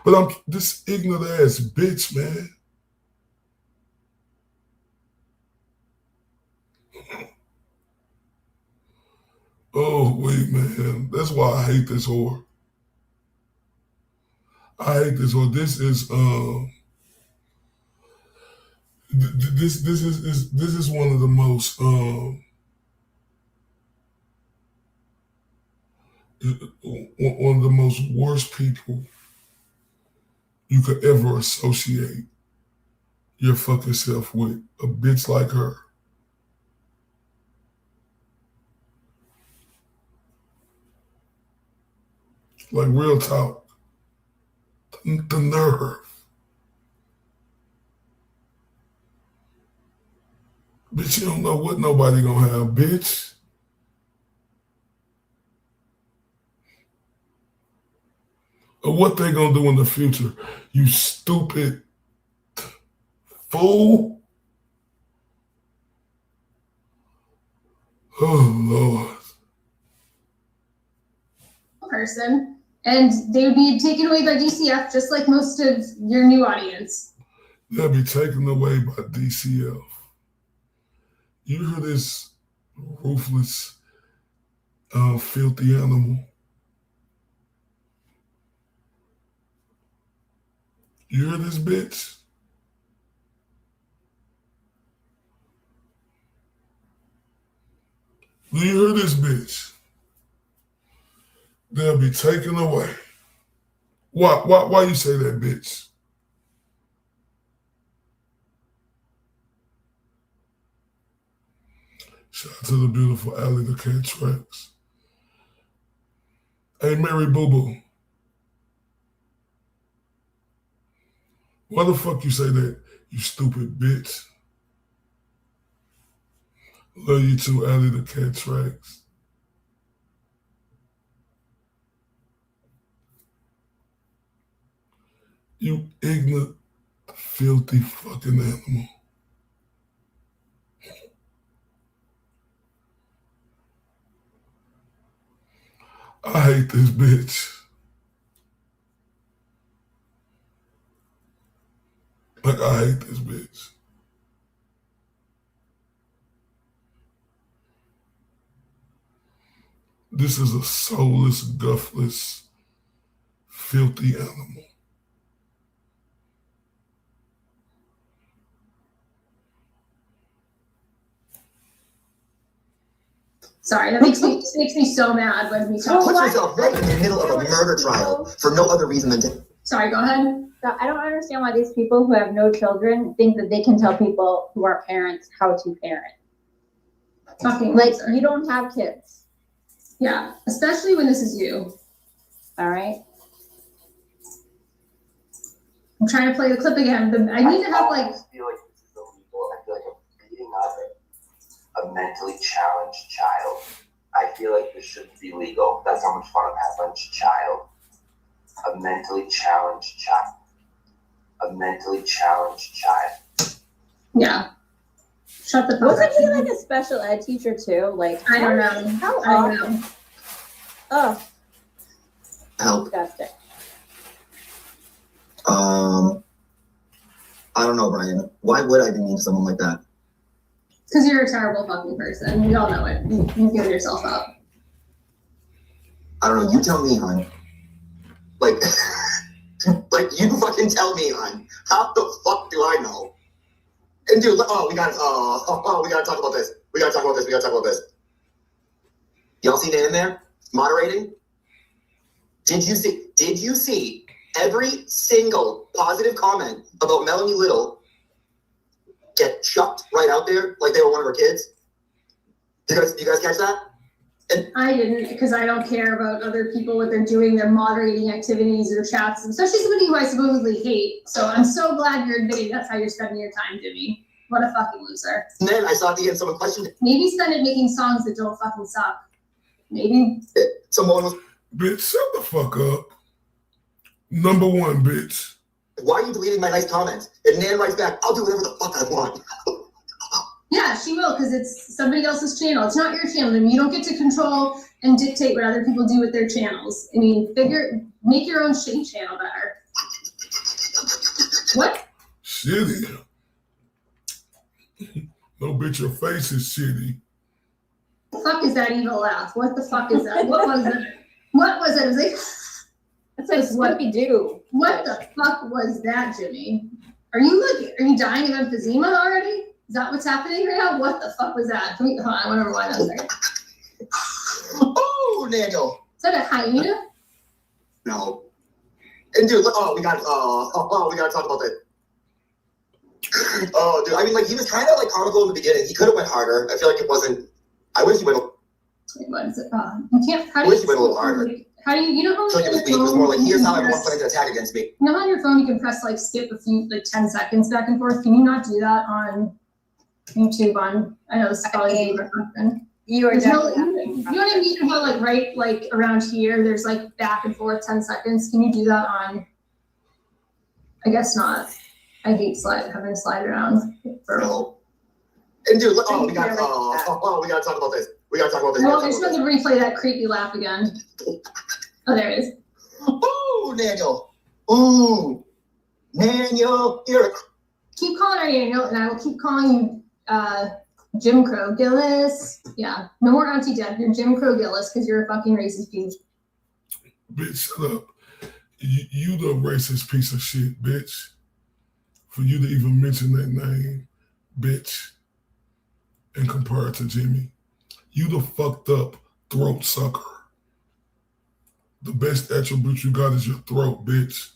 C: but I'm this ignorant ass bitch, man. Oh wait, man. That's why I hate this whore. I hate this whore. This is this is one of the most one of the most worst people you could ever associate your fucking self with. A bitch like her. Like real talk. The nerve. Bitch, you don't know what nobody gonna have, bitch. Or what they gonna do in the future, you stupid fool. Oh, Lord.
B: Person, and they would be taken away by DCF just like most of your new audience.
C: They'll be taken away by DCF. You hear this ruthless, filthy animal? You hear this bitch? Do you hear this bitch? They'll be taken away. Why you say that, bitch? Shout out to the beautiful Alley the Cat Tracks. Hey, Mary Boo Boo. Why the fuck you say that You stupid bitch. Love you too, Allie the Cat Tracks. You ignorant, filthy fucking animal. I hate this bitch. Like, I hate this bitch. This is a soulless, gutless, filthy animal.
B: Sorry, that makes me so mad when we talk.
F: Put yourself right in the middle of a murder trial for no other reason than to...
B: Sorry, go ahead.
E: So I don't understand why these people who have no children think that they can tell people who are parents how to parent.
B: Fucking
E: Like, you don't have kids.
B: Yeah, especially when this is you.
E: All right.
B: I'm trying to play the clip again. I need to have like.
M: I feel like this is illegal. I feel like I'm beating up a mentally challenged child. I feel like this shouldn't be legal. That's how much fun I'm having. Child. A mentally challenged child. A mentally challenged child.
B: Yeah. Shut the fuck up.
E: Wasn't he like a special ed teacher too? Like,
B: I don't know.
E: How
B: I don't know.
E: Oh,
F: Help.
E: disgusting.
F: I don't know, Brian. Why would I be mean to someone like that?
B: Because you're a terrible fucking person. We all know it. You give yourself up.
F: I don't know. You tell me, hon. Like, like you fucking tell me, hon. How the fuck do I know? And dude, we gotta talk about this. We gotta talk about this. Y'all see Nan there moderating? Did you see every single positive comment about Melanie Little get chucked right out there like they were one of her kids? You guys catch that?
B: I didn't, because I don't care about other people, what they're doing, their moderating activities or chats, especially somebody who I supposedly hate. So I'm so glad you're admitting that's how you're spending your time, Jimmy. What a fucking loser.
F: And then I saw at the end someone questioned it.
B: Maybe spend it making songs that don't fucking suck. Maybe.
F: Someone was...
C: Bitch, shut the fuck up. Number one, bitch.
F: Why are you deleting my nice comments? And Nan writes back, I'll do whatever the fuck I want.
B: Yeah, she will, because it's somebody else's channel. It's not your channel. I mean, you don't get to control and dictate what other people do with their channels. I mean, make your own shitty channel better. What?
C: Shitty. No, bitch, your face is shitty.
B: The fuck is that evil laugh? What the fuck is that? What was it? What was it? It was like,
E: that's like Scooby-Doo.
B: What the fuck was that, Jimmy? Are you dying of emphysema already? Is that what's happening right now? What the fuck was that? Hold on, I want to rewind that second.
F: Oh, Daniel.
B: Is that a hyena?
F: No. And dude, we gotta talk about this. Oh, dude, I mean, like, he was kind of like comical in the beginning. He could have went harder. I feel like it wasn't. I wish he went.
B: Wait, what is it? You can't. How do
F: I wish he went a little harder.
B: How do you know how?
F: So it was more like, here's how I want something to attack against me.
B: You know how on your phone you can press like skip a few 10 seconds back and forth? Can you not do that on YouTube? I know this is probably
E: you are definitely.
B: You know what I mean? How like right like around here, there's like back and forth 10 seconds. Can you do that on? I guess not. I hate having to slide around.
F: No. And dude, we gotta talk about this.
B: Well, I just want to replay that creepy laugh again. Oh, there it is.
F: Oh, Daniel. Ooh, Daniel,
B: keep calling her Daniel, and I will keep calling you Jim Crow Gillis. Yeah, no more Auntie Deb. You're Jim Crow Gillis because you're a fucking racist piece.
C: Bitch, shut up. You the racist piece of shit, bitch. For you to even mention that name, bitch, and compare it to Jimmy. You the fucked up throat sucker. The best attribute you got is your throat, bitch.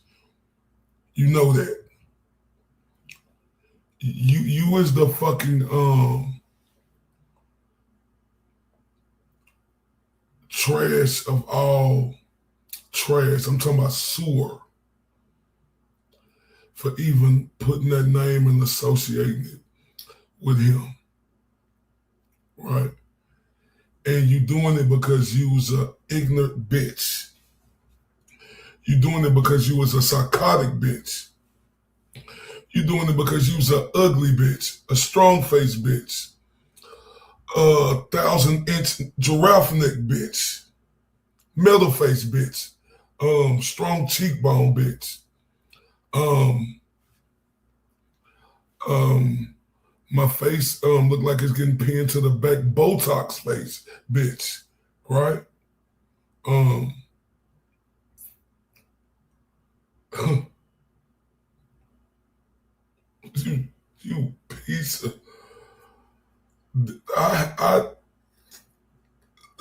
C: You know that. You is the fucking trash of all trash. I'm talking about sewer. for even putting that name and associating it with him, right? And you doing it because you was an ignorant bitch. You doing it because you was a psychotic bitch. You doing it because you was an ugly bitch, a strong-faced bitch, a 1,000-inch giraffe neck bitch, metal-faced bitch, strong cheekbone bitch, my face look like it's getting pinned to the back, Botox face, bitch, right? You piece of... I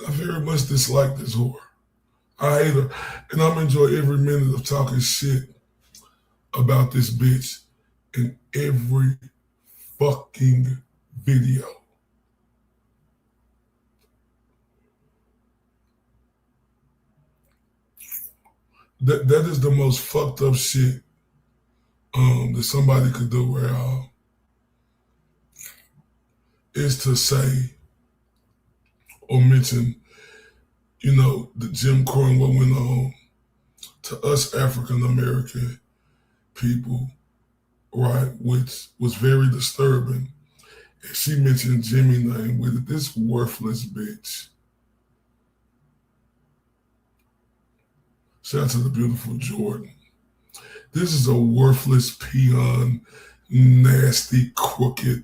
C: very much dislike this whore. I hate her, and I'm enjoy every minute of talking shit about this bitch in every fucking video. That is the most fucked up shit that somebody could do, where is to say or mention, you know, the Jim Crow and what went on to us African American people, right, which was very disturbing. And she mentioned Jimmy's name with it. This worthless bitch. Shout out to the beautiful Jordan. This is a worthless peon, nasty, crooked,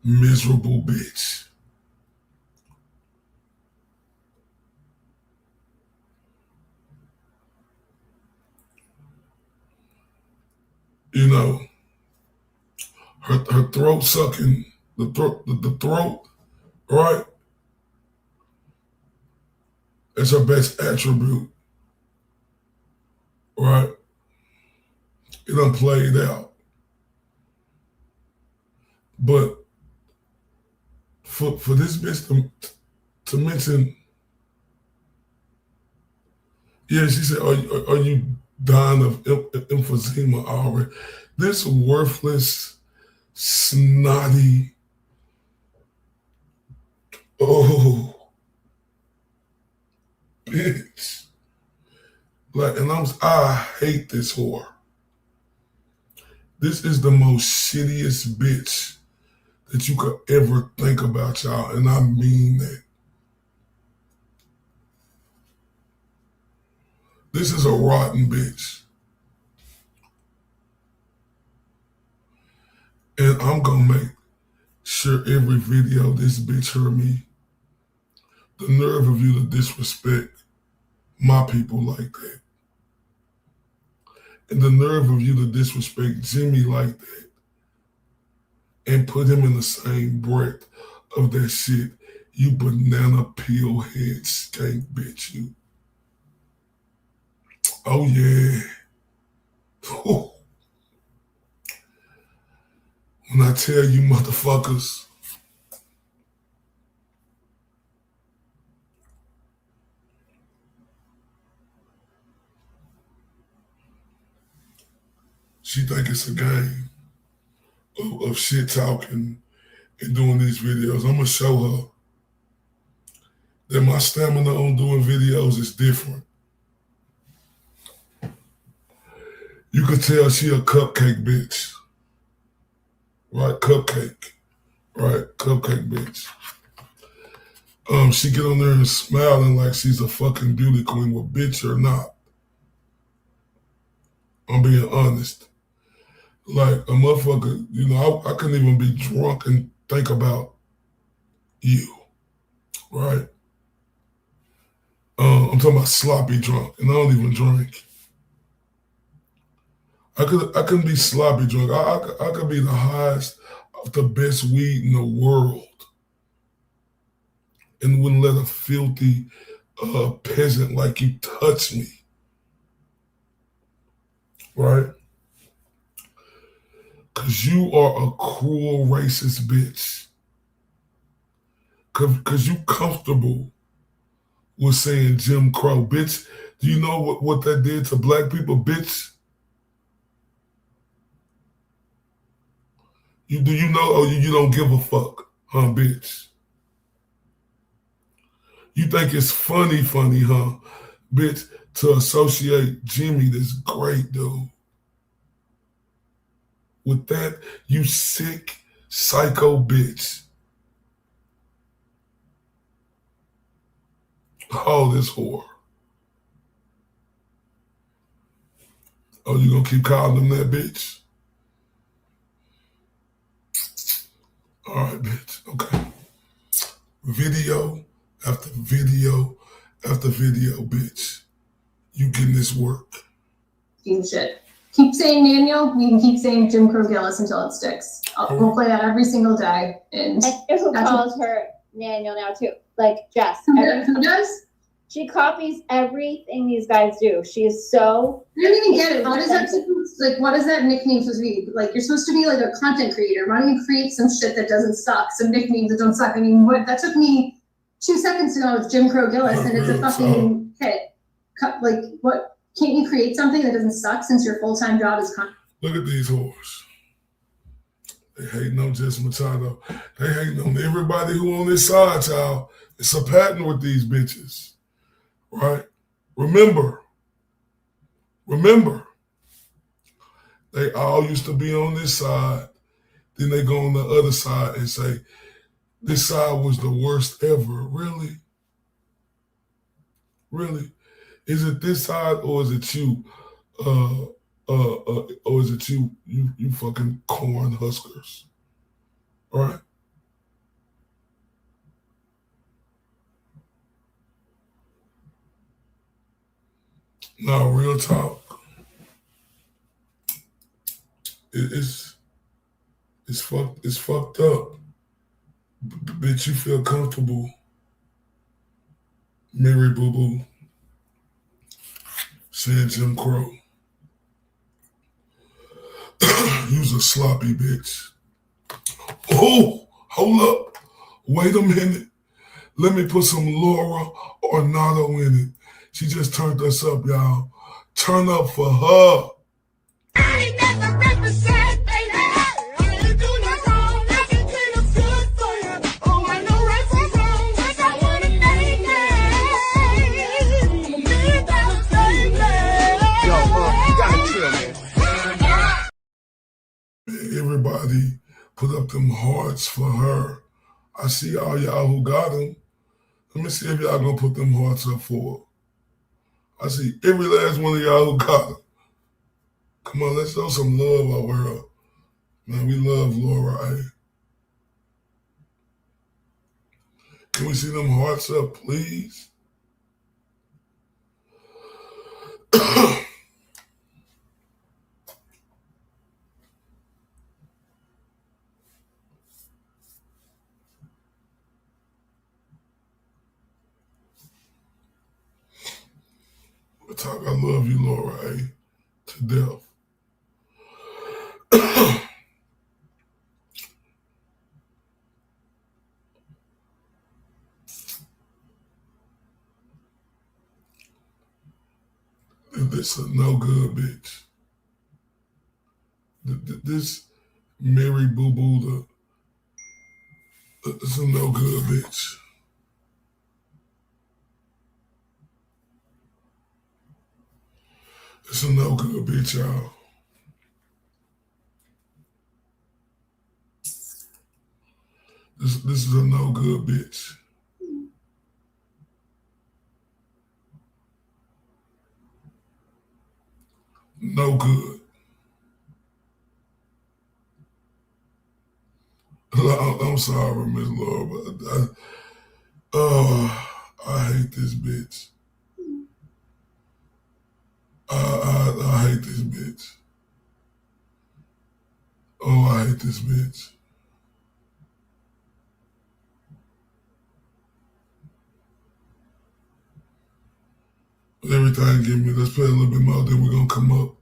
C: miserable bitch. You know, her throat sucking, the throat, right? It's her best attribute, right? It done played out. But for this bitch to mention, yeah, she said, are you dying of emphysema already? This worthless, snotty, bitch. Like, and I hate this whore. This is the most shittiest bitch that you could ever think about, y'all, and I mean that. This is a rotten bitch. And I'm gonna make sure every video this bitch heard me. The nerve of you to disrespect my people like that. And the nerve of you to disrespect Jimmy like that. And put him in the same breath of that shit. You banana peel head skank bitch, you. Oh yeah. Ooh. When I tell you motherfuckers, she think it's a game of shit talking and doing these videos. I'm gonna show her that my stamina on doing videos is different. You could tell she a cupcake bitch. Right, cupcake. Right, cupcake bitch. She get on there and smiling like she's a fucking beauty queen. Well, bitch or not. I'm being honest. Like a motherfucker, you know, I couldn't even be drunk and think about you. Right? I'm talking about sloppy drunk, and I don't even drink. I couldn't be sloppy drunk. I could be the highest of the best weed in the world and wouldn't let a filthy peasant like you touch me. Right? Because you are a cruel, racist bitch. Because you comfortable with saying Jim Crow. Bitch, do you know what that did to black people, bitch? Do you know, or you don't give a fuck, huh, bitch? You think it's funny, huh, bitch, to associate Jimmy, this great dude, with that, you sick, psycho bitch. Oh, this whore. Oh, you gonna keep calling them that bitch? All right, bitch. Okay. Video after video after video, bitch. You getting this work.
B: Shit. Keep saying Daniel. We can keep saying Jim Crow Gillis until it sticks. We'll play that every single day. And
E: who calls her Daniel now too? Like Jess.
B: Who does?
E: She copies everything these guys do. She is so.
B: I don't even get it. What is that? Like, what is that nickname supposed to be? Like, you're supposed to be like a content creator. Why don't you create some shit that doesn't suck? Some nicknames that don't suck. I mean, what? That took me 2 seconds to know it's Jim Crow Gillis, and it's a fucking hit. Like, what? Can't you create something that doesn't suck since your full-time job is content?
C: Look at these whores. They hating on Jess Machado. They hating on everybody who on this side, child. It's a pattern with these bitches. Right? Remember, they all used to be on this side. Then they go on the other side and say, this side was the worst ever. Really? Really? Is it this side or is it you? Or is it you fucking corn huskers? All right? Now, real talk. It's fucked up. Bitch, you feel comfortable. Mary Boo Boo. Saying Jim Crow. You's a sloppy bitch. Oh, hold up. Wait a minute. Let me put some Laura Ornato in it. She just turned us up, y'all. Turn up for her.
A: I ain't never represent, baby. I ain't do no wrong. I can clean up good for you. Oh, I know right from wrong. Cause I wanna make it. Me that baby. Yo, you gotta chill, man.
C: Everybody put up them hearts for her. I see all y'all who got them. Let me see if y'all gonna put them hearts up for her. I see every last one of y'all who got them. Come on, let's show some love over her. Man, we love Laura, eh? Can we see them hearts up, please? Talk, I love you, Laura, eh? To death. This a no good bitch. This Mary Boo Boo, this a no good bitch. It's a no good bitch, y'all. This is a no good bitch. No good. I'm sorry, Miss Laura, but I hate this bitch. I hate this bitch. Oh, I hate this bitch. Everything give me. Let's play a little bit more, then we're gonna come up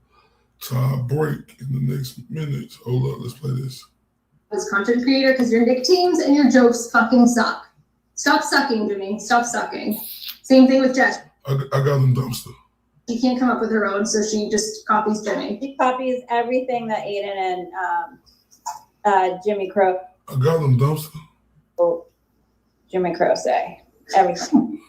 C: to our break in the next minutes. Hold up, let's play this.
B: As content creator, because your nick teams and your jokes fucking suck. Stop sucking, Jimmy. Stop sucking. Same thing with Jess.
C: I got them dumpster.
B: She can't come up with her own, so she just copies Jimmy.
E: She copies everything that Aiden and Jimmy Crow.
C: I got them, dumpster.
E: Oh, Jimmy Crow say everything.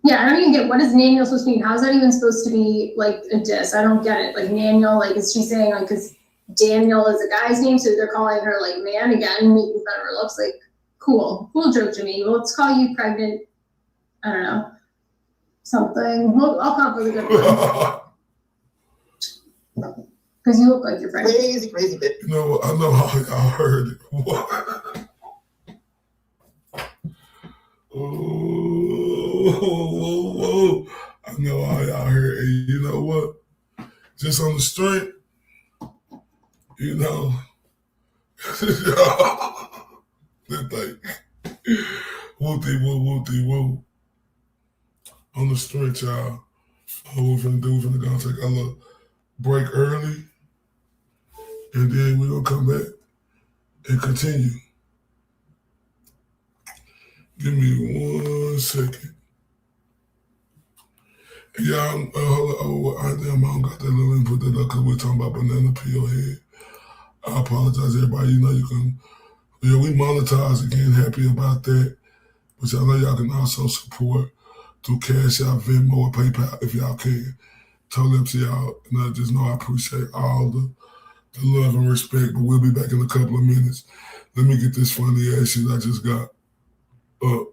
B: Yeah, I don't even get what is Naniel supposed to mean? How is that even supposed to be like a diss? I don't get it. Like Naniel, like is she saying like because Daniel is a guy's name, so they're calling her like man again, making fun of her looks? Like cool joke, Jimmy. Well, let's call you pregnant. I don't know, something. I'll come up with a good one because you look like you're pregnant.
F: Crazy bitch.
C: You know, I know how y'all heard it. What? Whoa. I know how y'all heard it. You know what? Just on the street, you know, that thing. Whoopty-woo. On the street, y'all. What we're finna do, we're finna go take a little break early, and then we're gonna come back and continue. Give me 1 second. Yeah, damn, I don't got that little input that up because we're talking about banana peel head. I apologize, everybody. You know you can, yeah, we monetize again. Happy about that. But y'all know y'all can also support through Cash App, Venmo, or PayPal if y'all can. Totally up to y'all. And I just know I appreciate all the love and respect. But we'll be back in a couple of minutes. Let me get this funny ass shit I just got up.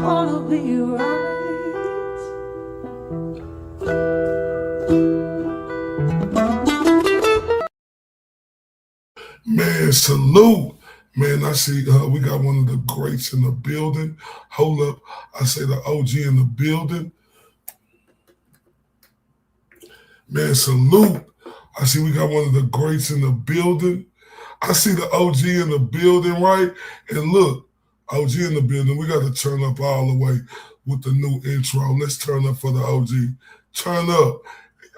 H: gonna be right.
C: Man, salute. Man, I see we got one of the greats in the building. Hold up. I say the OG in the building. Man, salute. I see we got one of the greats in the building. I see the OG in the building, right? And look, OG in the building. We got to turn up all the way with the new intro. Let's turn up for the OG. Turn up.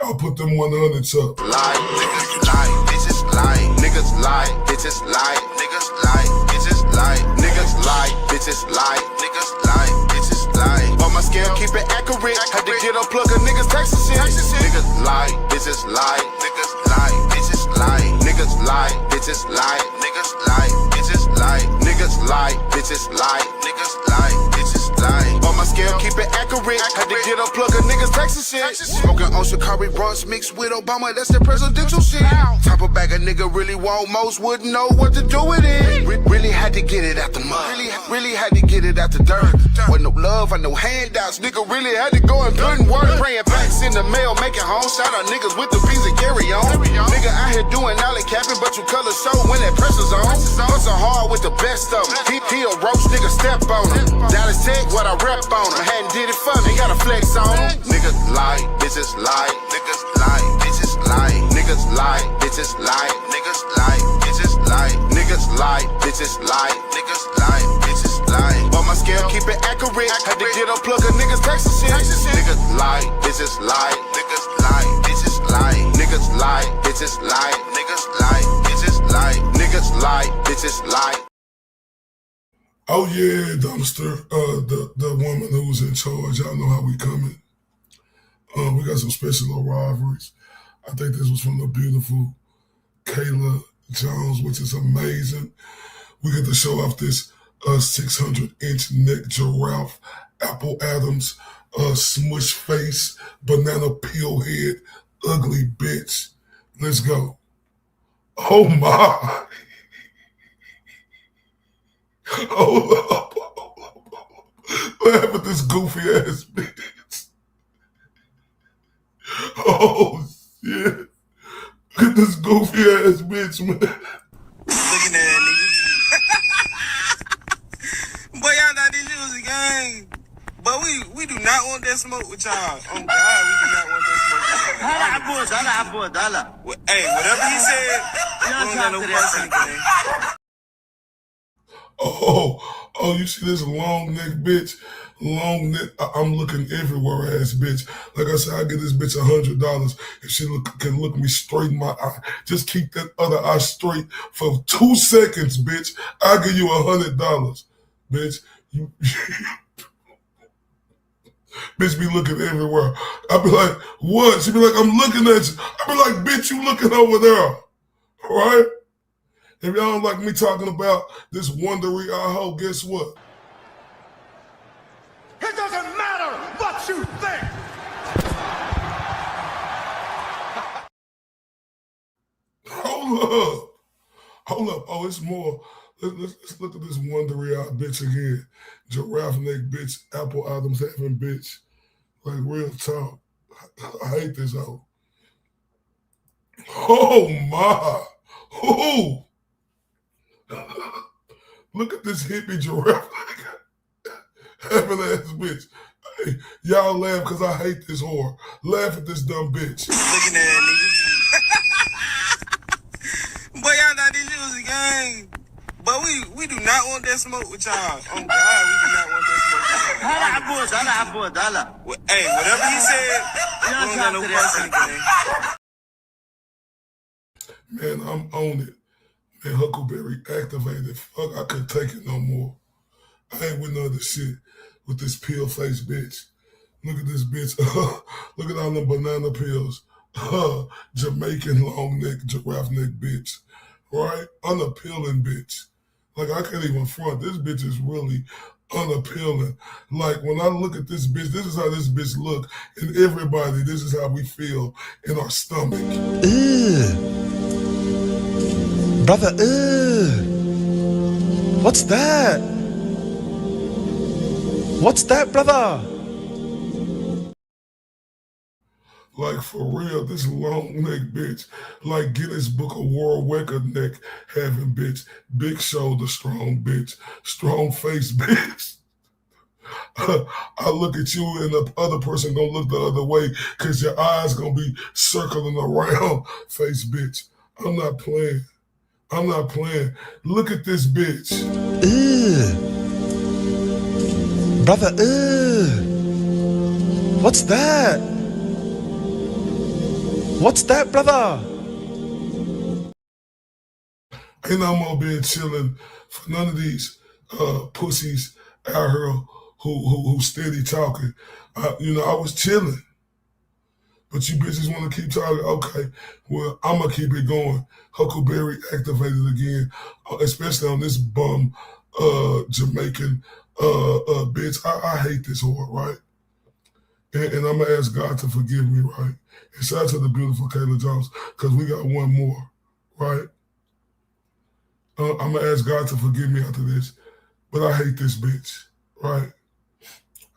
C: I'll put them 100s up.
A: Lie, niggas lie, bitches lie, niggas lie, bitches lie, niggas lie, bitches lie, niggas lie, bitches lie, niggas lie, bitches lie. On my scale, keep it accurate. Had to get a plug of niggas texting shit. Niggas lie, bitches lie, niggas lie, bitches lie, niggas lie, bitches lie, niggas lie, bitches lie, niggas lie, bitches lie, niggas lie, bitches lie. On my scale, keep it accurate. Had to get a plug of niggas texting shit. Smoking on Shikari brunch mixed with Obama, that's the presidential shit. Type of bag a nigga really want, most wouldn't know what to do with it. Really had to get it out the mud. Really had to get it out the dirt. Wasn't no love or no handouts. Nigga really had to go and put in work. Praying packs in the mail, making home. Shout out niggas with the beans and carry on. Nigga out here doing alley capping, but you color show when that pressure's on. Hustle hard with the best of them. He a roach, nigga step on him. Dallas Tech, what I rep on him. Hadn't did it for me, gotta flex on him. Niggas lie, bitches lie, niggas lie, bitches lie, niggas lie, bitches lie, niggas lie, bitches lie, niggas lie, bitches lie, niggas lie, bitches lie. On my scale, keep it accurate. Had to get a plug of niggas texting shit. Niggas lie, bitches lie, niggas lie, bitches lie, niggas lie, bitches lie, niggas lie, bitches lie, niggas lie, bitches lie.
C: Oh yeah, Dumpster, the woman who's in charge. Y'all know how we coming. We got some special rivalries. I think this was from the beautiful Kayla Jones, which is amazing. We get to show off this 600-inch neck giraffe, Apple Adams, smush face, banana peel head, ugly bitch. Let's go. Oh my. Hold up. Laugh at this goofy ass bitch. Oh shit. Look at this goofy ass bitch, man.
O: Looking at that nigga. Boy, y'all thought this shit was a game. But we do not want that smoke with y'all. Oh God, we do not want that smoke with y'all. Hey, whatever he said, we don't got no fuss in the game.
C: Oh, you see this long neck bitch? Long neck, I'm looking everywhere ass bitch. Like I said, I give this bitch $100 if she can look me straight in my eye. Just keep that other eye straight for 2 seconds, bitch. I'll give you $100, bitch. You bitch be looking everywhere. I be like, what? She be like, I'm looking at you. I be like, bitch, you looking over there. Right? If y'all don't like me talking about this wondery eye hole, guess what?
P: It doesn't matter what you think.
C: Hold up. Oh, it's more. Let's look at this wondery eye bitch again. Giraffe neck bitch, Apple Adams having bitch. Like real talk. I hate this hoe. Oh my. Oh. Look at this hippie giraffe having ass bitch. Hey, y'all laugh because I hate this whore. Laugh at this dumb bitch.
O: Looking at that nigga. Boy, y'all thought this shit was a game. But we do not want that smoke with y'all. Oh God, we do not want that smoke with y'all. Hey, whatever he said, we don't got no fuss in the game.
C: Man, I'm on it. Man, Huckleberry activated. Fuck, I couldn't take it no more. I ain't with none of this shit with this peel face bitch. Look at this bitch. Look at all them banana peels. Jamaican long neck, giraffe neck bitch. Right? Unappealing bitch. Like, I can't even front. This bitch is really unappealing. Like, when I look at this bitch, this is how this bitch look. And everybody, this is how we feel in our stomach.
P: Brother, what's that? What's that, brother?
C: Like, for real, this long neck bitch, like Guinness Book of World Record neck having bitch, big shoulder, strong bitch, strong face bitch. I look at you and the other person gonna look the other way because your eyes gonna be circling around face bitch. I'm not playing. I'm not playing. Look at this bitch.
P: Ugh. Brother, ugh. What's that? What's that, brother?
C: Ain't no more being chilling for none of these pussies out here who steady talking. I was chilling. But you bitches want to keep talking? Okay, well, I'm going to keep it going. Huckleberry activated again, especially on this bum Jamaican bitch. I hate this whore, right? And I'm going to ask God to forgive me, right? And shout out to the beautiful Kayla Jones, because we got one more, right? I'm going to ask God to forgive me after this, but I hate this bitch, right?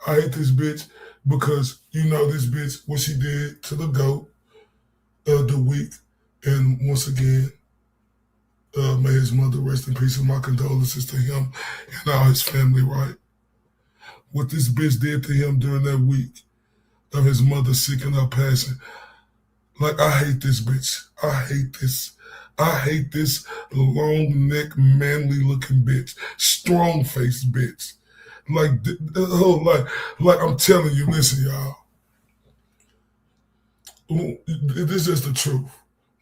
C: I hate this bitch because you know this bitch, what she did to the GOAT the week. And once again, may his mother rest in peace, and my condolences to him and all his family, right? What this bitch did to him during that week of his mother seeking her passing. Like, I hate this bitch. I hate this. I hate this long neck, manly looking bitch. Strong faced bitch. Like I'm telling you, listen, y'all. This is the truth.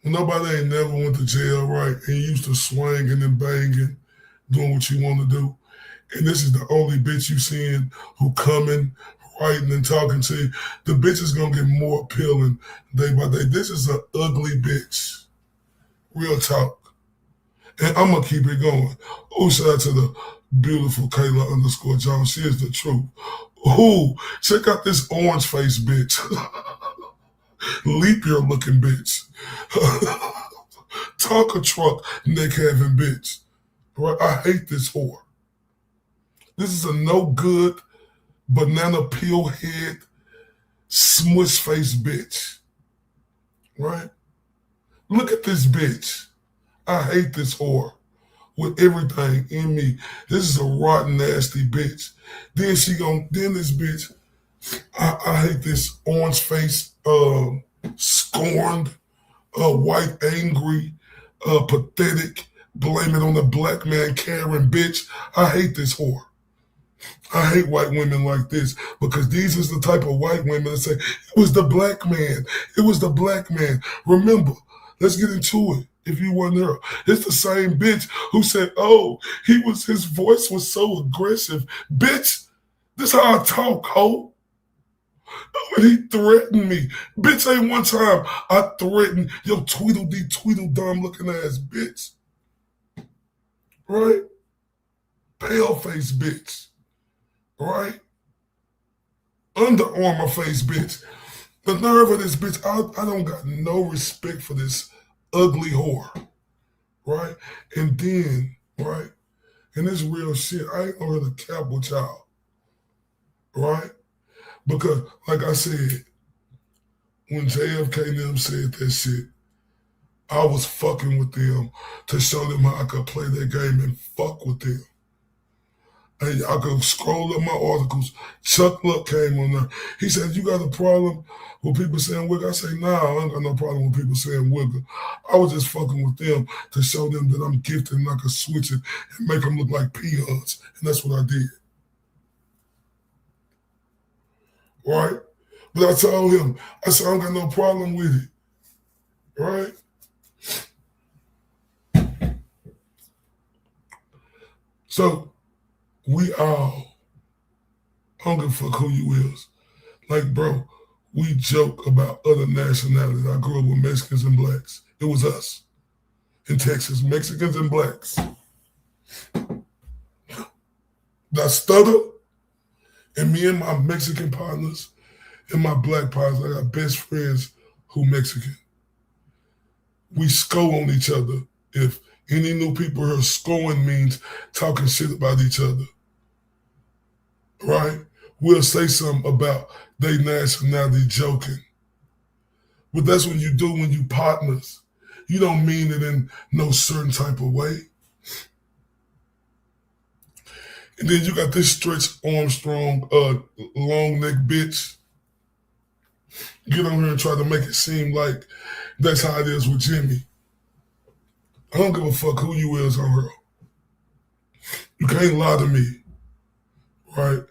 C: Nobody ain't never went to jail, right? And you used to swinging and banging, doing what you want to do. And this is the only bitch you seeing who coming, writing and talking to you. The bitch is gonna get more appealing day by day. This is an ugly bitch. Real talk. And I'm gonna keep it going. Oh, shout out to the beautiful Kayla_Jones. She is the truth. Ooh, check out this orange face bitch. Leap year looking bitch. Tonka truck neck having bitch. Right? I hate this whore. This is a no good banana peel head smush face bitch. Right? Look at this bitch. I hate this whore with everything in me. This is a rotten, nasty bitch. Then this bitch, I hate this orange face, scorned, white, angry, pathetic, blame it on the black man, Karen bitch. I hate this whore. I hate white women like this because these is the type of white women that say, it was the black man. It was the black man. Remember, let's get into it. If you weren't there, it's the same bitch who said, oh, his voice was so aggressive. Bitch, this how I talk, ho. When he threatened me. Bitch, ain't one time I threatened your Tweedledum looking ass bitch. Right? Pale face bitch. Right? Under Armour face bitch. The nerve of this bitch, I don't got no respect for this ugly whore. Right? And then, right? And this real shit, I ain't gonna really cap with y'all. Right? Because, like I said, when JFK and them said that shit, I was fucking with them to show them how I could play that game and fuck with them. And I could scroll up my articles. Chuck Luck came on there. He said, you got a problem with people saying wigger? I say, nah, I ain't got no problem with people saying wigger. I was just fucking with them to show them that I'm gifted and I could switch it and make them look like peons. And that's what I did. Right? But I told him, I said, I don't got no problem with it. Right? So, we all, I don't give a fuck who you is. Like, bro, we joke about other nationalities. I grew up with Mexicans and blacks. It was us in Texas, Mexicans and blacks. I stutter, and me and my Mexican partners and my black partners, I got best friends who Mexican. We sco on each other. If any new people heard scoing means talking shit about each other. Right? will say something about their nationality joking. But that's what you do when you partners. You don't mean it in no certain type of way. And then you got this Stretch Armstrong, long neck bitch. Get on here and try to make it seem like that's how it is with Jimmy. I don't give a fuck who you is on her. You can't lie to me, right?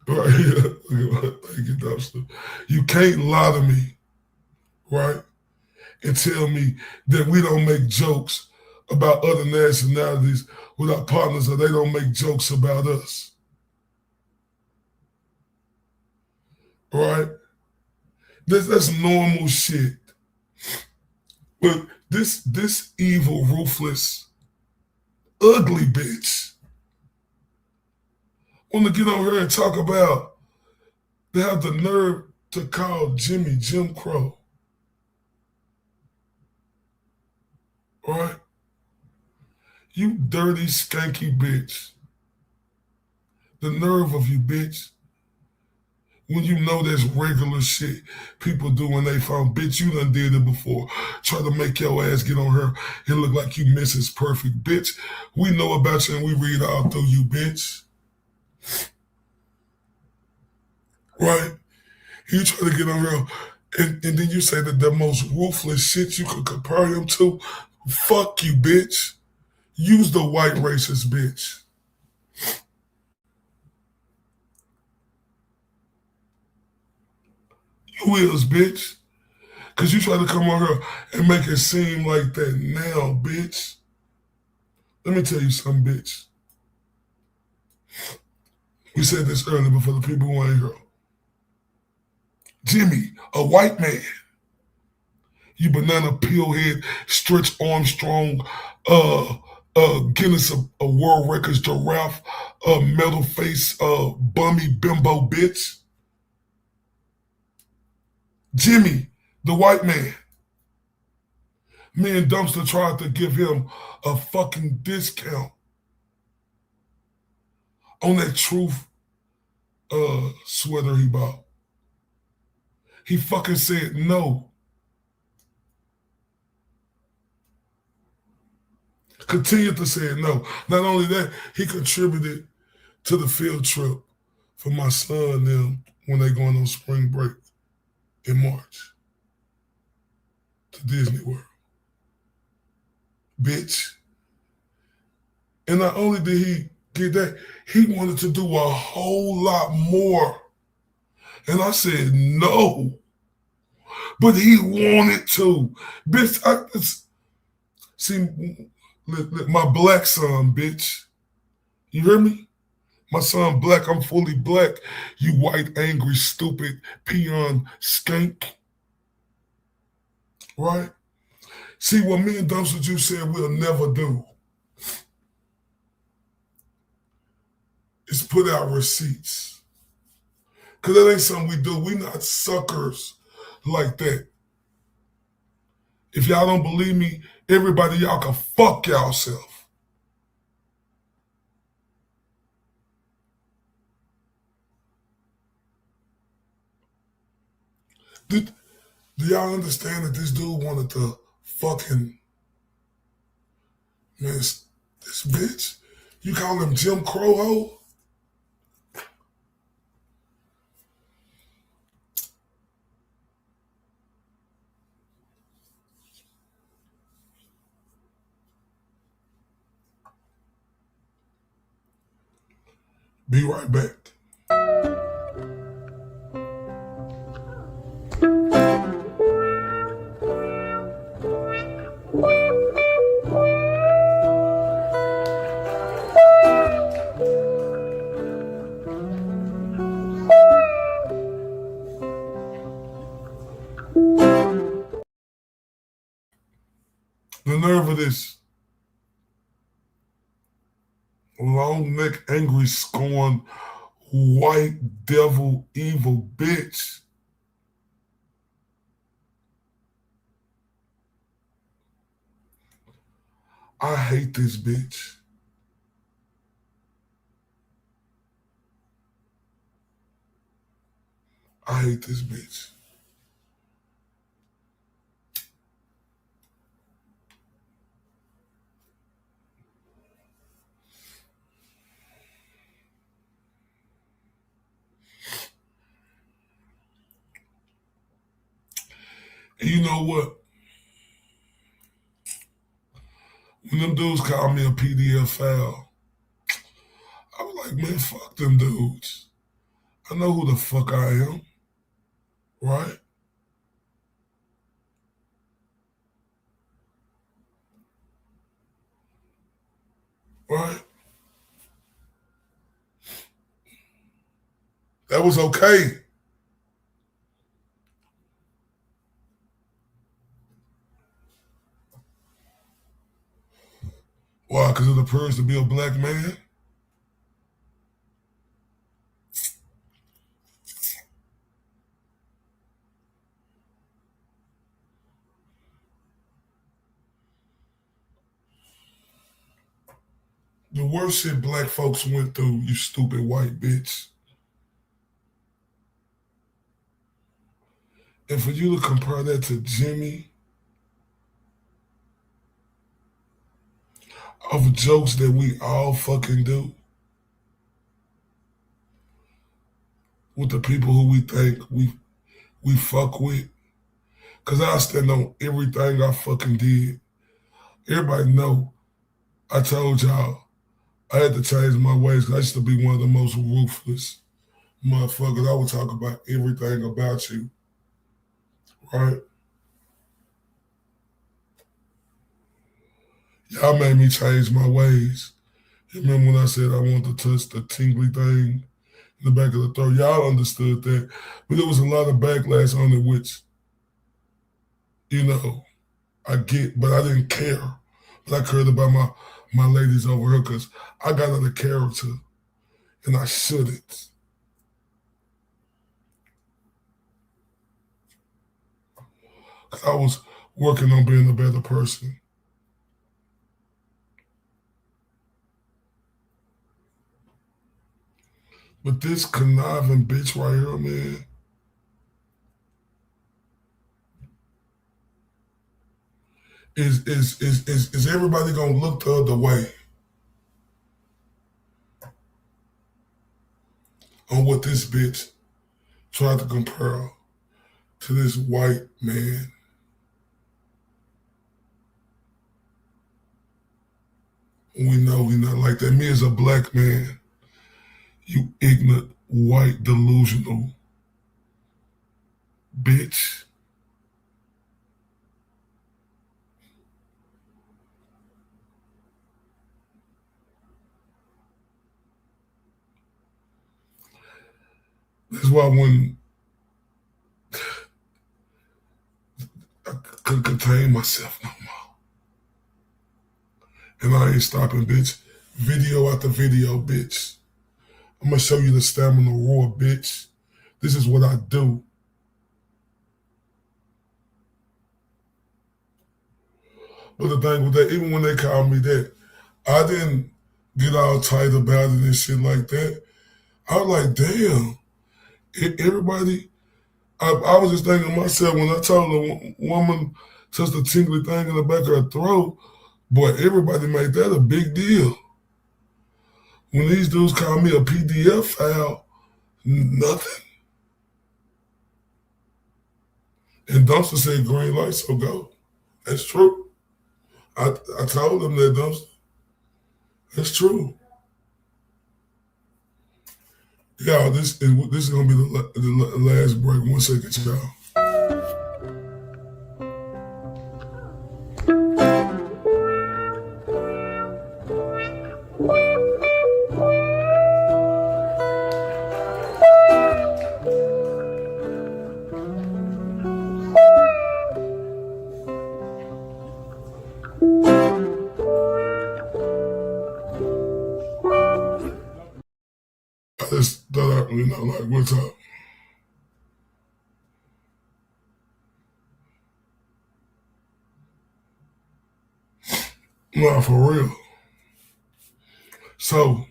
C: Right. Thank you, Dumpster. You can't lie to me, right? And tell me that we don't make jokes about other nationalities with our partners, or they don't make jokes about us. Right? That's normal shit. But this evil, ruthless, ugly bitch want to get on here and talk about, they have the nerve to call Jimmy Jim Crow. Right? You dirty, skanky bitch. The nerve of you, bitch. When you know there's regular shit people do when they phone, bitch, you done did it before. Try to make your ass get on her and look like you Mrs. Perfect, bitch. We know about you and we read all through you, bitch. Right? You try to get on her and then you say that the most ruthless shit you could compare him to. Fuck you, bitch. Use the white racist, bitch. You is, bitch. Because you try to come on here and make it seem like that now, bitch. Let me tell you something, bitch. We said this earlier, but for the people who ain't here. Jimmy, a white man. You banana peel-head, Stretch Armstrong, Guinness a World Records giraffe, metal face, bummy bimbo bitch. Jimmy, the white man. Me and Dumpster tried to give him a fucking discount on that Truth sweater he bought. He fucking said no. Continued to say no. Not only that, he contributed to the field trip for my son and them when they going on spring break in March to Disney World. Bitch. And not only did he get that, he wanted to do a whole lot more. And I said no. But he wanted to. Bitch, see, my black son, bitch. You hear me? My son black, I'm fully black. You white, angry, stupid, peon, skank. Right? See, what me and Dumpster Juice said we'll never do is put out receipts. Because that ain't something we do. We not suckers like that. If y'all don't believe me, everybody, y'all can fuck y'allself. Do y'all understand that this dude wanted to fucking, man, this bitch? You call him Jim Crow ho? Be right back. The nerve of this long neck, angry, scorn, white devil, evil bitch. I hate this bitch. I hate this bitch. And you know what? When them dudes call me a PDF file, I was like, man, fuck them dudes. I know who the fuck I am, right? Right? That was okay. Why? Because it appears to be a black man? The worst shit black folks went through, you stupid white bitch. And for you to compare that to Jimmy, of jokes that we all fucking do, with the people who we think we fuck with. Because I stand on everything I fucking did. Everybody know I told y'all I had to change my ways because I used to be one of the most ruthless motherfuckers. I would talk about everything about you, right? Y'all made me change my ways. You remember when I said I wanted to touch the tingly thing in the back of the throat? Y'all understood that. But there was a lot of backlash on it, which, you know, I get, but I didn't care. But I cared about my ladies over here because I got out of character and I shouldn't. Because I was working on being a better person. But this conniving bitch right here, man, is everybody gonna look the other way on what this bitch tried to compare to this white man? We know we not like that. Me as a black man, you ignorant, white, delusional bitch. That's why when I couldn't contain myself no more. And I ain't stopping, bitch. Video after video, bitch. I'm gonna show you the stamina raw, bitch. This is what I do. But the thing with that, even when they called me that, I didn't get all tight about it and shit like that. I was like, damn, everybody, I was just thinking to myself when I told a woman touch the tingly thing in the back of her throat, boy, everybody made that a big deal. When these dudes call me a PDF file, nothing. And Dumpster said green light, so go. That's true. I told them that, Dumpster. That's true. Y'all, this is gonna be the last break. 1 second, y'all. I just thought like, what's up? No, for real. So,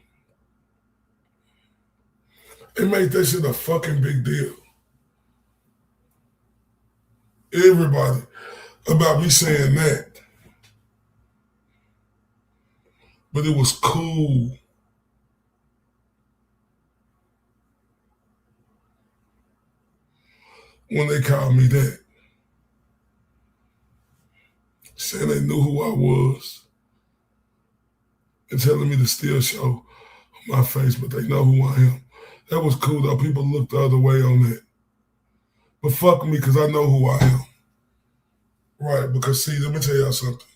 C: they made that shit a fucking big deal. everybody about me saying that. But it was cool. When they called me that. Saying they knew who I was. And telling me to still show my face, but they know who I am. That was cool though. People looked the other way on that. But fuck me, because I know who I am. Right, because see, let me tell y'all something.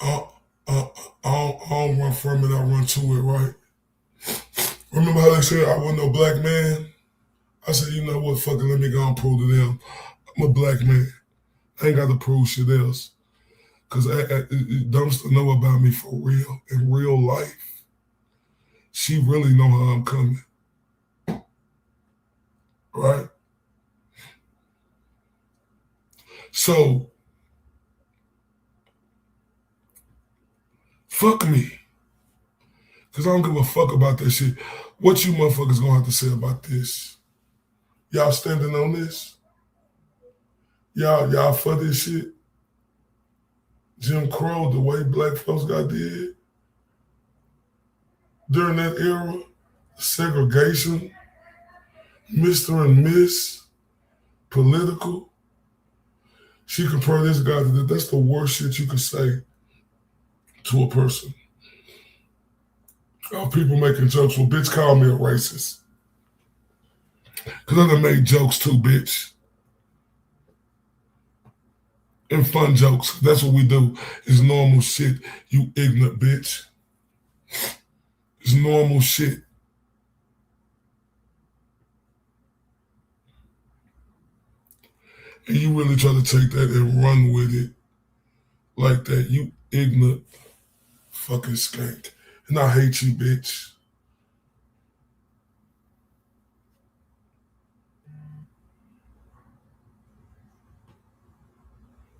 C: I don't run from it, I run to it, right? Remember how they said I wasn't no black man? I said, you know what, fucking let me go and prove to them. I'm a black man. I ain't got to prove shit else. Because Dumpster know about me for real, in real life. She really know how I'm coming. Right? So, fuck me. Because I don't give a fuck about that shit. What you motherfuckers gonna have to say about this? Y'all standing on this? Y'all for this shit? Jim Crow, the way black folks got did during that era, segregation, Mr. and Miss, political. She compared this guy to that. That's the worst shit you could say to a person. People making jokes. Well, bitch, call me a racist. Because I done made jokes too, bitch. And fun jokes. That's what we do. It's normal shit, you ignorant bitch. It's normal shit. And you really try to take that and run with it like that. You ignorant fucking skank. And I hate you, bitch.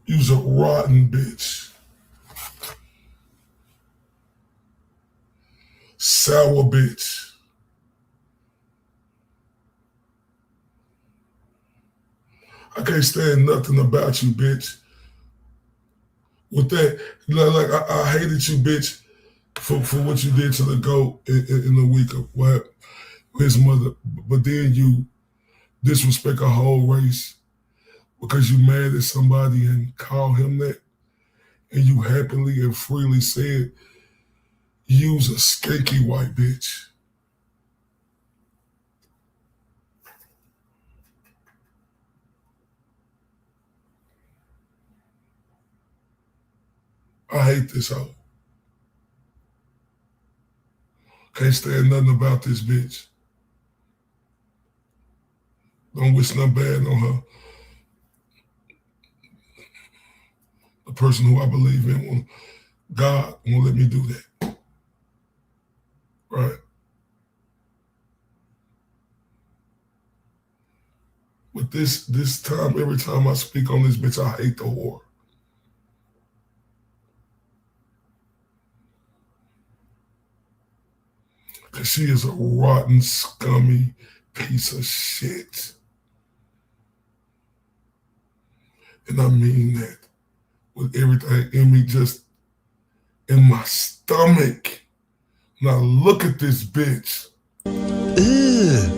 C: You's a rotten bitch. Sour bitch. I can't stand nothing about you, bitch. With that, like I hated you, bitch, for what you did to the goat in the week of what his mother. But then you disrespect a whole race because you mad at somebody and call him that, and you happily and freely said you's a skanky white bitch. I hate this hoe. Can't stand nothing about this bitch. Don't wish nothing bad on her. The person who I believe in, God won't let me do that. Right? But this time, every time I speak on this bitch, I hate the whore. Because she is a rotten, scummy piece of shit. And I mean that with everything in me, just in my stomach. Now look at this bitch.
P: Ugh.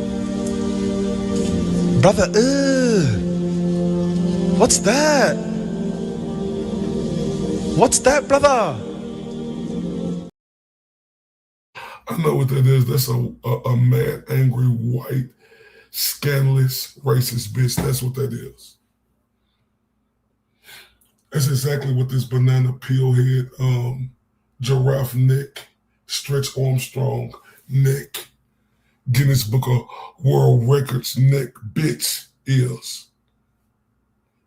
P: Brother, ugh. What's that? What's that, brother?
C: I know what that is. That's a mad, angry, white, scandalous, racist bitch. That's what that is. That's exactly what this banana peel head, giraffe neck, Stretch Armstrong neck, Guinness Book of World Records neck bitch is.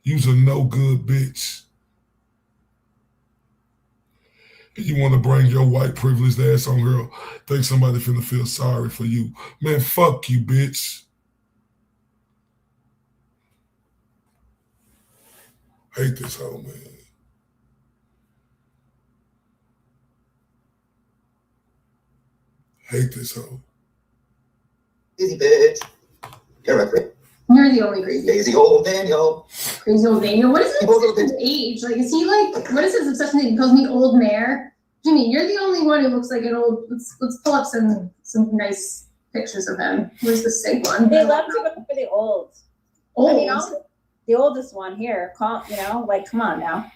C: You's a no good bitch. And you want to bring your white privileged ass on her, think somebody finna feel sorry for you. Man, fuck you, bitch. Hate this hoe, man. Hate this hoe.
F: Crazy bitch. You're a crazy.
B: You're the only crazy.
F: Crazy old Daniel.
B: Crazy old Daniel. What is his age? Like, is he like? What is his obsession? He calls me old mare. Jimmy, you're the only one who looks like an old. Let's pull up some nice pictures of him. Where's the sick one?
N: They love to go for the old.
B: Old.
N: I mean, the oldest one here. Come on now.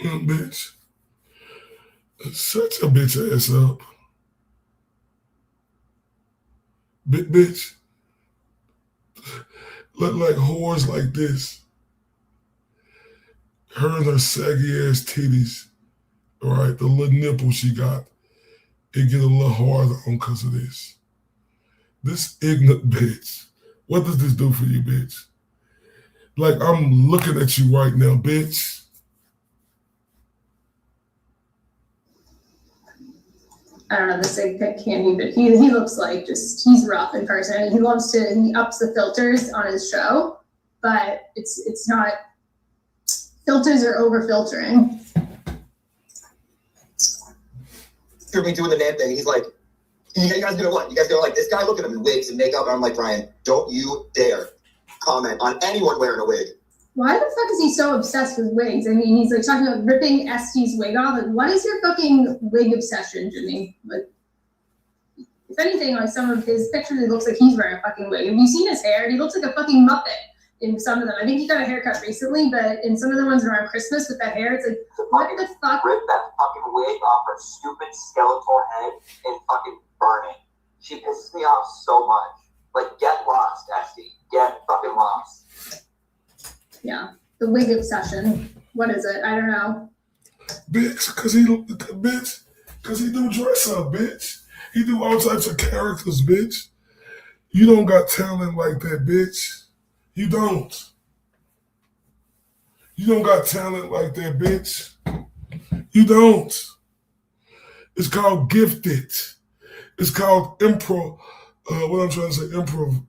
C: Bitch. Shut your bitch ass up. Bitch. Look like whores like this. Her and her saggy ass titties. All right, the little nipple she got. It get a little harder on because of this. This ignorant bitch. What does this do for you, bitch? Like, I'm looking at you right now, bitch.
B: I don't know the sick pic candy, but he looks like he's rough in person. He ups the filters on his show, but it's not. Filters are over filtering.
F: Hear me doing the man thing. He's like, you guys gonna what? You guys gonna like this guy? Look at him in wigs and makeup. And I'm like, Brian, don't you dare comment on anyone wearing a wig.
B: Why the fuck is he so obsessed with wigs? I mean, he's like talking about ripping Estee's wig off. Like, what is your fucking wig obsession, Jimmy? Like, if anything, like some of his pictures, it looks like he's wearing a fucking wig. Have you seen his hair? He looks like a fucking Muppet in some of them. I think he got a haircut recently, but in some of the ones around Christmas with that hair, it's like, what the fuck?
M: Rip that fucking wig off her stupid skeletal head and fucking burn it. She pisses me off so much. Like, get lost, Esty. Get fucking lost.
B: Yeah, the wig obsession. What is it? I don't know.
C: Bitch, cause he do dress up, bitch. He do all types of characters, bitch. You don't got talent like that, bitch. You don't. You don't got talent like that, bitch. You don't. It's called gifted. It's called improv. What I'm trying to say, improv.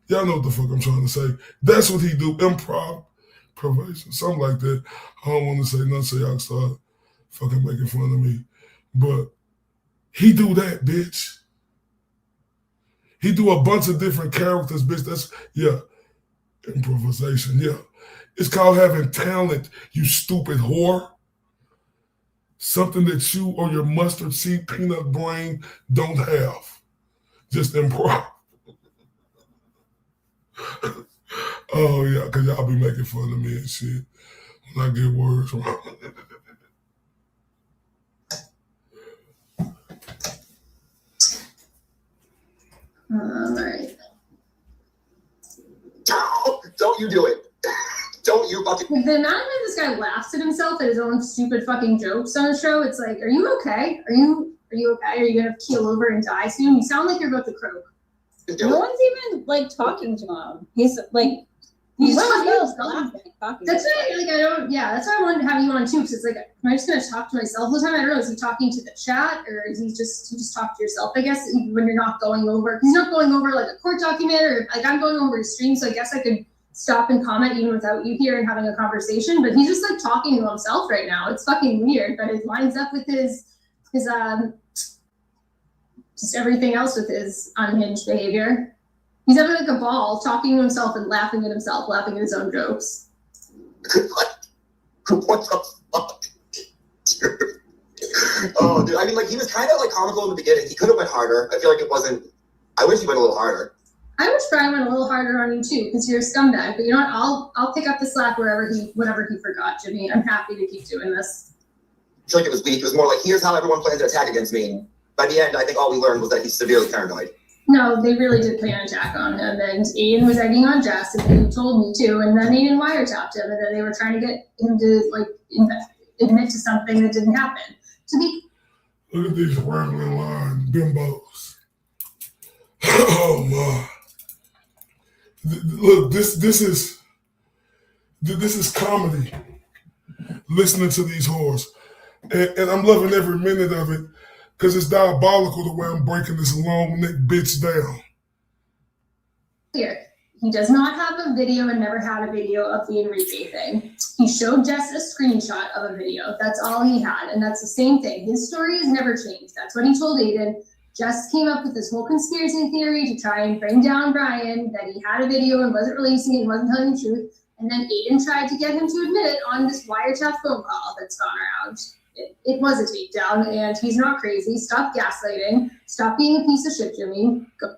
C: Y'all know what the fuck I'm trying to say. That's what he do, improvisation, something like that. I don't want to say nothing so y'all can start fucking making fun of me. But he do that, bitch. He do a bunch of different characters, bitch. That's, yeah, improvisation, yeah. It's called having talent, you stupid whore. Something that you or your mustard seed peanut brain don't have. Just improv. Oh, yeah, because y'all be making fun of me and shit when I get words wrong.
B: All right.
F: Don't you do it. Don't you fucking...
B: The amount of times this guy laughs at himself at his own stupid fucking jokes on the show, it's like, are you okay? Are you okay? Are you going to keel over and die soon? You sound like you're about to croak.
N: No one's even like talking to him. He's like, he's laughing.
B: That's why, like, I don't. Yeah, that's why I wanted to have you on too, because it's like, am I just gonna talk to myself all the time? I don't know. Is he talking to the chat, or is he just talk to yourself? I guess when you're not going over, he's not going over like a court document, or like I'm going over his stream, so I guess I could stop and comment even without you here and having a conversation. But he's just like talking to himself right now. It's fucking weird, but it lines up with his just everything else with his unhinged behavior. He's having like a ball, talking to himself and laughing at himself, laughing at his own jokes.
F: What the fuck? Oh, dude, I mean, like, he was kind of like comical in the beginning. He could have went harder. I feel like it wasn't. I wish he went a little harder.
B: I wish Brian went a little harder on you too, because you're a scumbag. But you know what? I'll pick up the slack whatever he forgot, Jimmy. I'm happy to keep doing this.
F: I feel like it was weak. It was more like, here's how everyone plans to attack against me. By the end, I think all we learned was that he's severely paranoid.
B: No, they really did plan an attack on him, and Aiden was egging on Jess, and he told me to, and then Aiden wiretapped him, and then they were trying to get him to like admit to something that didn't happen.
C: Look at these rambling line bimbos. Oh my! Look, this is comedy. Listening to these whores, and I'm loving every minute of it. Because it's diabolical the way I'm breaking this long neck bitch down.
B: Here, He does not have a video and never had a video of the Enrique thing. He showed Jess a screenshot of a video. That's all he had. And that's the same thing. His story has never changed. That's what he told Aiden. Jess came up with this whole conspiracy theory to try and bring down Brian, that he had a video and wasn't releasing it and wasn't telling the truth. And then Aiden tried to get him to admit it on this wiretap phone call that's gone around. It was a takedown, and he's not crazy. Stop gaslighting. Stop being a piece of shit, Jimmy. Go.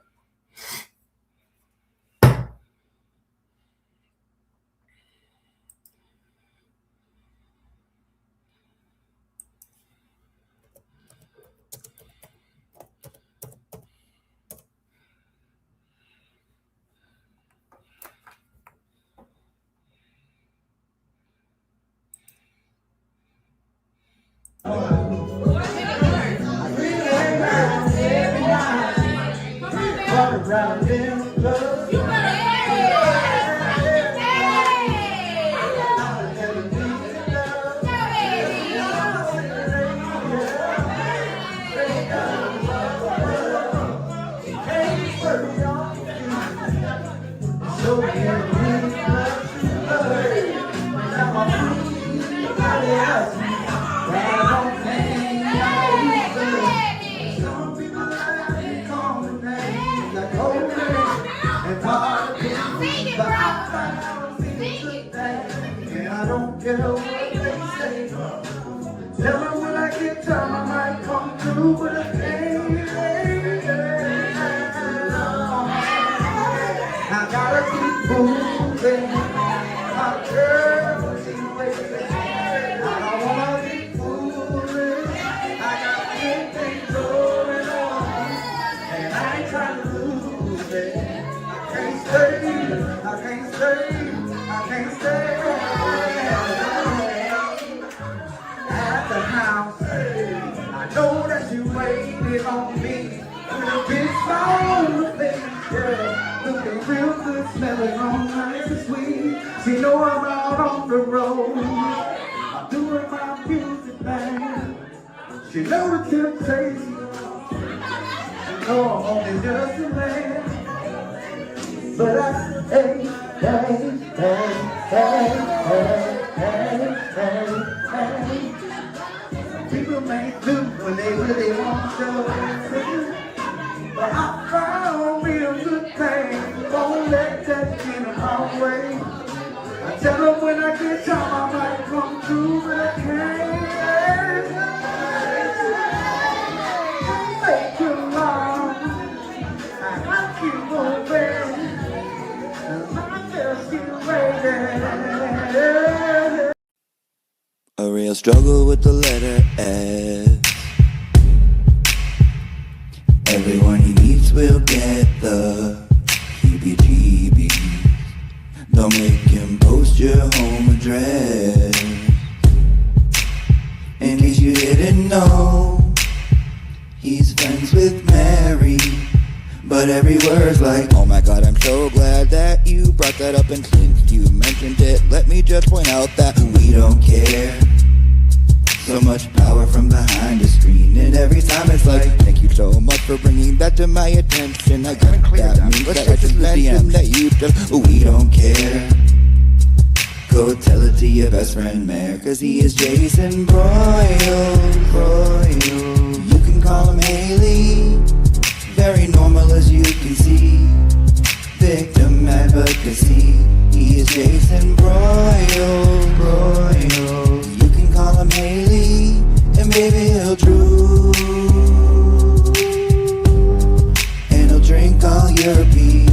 L: Tell me when I get time, I might come through, but I can't. I gotta keep moving. My girl, she's waiting. I don't wanna be foolish. I got good things going on, and I ain't trying to lose it. I can't stay. I can't stay. I can't stay. At the house, I know that you waited on me with a big smile, yeah, looking real good, smelling all nice and sweet. She know I'm out on the road, I'm doing my music thing. She know the temptation, she know I'm only just a man, but hey, people may do when they really want to, but I found me a good thing. Won't let that get in my way. I tell them when I get time I might come through, but I can't. Take too long. I got you moving, and I just keep waiting.
Q: A real struggle with the letter S. Everyone he meets will get the heebie-jeebies. Don't make him post your home address. In case you didn't know, he's friends with Mary. But every word's like, oh my god, I'm so glad that you brought that up, and since you mentioned it, let me just point out that we don't care. So much power from behind the screen, and every time it's like, thank you so much for bringing that to my attention. I guess that means that I just mentioned that you just, we don't care. Go tell it to your best friend Mayor, cause he is Jason Broyle. You can call him Haley, very normal as you can see. Victim advocacy, he is Jason Broyle. You can call him Haley, and baby he'll drool, and he'll drink all your beer.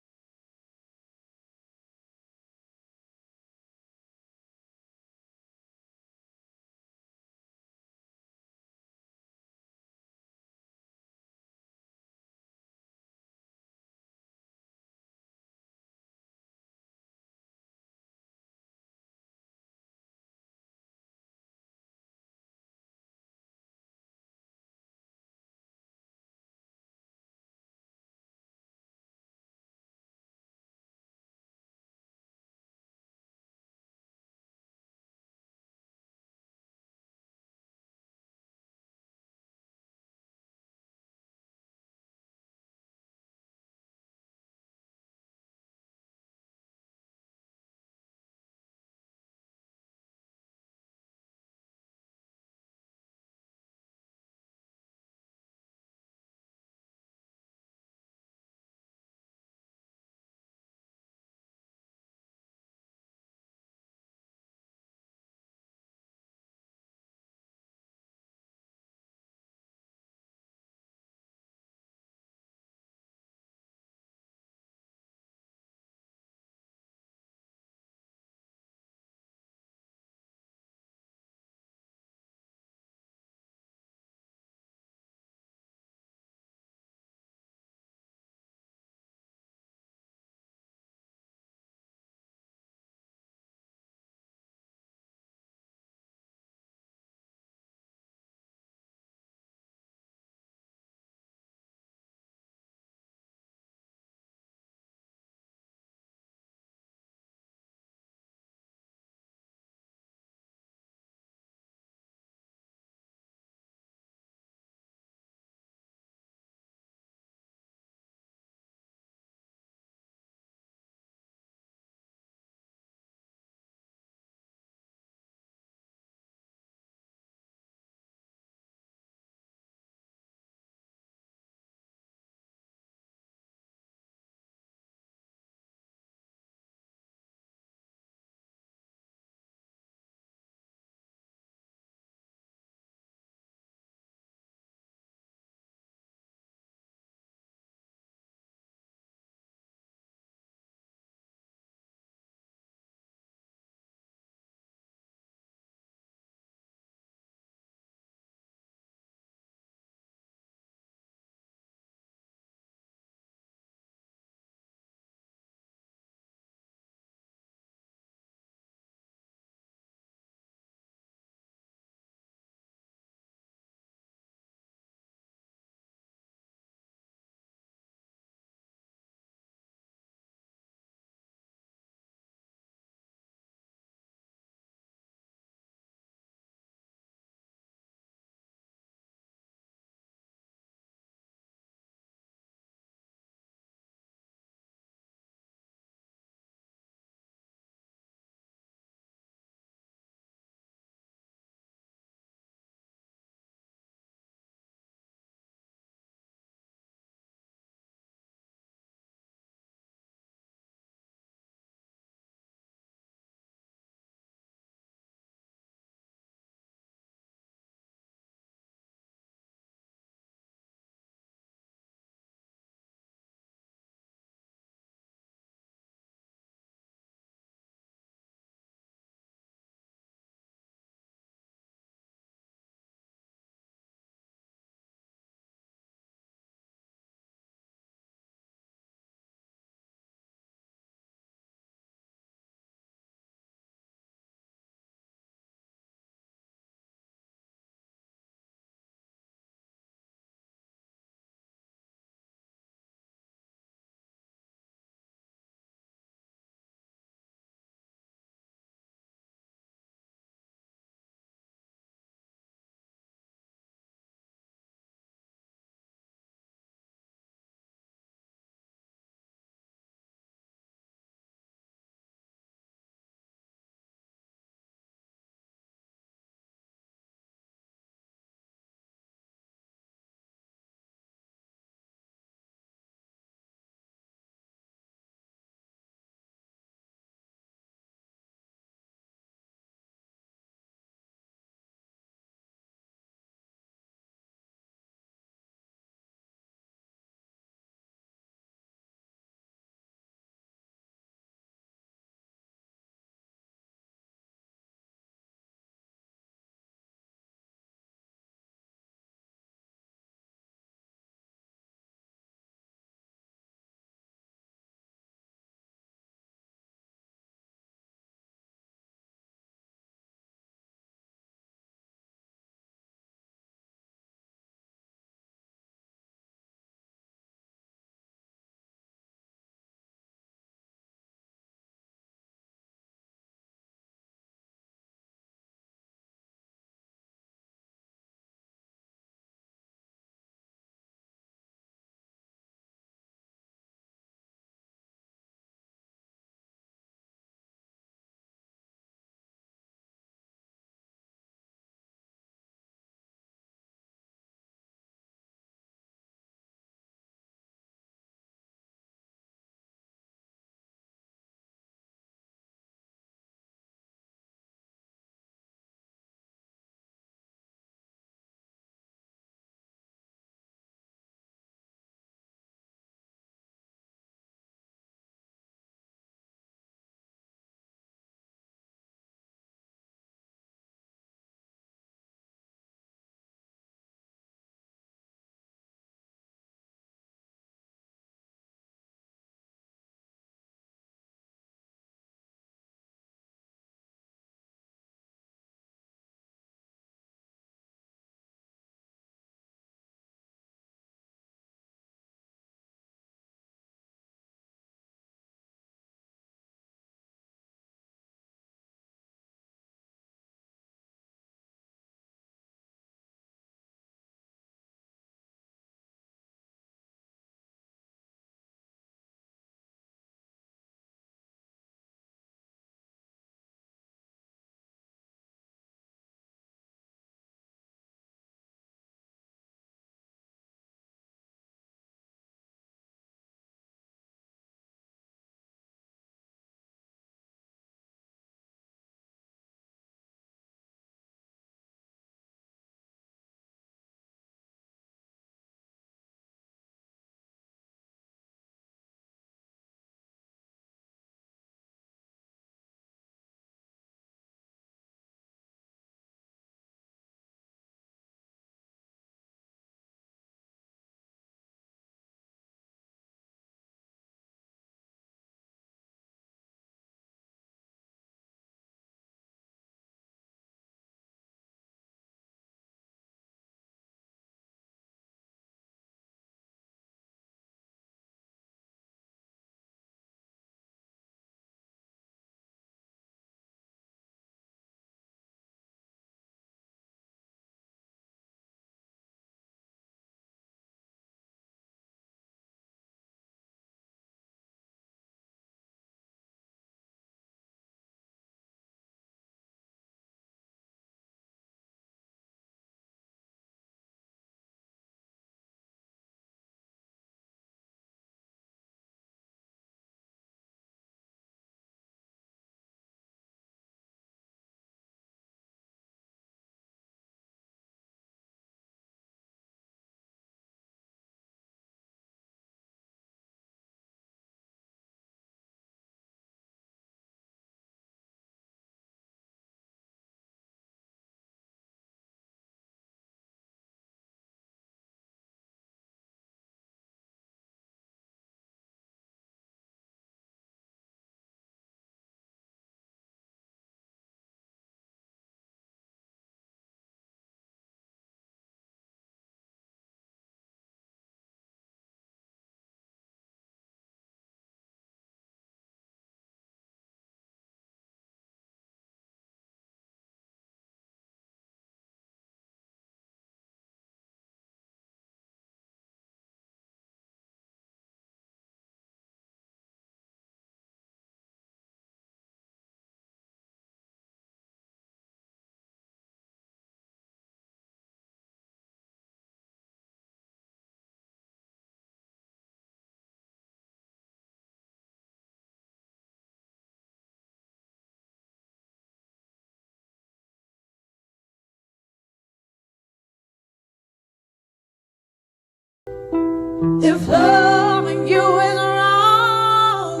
H: If loving you is wrong,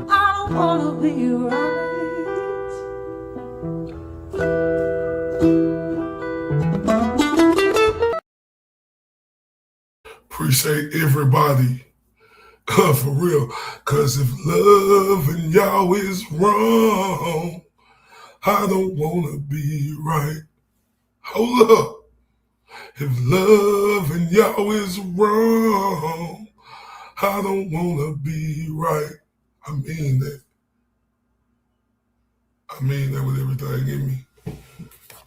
H: I don't wanna be right.
C: Appreciate everybody. For real. Cause if loving y'all is wrong, I don't wanna be right. Hold up. If loving y'all is wrong, I don't wanna be right. I mean that. I mean that with everything in me.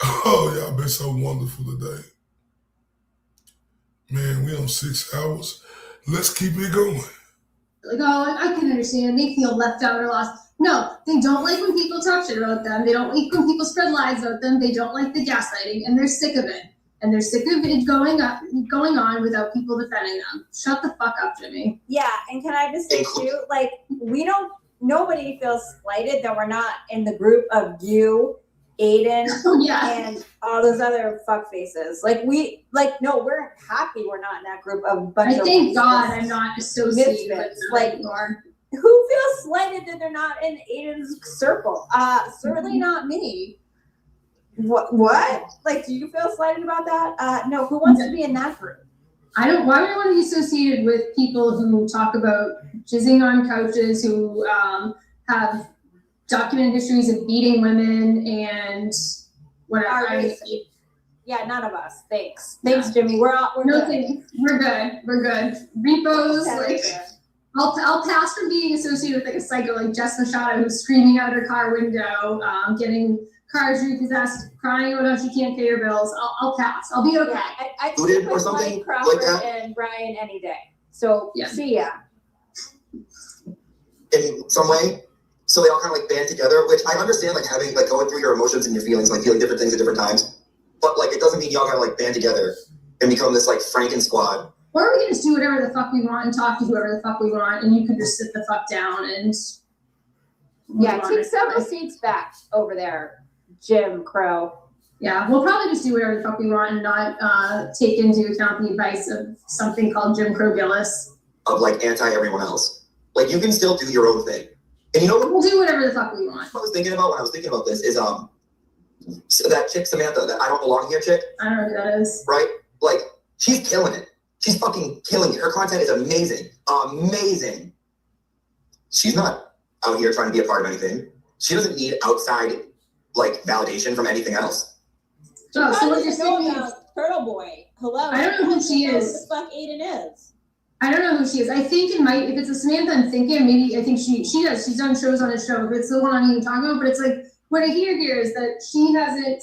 C: Oh, y'all been so wonderful today. Man, we on 6 hours. Let's keep it going.
B: Like, oh, I can understand. They feel left out or lost. No, they don't like when people talk shit about them. They don't like when people spread lies about them. They don't like the gaslighting, and they're sick of it. And they're sick of it going on without people defending them. Shut the fuck up, Jimmy.
E: Yeah, and can I just say too, like, nobody feels slighted that we're not in the group of you, Aiden, and all those other fuck faces. Like, no, we're happy we're not in that group of bunch of
B: thank God I'm not associated with them
E: like
B: anymore.
E: Who feels slighted that they're not in Aiden's circle? Certainly not me. What? Like, do you feel slighted about that? No. Who wants to be in that group?
B: I don't. Why would I want to be associated with people who talk about jizzing on couches, who have documented histories of beating women and whatever?
E: Yeah, none of us. Thanks, Jimmy. We're
B: no
E: good.
B: Thanks. We're good. Repos, like. I'll pass from being associated with like a psycho like Jess Machado who's screaming out her car window, getting cars repossessed, crying about how she can't pay her bills. I'll pass. I'll be okay.
E: Yeah, I think or something like Crawford like that. And Brian any day. So see ya.
F: In some way, so they all kind of like band together, which I understand, like having like going through your emotions and your feelings, like feeling different things at different times. But like it doesn't mean y'all gotta like band together and become this like Franken squad.
B: Or we can just do whatever the fuck we want and talk to whoever the fuck we want, and you can just sit the fuck down and
E: take several seats back over there, Jim Crow.
B: Yeah, we'll probably just do whatever the fuck we want and not take into account the advice of something called Jim Crow Gillis.
F: Of like anti everyone else. Like you can still do your own thing. And you know what?
B: We'll do whatever the fuck we want.
F: What I was thinking about when I was thinking about this is so that chick Samantha, that I don't belong here chick.
B: I don't know who that is.
F: Right? Like she's killing it. She's fucking killing it. Her content is amazing. Amazing. She's not out here trying to be a part of anything. She doesn't need outside like validation from anything else.
E: So what you're saying is Turtle Boy. Hello.
B: I don't know who she is.
E: Who the fuck Aiden is?
B: I don't know who she is. I think if it's a Samantha I'm thinking, maybe I think she does. She's done shows on a show, but it's the one I'm even talking about. But it's like what I hear here is that she hasn't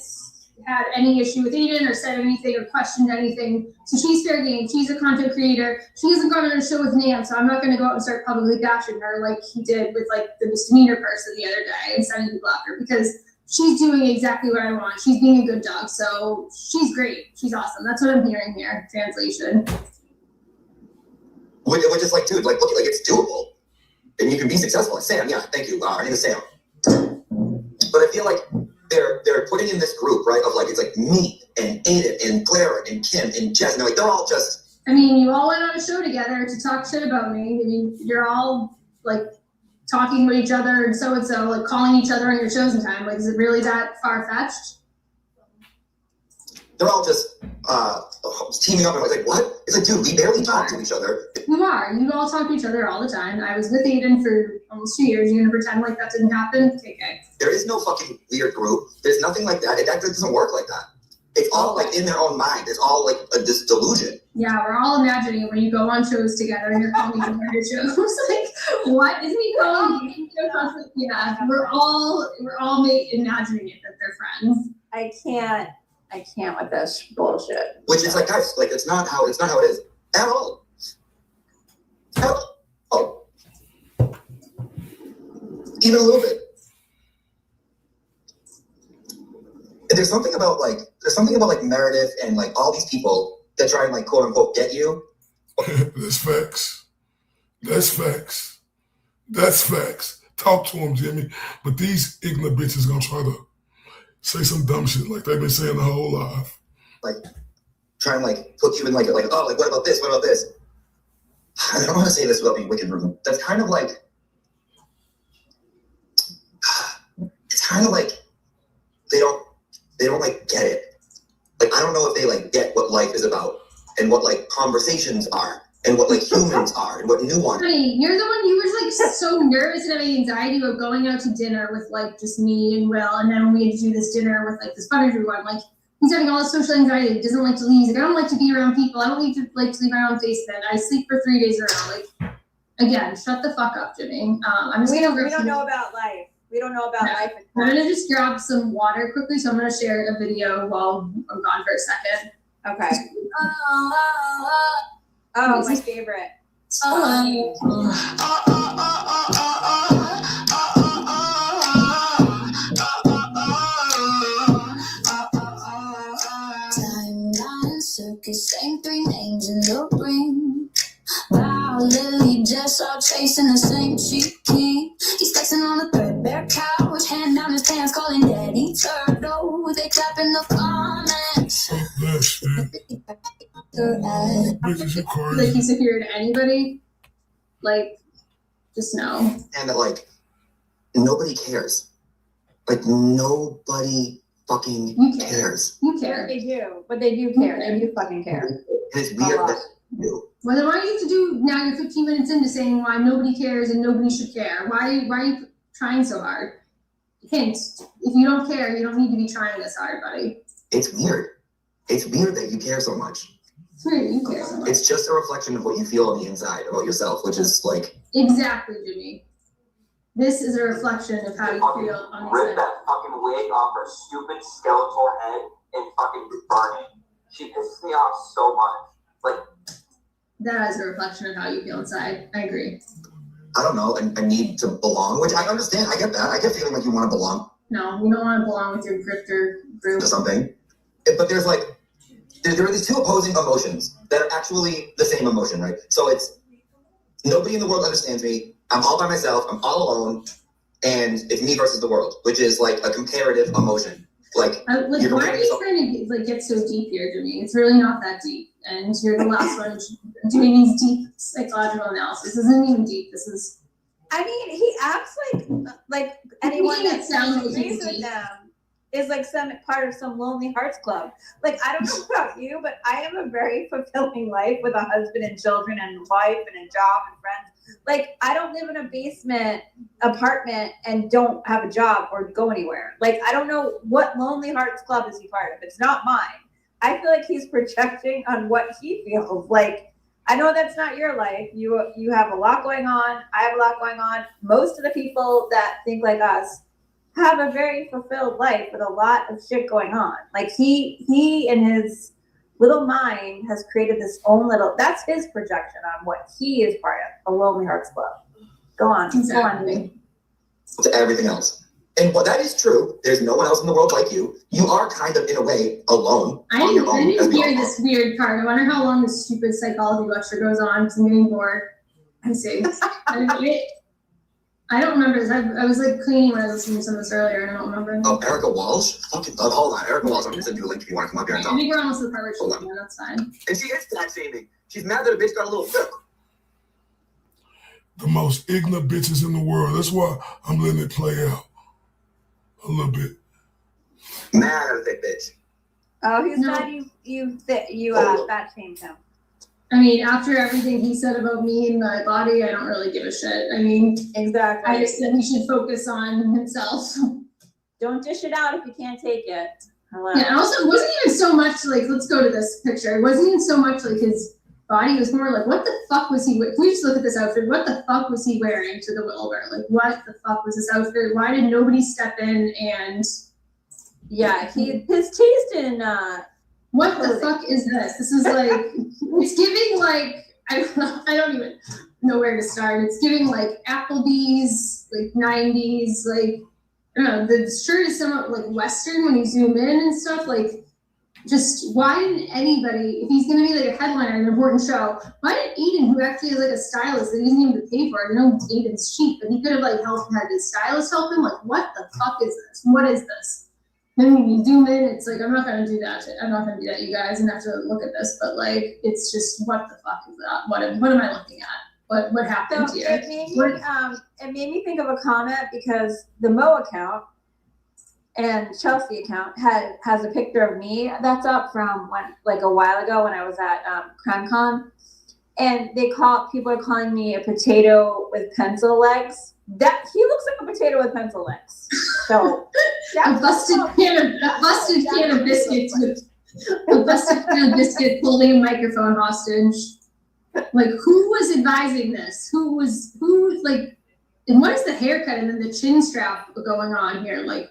B: had any issue with Aiden or said anything or questioned anything. So she's fair game. She's a content creator. She hasn't gone on a show with Nam, so I'm not going to go out and start publicly bashing her like he did with like the misdemeanor person the other day and sending people after because she's doing exactly what I want. She's being a good dog, so she's great. She's awesome. That's what I'm hearing here. Translation.
F: Which is like, dude, like look, like it's doable, and you can be successful. Like Sam, yeah, thank you. Her name is Sam. But I feel like they're putting in this group, right, of like, it's like me and Aiden and Clara and Kim and Jess, and they're like, they're all just...
B: I mean, you all went on a show together to talk shit about me. I mean, you're all, like, talking with each other and so-and-so, like, calling each other on your shows in time. Like, is it really that far-fetched?
F: They're all just teaming up, and I was like, what? It's like, dude, we barely talk to each other.
B: You are. You all talk to each other all the time. I was with Aiden for almost 2 years. You're going to pretend like that didn't happen? Okay.
F: There is no fucking weird group. There's nothing like that. That doesn't work like that. It's all like in their own mind. It's all like this delusion.
B: Yeah, we're all imagining when you go on shows together and you're calling each other your shows. Like, what? Isn't he calling you? Yeah, we're all imagining it that they're friends.
E: I can't with this bullshit.
F: Which is like, guys, like it's not how it is at all. At all. Even a little bit. There's something about Meredith and like all these people that try and like quote unquote get you.
C: That's facts. That's facts. Talk to them, Jimmy. But these ignorant bitches gonna try to say some dumb shit like they've been saying the whole life.
F: Like try and like put you in like oh like what about this? What about this? I don't want to say this without being wicked rude. That's kind of like, it's kind of like they don't like get it. Like, I don't know if they like get what life is about and what like conversations are and what like humans are and what nuance.
B: Honey, you're the one, you were like so nervous and having anxiety about going out to dinner with like just me and Will, and then when we had to do this dinner with like this Butter one, like he's having all this social anxiety, he doesn't like to leave, he's like, I don't like to be around people, I don't like to leave my own face bed, I sleep for 3 days in a row. Like, again, shut the fuck up, Jimmy. I'm just
E: we don't know about life. We don't know about life.
B: I'm gonna just grab some water quickly, so I'm gonna share a video while I'm gone for a second.
E: Okay. Oh, my favorite.
H: Timeline circus, same 3 names in the ring. Wow, Lily just all chasing the same cheap king. He's flexing on a threadbare couch, hand down his pants, calling Daddy Turtle. They clap in the comments.
B: Like he's superior to anybody. Like, just no.
F: And that like nobody cares. Like nobody fucking cares.
B: You care.
E: They do, but they do care. They do fucking care.
F: And it's weird that you do.
B: Well, then why do you have to do, now you're 15 minutes into saying why nobody cares and nobody should care? Why are you trying so hard? Hint, if you don't care, you don't need to be trying this hard, buddy.
F: It's weird. It's weird that you care so much.
B: It's weird you care so much.
F: It's just a reflection of what you feel on the inside about yourself, which is like...
B: Exactly, Jimmy. This is a reflection of how you feel on the
M: Rip
B: inside.
M: that fucking wig off her stupid skeletal head and fucking burn it. She pisses me off so much. Like,
B: That is a reflection of how you feel inside. I agree.
F: I don't know, I need to belong, which I understand. I get that. I get feeling like you want to belong
B: No, you don't want to belong with your grifter group.
F: to something. But there's like, there are these two opposing emotions that are actually the same emotion, right? So it's, nobody in the world understands me. I'm all by myself. I'm all alone. And it's me versus the world, which is like a comparative emotion. Like
B: why are you trying to get so deep here, Jimmy? It's really not that deep. And you're the last one doing these deep psychological analysis. This isn't even deep. This is...
E: I mean, he acts like anyone that
B: sounds
E: agrees with them is like some part of some Lonely Hearts Club. Like, I don't know about you, but I have a very fulfilling life with a husband and children and wife and a job and friends. Like, I don't live in a basement apartment and don't have a job or go anywhere. Like, I don't know what Lonely Hearts Club is he part of. It's not mine. I feel like he's projecting on what he feels. Like, I know that's not your life. You have a lot going on. I have a lot going on. Most of the people that think like us have a very fulfilled life with a lot of shit going on. Like, he in his little mind has created this own little, that's his projection on what he is part of, a Lonely Hearts Club. Go on.
B: Exactly.
E: Go on.
F: to everything else. And what that is true, there's no one else in the world like you. You are kind of, in a way, alone.
B: I didn't hear this weird part. I wonder how long this stupid psychology lecture goes on because I'm getting bored. I see. I don't remember this. I was like cleaning when I was listening to some of this earlier, and I don't remember.
F: Oh, Erica Walsh? Fucking love. Hold on. Erica Walsh, I'm going to send you a link if you want to come up here and
B: I
F: talk.
B: think we're almost to the part where she's that's fine.
F: And she is fat shaming. She's mad that a bitch got a little thick.
C: The most ignorant bitches in the world. That's why I'm letting it play out a little bit.
F: Mad at a thick bitch.
E: Oh, he's mad you fat shamed him.
B: I mean, after everything he said about me and my body, I don't really give a shit. I mean,
E: exactly.
B: I just said he should focus on himself.
E: Don't dish it out if you can't take it. Hello.
B: Yeah, and also, it wasn't even so much like, let's go to this picture. It wasn't even so much like his body. It was more like, what the fuck was he wearing? Can we just look at this outfit? What the fuck was he wearing to the Wilbur? Like, what the fuck was this outfit? Why did nobody step in and...
E: Yeah, his taste in...
B: What the fuck is this? This is like, it's giving like, I don't even know where to start. It's giving like Applebee's, like 90s, like, I don't know, the shirt is somewhat like Western when you zoom in and stuff. Like, just why didn't anybody, if he's going to be like a headliner in an important show, why didn't Aiden, who actually is like a stylist that he doesn't even pay for, I know Aiden's cheap, but he could have like had his stylist help him. Like, what the fuck is this? What is this? then you zoom in, it's like, I'm not gonna do that, you guys, and have to look at this, but like, it's just, what the fuck is that? What am I looking at? What happened
E: So
B: here?
E: it made me think of a comment because the Mo account and Chelsea account has a picture of me that's up from a while ago when I was at CrimeCon, and people are calling me a potato with pencil legs. That he looks like a potato with pencil legs. So
B: a busted can of biscuits with a busted can of biscuit holding a microphone hostage. Like, who was advising this? Who like, and what is the haircut and then the chin strap going on here? Like,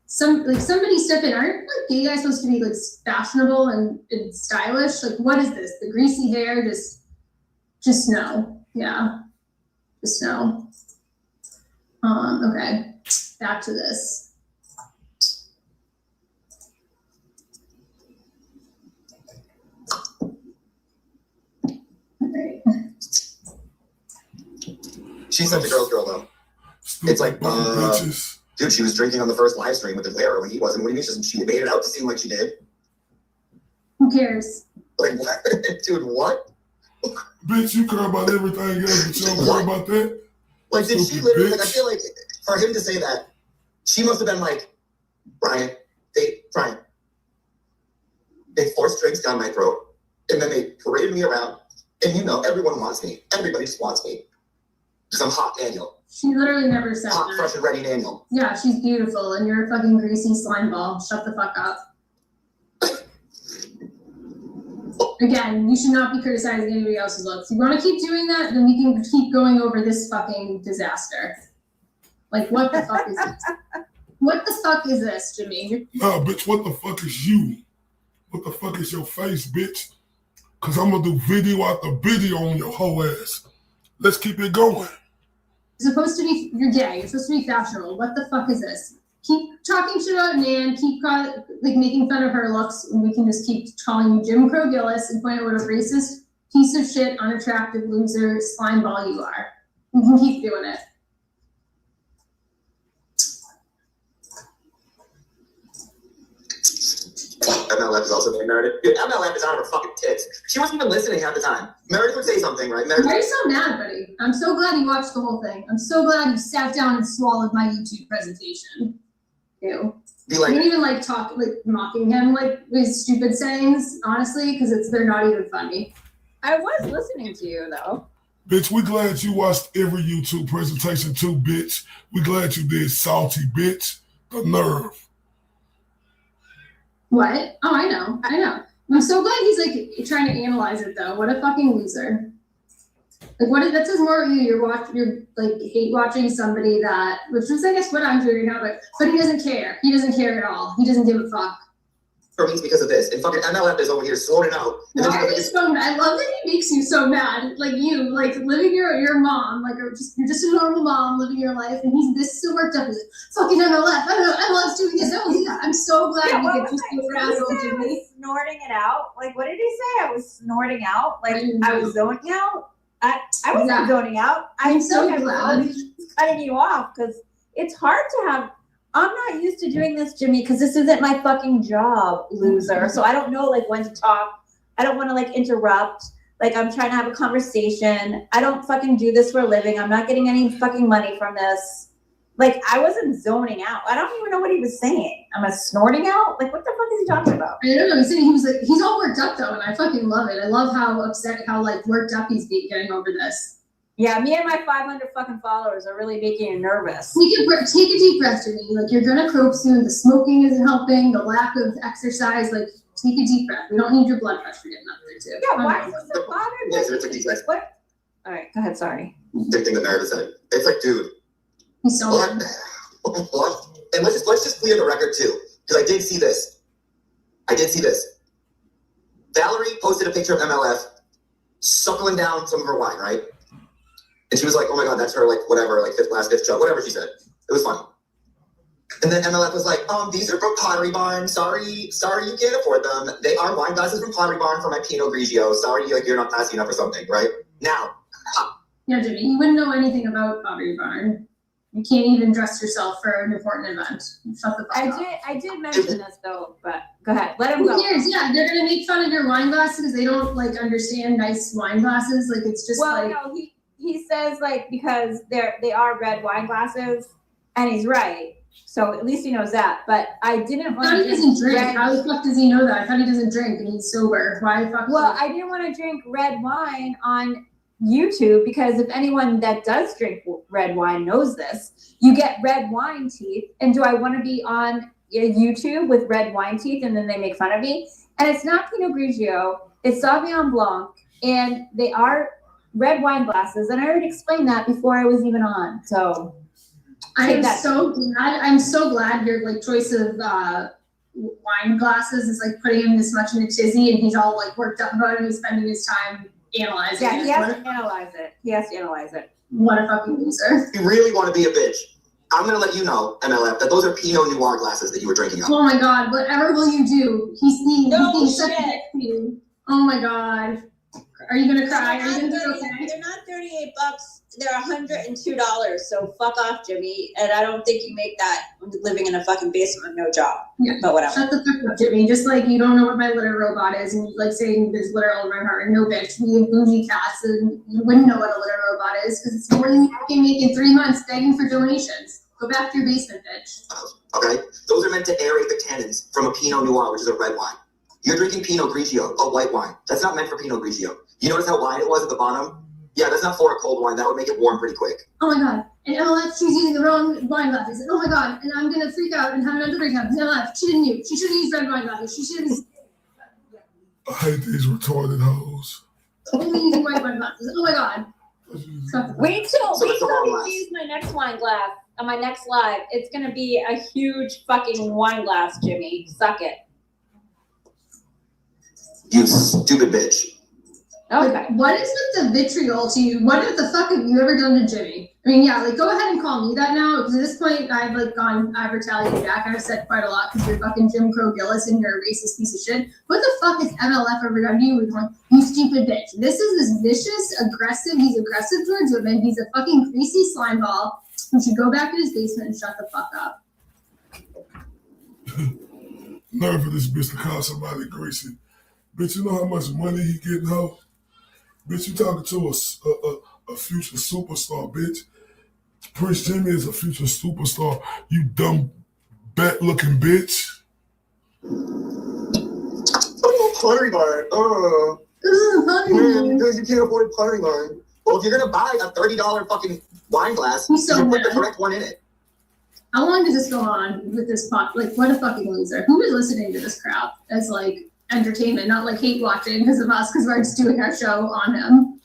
B: somebody step in. Aren't like gay guys supposed to be like fashionable and stylish? Like, what is this? The greasy hair, just no. Yeah, just no. Okay, back to this. Alright.
F: She's such a girl's girl, though. It's like, dude, she was drinking on the first live stream with the Clara when he wasn't. What do you mean? She made it out to seem like she did.
B: Who cares?
F: Like, what? Dude, what?
C: Bitch, you care about everything else, but you don't care about that?
F: Like, did she literally, like, I feel like for him to say that, she must have been like, Brian, they forced drinks down my throat, and then they paraded me around, and everyone wants me. Everybody just wants me. Because I'm hot Daniel.
B: She literally never said
F: hot,
B: that.
F: fresh and ready Daniel.
B: Yeah, she's beautiful, and you're a fucking greasy slime ball. Shut the fuck up. Again, you should not be criticizing anybody else's looks. You want to keep doing that, then we can keep going over this fucking disaster. Like, what the fuck is this? What the fuck is this, Jimmy?
C: Nah, bitch, what the fuck is you? What the fuck is your face, bitch? Because I'm going to do video after video on your whole ass. Let's keep it going.
B: You're gay. You're supposed to be fashionable. What the fuck is this? Keep talking shit about Nan. Keep making fun of her looks, and we can just keep calling you Jim Crow Gillis and point out what a racist piece of shit, unattractive loser, slime ball you are. We can keep doing it.
F: MLF is also named Meredith. Dude, MLF is out of her fucking tits. She wasn't even listening half the time. Meredith would say something, right?
B: Why are you so mad, buddy? I'm so glad you watched the whole thing. I'm so glad you sat down and swallowed my YouTube presentation. Ew.
F: Be like,
B: you don't even mocking him with stupid sayings, honestly, because they're not even funny.
E: I was listening to you though.
C: Bitch, we glad you watched every YouTube presentation too, bitch. We glad you did, salty bitch. The nerve.
B: What? Oh, I know. I'm so glad he's trying to analyze it though. What a fucking loser. That says more about you. You're hate watching somebody which is I guess what I'm doing now, but he doesn't care. He doesn't care at all. He doesn't give a fuck.
F: For me, it's because of this. And fucking MLF is over here sorting out.
B: Why are you so mad? I love that he makes you so mad. Like you, living your mom, you're just a normal mom living your life, and he's this so worked up. He's like, fucking MLF. I don't know. MLF's doing this. I don't do that. I'm so glad you get just the frazzle to me.
E: Snorting it out. Like, what did he say? I was snorting out. Like, I was zoning out. I wasn't zoning out.
B: I'm so glad.
E: Cutting you off because it's hard to have. I'm not used to doing this, Jimmy, because this isn't my fucking job, loser. So I don't know when to talk. I don't want to interrupt. I'm trying to have a conversation. I don't fucking do this for a living. I'm not getting any fucking money from this. I wasn't zoning out. I don't even know what he was saying. Am I snorting out? What the fuck is he talking about?
B: I don't know. He's all worked up though, and I fucking love it. I love how worked up he's getting over this.
E: Yeah, me and my 500 fucking followers are really making you nervous.
B: Take a deep breath, Jimmy. You're gonna croak soon. The smoking isn't helping. The lack of exercise. Take a deep breath. We don't need your blood pressure getting up there too.
E: Yeah, why is this so bothered? What? All right, go ahead. Sorry.
F: Big thing that Meredith said. It's dude.
B: He's so mad.
F: What? And let's just clear the record too, because I did see this. Valerie posted a picture of MLF suckling down some of her wine, right? And she was like, oh my God, that's her, fifth chug, whatever she said. It was funny. And then MLF was like, these are from Pottery Barn. Sorry you can't afford them. They are wine glasses from Pottery Barn for my Pinot Grigio. Sorry, you're not passing up or something, right? Now.
B: Yeah, Jimmy, you wouldn't know anything about Pottery Barn. You can't even dress yourself for an important event. Shut the fuck up.
E: I did mention this though, but go ahead. Let him go.
B: Who cares? Yeah, they're gonna make fun of your wine glasses because they don't like understand nice wine glasses. Like it's just
E: no, he says like because they are red wine glasses, and he's right. So at least he knows that. But I didn't want to.
B: He doesn't drink. How the fuck does he know that? I thought he doesn't drink and he's sober. Why the fuck?
E: Well, I didn't want to drink red wine on YouTube because if anyone that does drink red wine knows this, you get red wine teeth. And do I want to be on YouTube with red wine teeth and then they make fun of me? And it's not Pinot Grigio, it's Sauvignon Blanc, and they are red wine glasses. And I already explained that before I was even on. So
B: I'm so glad your like choice of wine glasses is like putting him this much in a tizzy, and he's all like worked up about it. He's spending his time analyzing it.
E: Yeah, he has to analyze it. He has to analyze it.
B: What a fucking loser.
F: If you really want to be a bitch, I'm going to let you know, MLF, that those are Pinot Noir glasses that you were drinking out.
B: Oh my god, whatever will you do? He's being such a dick to you. Oh my god. Are you gonna cry? Are you gonna be okay?
N: They're not $38. They're $102. So fuck off, Jimmy. And I don't think you make that living in a fucking basement with no job.
B: Yeah.
N: But whatever.
B: Shut the fuck up, Jimmy. Just like you don't know what my litter robot is, and you like saying there's litter all over my heart. No, bitch. We have bougie cats, and you wouldn't know what a litter robot is because it's more than you can make in 3 months begging for donations. Go back to your basement, bitch.
F: Okay? Those are meant to aerate the tannins from a Pinot Noir, which is a red wine. You're drinking Pinot Grigio, a white wine. That's not meant for Pinot Grigio. You notice how wide it was at the bottom? Yeah, that's not for a cold wine. That would make it warm pretty quick.
B: Oh my god. And MLF, she's using the wrong wine glasses. And oh my god. And I'm gonna freak out and have another breakup. MLF, she didn't use. She should have used red wine glasses. She should have used.
C: I hate these retarded hoes.
B: Only using white wine glasses. Oh my god.
E: Wait till he sees my next wine glass on my next live. It's gonna be a huge fucking wine glass, Jimmy. Suck it.
F: You stupid bitch.
B: Okay. Like, what is with the vitriol to you? What the fuck have you ever done to Jimmy? I mean, yeah, like go ahead and call me that now, because at this point I've retaliated back. I've said quite a lot because you're fucking Jim Crow Gillis and you're a racist piece of shit. What the fuck has MLF ever done to you? You stupid bitch. This is this vicious, aggressive. He's aggressive towards women. He's a fucking greasy slime ball who should go back to his basement and shut the fuck up.
C: Nerve for this bitch to call somebody greasy. Bitch, you know how much money he getting, hoe? Bitch, you talking to a future superstar, bitch. Prince Jimmy is a future superstar, you dumb, bat-looking bitch.
F: Oh, Pottery Barn. Because you can't afford Pottery Barn. Well, if you're going to buy a $30 fucking wine glass, you put the correct one in it.
B: How long does this go on with this pot? Like, what a fucking loser. Who is listening to this crap as, like, entertainment, not like hate watching because of us, because we're just doing our show on him.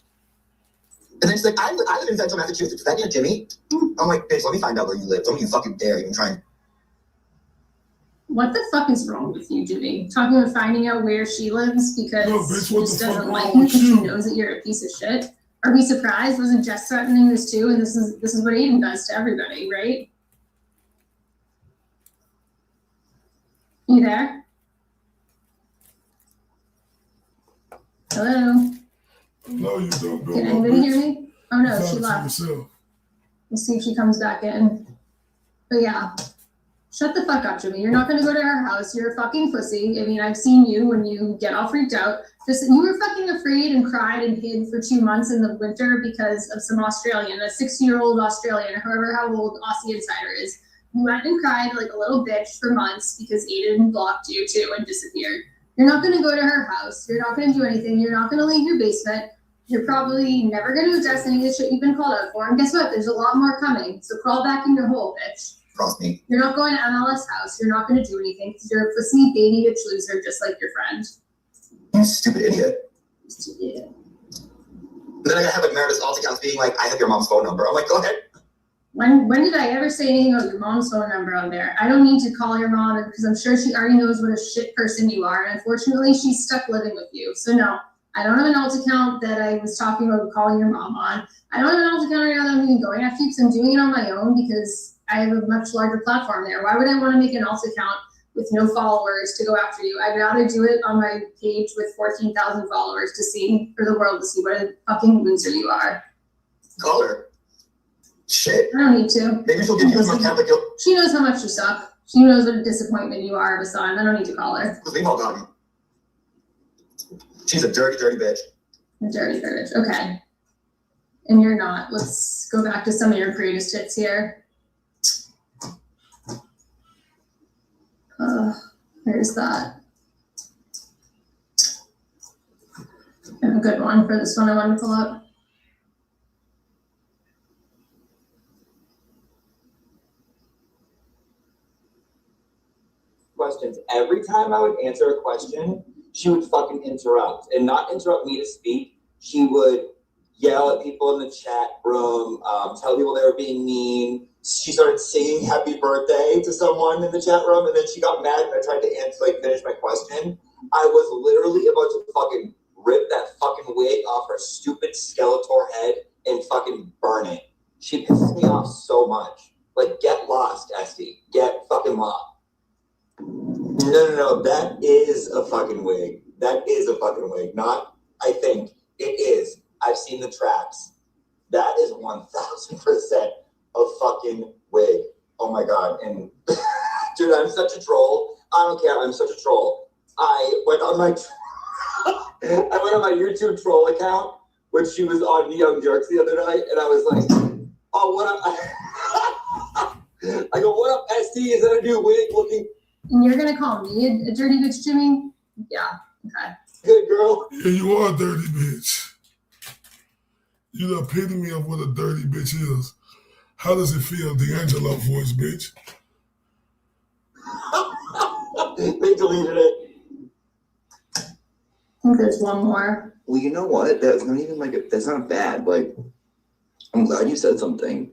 F: And then she's like, I live in Central Massachusetts. Is that near Jimmy? I'm like, bitch, let me find out where you live. Don't you fucking dare even try and...
B: What the fuck is wrong with you, Jimmy? Talking about finding out where she lives because
C: bitch,
B: she just doesn't like you because she knows that you're a piece of shit. Are we surprised? Wasn't Jess threatening this too? And this is what Aiden does to everybody, right? You there? Hello?
C: No, you don't.
B: Can anybody hear me? Oh no, she left. We'll see if she comes back in. But yeah, shut the fuck up, Jimmy. You're not gonna go to her house. You're a fucking pussy. I mean, I've seen you when you get all freaked out. You were fucking afraid and cried and hid for 2 months in the winter because of some Australian, a 60-year-old Australian, however how old Aussie Insider is. You went and cried like a little bitch for months because Aiden blocked you too and disappeared. You're not going to go to her house. You're not going to do anything. You're not going to leave your basement. You're probably never going to address any of the shit you've been called out for. And guess what? There's a lot more coming. So crawl back in your hole, bitch.
F: Trust me.
B: You're not going to MLS house. You're not going to do anything because you're a pussy baby bitch loser just like your friend.
F: You stupid idiot.
B: Yeah.
F: And then I have like Meredith's alt accounts being like, I have your mom's phone number. I'm like, go ahead.
B: When did I ever say anything about your mom's phone number on there? I don't need to call your mom because I'm sure she already knows what a shit person you are. And unfortunately, she's stuck living with you. So no, I don't have an alt account that I was talking about calling your mom on. I don't have an alt account right now that I'm even going after you because I'm doing it on my own because I have a much larger platform there. Why would I want to make an alt account with no followers to go after you? I'd rather do it on my page with 14,000 followers for the world to see what a fucking loser you are.
F: Call her. Shit.
B: I don't need to.
F: Maybe she'll give you as my Catholic guilt.
B: She knows how much you suck. She knows what a disappointment you are of a son. I don't need to call her.
F: We've all got him. She's a dirty, dirty bitch.
B: A dirty bitch. Okay. And you're not. Let's go back to some of your greatest hits here. There's that. I have a good one for this one I wanted to pull up.
F: Questions. Every time I would answer a question, she would fucking interrupt. And not interrupt me to speak. She would yell at people in the chat room, tell people they were being mean. She started singing happy birthday to someone in the chat room, and then she got mad and I tried to answer, finish my question. I was literally about to fucking rip that fucking wig off her stupid Skeletor head and fucking burn it. She pisses me off so much. Get lost, Esty. Get fucking lost. No, that is a fucking wig. That is a fucking wig. Not, I think. It is. I've seen the tracks. That is 1000% a fucking wig. Oh my god. And dude, I'm such a troll. I don't care. I'm such a troll. I went on my YouTube troll account when she was on Young Jerks the other night, and I was like, oh, what up? I go, what up, ST? Is that a new wig looking?
B: And you're gonna call me a dirty bitch, Jimmy? Yeah. Okay.
F: Good girl.
C: Yeah, you are a dirty bitch. You're the epitome of what a dirty bitch is. How does it feel, D'Angelo voice, bitch?
F: They deleted it.
B: I think there's one more.
J: Well, you know what? That's not even that's not bad. I'm glad you said something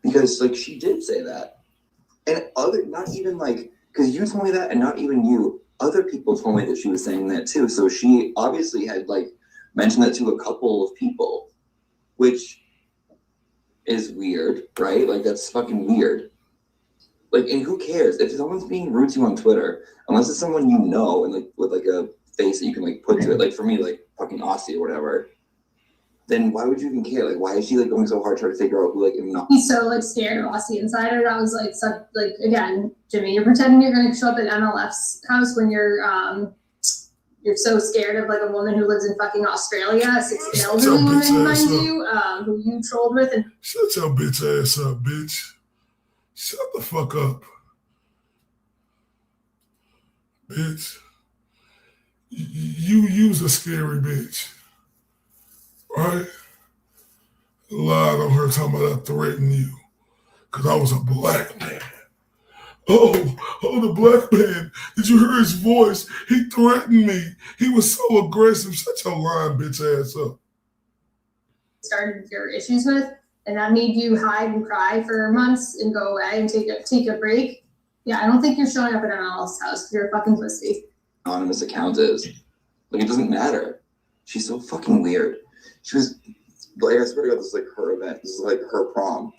J: because she did say that. And not even because you told me that and not even you, other people told me that she was saying that too. So she obviously had mentioned that to a couple of people, which is weird, right? That's fucking weird. And who cares? If someone's being rude to you on Twitter, unless it's someone you know and with a face that you can put to it, for me, fucking Aussie or whatever, then why would you even care? Why is she going so hard trying to figure out who not?
B: He's so scared of Aussie Insider. That was again, Jimmy, you're pretending you're gonna show up at MLF's house when you're so scared of a woman who lives in fucking Australia, a 6'8" elderly woman, mind you, who you trolled with. And
C: shut your bitch ass up, bitch. Shut the fuck up, bitch. You's a scary bitch, right? Lied on her talking about I threatened you because I was a black man. Oh, the black man. Did you hear his voice? He threatened me. He was so aggressive. Shut your lying bitch ass up.
B: Started your issues with, and that made you hide and cry for months and go away and take a break. Yeah, I don't think you're showing up at Annal's house. You're a fucking pussy.
J: Anonymous account is. It doesn't matter. She's so fucking weird. She was, I swear to God, this is her event. This is her prom.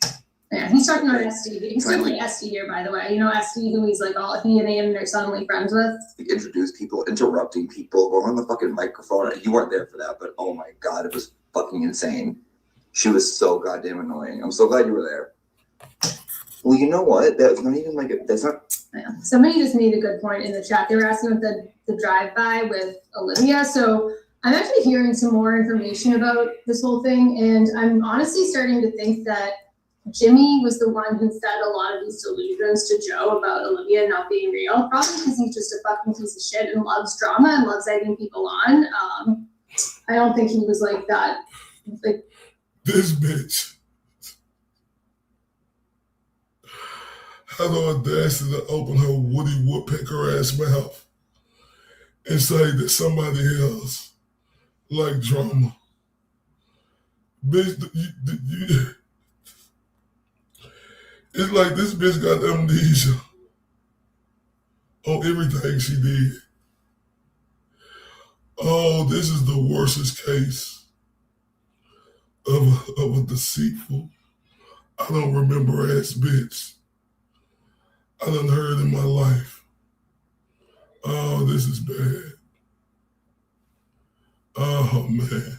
B: Yeah, he's talking about SD. He's definitely SD here, by the way. You know SD, who he's he and Ian are suddenly friends with?
J: Introduce people, interrupting people, going on the fucking microphone. You weren't there for that, but oh my God, it was fucking insane. She was so goddamn annoying. I'm so glad you were there. Well, you know what? That's not even that's not.
B: Yeah. Somebody just made a good point in the chat. They were asking about the drive-by with Olivia. So I'm actually hearing some more information about this whole thing, and I'm honestly starting to think that Jimmy was the one who fed a lot of these delusions to Joe about Olivia not being real, probably because he's just a fucking piece of shit and loves drama and loves egging people on. I don't think he was like that.
C: This bitch had the audacity to open her Woody Woodpecker ass mouth and say that somebody else like drama. Bitch, it's like this bitch got amnesia on everything she did. Oh, this is the worstest case of a deceitful, I don't remember ass bitch I done heard in my life. Oh, this is bad. Oh, man.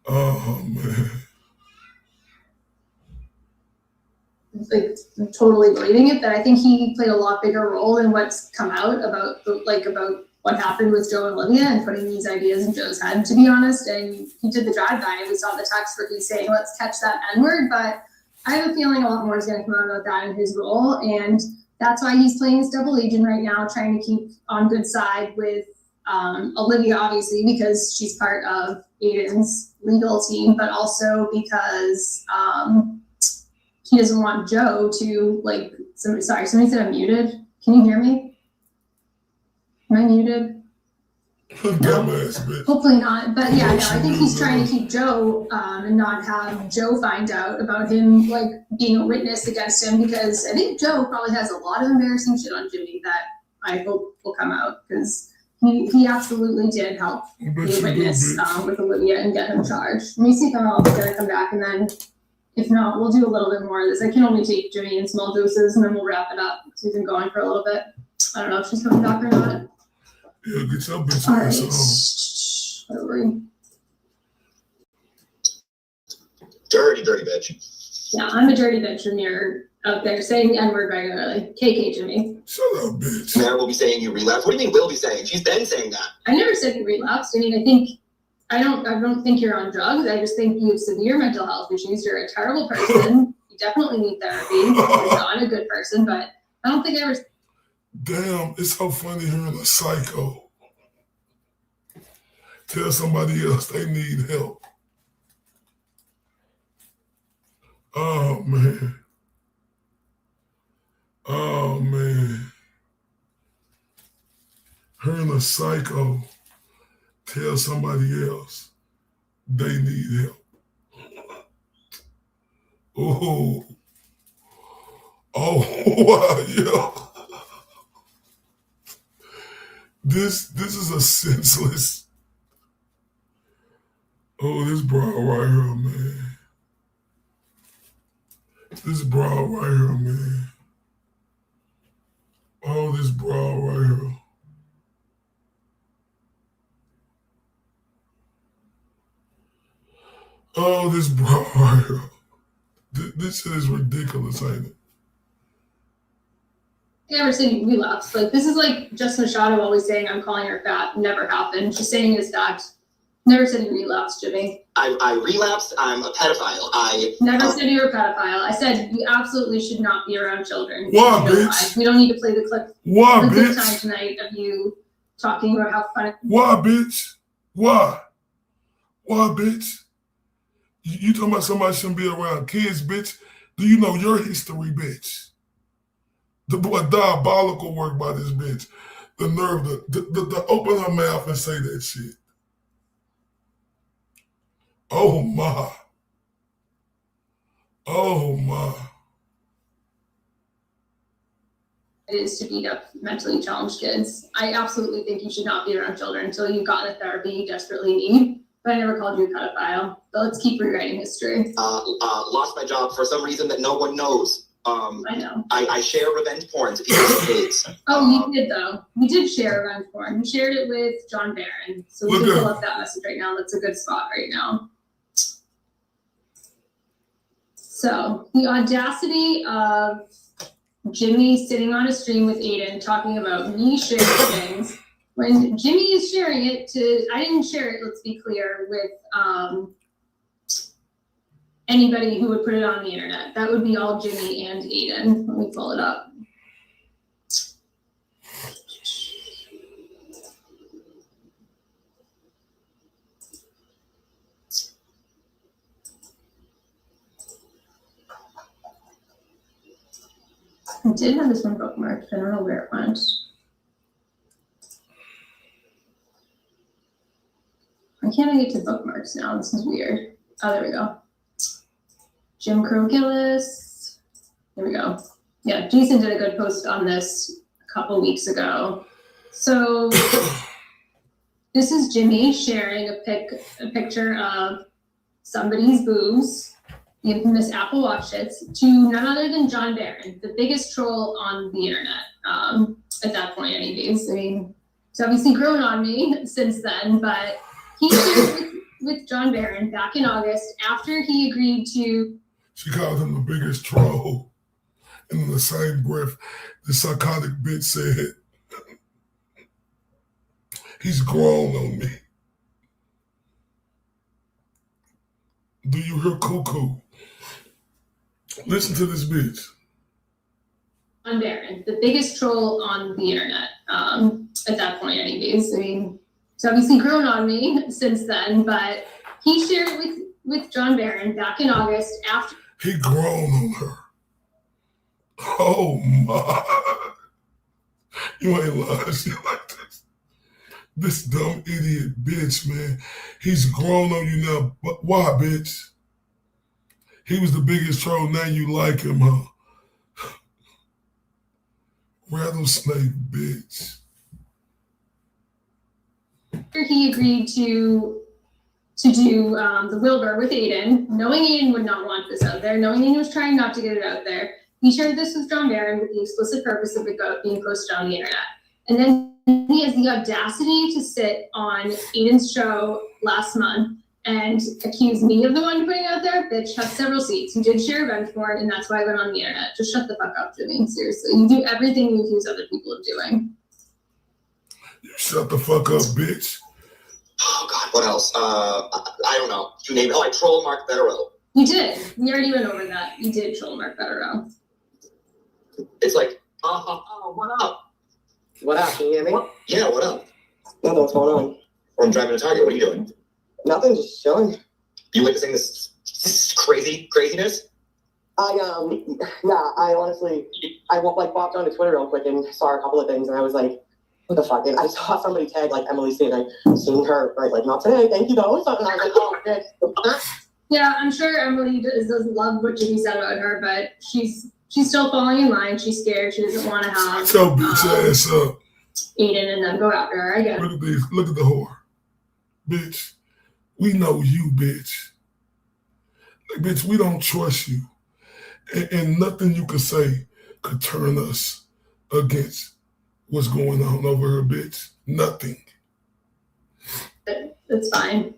C: Oh, man.
B: like totally believing it, but I think he played a lot bigger role in what's come out about what happened with Joe and Olivia and putting these ideas in Joe's head, to be honest. And he did the drive-by, and we saw the text where he's saying, let's catch that N-word, but I have a feeling a lot more is going to come out about that in his role, and that's why he's playing his double agent right now, trying to keep on good side with Olivia, obviously, because she's part of Aiden's legal team, but also because he doesn't want Joe to, like, somebody said I'm muted. Can you hear me? Am I muted?
C: Dumbass bitch.
B: Hopefully not. But yeah, no, I think he's trying to keep Joe and not have Joe find out about him, like, being a witness against him, because I think Joe probably has a lot of embarrassing shit on Jimmy that I hope will come out, because he absolutely did help be a witness with Olivia and get him charged. Let me see if I'm all going to come back, and then if not, we'll do a little bit more of this. I can only take Jimmy in small doses, and then we'll wrap it up. So we've been going for a little bit. I don't know if she's coming back or not.
C: Yeah, get your bitch
B: All
C: ass
B: right. Whatever.
F: Dirty bitch.
B: Yeah, I'm a dirty bitch when you're out there saying the N-word regularly. KK Jimmy.
C: Shut up, bitch.
F: Mara will be saying you relapsed. What do you mean will be saying? She's been saying that.
B: I never said you relapsed. I mean, I don't think you're on drugs. I just think you have severe mental health issues. You're a terrible person. You definitely need therapy. You're not a good person, but I don't think I ever.
C: Damn, it's so funny hearing a psycho tell somebody else they need help. Oh, man. Oh, man. Hearing a psycho tell somebody else they need help. Oh. Oh, wow, yo. This is a senseless. Oh, this broad right here, man. This broad right here, man. Oh, this broad right here. Oh, this broad right here. This shit is ridiculous, ain't it?
B: Never seen you relapse. Like, this is like Justin Machado always saying, I'm calling her fat. Never happened. She's saying is that. Never said you relapsed, Jimmy.
F: I relapsed. I'm a pedophile. I
B: never said you were a pedophile. I said you absolutely should not be around children.
C: Why, bitch?
B: We don't need to play the clip.
C: Why,
B: the
C: bitch?
B: time tonight of you talking about how fun.
C: Why, bitch? Why? Why, bitch? You talking about somebody shouldn't be around kids, bitch? Do you know your history, bitch? The diabolical work by this bitch. The nerve to open her mouth and say that shit. Oh my. Oh my.
B: It is to beat up mentally challenged kids. I absolutely think you should not be around children until you've gotten the therapy you desperately need. But I never called you a pedophile. So let's keep rewriting history.
F: Lost my job for some reason that no one knows.
B: I know.
F: I share revenge porn to people's kids.
B: Oh, you did though. We did share revenge porn. We shared it with John Barron. So we can pull up that message right now. That's a good spot right now. So the audacity of Jimmy sitting on a stream with Aiden talking about me sharing things when Jimmy is sharing it I didn't share it, let's be clear, with anybody who would put it on the internet. That would be all Jimmy and Aiden. Let me pull it up. I did have this one bookmarked, but I don't know where it went. Why can't I get to bookmarks now? This is weird. Oh, there we go. Jim Crow Gillis. There we go. Yeah, Jason did a good post on this a couple weeks ago. So this is Jimmy sharing a picture of somebody's boobs, the infamous Apple Watch hits, to none other than John Barron, the biggest troll on the internet at that point anyways. I mean, it's obviously grown on me since then, but he shared with John Barron back in August after he agreed to.
C: She called him the biggest troll. And in the same breath, the psychotic bitch said, he's grown on me. Do you hear cuckoo? Listen to this bitch.
B: On Baron, the biggest troll on the internet. At that point, anyways. I mean, he's obviously grown on me since then, but he shared it with John Barron back in August after
C: he grown on her. Oh my. You ain't lying shit like this. This dumb idiot bitch, man. He's grown on you now. But why, bitch? He was the biggest troll. Now you like him, huh? Rattlesnake, bitch.
B: he agreed to do the Wilbur with Aiden, knowing Aiden would not want this out there, knowing Aiden was trying not to get it out there. He shared this with John Barron with the explicit purpose of it being posted on the internet. And then he has the audacity to sit on Aiden's show last month and accuse me of the one putting it out there. Bitch, have several seats. You did share revenge porn, and that's why I went on the internet. Just shut the fuck up, Jimmy. Seriously. You do everything you accuse other people of doing.
C: You shut the fuck up, bitch.
F: Oh, God, what else? I don't know. You name it. Oh, I trolled Mark Federer.
B: You did. We already went over that. You did troll Mark Federer.
F: It's like, what up?
R: What up? Can you hear me?
F: Yeah, what up?
R: Nothing. What's going on?
F: I'm driving to Target. What are you doing?
R: Nothing. Just chilling.
F: You witnessing this craziness?
R: I honestly, I walked onto Twitter real quick and saw a couple of things, and I was like, what the fuck? And I saw somebody tag like Emily C, and I seen her right, like, not today, thank you though. And I was like, oh, good.
B: Yeah, I'm sure Emily doesn't love what Jimmy said about her, but she's still falling in line. She's scared. She doesn't want to have
C: so bitch ass up.
B: Aiden and then go after her. I get it.
C: Look at these. Look at the whore, bitch. We know you, bitch. Like, bitch, we don't trust you, and nothing you could say could turn us against what's going on over her, bitch. Nothing.
B: It's fine.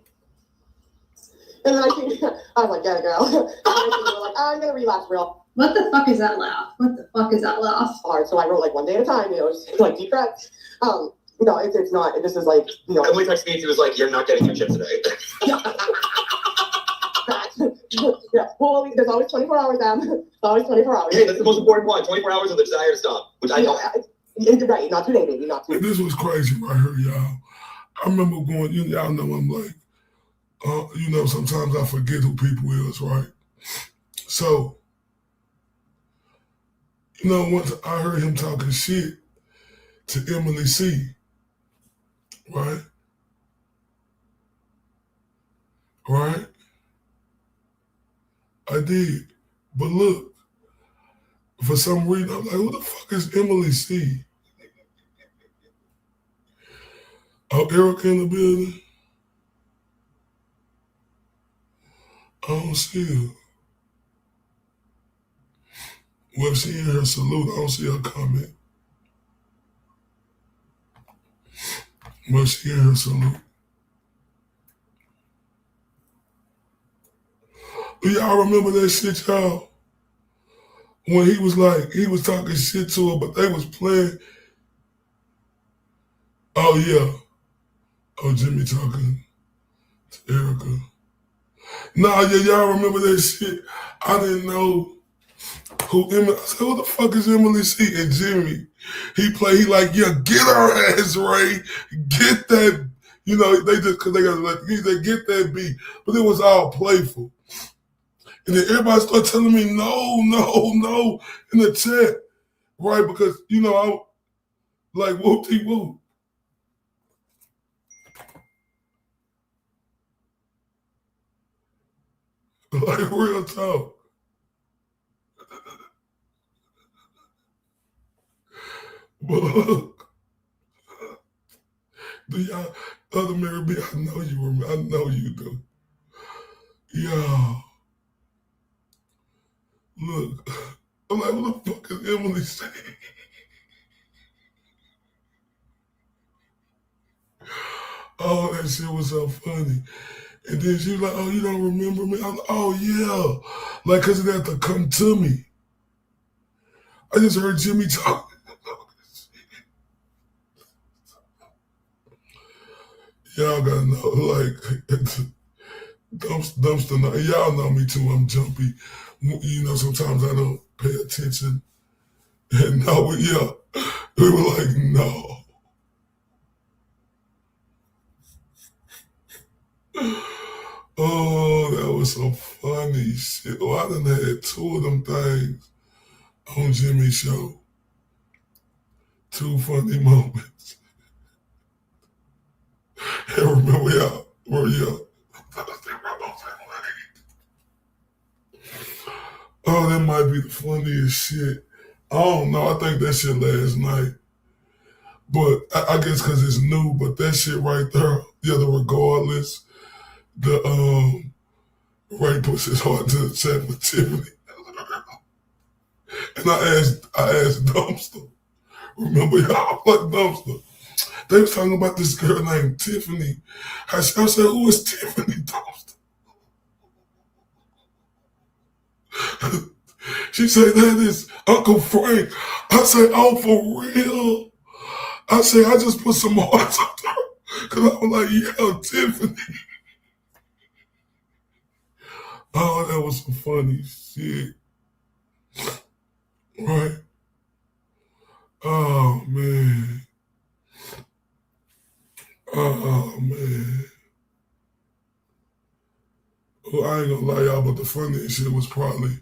R: And then I was like, get it, girl. And I was like, I'm gonna relapse real.
B: What the fuck is that laugh? What the fuck is that laugh?
R: All right, so I wrote like one day at a time, just like deep breaths. No, it's not. This is like,
F: Emily texted me and she was like, you're not getting your chip today.
R: Yeah, well, there's always 24 hours, There's always 24 hours.
F: Hey, that's the most important one. 24 hours of the desire to stop, which I know.
R: Right, not today, baby, not today.
C: This was crazy right here, y'all. I remember going, y'all know I'm like, sometimes I forget who people is, right? So, once I heard him talking shit to Emily C, right? Right? I did. But look, for some reason, I'm like, who the fuck is Emily C? Oh, Erica in the building? I don't see her. Well, if she in her salute, I don't see her comment. Well, she in her salute. Do y'all remember that shit, y'all? When he was talking shit to her, but they was playing. Oh, yeah. Oh, Jimmy talking to Erica. Nah, yeah, y'all remember that shit? I didn't know who Emily. I said, who the fuck is Emily C? And Jimmy, he like, yeah, get her ass, Ray. Get that, they just, because they got to let, get that beat. But it was all playful. And then everybody started telling me, no, in the chat, right? Because, I like, whoop-de-whoop. Like, real talk. But look, do y'all, other Mary B, I know you do. Yeah. Look, I'm like, what the fuck is Emily saying? Oh, that shit was so funny. And then she was like, oh, you don't remember me? I'm like, oh, yeah. Like, because it had to come to me. I just heard Jimmy talk. Y'all gotta know, like, dumpster. Y'all know me too. I'm jumpy. You know, sometimes I don't pay attention. And no, we were like, no. Oh, that was some funny shit. Oh, I done had 2 of them things on Jimmy's show. 2 funny moments. And remember, y'all, oh, that might be the funniest shit. I don't know. I think that shit last night. But I guess because it's new, but that shit right there, the regardless, the right pushes hard to the chat with Tiffany. And I asked Dumpster. Remember, y'all, like Dumpster. They was talking about this girl named Tiffany. I said, who is Tiffany Dumpster? She said, that is Uncle Frank. I said, oh, for real? I said, I just put some hearts up there. Because I was like, yeah, Tiffany. Oh, that was some funny shit. Right? Oh, man. Oh, man. Well, I ain't gonna lie, y'all, but the funniest shit was probably,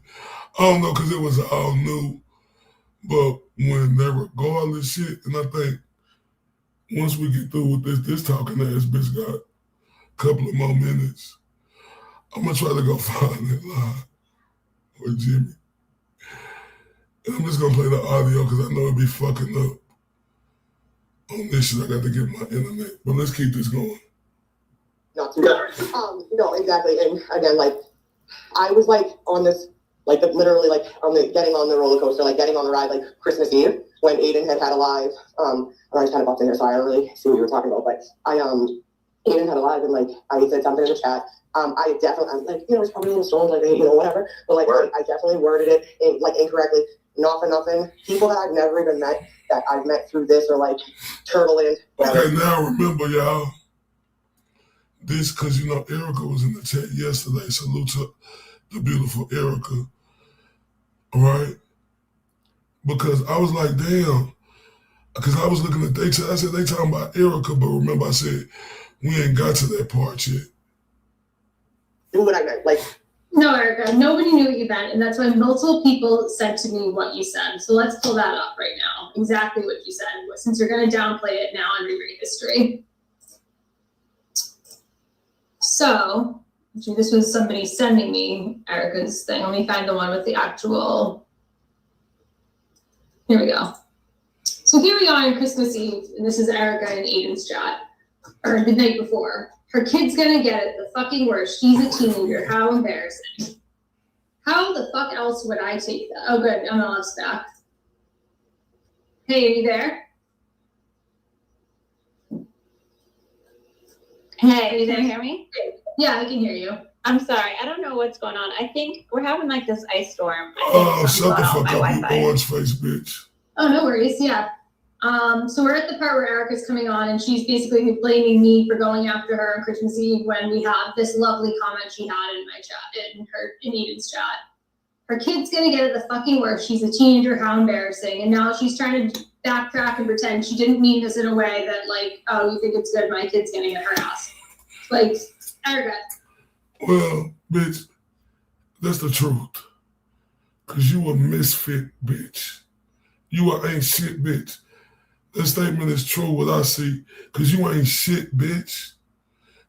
C: I don't know, because it was all new, but when that regardless shit, and I think once we get through with this talking ass bitch got a couple of more minutes, I'm gonna try to go find that line with Jimmy. And I'm just gonna play the audio because I know it'd be fucking up on this shit. I got to get my internet, but let's keep this going.
R: Not too bad. No, exactly. And again, like, I was like on this, like, literally, like, getting on the roller coaster, like, getting on the ride, like, Christmas Eve when Aiden had a live. And I just kind of bumped in there, so I don't really see what you were talking about. But Aiden had a live, and like, I said something in the chat. I definitely, I'm like, it's probably a little strong, like, whatever. But like, I definitely worded it incorrectly. Not for nothing. People that I've never even met, that I've met through this, or like Turtle in.
C: Okay, now remember, y'all. This, because Erica was in the chat yesterday. Salute to the beautiful Erica. All right? Because I was like, damn. Because I was looking at they chat. I said, they talking about Erica, but remember I said, we ain't got to that part yet.
R: Do what I meant. Like,
B: no, Erica, nobody knew what you meant. And that's why multiple people said to me what you said. So let's pull that up right now. Exactly what you said. Since you're going to downplay it now and rewrite history. So, this was somebody sending me Erica's thing. Let me find the one with the actual. Here we go. So here we are on Christmas Eve, and this is Erica and Aiden's chat, or the night before. Her kid's gonna get it the fucking worst. She's a teenager. How embarrassing. How the fuck else would I take that? Oh, good. I'm on back. Hey, are you there?
E: Hey, can you hear me?
B: Yeah, I can hear you.
E: I'm sorry. I don't know what's going on. I think we're having like this ice storm.
C: Oh, shut the fuck up, you orange face bitch.
B: Oh, no worries. Yeah. So we're at the part where Erica's coming on, and she's basically blaming me for going after her on Christmas Eve when we have this lovely comment she had in my chat, in Eden's chat. Her kid's gonna get it the fucking worst. She's a teenager. How embarrassing. And now she's trying to backtrack and pretend she didn't mean this in a way that, like, oh, you think it's good my kid's gonna get her ass. Like, Erica.
C: Well, bitch, that's the truth. Because you a misfit bitch. You ain't shit bitch. That statement is true, what I see. Because you ain't shit bitch.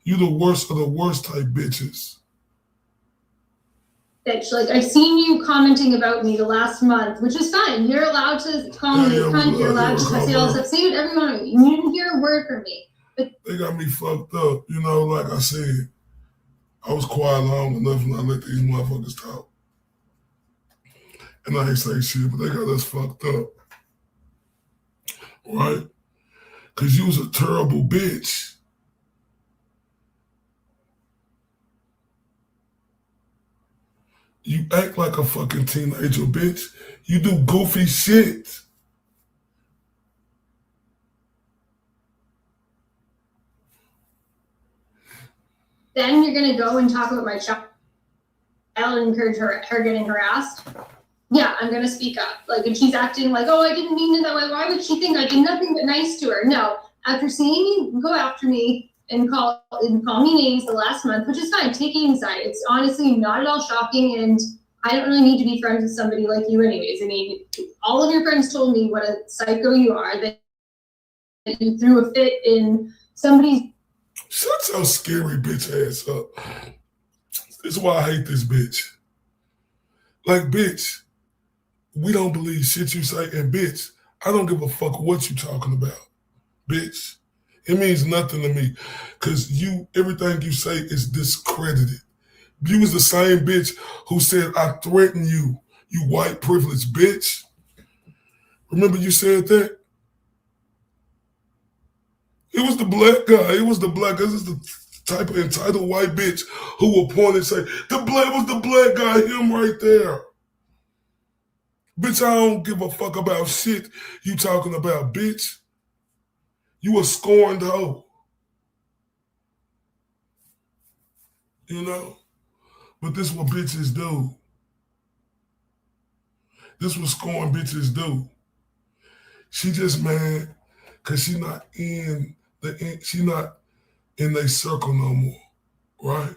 C: You the worst of the worst type bitches.
B: Bitch, like, I've seen you commenting about me the last month, which is fine. You're allowed to call me a cunt. You're allowed to say all this stuff. Say whatever you want to me. You didn't hear a word from me. But
C: they got me fucked up. Like I said, I was quiet long enough and I let these motherfuckers talk. And I ain't say shit, but they got us fucked up. Right? Because you was a terrible bitch. You act like a fucking teenager, bitch. You do goofy shit.
B: Then you're gonna go and talk about my child and encourage her getting harassed. Yeah, I'm gonna speak up. Like, if she's acting like, oh, I didn't mean it that way, why would she think I did nothing but nice to her? No, after seeing me go after me and call me names the last month, which is fine, taking side. It's honestly not at all shocking, and I don't really need to be friends with somebody like you anyways. I mean, all of your friends told me what a psycho you are, that you threw a fit in somebody's.
C: Shut your scary bitch ass up. This is why I hate this bitch. Like, bitch, we don't believe shit you say, and bitch, I don't give a fuck what you talking about. Bitch, it means nothing to me, because everything you say is discredited. You was the same bitch who said, I threaten you, you white privileged bitch. Remember you said that? It was the black guy. It was the black guy. This is the type of entitled white bitch who will point and say, was the black guy, him right there. Bitch, I don't give a fuck about shit you talking about, bitch. You a scorned hoe. You know? But this what bitches do. This what scorned bitches do. She just mad because she not in their circle no more, right?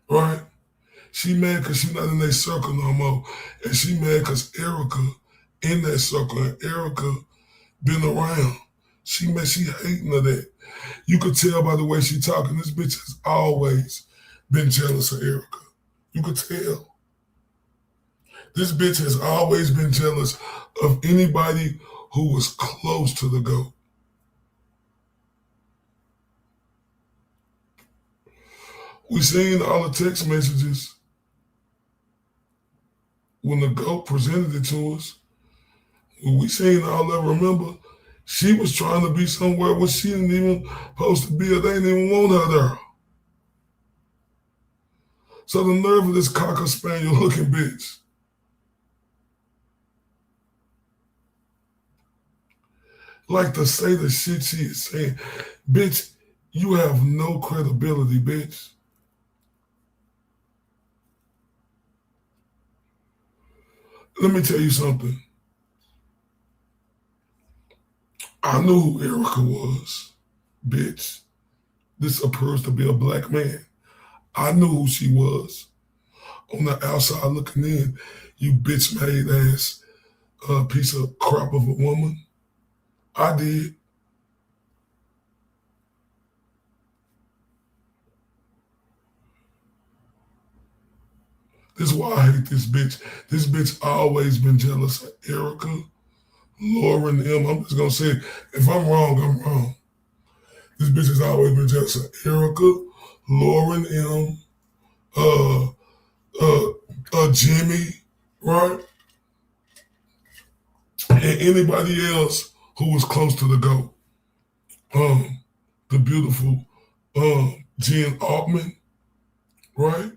C: Right? She mad because she not in their circle no more. And she mad because Erica in that circle, and Erica been around. She mad, she hating of that. You could tell by the way she talking, this bitch has always been jealous of Erica. You could tell. This bitch has always been jealous of anybody who was close to the GOAT. We seen all the text messages when the GOAT presented it to us. We seen all that. Remember, she was trying to be somewhere where she didn't even supposed to be, or they didn't even want her there. So the nerve of this cocker spaniel looking bitch. Like to say the shit she is saying. Bitch, you have no credibility, bitch. Let me tell you something. I knew who Erica was, bitch. This appears to be a black man. I knew who she was. On the outside looking in, you bitch-made ass piece of crap of a woman. I did. This is why I hate this bitch. This bitch always been jealous of Erica, Lauren, M. I'm just gonna say, if I'm wrong, I'm wrong. This bitch has always been jealous of Erica, Lauren, M, Jimmy, right? And anybody else who was close to the GOAT. The beautiful Jen Altman, right?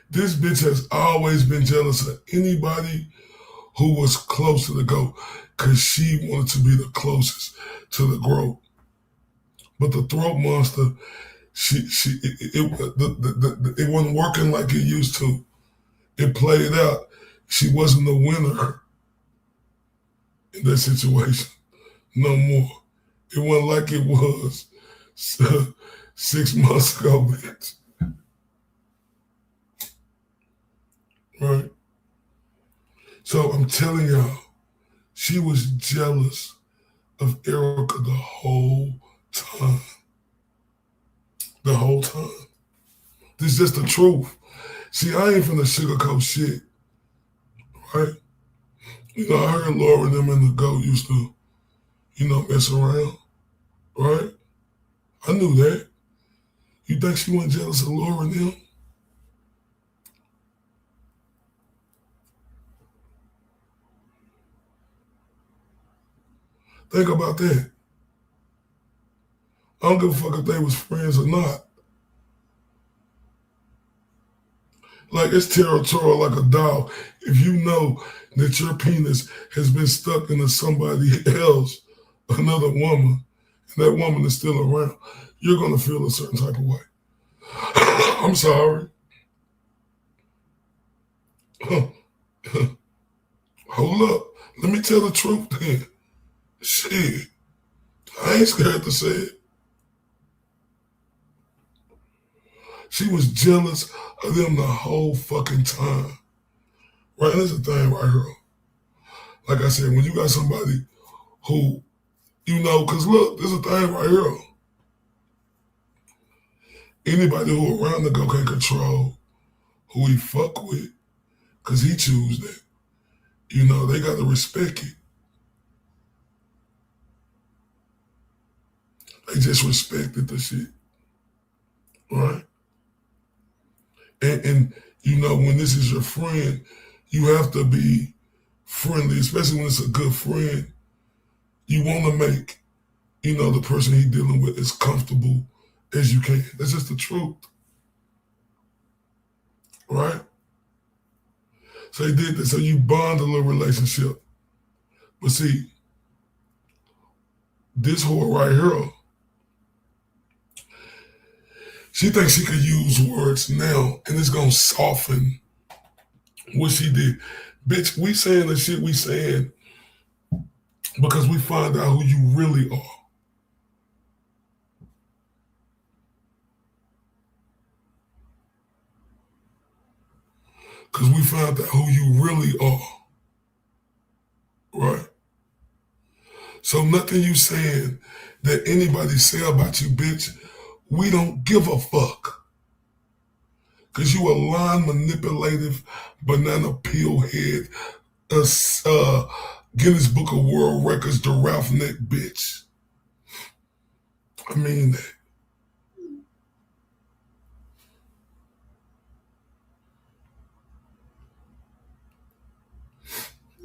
C: This bitch has always been jealous of anybody who was close to the GOAT because she wanted to be the closest to the GOAT. But the throat monster, it wasn't working like it used to. It played out. She wasn't the winner in that situation no more. It wasn't like it was 6 months ago, bitch. Right? So I'm telling y'all, she was jealous of Erica the whole time. The whole time. This is just the truth. See, I ain't finna sugarcoat shit. Right? You know, I heard Laura and them and the GOAT used to, mess around. Right? I knew that. You think she wasn't jealous of Laura and them? Think about that. I don't give a fuck if they was friends or not. Like, it's territorial like a dog. If you know that your penis has been stuck into somebody else, another woman, and that woman is still around, you're going to feel a certain type of way. I'm sorry. Hold up. Let me tell the truth then. Shit. I ain't scared to say it. She was jealous of them the whole fucking time. Right? And that's the thing right here. Like I said, when you got somebody who, you know, because look, there's a thing right here. Anybody who around the girl can control who he fuck with, because he choose that. You know, they got to respect it. They just respected the shit. Right? And you know, when this is your friend, you have to be friendly, especially when it's a good friend. You want to make, you know, the person he dealing with as comfortable as you can. That's just the truth. Right? So they did this. So you bond a little relationship. But see, this whore right here, she thinks she could use words now and it's going to soften what she did. Bitch, we saying the shit we saying because we find out who you really are. Because we found out who you really are. Right? So nothing you saying that anybody say about you, bitch, we don't give a fuck. Because you a lying, manipulative, banana peel head, Guinness Book of World Records, giraffe neck bitch. I mean that.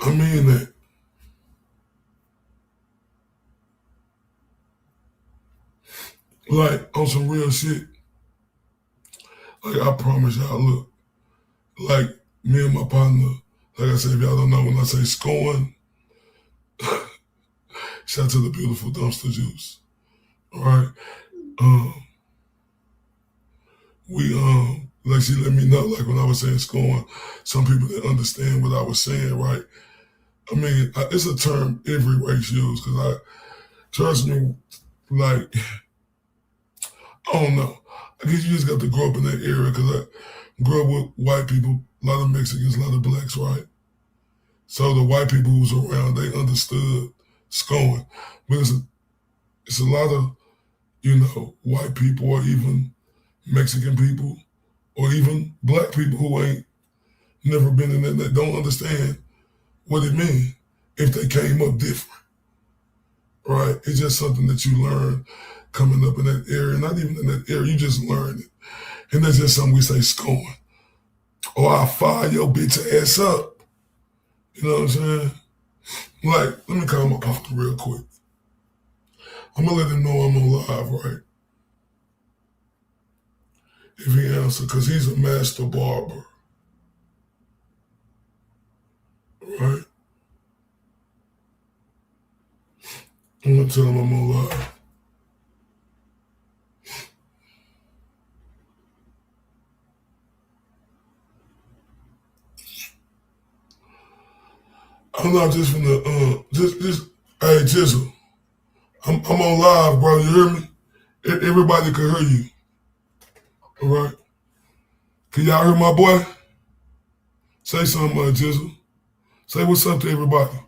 C: I mean that. Like, on some real shit. Like, I promise y'all, look. Like, me and my partner, like I said, if y'all don't know, when I say scoring, shout out to the beautiful dumpster juice. All right? Like she let me know, like when I was saying scoring, some people didn't understand what I was saying, right? I mean, it's a term every race use, because trust me, like, I don't know. I guess you just got to grow up in that area, because I grew up with white people, a lot of Mexicans, a lot of blacks, right? So the white people who was around, they understood scoring. But it's a lot of, you know, white people or even Mexican people or even black people who ain't never been in that don't understand what it means if they came up different, right? It's just something that you learn coming up in that area. Not even in that area, you just learn it. And that's just something we say scoring. Or I'll fire your bitch ass up. You know what I'm saying? Like, let me call my partner real quick. I'm gonna let him know I'm on live, right? If he answers, because he's a master barber. Right? I'm gonna tell him I'm on live. I'm not just gonna hey Jizzle, I'm on live, bro. You hear me? Everybody can hear you. All right. Can y'all hear my boy? Say something, Jizzle. Say what's up to everybody.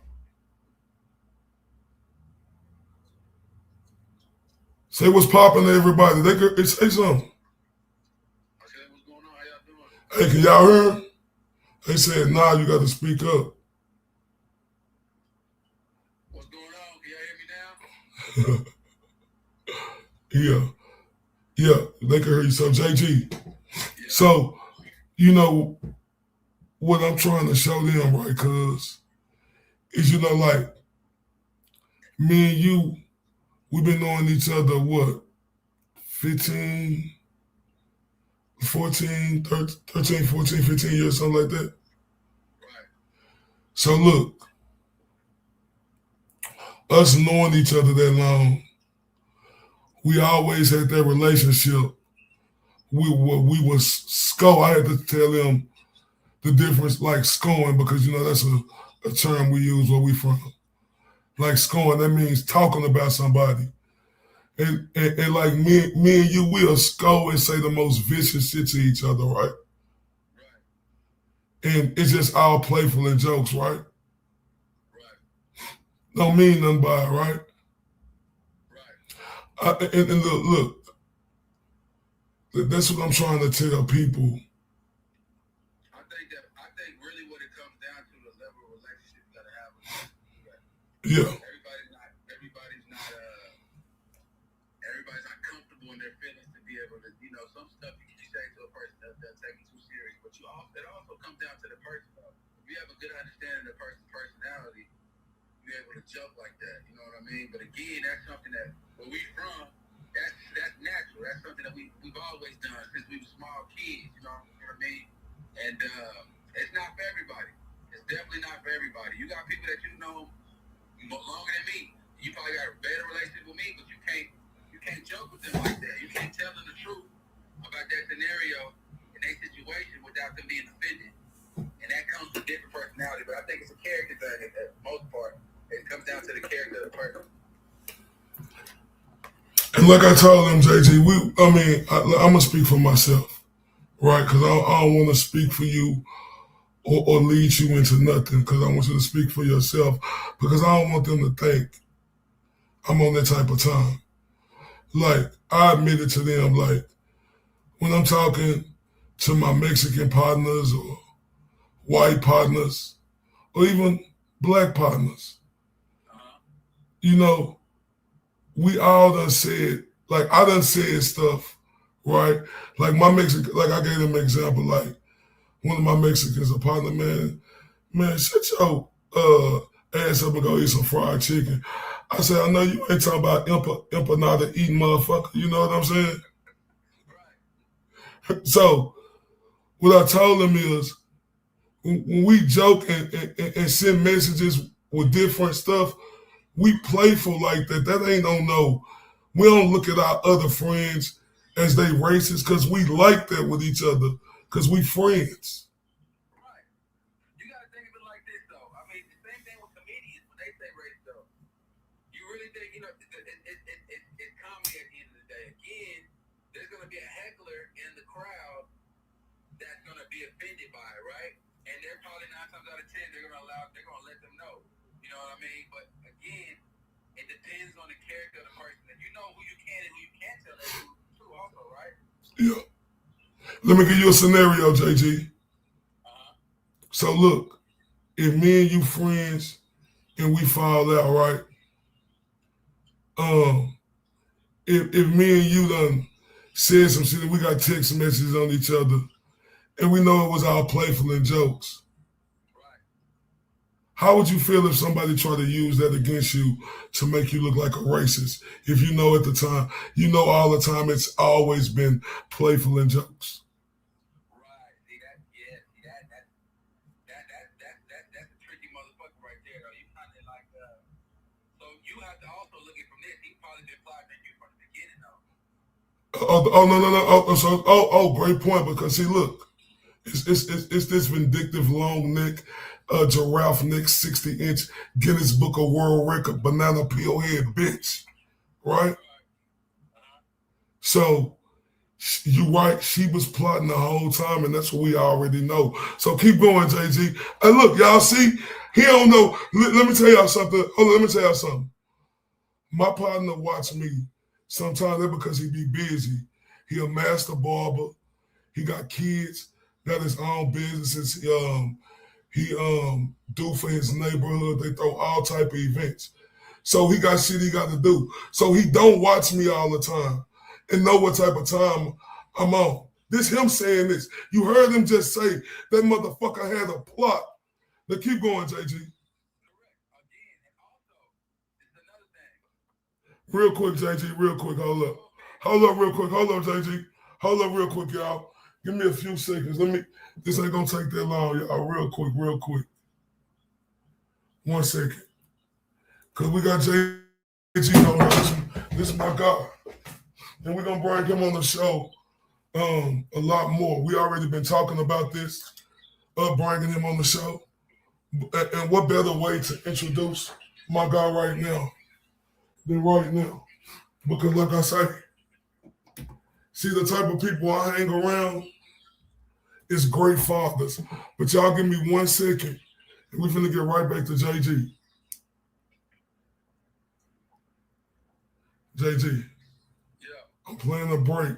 C: Say what's popping to everybody. They could say something. Hey, can y'all hear him? They said, nah, you got to speak up. What's going on? Can y'all hear me now? Yeah, they can hear you. So, JG, so, you know, what I'm trying to show them, right, cuz, is, you know, like, me and you, we've been knowing each other, what, 15, 13, 14, 15 years, something like that. So look, us knowing each other that long, we always had that relationship. We was sco. I had to tell him the difference, like scoring, because you know that's a term we use where we from. Like scoring, that means talking about somebody. And like me and you, we'll score and say the most vicious shit to each other, right? And it's just all playful and jokes, right? Don't mean nothing by it, right? And look, that's what I'm trying to tell people.
S: I think really what it comes down to the level of relationship you gotta have with people.
C: Yeah.
S: Everybody's not comfortable in their feelings to be able to, you know, some stuff you can say to a person that take it too serious, but it also comes down to the person though. If you have a good understanding of the person's personality, you're able to joke like that, you know what I mean? But again, that's something that where we from, that's natural. That's something that we've always done since we were small kids, you know what I mean? And it's not for everybody. It's definitely not for everybody. You got people that you know longer than me. You probably got a better relationship with me, but you can't joke with them like that. You can't tell them the truth about that scenario and their situation without them being offended. And that comes with different personality. But I think it's a character thing at the most part. It comes down to the character of the person.
C: And like I told him, JG, I'm gonna speak for myself, right? Because I don't want to speak for you or lead you into nothing. Because I want you to speak for yourself. Because I don't want them to think I'm on that type of time. Like I admitted to them, like when I'm talking to my Mexican partners or white partners or even black partners, you know, we all done said, like I done said stuff, right? Like my Mexican, like I gave them an example, like one of my Mexicans, a partner, man, shut your ass up and go eat some fried chicken. I said, I know you ain't talking about empanada eating motherfucker, you know what I'm saying? So what I told him is, when we joke and send messages with different stuff, we playful like that. That ain't no. We don't look at our other friends as they racist because we like that with each other because we friends.
S: Right. You got to think of it like this, though. I mean, the same thing with comedians when they say racist, though. You really think, you know, it's comedy at the end of the day. Again, there's going to be a heckler in the crowd that's going to be offended by it, right? And they're probably 9 times out of 10, they're going to let them know. You know what I mean? But again, it depends on the character of the person. And you know who you can and who you can't tell that too also, right?
C: Yeah. Let me give you a scenario, JG. So look, if me and you friends and we fall out, right? If me and you done said some shit, we got text messages on each other, and we know it was all playful and jokes. How would you feel if somebody tried to use that against you to make you look like a racist? If you know at the time, you know all the time it's always been playful and jokes.
S: Right. See that? Yeah. See that's a tricky motherfucker right there, though. You kind of like, so you have to also look at from this. He probably been plotting at you from the beginning, though.
C: No. Great point. Because see, look, it's this vindictive long neck. Giraffe neck, 60-inch Guinness Book of World Record banana peel head bitch, right? So you right, she was plotting the whole time, and that's what we already know. So keep going, JG. And look, y'all see, he don't know. Let me tell y'all something. Let me tell y'all something. My partner watch me sometimes because he be busy. He a master barber. He got kids. Got his own businesses. He do for his neighborhood. They throw all type of events. So he got shit he got to do. So he don't watch me all the time and know what type of time I'm on. This him saying this. You heard him just say that motherfucker had a plot. Now keep going, JG. Real quick, JG, real quick, hold up. Hold up real quick, hold up, JG. Hold up real quick, y'all. Give me a few seconds. This ain't gonna take that long, y'all. Real quick. 1 second. Cause we got JG on this is my guy. And we're gonna bring him on the show a lot more. We already been talking about this, bringing him on the show. And what better way to introduce my guy right now than right now? Because like I say, see the type of people I hang around is great fathers. But y'all give me 1 second and we're finna get right back to JG. JG, I'm playing a break.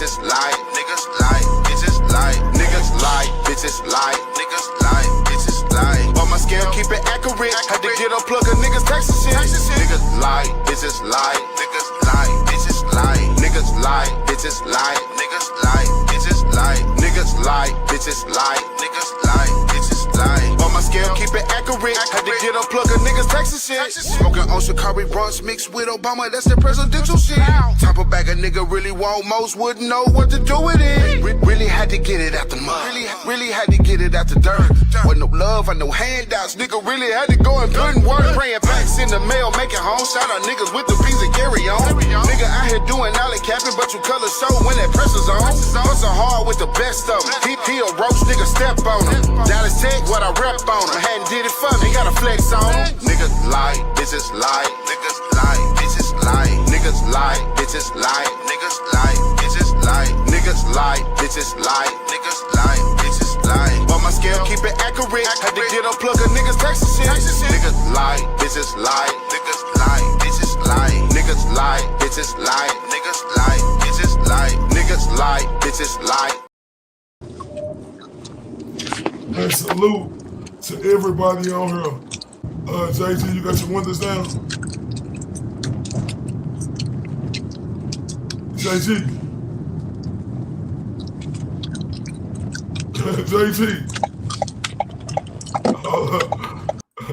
A: bitches lie, niggas lie, bitches lie, niggas lie, bitches lie, niggas lie, bitches lie. On my scale, keep it accurate. Had to get a plug of niggas texting shit. Niggas lie, bitches lie, niggas lie, bitches lie, niggas lie, bitches lie, niggas lie, bitches lie, niggas lie, bitches lie, niggas lie, bitches lie. On my scale, keep it accurate. Had to get a plug of niggas texting shit. Smoking on Chicago Bronx mixed with Obama, that's the presidential shit. Top of bag a nigga really want, most wouldn't know what to do with it. Really had to get it out the mud. Really had to get it out the dirt. With no love or no handouts, nigga really had to go and put in work. Praying packs in the mail, making home. Shout out niggas with the P's and carry on. Nigga out here doing all the capping, but you color show when that pressure's on. Hustle hard with the best of them. He a roach, nigga step on him. Dallas Tech, what I rep on him. Hadn't did it for me, gotta flex on him. Niggas lie, bitches lie, niggas lie, bitches lie, niggas lie, bitches lie, niggas lie, bitches lie, niggas lie, bitches lie, niggas lie, bitches lie. On my scale, keep it accurate. Had to get a plug of niggas texting shit. Niggas lie, bitches lie, niggas lie, bitches lie, niggas lie, bitches lie, niggas lie, bitches lie, niggas lie, bitches lie.
C: And salute to everybody on here. JT, you got your windows down? JT. JT. Hold up. I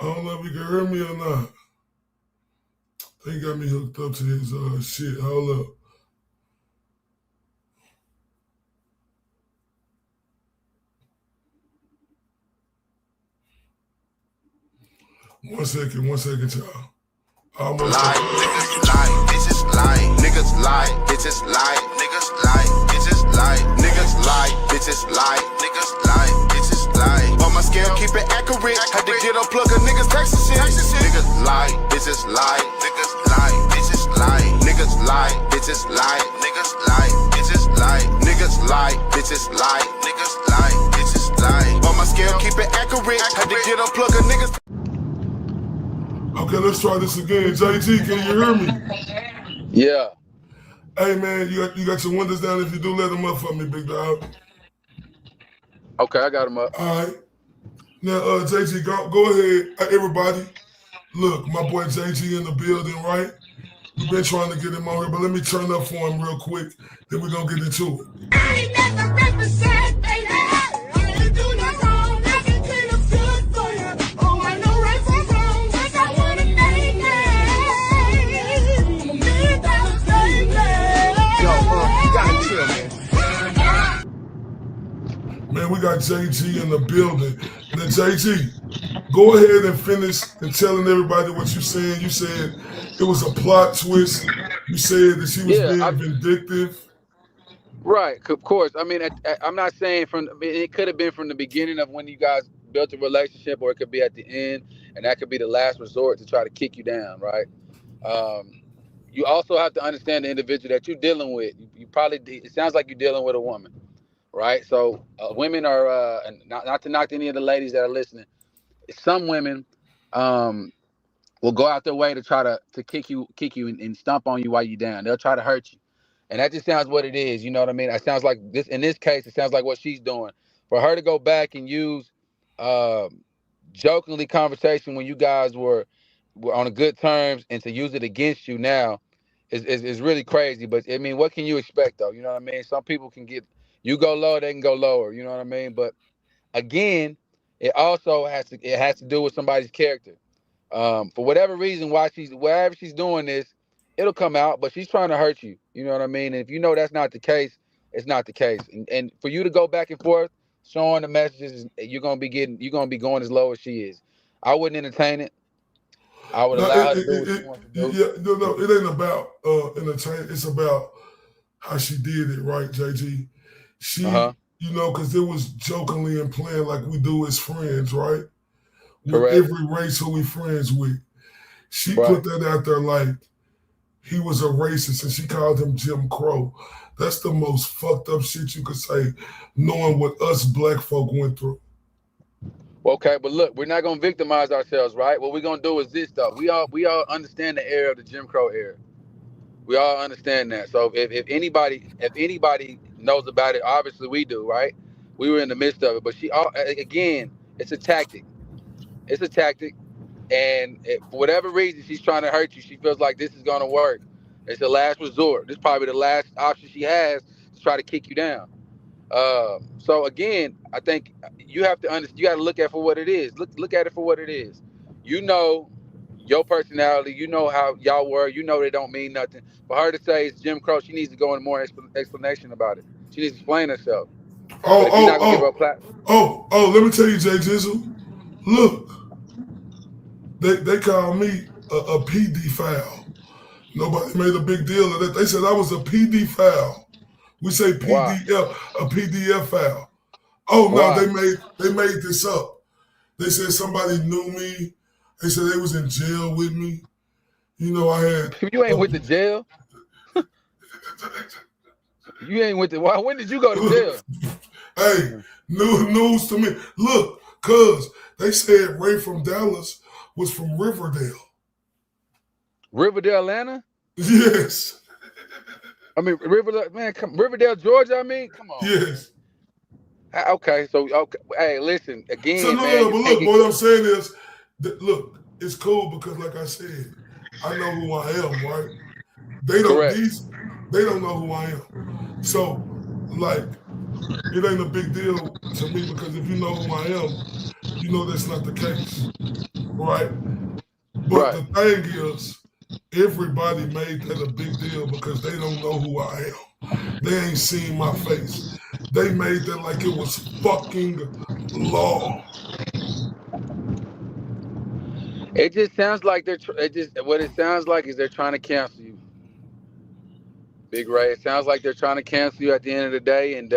C: don't know if you can hear me or not. They got me hooked up to this shit. Hold up. One second, y'all. Almost
A: lie, niggas lie, bitches lie, niggas lie, bitches lie, niggas lie, bitches lie, niggas lie, bitches lie, niggas lie, bitches lie. On my scale, keep it accurate. Had to get a plug of niggas texting shit. Niggas lie, bitches lie, niggas lie, bitches lie, niggas lie, bitches lie, niggas lie, bitches lie, niggas lie, bitches lie, niggas lie, bitches lie. On my scale, keep it accurate. Had to get a plug of niggas.
C: Okay, let's try this again. JT, can you hear me?
T: Yeah.
C: Hey, man, you got your windows down. If you do, let them up for me, big dog.
T: Okay, I got them up.
C: All right. Now, JT, go ahead. Everybody, look, my boy JT in the building, right? We've been trying to get him on here, but let me turn up for him real quick. Then we're going to get into it.
H: I ain't never represent, baby. I ain't do no wrong. I can clean up good for you. Oh, I know right from wrong. Just I want to make it.
C: Yo, you gotta chill, man. Man, we got JT in the building. Now, JT, go ahead and finish and telling everybody what you said. You said it was a plot twist. You said that she was being vindictive.
T: Right, of course. I mean, I'm not saying it could have been from the beginning of when you guys built a relationship, or it could be at the end, and that could be the last resort to try to kick you down, right? You also have to understand the individual that you're dealing with. It sounds like you're dealing with a woman, right? So women are, not to knock any of the ladies that are listening, some women will go out their way to try to kick you and stomp on you while you're down. They'll try to hurt you. And that just sounds what it is, you know what I mean? It sounds like this, in this case, it sounds like what she's doing. For her to go back and use jokingly conversation when you guys were on a good terms, and to use it against you now is really crazy. But I mean, what can you expect though? You know what I mean? Some people you go low, they can go lower, you know what I mean? But again, it also has to do with somebody's character. For whatever reason, wherever she's doing this, it'll come out, but she's trying to hurt you. You know what I mean? And if you know that's not the case, it's not the case. And for you to go back and forth, showing the messages, you're gonna be going as low as she is. I wouldn't entertain it. I would allow her to do what she wants to do.
C: Yeah, no, it ain't about entertainment. It's about how she did it, right, JG? She, you know, because it was jokingly and playing like we do as friends, right? With every race who we friends with. She put that out there like he was a racist, and she called him Jim Crow. That's the most fucked up shit you could say, knowing what us black folk went through.
T: Okay, but look, we're not gonna victimize ourselves, right? What we're gonna do is this though. We all understand the era of the Jim Crow era. We all understand that. So if anybody knows about it, obviously we do, right? We were in the midst of it. But again, it's a tactic. It's a tactic, and for whatever reason, she's trying to hurt you. She feels like this is gonna work. It's the last resort. This is probably the last option she has to try to kick you down. So again, I think you have to understand. You got to look at it for what it is. Look at it for what it is. You know your personality. You know how y'all were. You know they don't mean nothing. For her to say it's Jim Crow, she needs to go into more explanation about it. She needs to explain herself. But if you're not gonna give her a platform,
C: let me tell you, Jay Jizzle. Look, they call me a PD foul. Nobody made a big deal of that. They said I was a PD foul. We say PDF, a PDF foul. Oh no, they made this up. They said somebody knew me. They said they was in jail with me. You know, I had.
T: You ain't went to jail. You ain't went to. When did you go to jail?
C: Hey, news to me. Look, cuz they said Ray from Dallas was from Riverdale.
T: Riverdale, Atlanta?
C: Yes.
T: I mean, Riverdale, Georgia, I mean? Come on.
C: Yes.
T: Okay, hey, listen, again,
C: so,
T: man.
C: But look, what I'm saying is, look, it's cool because, like I said, I know who I am, right? They don't know who I am. So, like, it ain't a big deal to me because if you know who I am, you know that's not the case, right? But the thing is, everybody made that a big deal because they don't know who I am. They ain't seen my face. They made that like it was fucking law.
T: It just sounds like what it sounds like is they're trying to cancel you, Big Ray. It sounds like they're trying to cancel you at the end of the day, and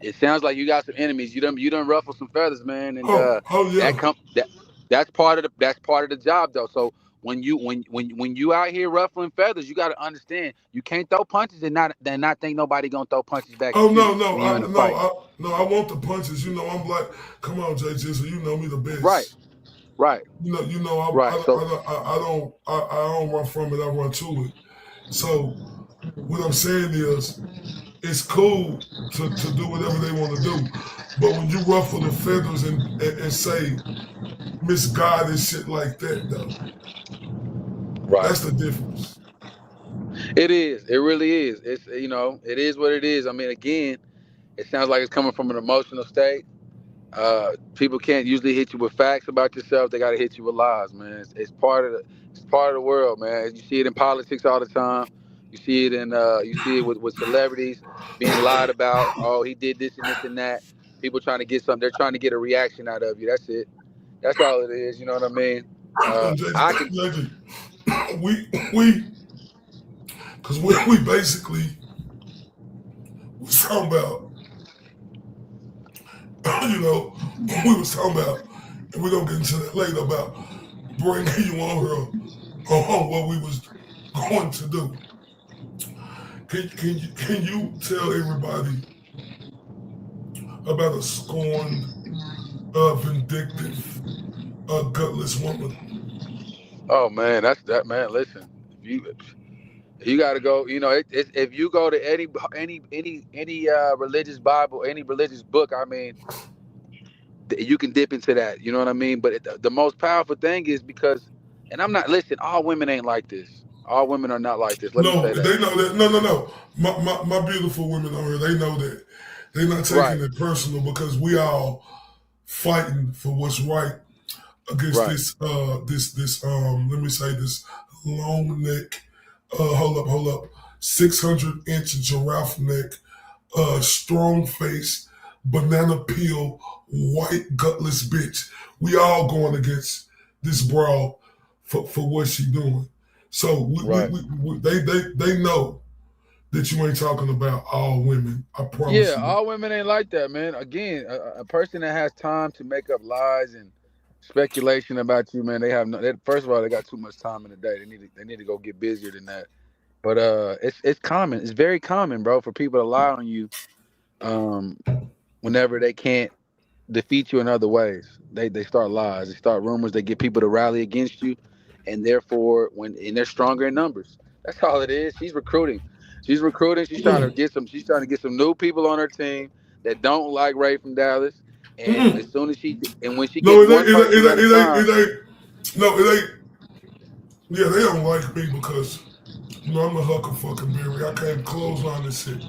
T: it sounds like you got some enemies. You done ruffle some feathers, man, and
C: yeah.
T: that's part of the job, though. So when you out here ruffling feathers, you got to understand you can't throw punches and not think nobody gonna throw punches back.
C: Oh no, I want the punches. You know, I'm like, come on, Jay Jizzle, you know me the best.
T: Right.
C: You know, I don't run from it. I run to it. So what I'm saying is, it's cool to do whatever they want to do, but when you ruffle the feathers and say misguided shit like that, though, that's the difference.
T: It is. It really is. It's it is what it is. I mean, again, it sounds like it's coming from an emotional state. People can't usually hit you with facts about yourself. They got to hit you with lies, man. It's part of the world, man. You see it in politics all the time. You see it with celebrities being lied about. Oh, he did this and this and that. People trying to get something. They're trying to get a reaction out of you. That's it. That's all it is. You know what I mean?
C: Because we basically was talking about, we was talking about, and we're going to get into that later, about bringing you on here on what we was going to do. Can you tell everybody about a scorned, vindictive, gutless woman?
T: Oh man, man. Listen, you got to go. If you go to any religious Bible, any religious book, I mean, you can dip into that. You know what I mean? But the most powerful thing is because, and I'm not, listen, all women ain't like this. All women are not like this. Let me say that.
C: They know that. No. My beautiful women on here, they know that. They're not taking it personal because we all fighting for what's right against this let me say this long neck, hold up, 600-inch giraffe neck, strong face, banana peel, white gutless bitch. We all going against this brawl for what she doing. So they know that you ain't talking about all women. I promise you.
T: Yeah, all women ain't like that, man. Again, a person that has time to make up lies and speculation about you, man, first of all, they got too much time in the day. They need to go get busier than that. But it's common. It's very common, bro, for people to lie on you whenever they can't defeat you in other ways. They start lies, they start rumors, they get people to rally against you, and therefore and they're stronger in numbers. That's all it is. She's recruiting. She's recruiting. She's trying to get some. She's trying to get some new people on her team that don't like Ray from Dallas. And as soon as when she
C: No,
T: gets
C: it
T: one
C: ain't.
T: person at a time,
C: It ain't. No, it ain't. Yeah, they don't like me because I'm the Hucker fucking berry. I can't clothesline this shit.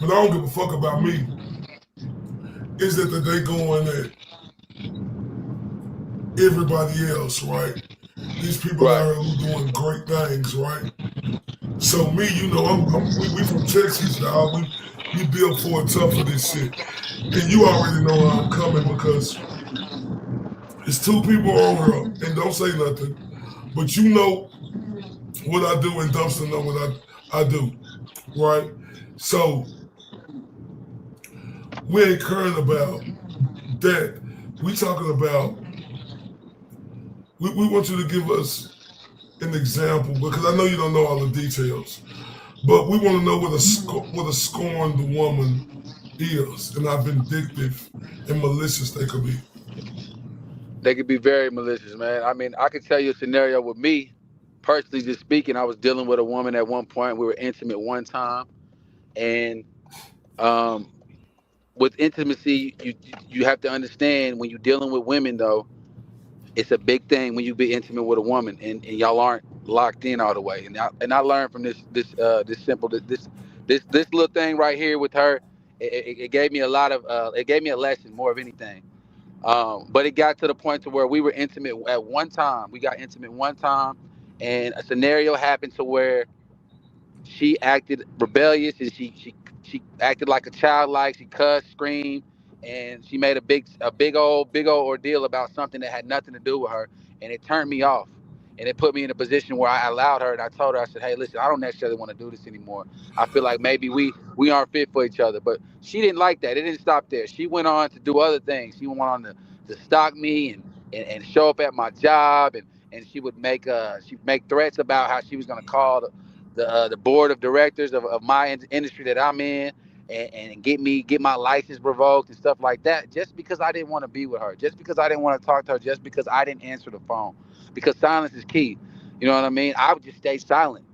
C: But I don't give a fuck about me. Is that they going at everybody else, right? These people out here who doing great things, right? So me, we from Texas, dog. We built for it tough for this shit. And you already know where I'm coming because it's two people on her and don't say nothing. But you know what I do and Dumpster know what I do, right? So we ain't caring about that. We talking about, we want you to give us an example because I know you don't know all the details, but we want to know what a scorned woman is and how vindictive and malicious they could be.
T: they could be very malicious, man. I mean, I could tell you a scenario with me, personally just speaking. I was dealing with a woman at one point. We were intimate one time, and with intimacy, you have to understand when you're dealing with women, though, it's a big thing when you be intimate with a woman and y'all aren't locked in all the way. And I learned from this little thing right here with her. It gave me a lot of it gave me a lesson more of anything. But it got to the point to where we were intimate at one time. We got intimate one time, and a scenario happened to where she acted rebellious and she acted like a child, like she cussed, screamed, and she made a big old ordeal about something that had nothing to do with her, and it turned me off. And it put me in a position where I allowed her, and I told her, I said, hey, listen, I don't necessarily want to do this anymore. I feel like maybe we aren't fit for each other. But she didn't like that. It didn't stop there. She went on to do other things. She went on to stalk me and show up at my job, and she would make threats about how she was going to call the board of directors of my industry that I'm in, and get my license revoked and stuff like that, just because I didn't want to be with her, just because I didn't want to talk to her, just because I didn't answer the phone, because silence is key. You know what I mean? I would just stay silent.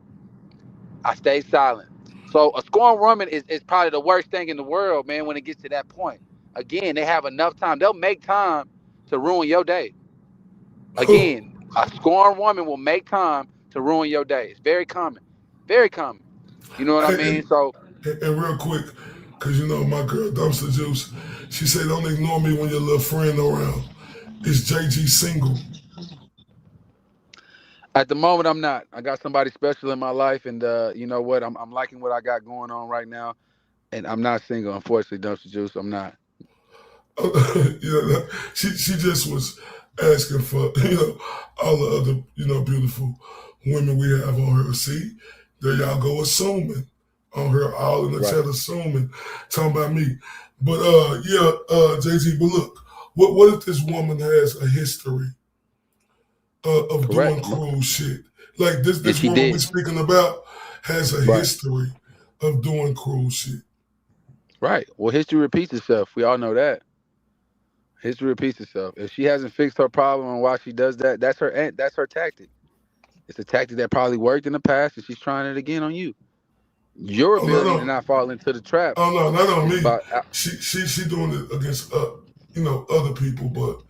T: I stayed silent. So a scorned woman is probably the worst thing in the world, man. When it gets to that point, again, they have enough time. They'll make time to ruin your day. Again, a scorned woman will make time to ruin your day. It's very common. Very common. You know what I mean? So,
C: and real quick, because my girl Dumpster Juice, she said, don't ignore me when your little friend around. Is JG single?
T: at the moment, I'm not. I got somebody special in my life, and you know what? I'm liking what I got going on right now, and I'm not single. Unfortunately, Dumpster Juice, I'm not.
C: She just was asking for all the other beautiful women we have on her. See, there y'all go assuming on her, all in the chat assuming, talking about me. But JT. But look, what if this woman has a history of doing cruel shit? Like this woman we're speaking about has a history of doing cruel shit.
T: Right. Well, history repeats itself. We all know that. History repeats itself. If she hasn't fixed her problem and why she does that, that's her tactic. It's a tactic that probably worked in the past, and she's trying it again on you. Your ability to not fall into the trap.
C: Oh no, not on me. She doing it against other people, but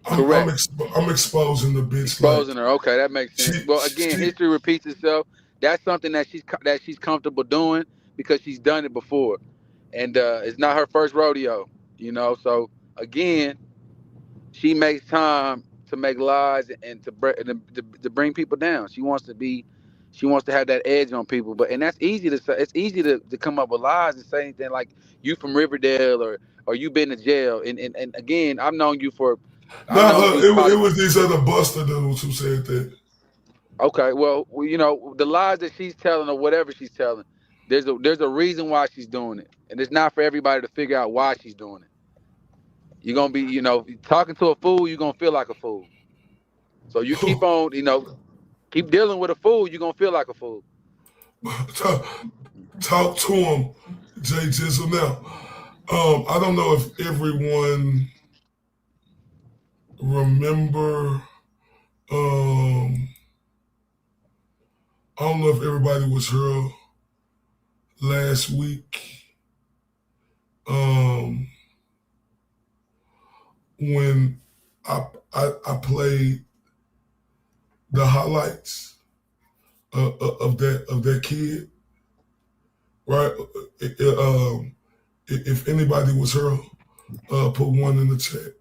C: I'm exposing the bitch.
T: Exposing her. Okay, that makes sense. Well, again, history repeats itself. That's something that she's comfortable doing because she's done it before, and it's not her first rodeo. So again, she makes time to make lies and to bring people down. She wants to have that edge on people, and that's easy to say. It's easy to come up with lies and say anything like you from Riverdale or you been to jail. And again, I've known you for.
C: It was these other Buster dudes who said that.
T: Okay, well, the lies that she's telling or whatever she's telling, there's a reason why she's doing it, and it's not for everybody to figure out why she's doing it. You're gonna be, talking to a fool, you're gonna feel like a fool. So you keep on, keep dealing with a fool, you're gonna feel like a fool.
C: Talk to him, Jay Jizzle. Now, I don't know if everyone remember, I don't know if everybody was here last week, when I played the highlights of that kid, right? If anybody was here, put one in the chat.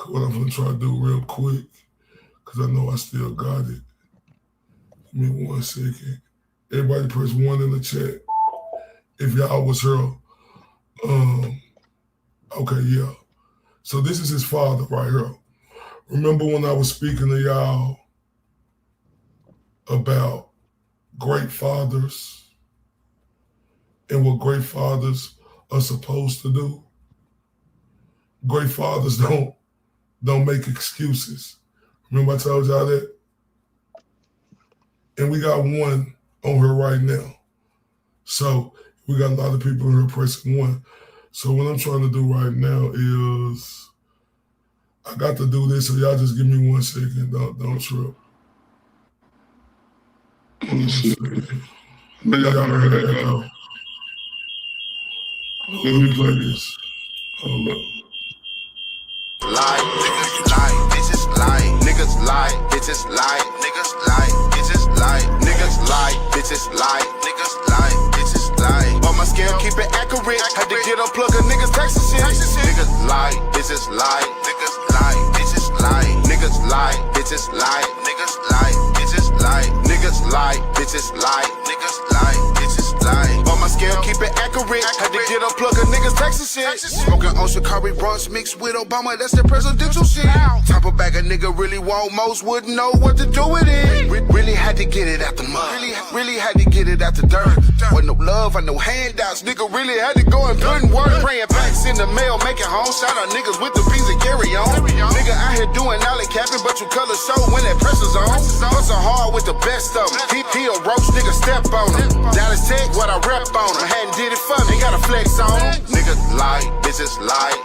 C: What I'm gonna try to do real quick, because I know I still got it. Give me 1 second. Everybody press one in the chat if y'all was here. Okay, yeah. So this is his father right here. Remember when I was speaking to y'all about great fathers and what great fathers are supposed to do? Great fathers don't make excuses. Remember I told y'all that? And we got one on here right now. So we got a lot of people here pressing one. So what I'm trying to do right now is I got to do this, so y'all just give me 1 second. Don't trip. 1 second. Maybe y'all heard that echo. Let me play this. Hold up.
A: Lie, niggas lie, bitches lie, niggas lie, bitches lie, niggas lie, bitches lie, niggas lie, bitches lie, niggas lie, bitches lie. On my scale, keep it accurate. Had to get unplug a niggas texting shit. Niggas lie, bitches lie, niggas lie, bitches lie, niggas lie, bitches lie, niggas lie, bitches lie, niggas lie, bitches lie, niggas lie, bitches lie. On my scale, keep it accurate. Had to get unplug a niggas texting shit. Smoking on Shikari brunch mixed with Obama, that's the presidential shit. Top of bag a nigga really want, most wouldn't know what to do with it. Really had to get it out the mud. Really had to get it out the dirt. Wasn't no love or no handouts. Nigga really had to go and put in work. Praying packs in the mail, making home. Shout out niggas with the beans and carry on. Nigga out here doing alley capping, but you color show when that pressure's on. Hustle hard with the best of them. He a roach, nigga step on him. Dallas Tech, what I rep on him. Hadn't did it for me, got a flex on him. Niggas lie, bitches lie.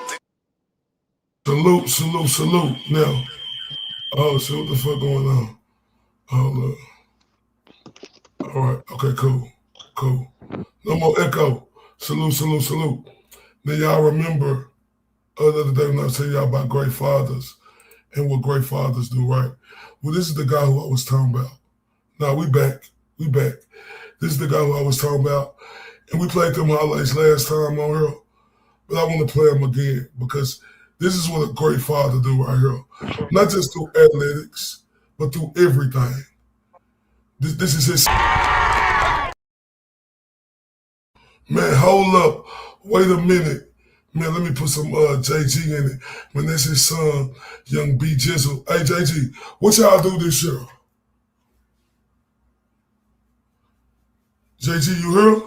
C: Salute. Now, oh shit, what the fuck going on? Hold up. All right, okay, cool. No more echo. Salute. Now y'all remember the other day when I was telling y'all about great fathers and what great fathers do, right? Well, this is the guy who I was talking about. Now we back. This is the guy who I was talking about. And we played them highlights last time on here, but I want to play them again because this is what a great father do right here. Not just through athletics, but through everything. This is his. Man, hold up. Wait a minute. Man, let me put some JG in it. Man, that's his son, young B Jizzle. Hey, JG, what y'all do this year? JG, you here?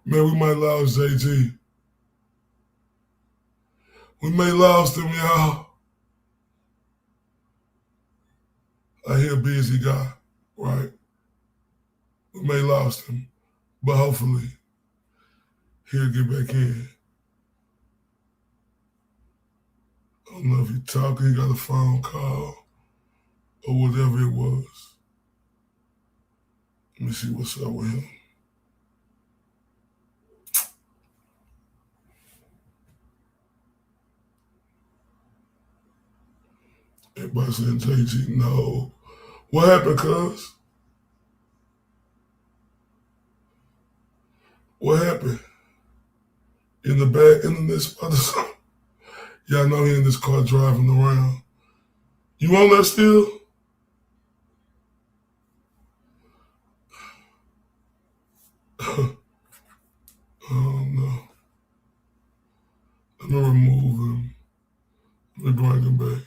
C: Man, we might lose JG. We may lose him, y'all. He a busy guy, right? We may lose him, but hopefully he'll get back in. I don't know if he's talking, he got a phone call, or whatever it was. Let me see what's up with him. Everybody saying JG, no. What happened, cuz? What happened? In the bad internet spot or something? Y'all know he in this car driving around. You on that still? Oh no. Let me remove him. Let me bring him back.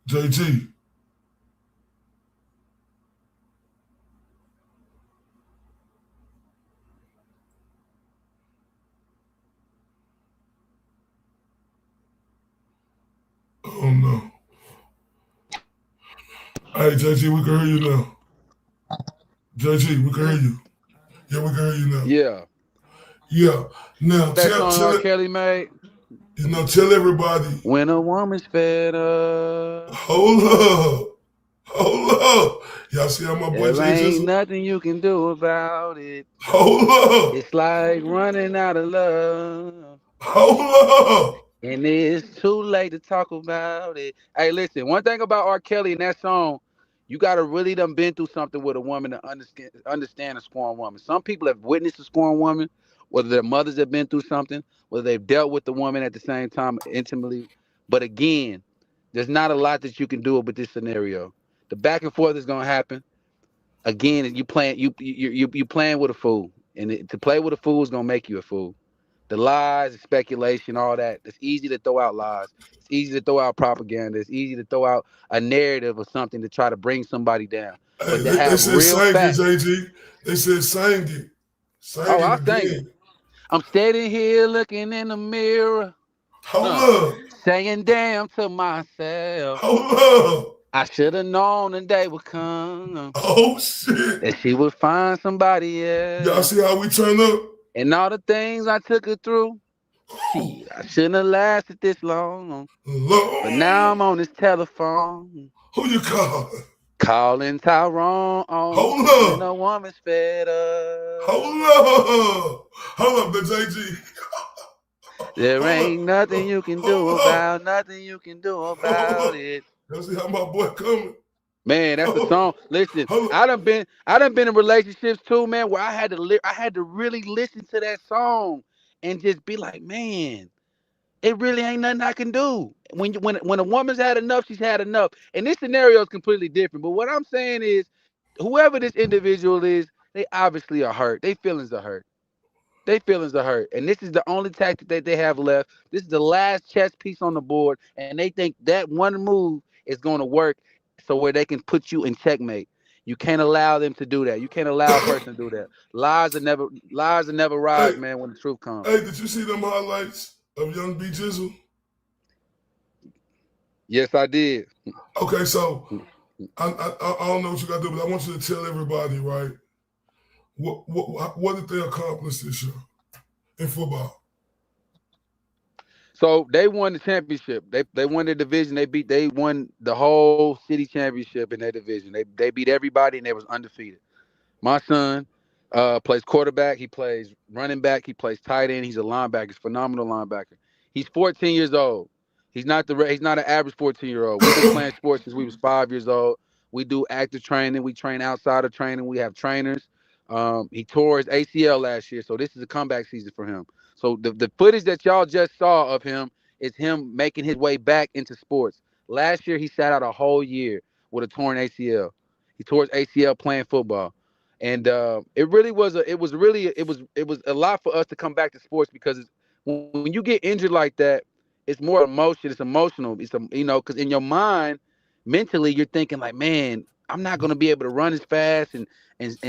C: JG. Oh no. Hey JG, we can hear you now. JG, we can hear you. Yeah, we can hear you now.
T: Yeah.
C: Yeah. Now
T: that song R. Kelly made.
C: You know, tell everybody.
T: When a woman's fed up.
C: Hold up. Y'all see how my boy
T: There
C: Jay
T: ain't
C: Jizzle?
T: nothing you can do about it.
C: Hold up.
T: It's like running out of love.
C: Hold up.
T: And it's too late to talk about it. Hey, listen, one thing about R. Kelly in that song, you got to really done been through something with a woman to understand a scorned woman. Some people have witnessed a scorned woman, whether their mothers have been through something, whether they've dealt with the woman at the same time intimately. But again, there's not a lot that you can do with this scenario. The back and forth is gonna happen. Again, you playing with a fool, and to play with a fool is gonna make you a fool. The lies, the speculation, all that. It's easy to throw out lies. It's easy to throw out propaganda. It's easy to throw out a narrative or something to try to bring somebody down.
C: Hey,
T: But to
C: they
T: have
C: said
T: real
C: sing it,
T: facts.
C: JG. They said sing it. Sing
T: Oh,
C: it
T: I'll sing
C: again.
T: it. I'm standing here looking in the mirror.
C: Hold up.
T: Saying damn to myself.
C: Hold up.
T: I should have known the day would come.
C: Oh, shit.
T: That she would find somebody else.
C: Y'all see how we turn up?
T: And all the things I took her through. Shit, I shouldn't have lasted this long. But now I'm on this telephone.
C: Who you calling?
T: Calling Tyrone.
C: Hold up.
T: When a woman's fed up.
C: Hold up. Hold up, the JG.
T: There ain't nothing you can do about, nothing you can do about it.
C: Y'all see how my boy coming?
T: Man, that's a song. Listen, I done been in relationships too, man, where I had to really listen to that song and just be like, man, it really ain't nothing I can do. When a woman's had enough, she's had enough. And this scenario is completely different. But what I'm saying is, whoever this individual is, they obviously are hurt. Their feelings are hurt. Their feelings are hurt. And this is the only tactic that they have left. This is the last chess piece on the board. And they think that one move is going to work so where they can put you in checkmate. You can't allow them to do that. You can't allow a person to do that. Lies are never rise, man, when the truth comes.
C: Hey, did you see them highlights of Young B Jizzle?
T: Yes, I did.
C: Okay, so I don't know what you got to do, but I want you to tell everybody, right? What did they accomplish this year in football?
T: So they won the championship. They won the division. They won the whole city championship in their division. They beat everybody and they was undefeated. My son plays quarterback. He plays running back. He plays tight end. He's a linebacker. He's a phenomenal linebacker. He's 14 years old. He's not an average 14-year-old. We've been playing sports since we was 5 years old. We do active training. We train outside of training. We have trainers. He tore his ACL last year, so this is a comeback season for him. So the footage that y'all just saw of him is him making his way back into sports. Last year, he sat out a whole year with a torn ACL. He tore his ACL playing football. And it was a lot for us to come back to sports because when you get injured like that, it's more emotion. It's emotional. Because in your mind, mentally, you're thinking like, man, I'm not going to be able to run as fast and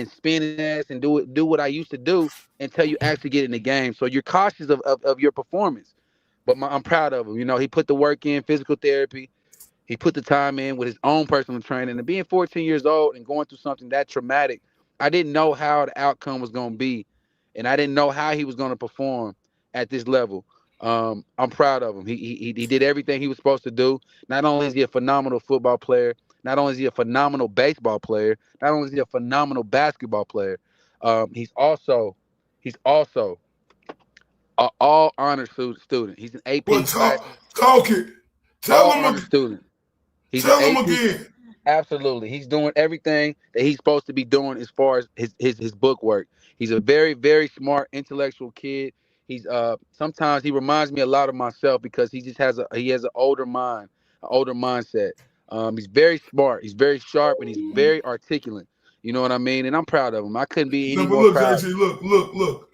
T: spin his ass and do what I used to do until you actually get in the game. So you're cautious of your performance. But I'm proud of him. He put the work in, physical therapy. He put the time in with his own personal training. And being 14 years old and going through something that traumatic, I didn't know how the outcome was going to be. And I didn't know how he was going to perform at this level. I'm proud of him. He did everything he was supposed to do. Not only is he a phenomenal football player, not only is he a phenomenal baseball player, not only is he a phenomenal basketball player, he's also an all honor student. He's an AP
C: Talk it. Tell him
T: student.
C: Tell him again.
T: Absolutely. He's doing everything that he's supposed to be doing as far as his book work. He's a very, very smart, intellectual kid. He's sometimes he reminds me a lot of myself because he has an older mind, an older mindset. He's very smart, he's very sharp, and he's very articulate. You know what I mean? And I'm proud of him. I couldn't be any more proud.
C: JG, look.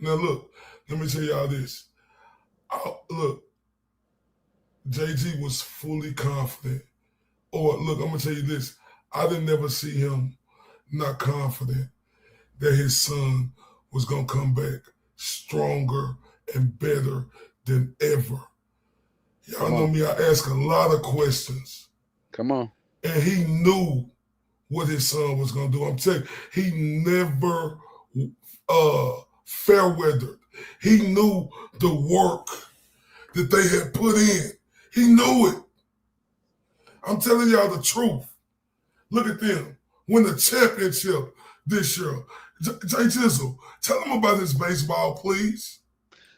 C: Now look, let me tell y'all this. Look, JG was fully confident. Or look, I'm gonna tell you this. I didn't never see him not confident that his son was gonna come back stronger and better than ever. Y'all know me, I ask a lot of questions.
T: Come on.
C: And he knew what his son was gonna do. I'm telling you, he never fair weathered. He knew the work that they had put in. He knew it. I'm telling y'all the truth. Look at them. Win the championship this year. Jay Jizzle, tell him about his baseball, please.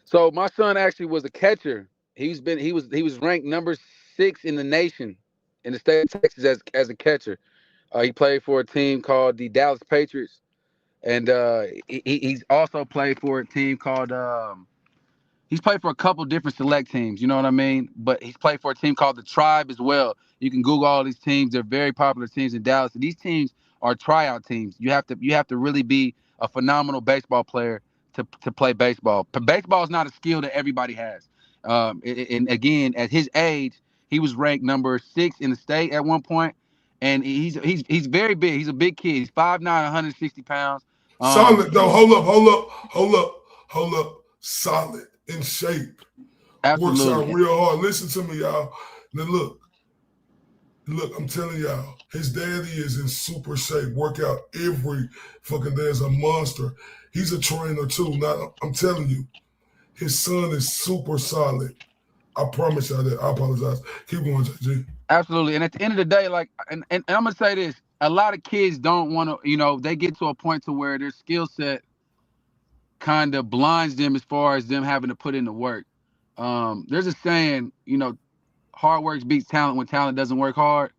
T: So my son actually was a catcher. He was ranked number 6 in the nation in the state of Texas as a catcher. He played for a team called the Dallas Patriots, and he's also played for a team called he's played for a couple different select teams, you know what I mean? But he's played for a team called the Tribe as well. You can Google all these teams. They're very popular teams in Dallas. And these teams are tryout teams. You have to really be a phenomenal baseball player to play baseball. Baseball is not a skill that everybody has. And again, at his age, he was ranked number 6 in the state at one point, and he's very big. He's a big kid. He's 5'9", 160 pounds.
C: Solid though. Hold up. Solid, in shape.
T: Absolutely.
C: Works out real hard. Listen to me, y'all. Now look, I'm telling y'all, his daddy is in super shape. Work out every fucking day as a monster. He's a trainer too. Now, I'm telling you, his son is super solid. I promise y'all that. I apologize. Keep going, JG.
T: Absolutely. And at the end of the day, like, and I'm going to say this, a lot of kids don't want to, they get to a point to where their skill set kind of blinds them as far as them having to put in the work. There's a saying, hard work beats talent when talent doesn't work hard.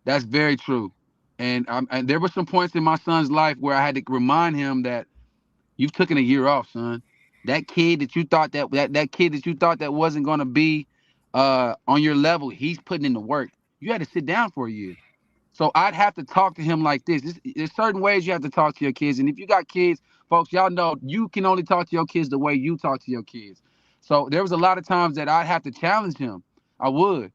T: That's very true. And there were some points in my son's life where I had to remind him that you've taken a year off, son. That kid that you thought that wasn't going to be on your level, he's putting in the work. You had to sit down for a year. So I'd have to talk to him like this. There's certain ways you have to talk to your kids. And if you got kids, folks, y'all know you can only talk to your kids the way you talk to your kids. So there was a lot of times that I'd have to challenge him. I would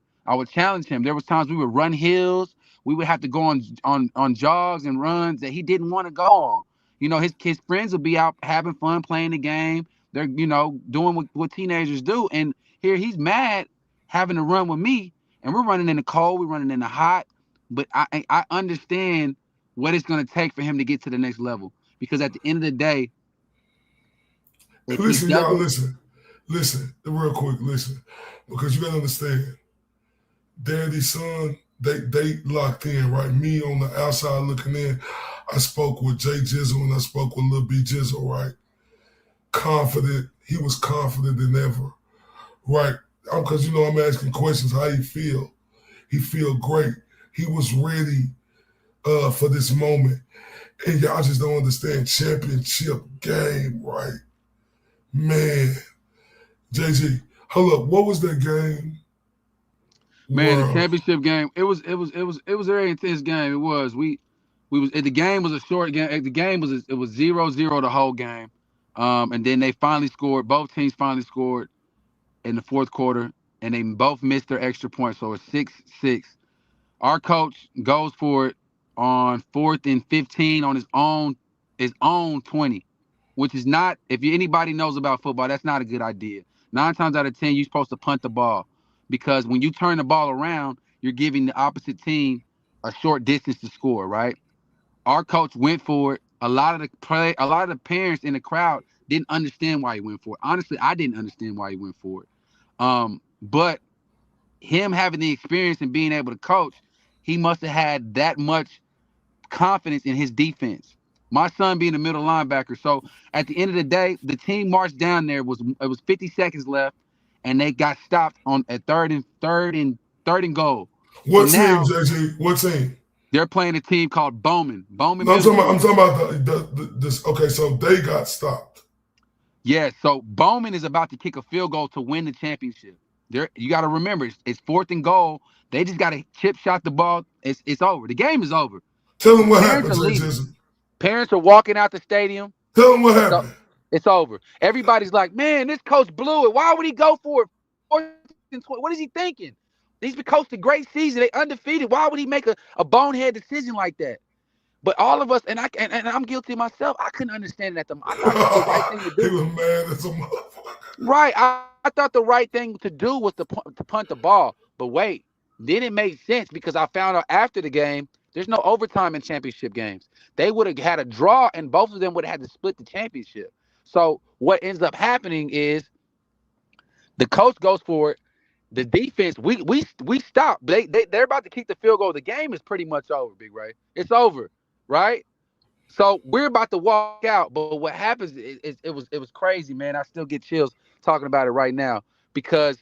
T: challenge him. There was times we would run hills. We would have to go on jogs and runs that he didn't want to go on. His friends would be out having fun playing the game. They're, doing what teenagers do. And here he's mad having to run with me. And we're running in the cold. We're running in the hot. But I understand what it's going to take for him to get to the next level. Because at the end of the day,
C: listen, y'all, listen, real quick, listen. Because you got to understand, daddy, son, they locked in, right? Me on the outside looking in. I spoke with Jay Jizzle and I spoke with Lil B Jizzle, right? Confident. He was confident than ever, right? Because, I'm asking questions, how he feel. He feel great. He was ready for this moment. And y'all just don't understand championship game, right? Man. JG, hold up. What was that game?
T: Man, the championship game, it was a very intense game. It was. The game was a short game. The game was 0-0 the whole game. And then they finally scored. Both teams finally scored in the fourth quarter, and they both missed their extra point. So it's 6-6. Our coach goes for it on 4th and 15 on his own 20, which is not, if anybody knows about football, that's not a good idea. 9 times out of 10, you're supposed to punt the ball, because when you turn the ball around, you're giving the opposite team a short distance to score, right? Our coach went for it. A lot of the parents in the crowd didn't understand why he went for it. Honestly, I didn't understand why he went for it. But him having the experience and being able to coach, he must have had that much confidence in his defense. My son being a middle linebacker. So at the end of the day, the team marched down there. It was 50 seconds left, and they got stopped at third and goal.
C: What team, JG? What team?
T: They're playing a team called Bowman.
C: I'm talking about this. Okay, so they got stopped.
T: Yeah, so Bowman is about to kick a field goal to win the championship. You got to remember, it's 4th and goal. They just got to chip shot the ball. It's over. The game is over.
C: Tell them what happened.
T: Parents are walking out the stadium.
C: Tell them what happened.
T: It's over. Everybody's like, man, this coach blew it. Why would he go for it? 4th and 20. What is he thinking? He's coached a great season. They undefeated. Why would he make a bonehead decision like that? But all of us, and I'm guilty of myself, I couldn't understand it at the time. I thought that was the right thing to do.
C: He was mad as a motherfucker.
T: Right. I thought the right thing to do was to punt the ball. But wait, then it made sense, because I found out after the game, there's no overtime in championship games. They would have had a draw, and both of them would have had to split the championship. So what ends up happening is The coach goes for it. The defense, we stop. They're about to kick the field goal. The game is pretty much over, Big Ray. It's over, right? So we're about to walk out. But what happens is it was crazy, man. I still get chills talking about it right now because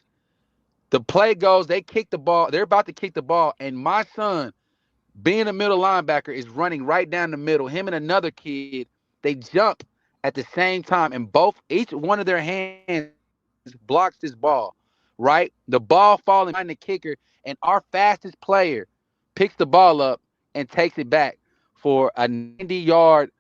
T: the play goes, they kick the ball. They're about to kick the ball, and my son, being a middle linebacker, is running right down the middle. Him and another kid, they jump at the same time, and each one of their hands blocks this ball, right? The ball falling behind the kicker, and our fastest player picks the ball up and takes it back for a 90-yard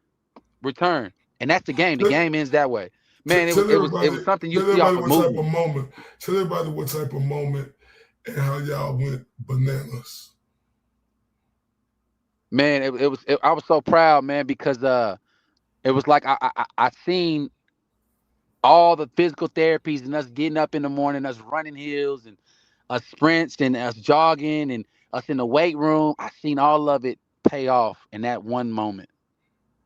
T: return, and that's the game. The game ends that way. Man, it was something you see off a
C: what type
T: movie.
C: of moment. Tell everybody what type of moment and how y'all went bananas.
T: Man, I was so proud, man, because it was like I seen all the physical therapies and us getting up in the morning, us running hills and us sprints and us jogging and us in the weight room. I seen all of it pay off in that one moment.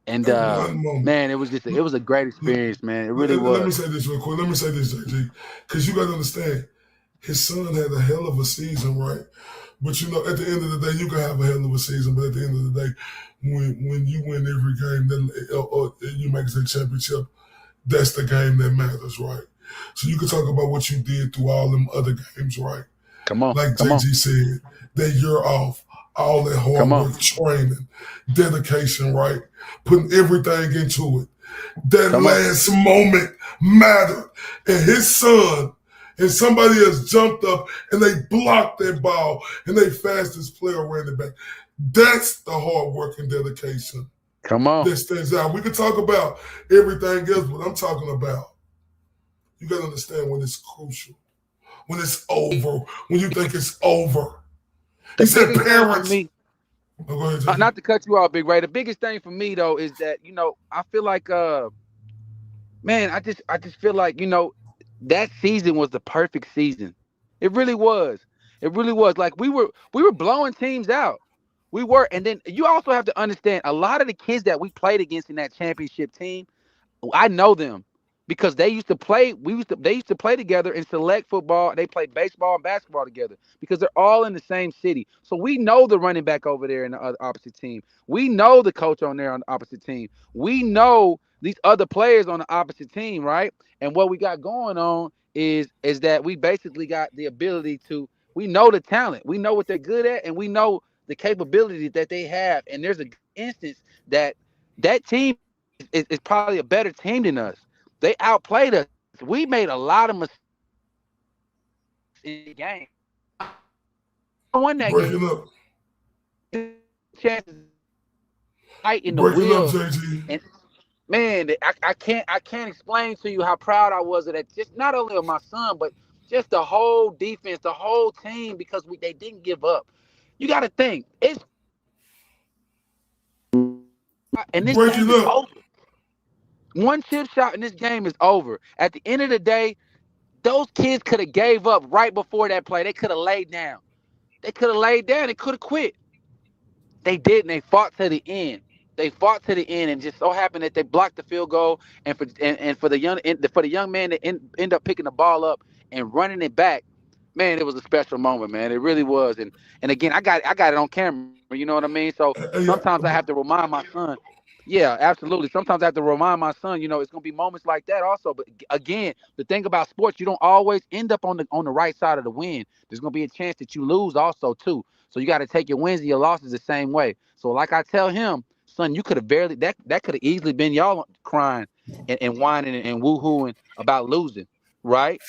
T: And
C: One moment.
T: man, it was a great experience, man. It really was.
C: Let me say this real quick. Let me say this, JG, because you got to understand, his son had a hell of a season, right? But you know, at the end of the day, you can have a hell of a season, but at the end of the day, when you win every game, then or you make it to the championship, that's the game that matters, right? So you can talk about what you did through all them other games, right?
T: Come on.
C: Like JG said, that year off, all that hard work, training, dedication, right? Putting everything into it. That last moment mattered. And his son and somebody else jumped up and they blocked that ball and they fastest player ran it back. That's the hard work and dedication.
T: Come on.
C: That stands out. We can talk about everything else, but I'm talking about, you got to understand when it's crucial, when it's over, when you think it's over. He said parents.
T: Oh, go ahead, not to cut you off, Big Ray. The biggest thing for me though is that, you know, I feel like man, I just feel like, you know, that season was the perfect season. It really was. It really was. Like we were blowing teams out. We were, and then you also have to understand a lot of the kids that we played against in that championship team, I know them because they used to play. They used to play together in select football. They played baseball and basketball together because they're all in the same city. So we know the running back over there in the opposite team. We know the coach on there on the opposite team. We know these other players on the opposite team, right? And what we got going on is that we basically got the ability to. We know the talent. We know what they're good at, and we know the capability that they have. And there's an instance that team is probably a better team than us. They outplayed us. We made a lot of mistakes in the game. I won that game. Chances right in the wheel. And man, I can't explain to you how proud I was of that. Just not only of my son, but just the whole defense, the whole team, because they didn't give up. You got to think it's and this game is over. One chip shot and this game is over. At the end of the day, those kids could have gave up right before that play. They could have laid down. They could have laid down. They could have quit. They didn't. They fought to the end. They fought to the end, and just so happened that they blocked the field goal. And for the young man to end up picking the ball up and running it back, man, it was a special moment, man. It really was. And again, I got it on camera. You know what I mean? So sometimes I have to remind my son. Yeah, absolutely. Sometimes I have to remind my son, you know, it's gonna be moments like that also. But again, the thing about sports, you don't always end up on the right side of the win. There's gonna be a chance that you lose also too. So you got to take your wins and your losses the same way. So like I tell him, son, you could have barely that could have easily been y'all crying and whining and woohooing about losing, right?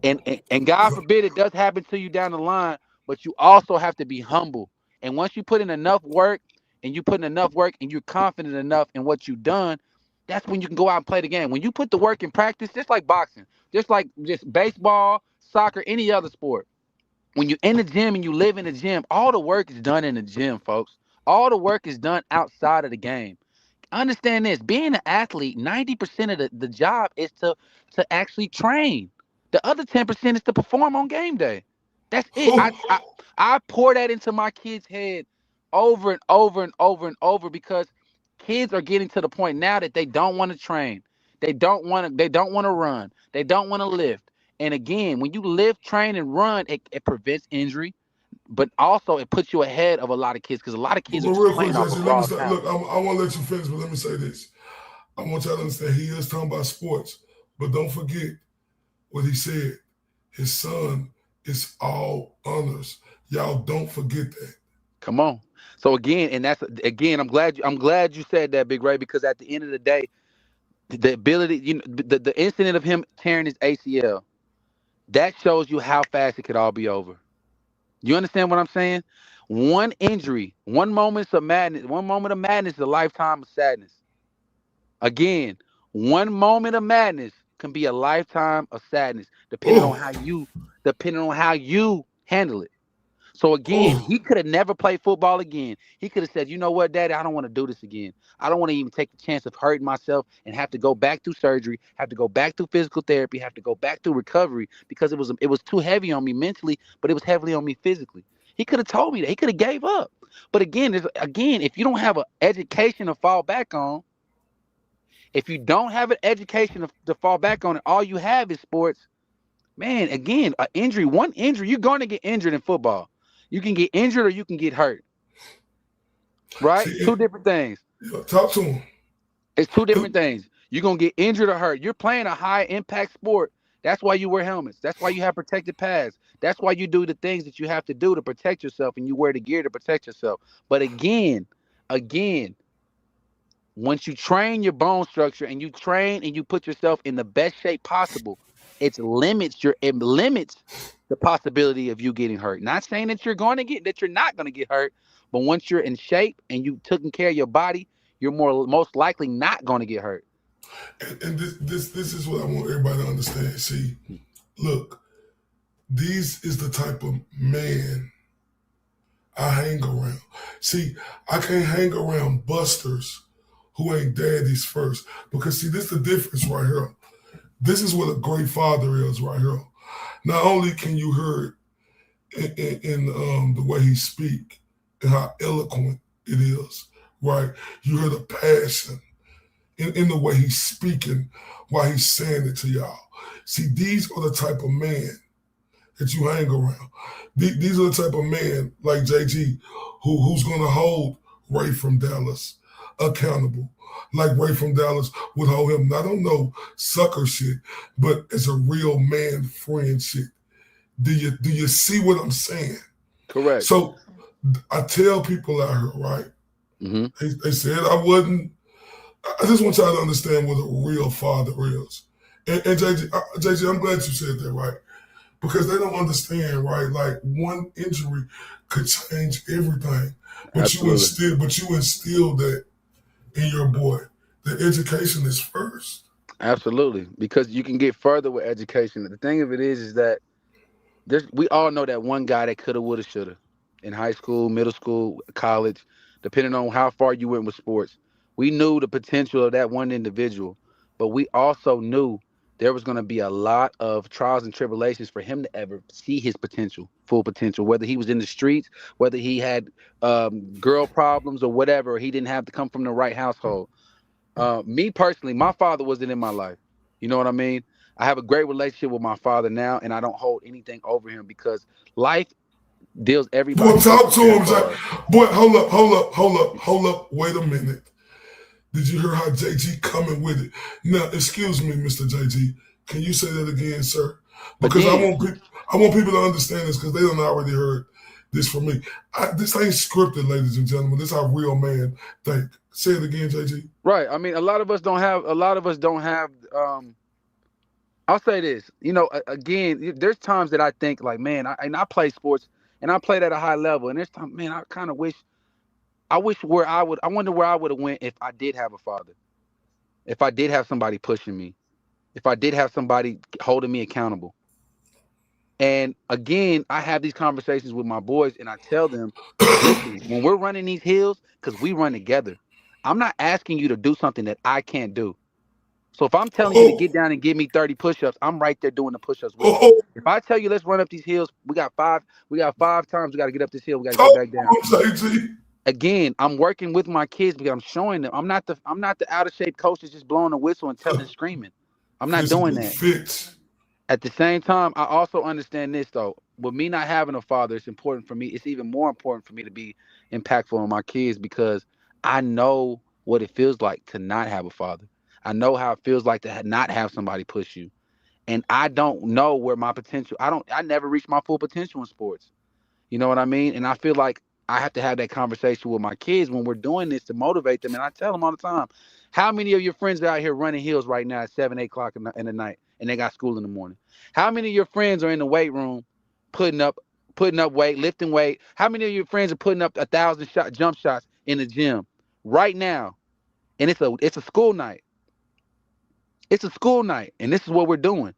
T: And God forbid it does happen to you down the line, but you also have to be humble. And once you put in enough work and you're confident enough in what you've done, that's when you can go out and play the game. When you put the work in practice, just like boxing, just baseball, soccer, any other sport. When you're in the gym and you live in the gym, all the work is done in the gym, folks. All the work is done outside of the game. Understand this, being an athlete, 90% of the job is to actually train. The other 10% is to perform on game day. That's it. I pour that into my kids' head over and over and over and over because kids are getting to the point now that they don't want to train. They don't want to run. They don't want to lift. And again, when you lift, train, and run, it prevents injury, but also it puts you ahead of a lot of kids because a lot of kids
C: But
T: are just
C: real quick,
T: playing off
C: JC,
T: of
C: let me
T: raw
C: start.
T: talent.
C: Look, I want to let you finish, but let me say this. I want y'all to understand he is talking about sports, but don't forget what he said. His son is all honors. Y'all don't forget that.
T: Come on. So again, and that's again, I'm glad you said that, Big Ray, because at the end of the day, the ability, the incident of him tearing his ACL, that shows you how fast it could all be over. You understand what I'm saying? One injury, one moment of madness is a lifetime of sadness. Again, one moment of madness can be a lifetime of sadness, depending on how you handle it. So again, he could have never played football again. He could have said, "You know what, Daddy, I don't want to do this again. I don't want to even take the chance of hurting myself and have to go back through surgery, have to go back through physical therapy, have to go back through recovery because it was too heavy on me mentally, but it was heavily on me physically." He could have told me that. He could have gave up. But again, if you don't have an education to fall back on, if you don't have an education to fall back on, and all you have is sports, man, again, one injury, you're going to get injured in football. You can get injured or you can get hurt. Right?
C: See,
T: two different things.
C: Talk to him.
T: It's two different things. You're going to get injured or hurt. You're playing a high impact sport. That's why you wear helmets. That's why you have protective pads. That's why you do the things that you have to do to protect yourself, and you wear the gear to protect yourself. But again, once you train your bone structure and you train and you put yourself in the best shape possible, it limits the possibility of you getting hurt. Not saying that you're not going to get hurt, but once you're in shape and you've taken care of your body, you're most likely not going to get hurt.
C: And this is what I want everybody to understand. See, look, this is the type of man I hang around. See, I can't hang around busters who ain't daddies first. Because see, this is the difference right here. This is what a great father is right here. Not only can you hear it in the way he speak and how eloquent it is, right? You hear the passion in the way he's speaking while he's saying it to y'all. See, these are the type of man that you hang around. These are the type of man like JG who's going to hold Ray from Dallas accountable. Like Ray from Dallas would hold him, not on no sucker shit, but as a real man friend shit. Do you see what I'm saying?
T: Correct.
C: So I tell people out here, right?
T: Mm-hmm.
C: They said I wasn't. I just want y'all to understand what a real father is. And JG, I'm glad you said that, right? Because they don't understand, right? Like one injury could change everything. But you instill that in your boy. The education is first.
T: Absolutely. Because you can get further with education. The thing of it is that we all know that one guy that coulda, woulda, shoulda in high school, middle school, college, depending on how far you went with sports. We knew the potential of that one individual, but we also knew there was going to be a lot of trials and tribulations for him to ever see his potential, full potential, whether he was in the streets, whether he had girl problems or whatever, or he didn't have to come from the right household. Me personally, my father wasn't in my life. You know what I mean? I have a great relationship with my father now, and I don't hold anything over him because life deals everybody.
C: Boy, talk to him, Jack. Boy, hold up. Wait a minute. Did you hear how JG coming with it? Now, excuse me, Mr. JG. Can you say that again, sir? Because I want people to understand this because they don't already heard this from me. This ain't scripted, ladies and gentlemen. This is how real man think. Say it again, JG.
T: Right. I mean, a lot of us don't have. I'll say this. You know, again, there's times that I think like, man, I play sports and I played at a high level, and there's time, man, I kind of wish. I wonder where I would have went if I did have a father. If I did have somebody pushing me. If I did have somebody holding me accountable. And again, I have these conversations with my boys and I tell them, listen, when we're running these hills, because we run together, I'm not asking you to do something that I can't do. So if I'm telling you to get down and give me 30 push-ups, I'm right there doing the push-ups with you. If I tell you let's run up these hills, we got five times we got to get up this hill, we got to get back down. Again, I'm working with my kids because I'm showing them I'm not the out of shape coach that's just blowing a whistle and screaming. I'm not doing that. At the same time, I also understand this though. With me not having a father, it's important for me. It's even more important for me to be impactful on my kids because I know what it feels like to not have a father. I know how it feels like to not have somebody push you. And I don't know where my potential. I never reached my full potential in sports. You know what I mean? And I feel like I have to have that conversation with my kids when we're doing this to motivate them. And I tell them all the time, how many of your friends are out here running hills right now at 7, 8 o'clock in the night and they got school in the morning? How many of your friends are in the weight room putting up weight, lifting weight? How many of your friends are putting up 1,000 jump shots in the gym right now? And it's a school night. It's a school night. And this is what we're doing.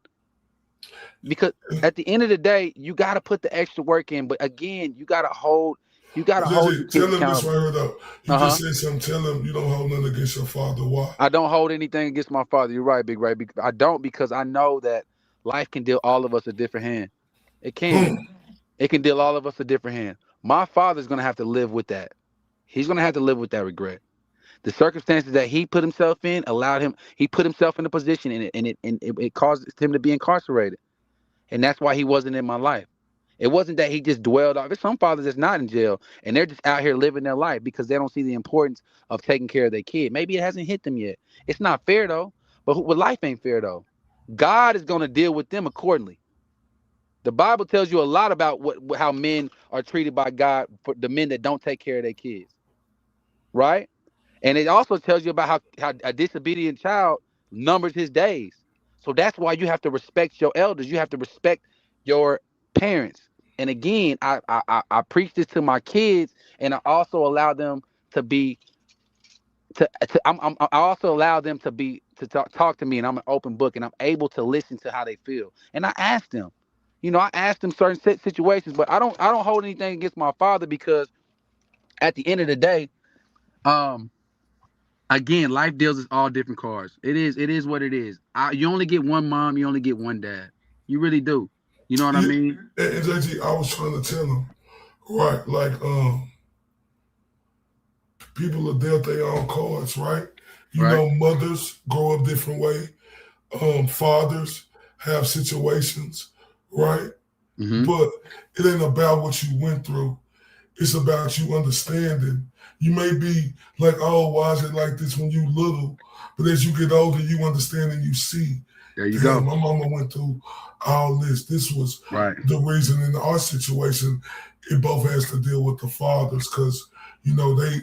T: Because at the end of the day, you got to put the extra work in. But again, you got to hold your kids
C: Tell him this
T: accountable.
C: right here though. You just said something. Tell him you don't hold nothing against your father. Why?
T: I don't hold anything against my father. You're right, Big Ray. I don't because I know that life can deal all of us a different hand. It can. It can deal all of us a different hand. My father's going to have to live with that. He's going to have to live with that regret. The circumstances that he put himself in he put himself in a position and it caused him to be incarcerated. And that's why he wasn't in my life. It wasn't that he just dwelled off. There's some fathers that's not in jail and they're just out here living their life because they don't see the importance of taking care of their kid. Maybe it hasn't hit them yet. It's not fair though. But life ain't fair though. God is going to deal with them accordingly. The Bible tells you a lot about how men are treated by God for the men that don't take care of their kids. Right? And it also tells you about how a disobedient child numbers his days. So that's why you have to respect your elders. You have to respect your parents. And again, I preach this to my kids, and I also allow them to talk to me, and I'm an open book, and I'm able to listen to how they feel. And I ask them, certain situations, but I don't hold anything against my father because at the end of the day, again, life deals us all different cards. It is what it is. You only get one mom, you only get one dad. You really do. You know what I mean?
C: And JG, I was trying to tell him, right? Like, people are dealt their own cards, right? You know, mothers grow up different way. Fathers have situations, right?
T: Mm-hmm.
C: But it ain't about what you went through. It's about you understanding. You may be like, oh, why is it like this when you little? But as you get older, you understand and you see.
T: There you go.
C: My mama went through all this. This was the reason in our situation, it both has to deal with the fathers because, they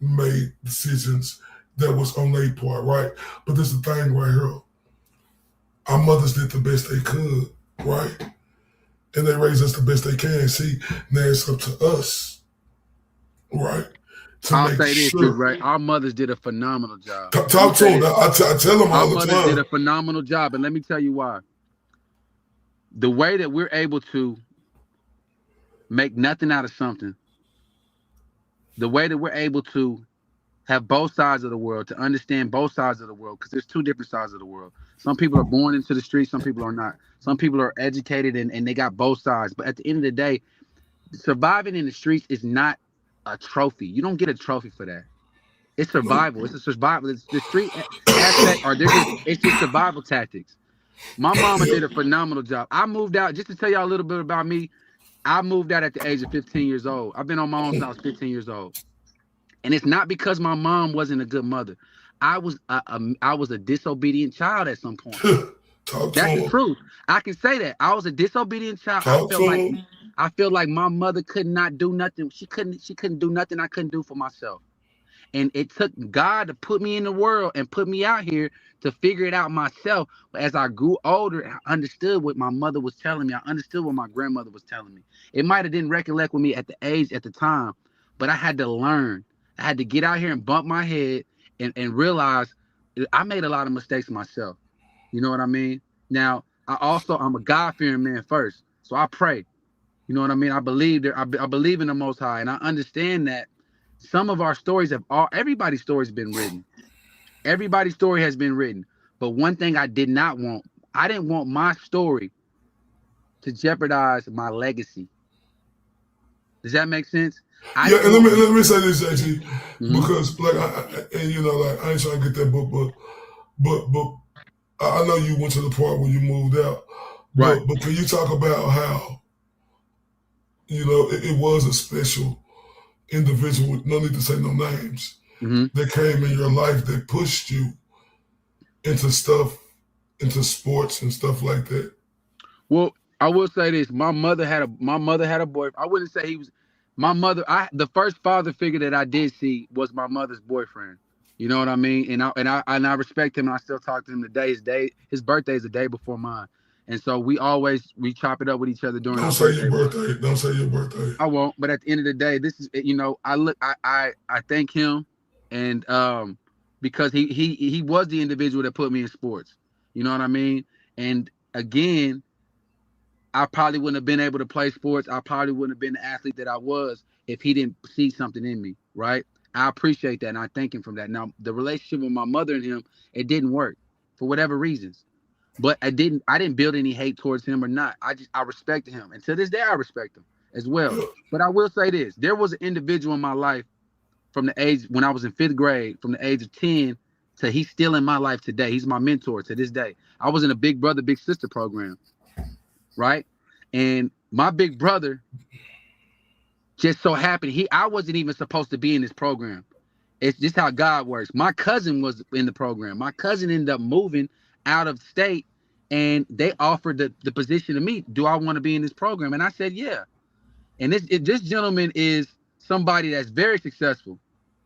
C: made decisions that was on their part, right? But this is the thing right here. Our mothers did the best they could, right? And they raised us the best they can. See, now it's up to us, right?
T: I'll say this, right? Our mothers did a phenomenal job.
C: Talk to them. I tell them all the time.
T: Our mothers did a phenomenal job, and let me tell you why. The way that we're able to make nothing out of something, the way that we're able to have both sides of the world, to understand both sides of the world, because there's two different sides of the world. Some people are born into the streets, some people are not. Some people are educated and they got both sides. But at the end of the day, surviving in the streets is not a trophy. You don't get a trophy for that. It's survival. It's a survival. It's the street aspect, it's just survival tactics. My mama did a phenomenal job. I moved out, just to tell y'all a little bit about me, I moved out at the age of 15 years old. I've been on my own since I was 15 years old. And it's not because my mom wasn't a good mother. I was a disobedient child at some point. That's the truth. I can say that. I was a disobedient child. I feel like my mother could not do nothing. She couldn't do nothing I couldn't do for myself. And it took God to put me in the world and put me out here to figure it out myself. As I grew older, I understood what my mother was telling me. I understood what my grandmother was telling me. It might have didn't recollect with me at the time, but I had to learn. I had to get out here and bump my head and realize I made a lot of mistakes myself. You know what I mean? Now, I'm a God-fearing man first. So I pray. You know what I mean? I believe in the Most High, and I understand that some of our stories everybody's story has been written. Everybody's story has been written. But one thing I didn't want my story to jeopidize my legacy. Does that make sense?
C: And let me say this, actually, because I ain't trying to get that book, but I know you went to the part where you moved out, But can you talk about how, it was a special individual, no need to say no names, that came in your life that pushed you into sports and stuff like that?
T: Well, I will say this: my mother had a boyfriend. I wouldn't say he was my mother. The first father figure that I did see was my mother's boyfriend. You know what I mean? And I respect him, and I still talk to him today. His birthday is the day before mine, and so we chop it up with each other during
C: Don't
T: our
C: say
T: birthday.
C: your birthday. Don't say your birthday.
T: I won't. But at the end of the day, this is I thank him, and because he was the individual that put me in sports. You know what I mean? And again, I probably wouldn't have been able to play sports. I probably wouldn't have been the athlete that I was if he didn't see something in me, right? I appreciate that, and I thank him for that. Now, the relationship with my mother and him, it didn't work for whatever reasons. But I didn't build any hate towards him or not. I respected him. And to this day, I respect him as well. But I will say this. There was an individual in my life from the age, when I was in 5th grade, from the age of 10 to he's still in my life today. He's my mentor to this day. I was in a big brother, big sister program. Right? And my big brother just so happened, I wasn't even supposed to be in this program. It's just how God works. My cousin was in the program. My cousin ended up moving out of state, and they offered the position to me. Do I want to be in this program? And I said, yeah. And this gentleman is somebody that's very successful.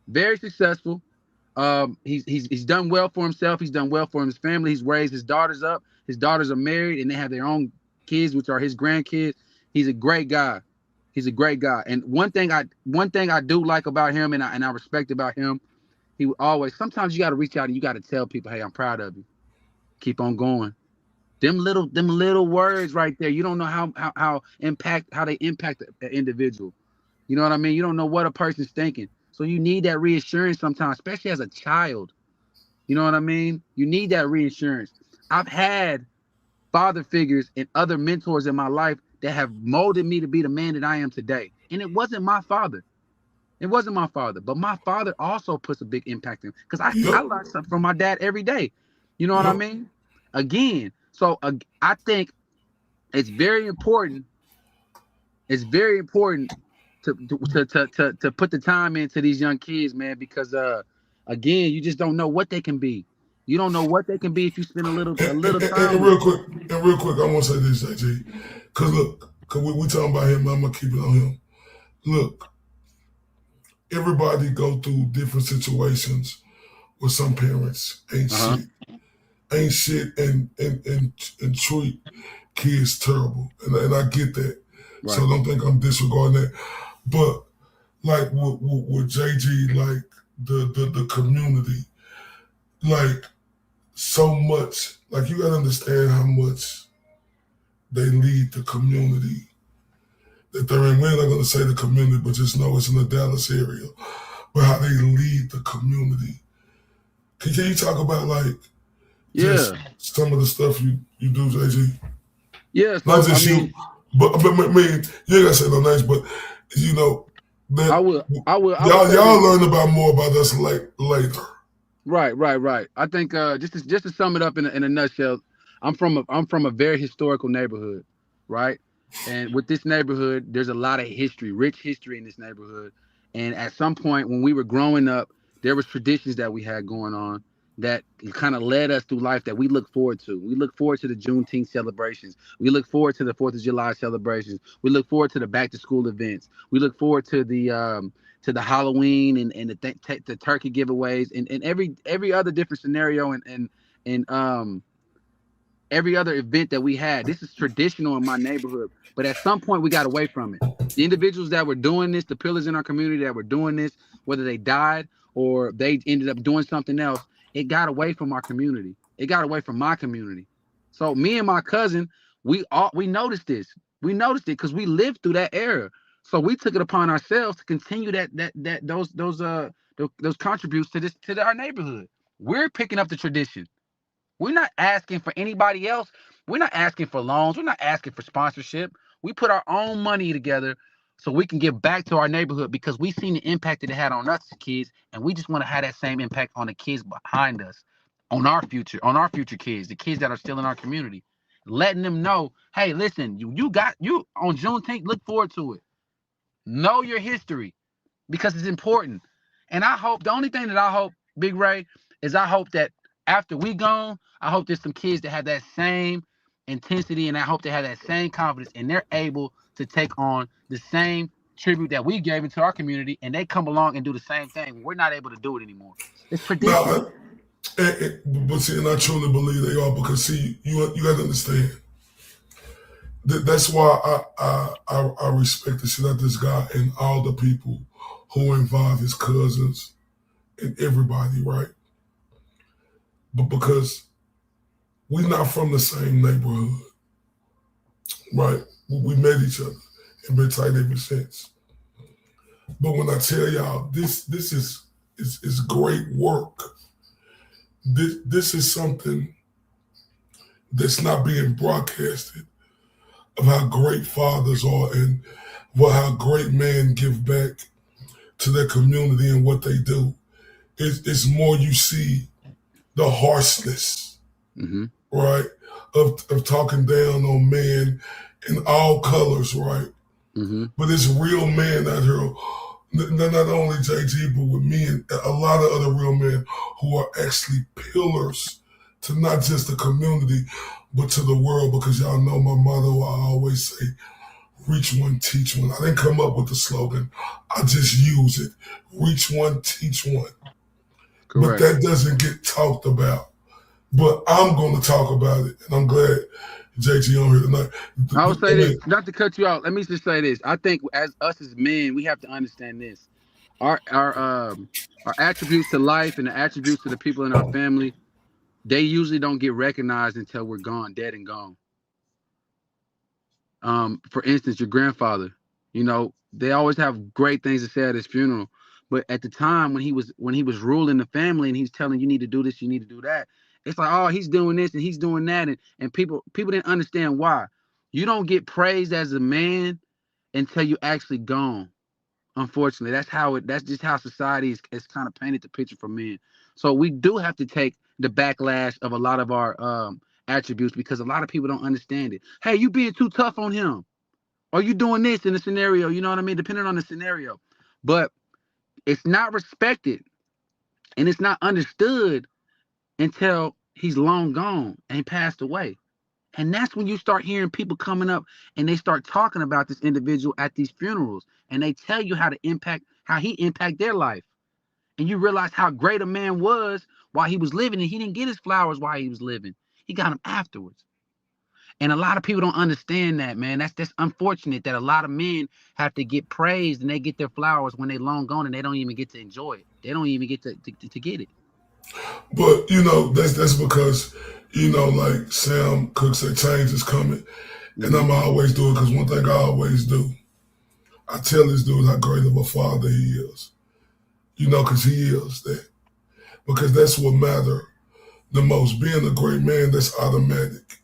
T: Very successful. He's done well for himself. He's done well for his family. He's raised his daughters up. His daughters are married, and they have their own kids, which are his grandkids. He's a great guy. He's a great guy. And one thing I do like about him, and I respect about him, he would always, sometimes you got to reach out and you got to tell people, hey, I'm proud of you. Keep on going. Them little words right there, you don't know how they impact an individual. You know what I mean? You don't know what a person's thinking. So you need that reassurance sometimes, especially as a child. You know what I mean? You need that reassurance. I've had father figures and other mentors in my life that have molded me to be the man that I am today. And it wasn't my father. It wasn't my father. But my father also puts a big impact in, because I learned something from my dad every day. You know what I mean? Again, so I think it's very important. It's very important to put the time into these young kids, man, because again, you just don't know what they can be. You don't know what they can be if you spend a little time.
C: And real quick, I want to say this, JG, because look, we talking about him. I'm gonna keep it on him. Look, everybody go through different situations with some parents ain't shit, and treat kids terrible, and I get that. Right. So don't think I'm disregarding that. But like with JG, like the community, like so much, like you gotta understand how much they lead the community that they're in. We're not gonna say the community, but just know it's in the Dallas area. But how they lead the community. Can you talk about like just some of the stuff you do, JG?
T: Yeah, so,
C: not just you, but I mean, you ain't gotta say no names, but you know, that
T: I will.
C: Y'all learn about more about us later.
T: Right. I think just to sum it up in a nutshell, I'm from a very historical neighborhood, right? And with this neighborhood, there's a lot of history, rich history in this neighborhood. And at some point when we were growing up, there was traditions that we had going on that kind of led us through life that we look forward to. We look forward to the Juneteenth celebrations. We look forward to the 4th of July celebrations. We look forward to the back to school events. We look forward to the Halloween and the turkey giveaways and every other different scenario and every other event that we had. This is traditional in my neighborhood, but at some point we got away from it. The individuals that were doing this, the pillars in our community that were doing this, whether they died or they ended up doing something else, it got away from our community. It got away from my community. So me and my cousin, we noticed this. We noticed it because we lived through that era. So we took it upon ourselves to continue those contributes to our neighborhood. We're picking up the tradition. We're not asking for anybody else. We're not asking for loans. We're not asking for sponsorship. We put our own money together so we can give back to our neighborhood because we've seen the impact that it had on us as kids, and we just want to have that same impact on the kids behind us, on our future kids, the kids that are still in our community. letting them know, hey, listen, you on Juneteenth, look forward to it. Know your history because it's important. And I hope, the only thing that I hope, Big Ray, is I hope that after we gone, I hope there's some kids that have that same intensity, and I hope they have that same confidence, and they're able to take on the same tribute that we gave into our community, and they come along and do the same thing. We're not able to do it anymore. It's predictable.
C: But see, and I truly believe they are, because see, you got to understand. That's why I respect the shit out of this guy and all the people who involve his cousins and everybody, right? But because we're not from the same neighborhood, right? We met each other and been tight ever since. But when I tell y'all, this is great work. This is something that's not being broadcasted, of how great fathers are and how great men give back to their community and what they do. It's more you see the harshness, right, of talking down on men in all colors, right? But it's real men out here, not only JG, but with me and a lot of other real men who are actually pillars to not just the community, but to the world, because y'all know my motto, I always say, reach one, teach one. I didn't come up with the slogan. I just use it. Reach one, teach one. Correct. But that doesn't get talked about. But I'm going to talk about it, and I'm glad JT on here tonight.
T: I would say this, not to cut you out. Let me just say this. I think as men, we have to understand this. Our attributes to life and the attributes to the people in our family, they usually don't get recognized until we're gone, dead and gone. For instance, your grandfather, they always have great things to say at his funeral. But at the time when he was ruling the family and he's telling you need to do this, you need to do that, it's like, oh, he's doing this and he's doing that. And people didn't understand why. You don't get praised as a man until you actually gone. Unfortunately, that's just how society is kind of painted the picture for men. So we do have to take the backlash of a lot of our attributes, because a lot of people don't understand it. Hey, you being too tough on him, or you doing this in the scenario, you know what I mean? Depending on the scenario. But it's not respected and it's not understood until he's long gone and passed away. And that's when you start hearing people coming up and they start talking about this individual at these funerals, and they tell you how he impacted their life. And you realize how great a man was while he was living, and he didn't get his flowers while he was living. He got them afterwards. And a lot of people don't understand that, man. That's unfortunate that a lot of men have to get praised and they get their flowers when they long gone, and they don't even get to enjoy it. They don't even get to get it.
C: But that's because like Sam Cooke said, change is coming, and I'm always do it, because one thing I always do, I tell this dude how great of a father he is, because he is that, because that's what matters the most. Being a great man, that's automatic,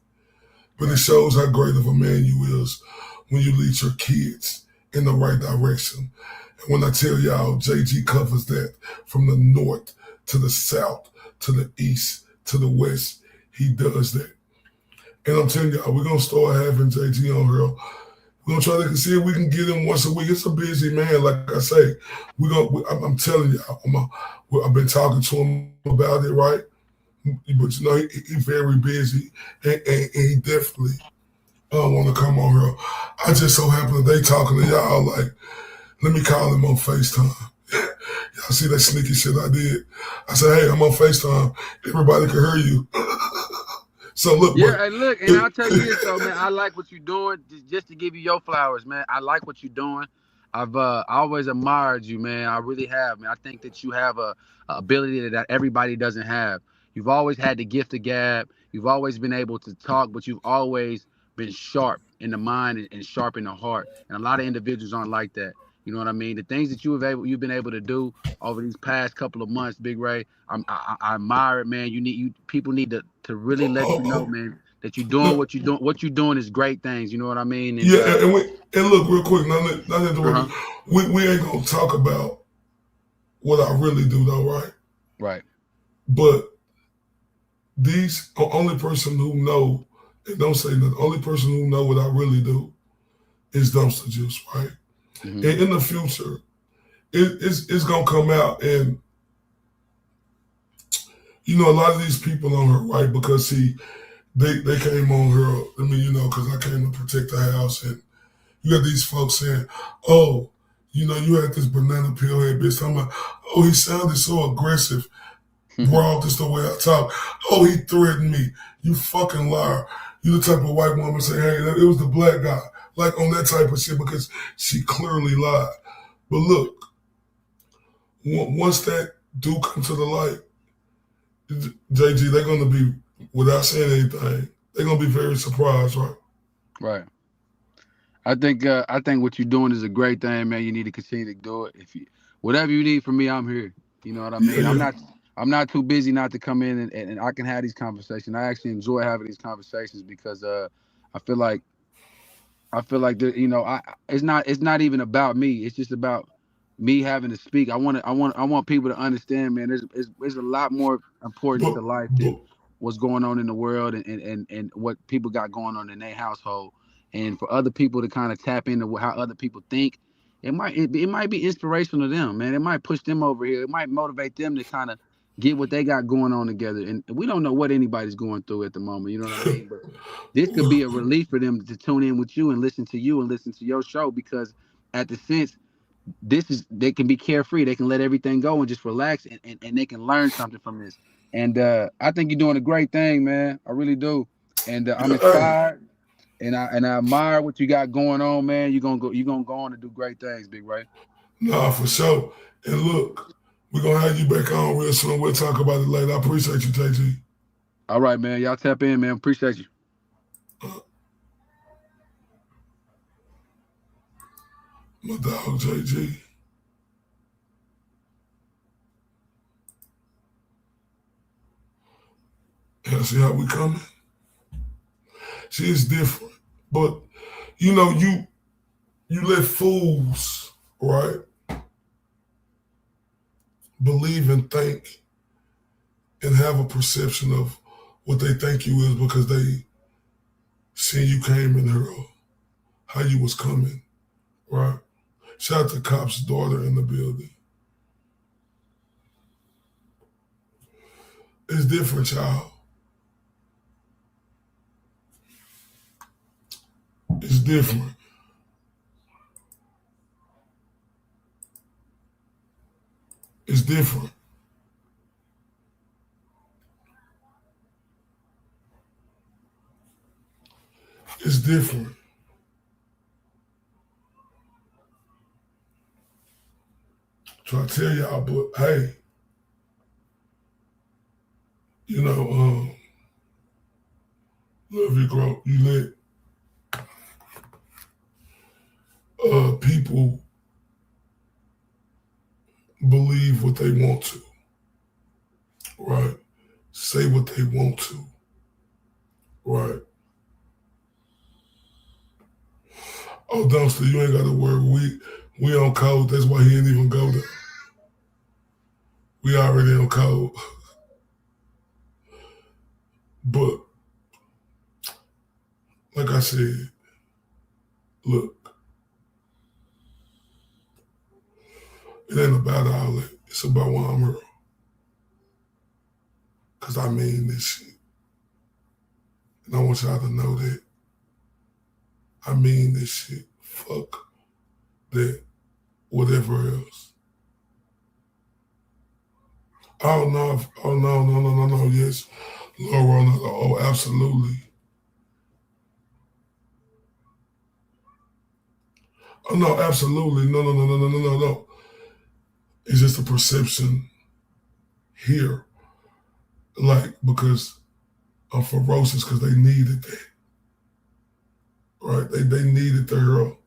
C: but it shows how great of a man you is when you lead your kids in the right direction. And when I tell y'all, JG covers that from the north to the south, to the east, to the west. He does that. And I'm telling y'all, we're going to start having JG on here. We're going to try to see if we can get him once a week. It's a busy man, like I say. I'm telling y'all, I've been talking to him about it, right? But he's very busy, and he definitely want to come on here. I just so happen that they talking to y'all, like, let me call him on FaceTime. Y'all see that sneaky shit I did? I said, hey, I'm on FaceTime. Everybody can hear you. So look.
T: Yeah, and I'll tell you this though, man. I like what you're doing. Just to give you your flowers, man. I like what you're doing. I've always admired you, man. I really have, man. I think that you have a ability that everybody doesn't have. You've always had the gift of gab. You've always been able to talk, but you've always been sharp in the mind and sharp in the heart. And a lot of individuals aren't like that. You know what I mean? The things that you've been able to do over these past couple of months, Big Ray, I admire it, man. People need to really let you know, man, that you're doing what you're doing. What you're doing is great things. You know what I mean? And,
C: and look, real quick, we ain't gonna talk about what I really do, though, right?
T: Right.
C: But these only person who know and don't say nothing. The only person who know what I really do is Dumpster Juice, right?
T: Mm-hmm.
C: And in the future, it's gonna come out, and you know, a lot of these people on her, right? Because see, they came on her. I mean, you know, because I came to protect the house, and you got these folks saying, "Oh, you know, you had this banana peel head bitch." I'm like, "Oh, he sounded so aggressive. Raw, just the way I talk. Oh, he threatened me. You fucking liar. You the type of white woman say, hey, it was the black guy." Like on that type of shit because she clearly lied. But look, once that do come to the light, JG, they're going to be, without saying anything, they're going to be very surprised, right?
T: Right. I think what you're doing is a great thing, man. You need to continue to do it. Whatever you need from me, I'm here. You know what I mean?
C: Yeah.
T: I'm not too busy not to come in and I can have these conversations. I actually enjoy having these conversations because I feel like you know, it's not even about me. It's just about me having to speak. I want people to understand, man. There's a lot more importance to life than what's going on in the world and what people got going on in their household. And for other people to kind of tap into how other people think, it might be inspirational to them, man. It might push them over here. It might motivate them to kind of get what they got going on together. And we don't know what anybody's going through at the moment. You know what I mean? But this could be a relief for them to tune in with you and listen to your show, because at the sense, they can be carefree. They can let everything go and just relax and they can learn something from this. And I think you're doing a great thing, man. I really do. And I'm inspired. And I admire what you got going on, man. You're gonna go on to do great things, Big Ray.
C: Nah, for sure. And look, we're gonna have you back on real soon. We'll talk about it later. I appreciate you, JG.
T: All right, man. Y'all tap in, man. Appreciate you.
C: My dog, JG. Yeah, see how we coming? See, it's different. But, you know, you let fools, right, believe and think and have a perception of what they think you is because they seen you came in here, how you was coming, right? Shout out to Cop's daughter in the building. It's different, y'all. It's different. It's different. It's different. Try to tell y'all, but hey, you know, love you, grow. You let people believe what they want to, right? Say what they want to, right? Oh, Dumpster, you ain't got to worry. We on code. That's why he ain't even go there. We already on code. But, like I said, look, it ain't about all that. It's about why I'm here. Because I mean this shit. And I want y'all to know that I mean this shit. Fuck that. Whatever else. Oh, no. Oh, no. Yes. Laura, oh, absolutely. Oh, no, absolutely. No. It's just a perception here. Like, because I'm ferocious, because they needed that. Right? They needed the hero.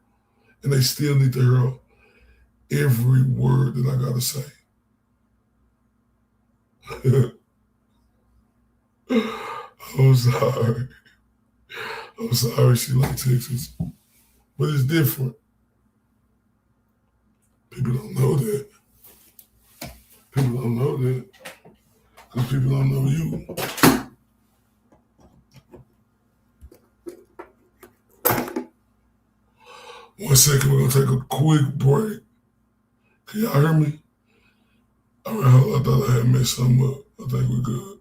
C: And they still need the hero. Every word that I gotta say. I'm sorry. I'm sorry she like Texas. But it's different. People don't know that. People don't know that. Because people don't know you. 1 second, we're gonna take a quick break. Can y'all hear me? All right, hold on, I thought I had messed something up. I think we're good.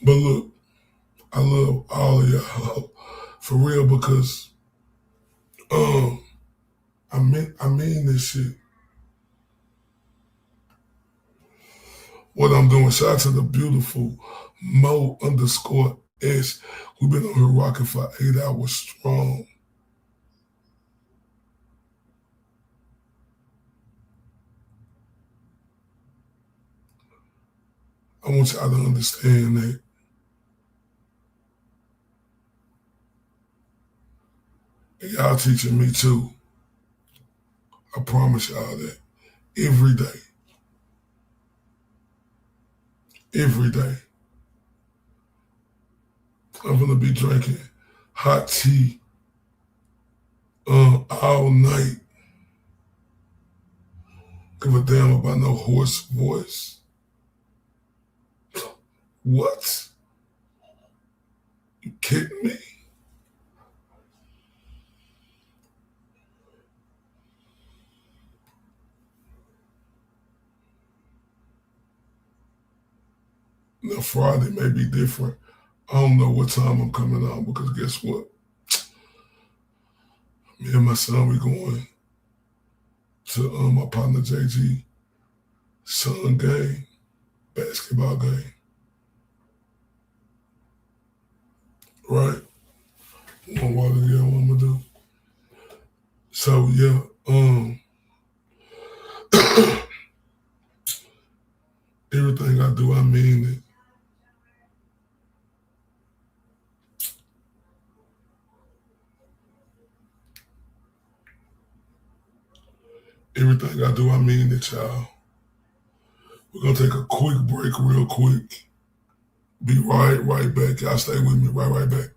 C: But look, I love all of y'all for real because I mean this shit. What I'm doing, shout out to the beautiful Mo_S. We've been on here rocking for 8 hours strong. I want y'all to understand that y'all teaching me too. I promise y'all that. Every day. Every day. I'm gonna be drinking hot tea all night. Give a damn about no hoarse voice. What? You kidding me? Now Friday may be different. I don't know what time I'm coming out because guess what? Me and my son, we going to my partner JG son game, basketball game. Right? One while together, what I'm gonna do. So yeah, everything I do, I mean it. Everything I do, I mean it, y'all. We're gonna take a quick break real quick. Be right back. Y'all stay with me, right back.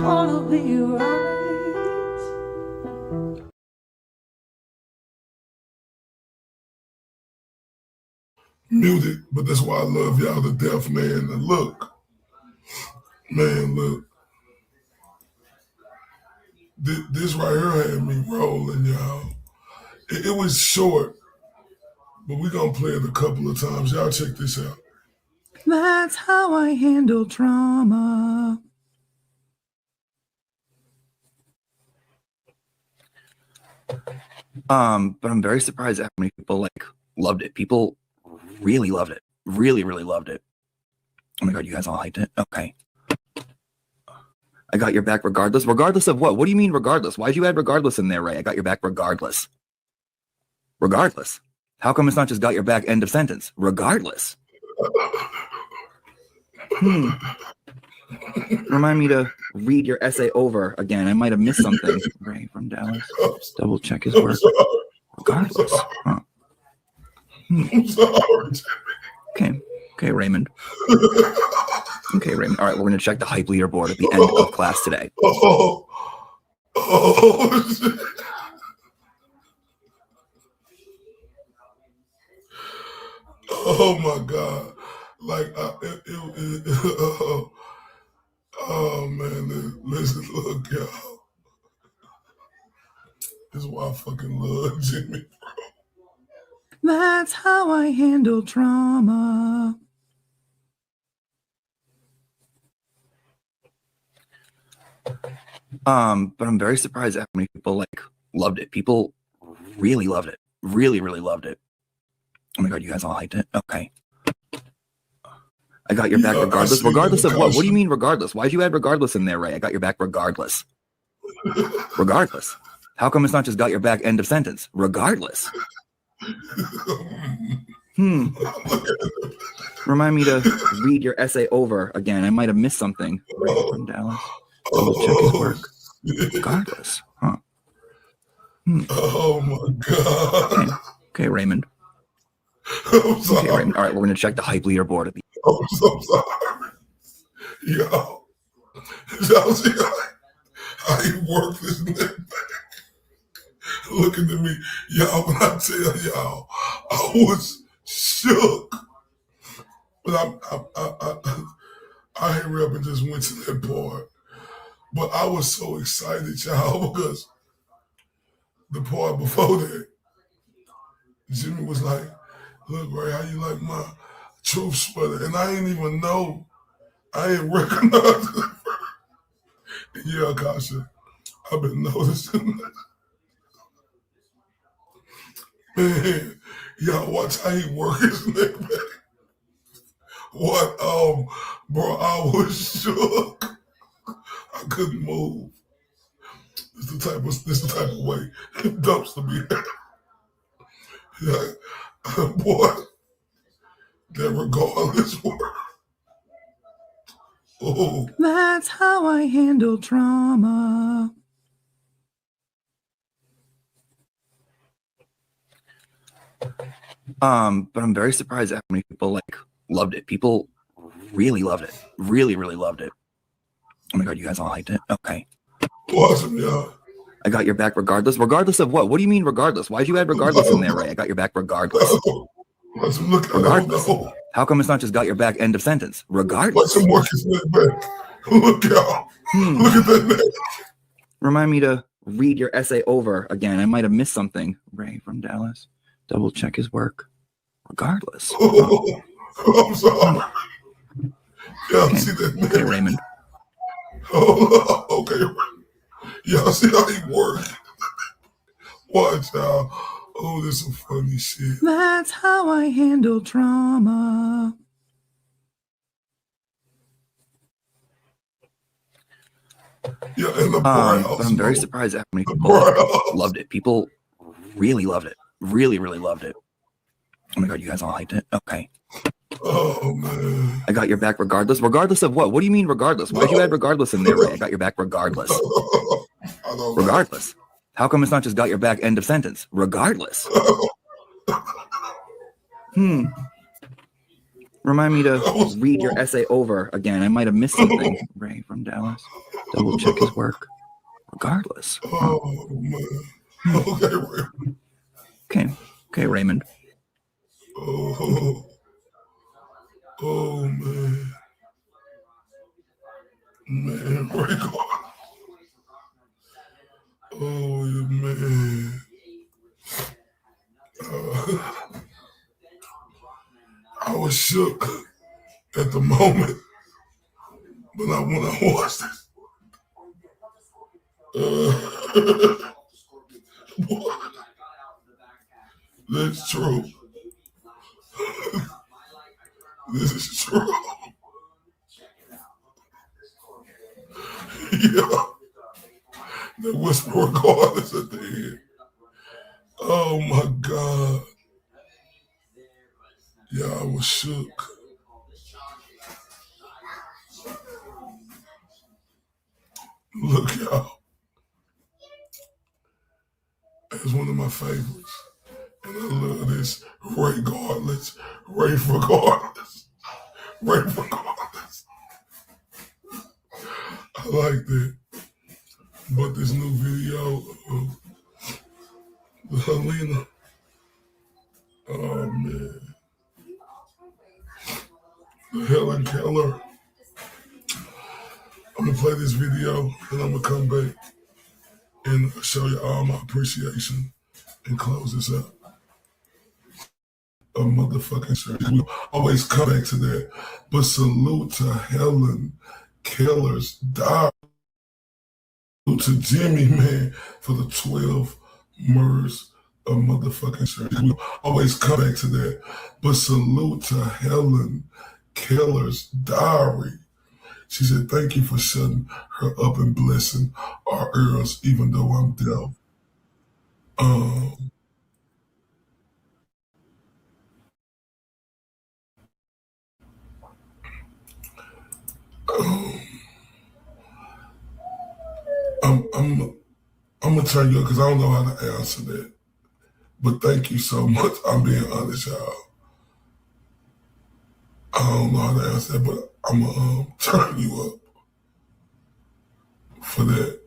Q: gonna be right.
C: Muted, but that's why I love y'all to death, man. And look, man, look. This right here had me rolling, y'all. It was short, but we're going to play it a couple of times. Y'all check this out.
Q: That's how I handle trauma. But I'm very surprised at how many people like loved it. People really loved it. Really, really loved it. Oh my God, you guys all liked it? Okay. I got your back regardless. Regardless of what? What do you mean regardless? Why'd you add regardless in there, Ray? I got your back regardless. Regardless. How come it's not just got your back end of sentence? Regardless. Remind me to read your essay over again. I might have missed something. Ray from Dallas. Double check his work. Regardless. Huh.
C: I'm sorry.
Q: Okay, Raymond. Okay, Raymond. All right, we're going to check the hype leaderboard at the end of class today.
C: Oh, shit. Oh my God. Like, oh man, listen, look, y'all. This is why I fucking love Jimmy.
Q: That's how I handle trauma. But I'm very surprised at how many people like loved it. People really loved it. Really, really loved it. Oh my God, you guys all liked it? Okay. I got your back regardless. Regardless of what? What do you mean regardless? Why'd you add regardless in there, Ray? I got your back regardless. Regardless. How come it's not just got your back end of sentence? Regardless. Remind me to read your essay over again. I might have missed something. Ray from Dallas. Double check his work. Regardless. Huh.
C: Oh my God.
Q: Okay, Raymond.
C: I'm sorry.
Q: Okay, Raymond. All right, we're going to check the hype leaderboard at the
C: I'm so sorry. Y'all see how he worked this nigga looking at me. Y'all, when I tell y'all, I was shook. But I hurry up and just went to that part. But I was so excited, y'all, because the part before that, Jimmy was like, look, Ray, how you like my truth sweater? And I ain't even know. I ain't recognize it. Yeah, Kasha, I've been noticing that. Man, y'all watch how he work his neck back. What? Bro, I was shook. I couldn't move. This the type of way dumpster be. Yeah, boy, that regardless work. Oh.
Q: That's how I handle trauma. But I'm very surprised at how many people like loved it. People really loved it. Really, really loved it. Oh my God, you guys all liked it? Okay.
C: Awesome, y'all.
Q: I got your back regardless. Regardless of what? What do you mean regardless? Why'd you add regardless in there, Ray? I got your back regardless. Regardless. How come it's not just got your back end of sentence? Regardless.
C: Watch him work his neck back. Look, y'all. Look at that neck.
Q: Remind me to read your essay over again. I might have missed something. Ray from Dallas. Double check his work. Regardless.
C: Oh, I'm sorry. Y'all see that neck?
Q: Okay, Raymond.
C: Oh, okay. Y'all see how he works? Watch y'all. Oh, this is some funny shit.
Q: That's how I handle trauma.
C: Yeah, and the
Q: but I'm very surprised at how many people loved it. People really loved it. Really, really loved it. Oh my God, you guys all liked it? Okay.
C: Oh, man.
Q: I got your back regardless. Regardless of what? What do you mean regardless? Why'd you add regardless in there, Ray? I got your back regardless. Regardless. How come it's not just got your back end of sentence? Regardless. Remind me to read your essay over again. I might have missed something. Ray from Dallas. double check his work. Regardless.
C: Oh man. Okay, Raymond.
Q: Okay, Raymond.
C: Oh man. Man, break off. Oh man. I was shook at the moment, but when I watched it, that's true. This is true. Yeah. The whisper regardless at the end. Oh my God. Yeah, I was shook. Look, y'all. It's one of my favorites. And I love this. Regardless. Rafe regardless. Rafe regardless. I like that. But this new video of Helena. Oh man. Helen Keller. I'm gonna play this video and I'm gonna come back and show you all my appreciation and close this up. A motherfucking shirt. We always come back to that. But salute to Helen Keller's diary. Salute to Jimmy, man, for the 12 murders of motherfucking shirt. We always come back to that. But salute to Helen Keller's diary. She said, thank you for shutting her up and blessing our ears, even though I'm deaf. I'm gonna turn you up because I don't know how to answer that. But thank you so much. I'm being honest, y'all. I don't know how to answer that, but I'm gonna turn you up for that.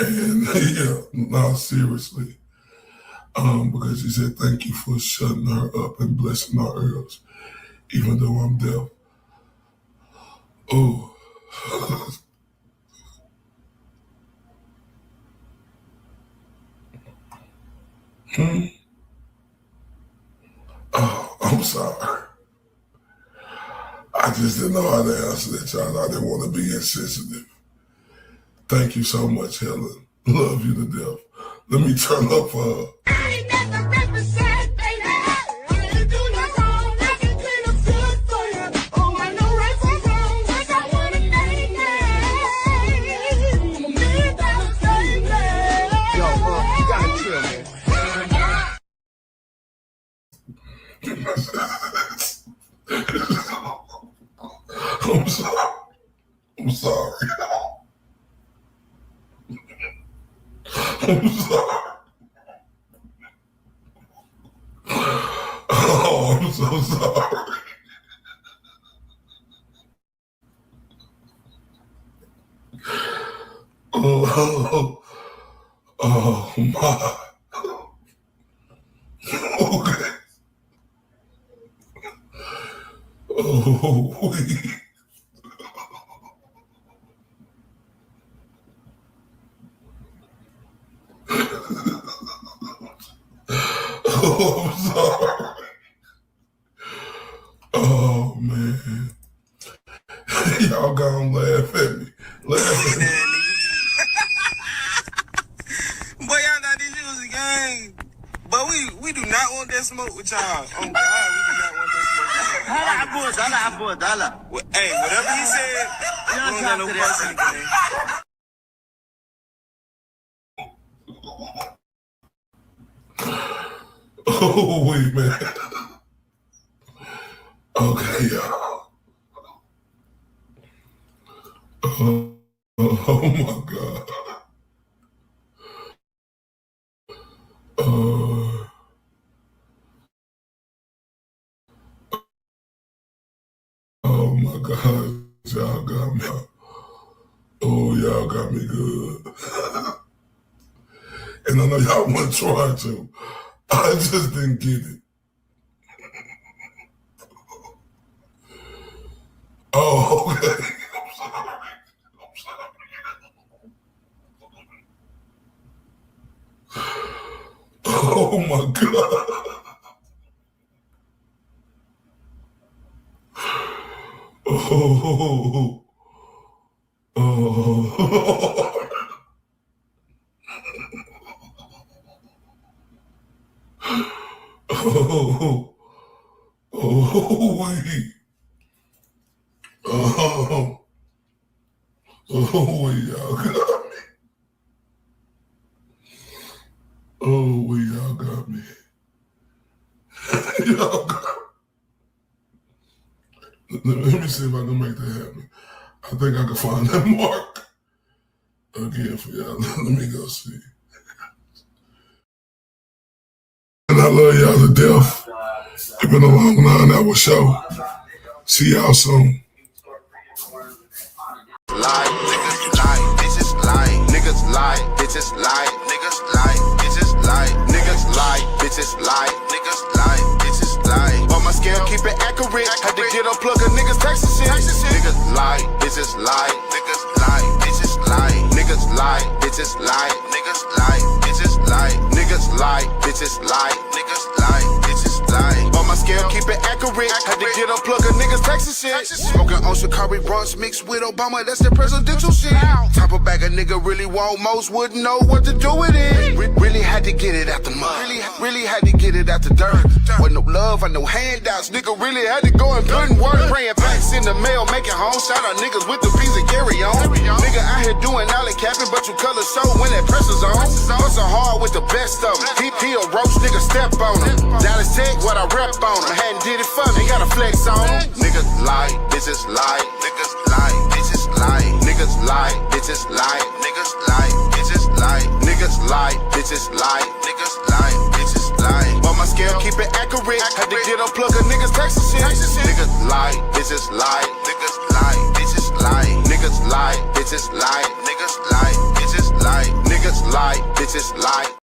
C: And yeah, no, seriously. Because she said, thank you for shutting her up and blessing our ears, even though I'm deaf. Oh. Oh, I'm sorry. I just didn't know how to answer that, y'all. I didn't want to be insensitive. Thank you so much, Helen. Love you to death. Let me turn up for her. I'm sorry. I'm sorry. I'm sorry. Oh, I'm so sorry. Oh my. Okay. Oh, wait. Oh, I'm sorry. Oh, man. Y'all gonna laugh at me. Laugh at me.
O: Boy, y'all got these shoes again. But we do not want that smoke with y'all. Oh, God, we do not want that smoke with y'all. Hey, whatever he said, we don't got no fucking thing.
C: Oh, wait, man. Okay, y'all. Oh my God. Oh my God. Y'all got me. Oh, y'all got me good. And I know y'all want to try to. I just didn't get it. Oh, okay. I'm sorry. Oh my God. Oh. Oh. Oh. Oh, wait. Oh. Oh, wait, y'all got me. Oh, wait, y'all got me. Y'all got me. Let me see if I can make that happen. I think I can find that mark again for y'all. Let me go see. And I love y'all to death. It's been a long 9-hour show. See y'all soon.
A: Lie, niggas lie, bitches lie, niggas lie, bitches lie, niggas lie, bitches lie, niggas lie, bitches lie, niggas lie, bitches lie. On my scale, keep it accurate. Had to get unplug a niggas texting shit. Niggas lie, bitches lie, niggas lie, bitches lie, niggas lie, bitches lie, niggas lie, bitches lie, niggas lie, bitches lie, niggas lie, bitches lie. On my scale, keep it accurate. Had to get unplug a niggas texting shit. Smoking on Shikari brunch mixed with Obama, that's the presidential shit. Top of bag a nigga really want, most wouldn't know what to do with it. Really had to get it out the mud. Really had to get it out the dirt. Wasn't no love or no handouts. Nigga really had to go and put in work. Praying packs in the mail, making home. Shout out niggas with the pizza carry on. Nigga out here doing alley capping, but you color show when that pressure's on. Hustle hard with the best of them. He a roach, nigga step on him. Dallas Tech, what I rep on him. Hadn't did it for me, gotta flex on him. Niggas lie, bitches lie, niggas lie, bitches lie, niggas lie, bitches lie, niggas lie, bitches lie, niggas lie, bitches lie, niggas lie, bitches lie. On my scale, keep it accurate. Had to get unplug a niggas texting shit. Niggas lie, bitches lie, niggas lie, bitches lie, niggas lie, bitches lie, niggas lie, bitches lie, niggas lie, bitches lie.